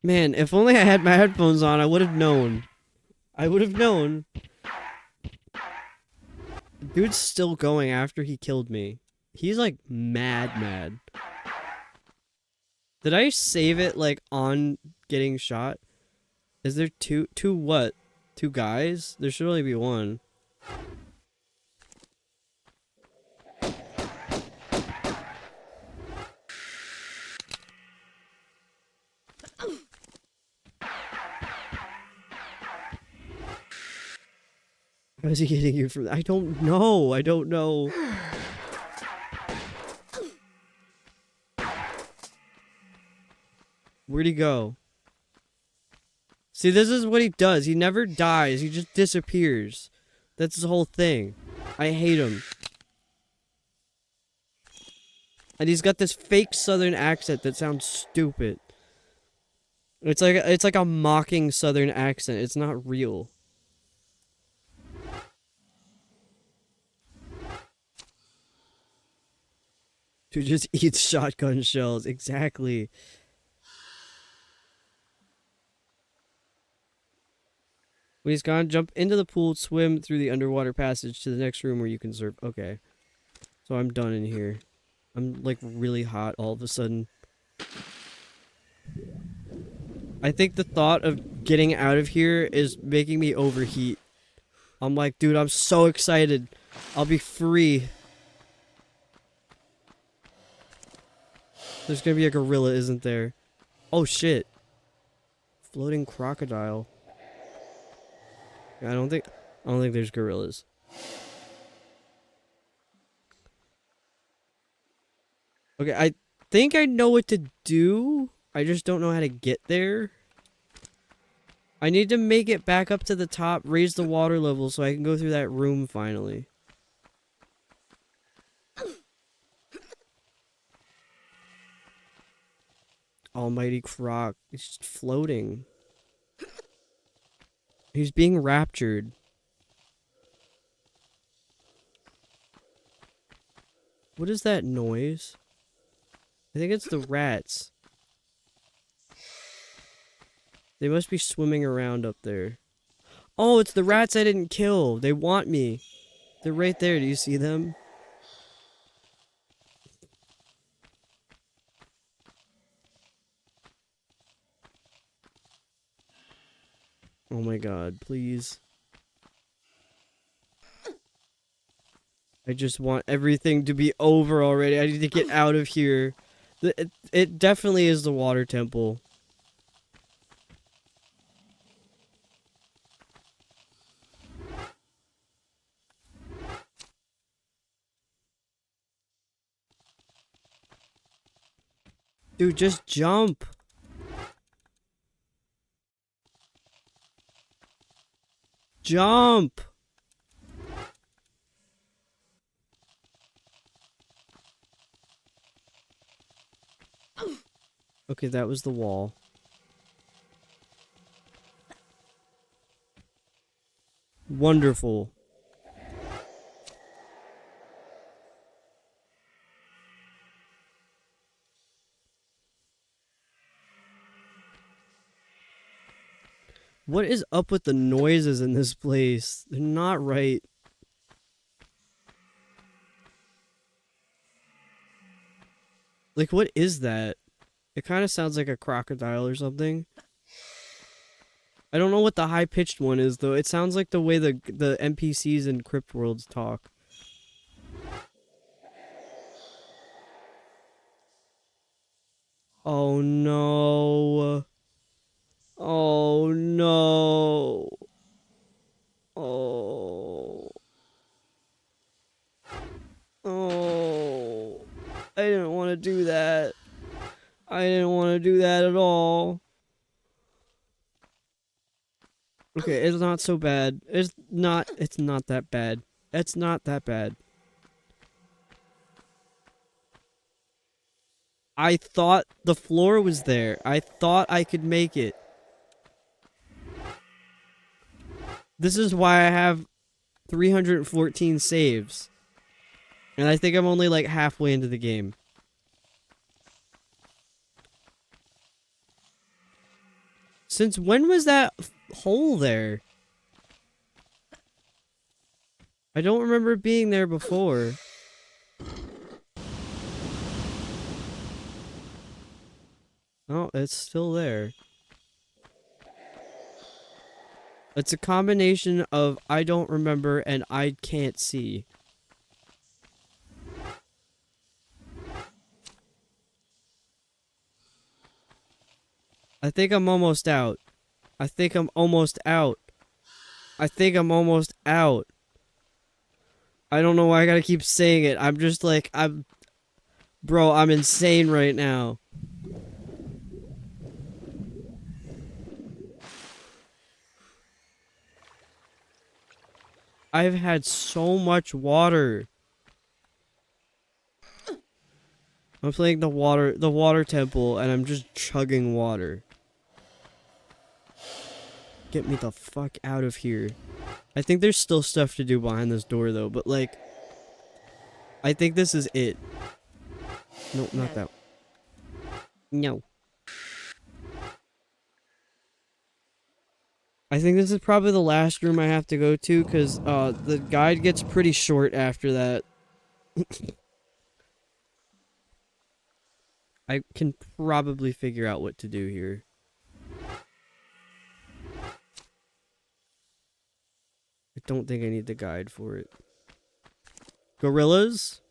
Man, if only I had my headphones on, I would have known. I would have known. Dude's still going after he killed me. He's like mad. Did I save it like on getting shot? Is there two what? Two guys? There should only be one. How is he hitting you from? I don't know. I don't know. Where'd he go? See, this is what he does. He never dies. He just disappears. That's his whole thing. I hate him. And he's got this fake southern accent that sounds stupid. It's like a mocking southern accent. It's not real. Who just eats shotgun shells. Exactly. When he's gone, jump into the pool, swim through the underwater passage to the next room where you can surf. Okay. So I'm done in here. I'm like really hot all of a sudden. I think the thought of getting out of here is making me overheat. I'm like, dude, I'm so excited. I'll be free. There's gonna be a gorilla, isn't there? Oh shit. Floating crocodile. I don't think there's gorillas. Okay, I think I know what to do. I just don't know how to get there. I need to make it back up to the top, raise the water level so I can go through that room finally. Almighty Croc. He's just floating. He's being raptured. What is that noise? I think it's the rats. They must be swimming around up there. Oh, it's the rats I didn't kill. They want me. They're right there. Do you see them? Oh my god, please. I just want everything to be over already. I need to get out of here. It definitely is the water temple. Dude, just jump. Jump. Okay, that was the wall. Wonderful. What is up with the noises in this place? They're not right. Like, what is that? It kind of sounds like a crocodile or something. I don't know what the high-pitched one is, though. It sounds like the way the NPCs in Crypt Worlds talk. Oh, no. Oh, no. Oh. Oh. I didn't want to do that. I I didn't want to do that at all. Okay, it's not so bad. It's not that bad. It's not that bad. I thought the floor was there. I thought I could make it. This is why I have 314 saves. And I think I'm only like halfway into the game. Since when was that hole there? I don't remember it being there before. Oh, it's still there. It's a combination of I don't remember and I can't see. I think I'm almost out. I think I'm almost out. I think I'm almost out. I don't know why I gotta keep saying it. I'm just like, Bro, I'm insane right now. I've had so much water. I'm playing the water temple, and I'm just chugging water. Get me the fuck out of here. I think there's still stuff to do behind this door, though, but, like, I think this is it. No, not that. No. I think this is probably the last room I have to go to, because, the guide gets pretty short after that. I can probably figure out what to do here. I don't think I need the guide for it. Gorillas?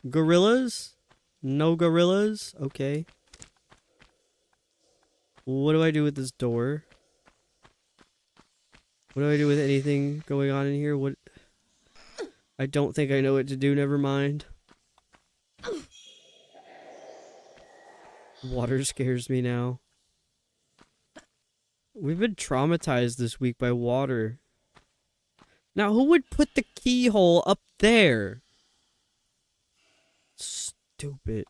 Gorillas? No gorillas? Okay. What do I do with this door? What do I do with anything going on in here? What? I don't think I know what to do, never mind. Water scares me now. We've been traumatized this week by water. Now, who would put the keyhole up there? Stupid.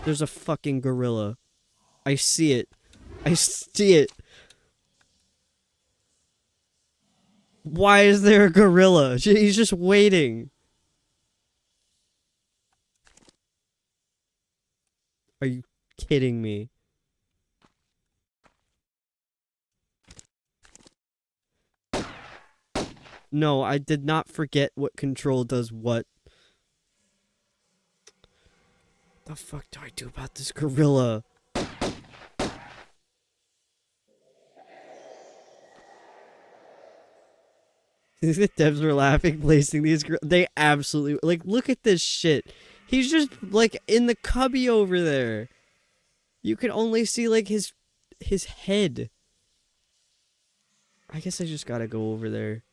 There's a fucking gorilla. I see it. I see it. Why is there a gorilla? He's just waiting. Are you kidding me? No, I did not forget what control does what. The fuck do I do about this gorilla? The devs were laughing placing these they absolutely like look at this shit. He's just like in the cubby over there. You can only see like his head. I guess I just gotta go over there.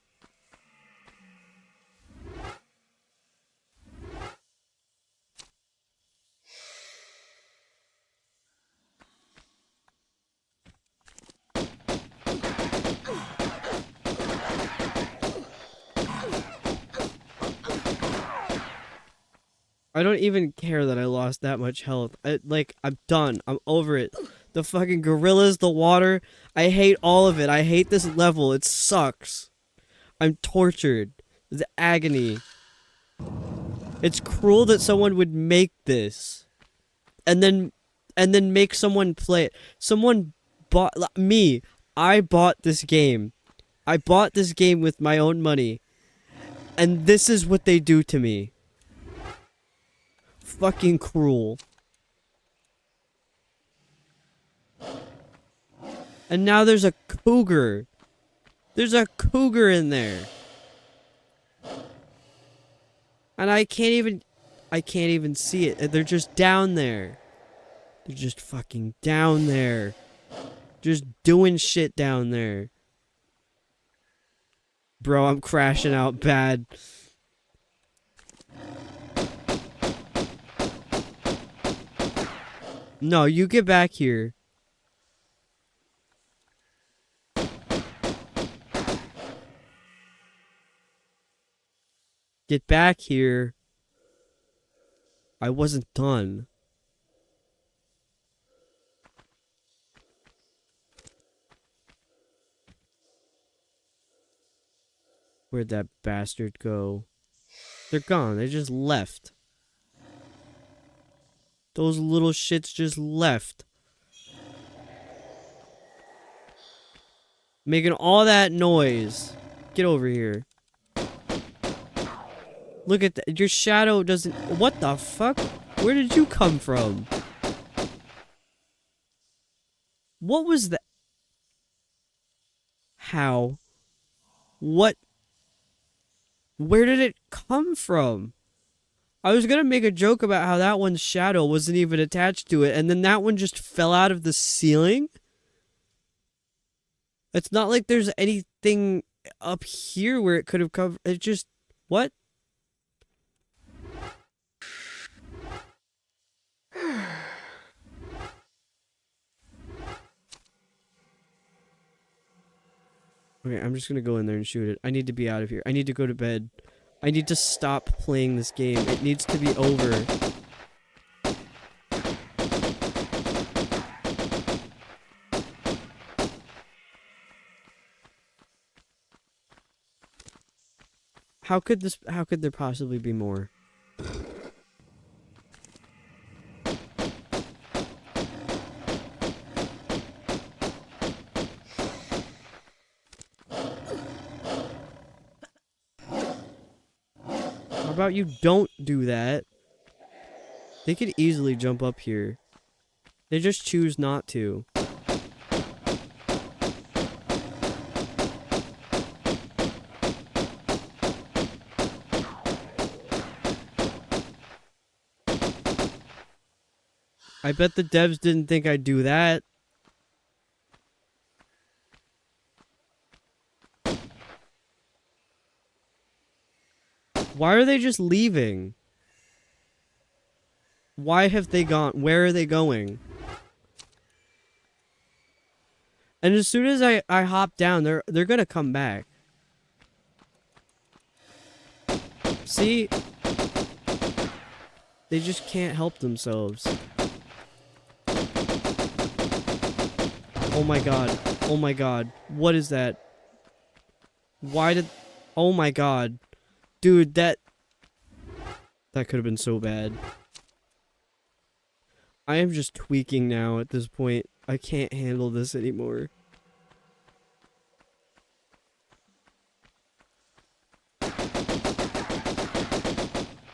I don't even care that I lost that much health. I'm done. I'm over it. The fucking gorillas, the water. I hate all of it. I hate this level. It sucks. I'm tortured. The agony. It's cruel that someone would make this. And then make someone play it. Someone bought me. I bought this game. I bought this game with my own money. And this is what they do to me. Fucking cruel. And now there's a cougar. There's a cougar in there. And I can't even see it. They're just down there. They're just fucking down there. Just doing shit down there. Bro, I'm crashing out bad. No, you get back here. Get back here. I wasn't done. Where'd that bastard go? They're gone. They just left. Those little shits just left. Making all that noise. Get over here. Look at that. Your shadow doesn't... What the fuck? Where did you come from? What was that? How? What? Where did it come from? I was gonna make a joke about how that one's shadow wasn't even attached to it, and then that one just fell out of the ceiling? It's not like there's anything up here where it could have come... It just... What? Okay, I'm just gonna go in there and shoot it. I need to be out of here. I need to go to bed. I need to stop playing this game. It needs to be over. How could there possibly be more? How about you don't do that? They could easily jump up here. They just choose not to. I bet the devs didn't think I'd do that. Why are they just leaving? Why have they gone? Where are they going? And as soon as I hop down, they're gonna come back. See? They just can't help themselves. Oh my god. Oh my god. What is that? Why did... Oh my god. Dude, that could have been so bad. I am just tweaking now at this point. I can't handle this anymore.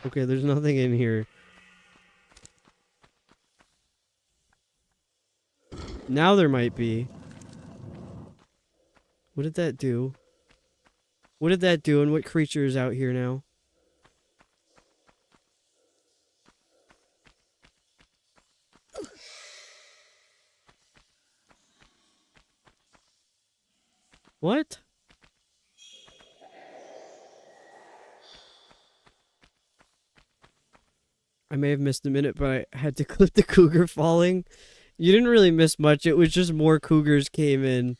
Okay, there's nothing in here. Now there might be. What did that do? What did that do, and what creature is out here now? What? I may have missed a minute, but I had to clip the cougar falling. You didn't really miss much. It was just more cougars came in.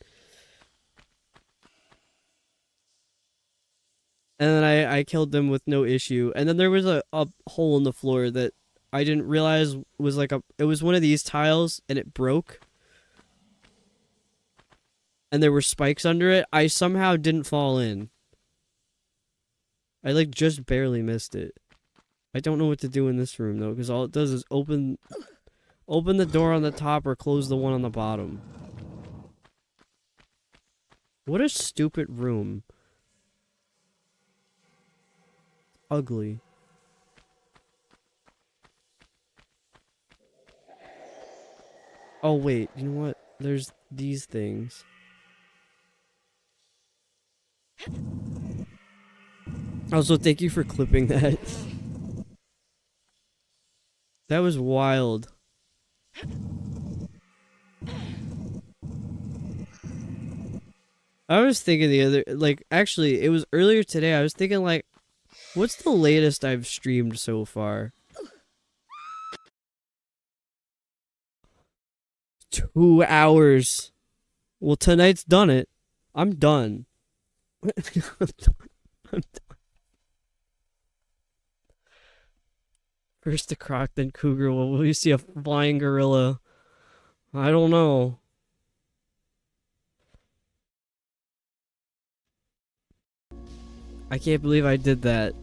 And then I killed them with no issue. And then there was a hole in the floor that I didn't realize was like it was one of these tiles, and it broke. And there were spikes under it. I somehow didn't fall in. I like just barely missed it. I don't know what to do in this room though, because all it does is open the door on the top or close the one on the bottom. What a stupid room. Ugly. Oh wait, you know what? There's these things. Also, thank you for clipping that. That was wild. I was thinking the other, like, actually, it was earlier today. I was thinking, like, what's the latest I've streamed so far? 2 hours. Well, tonight's done it. I'm done. I'm done. I'm done. First the croc, then cougar. Well, will you see a flying gorilla? I don't know. I can't believe I did that.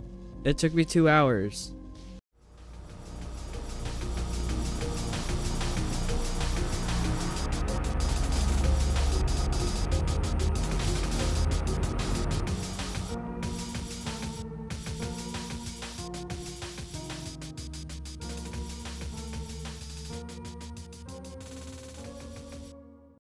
It took me 2 hours.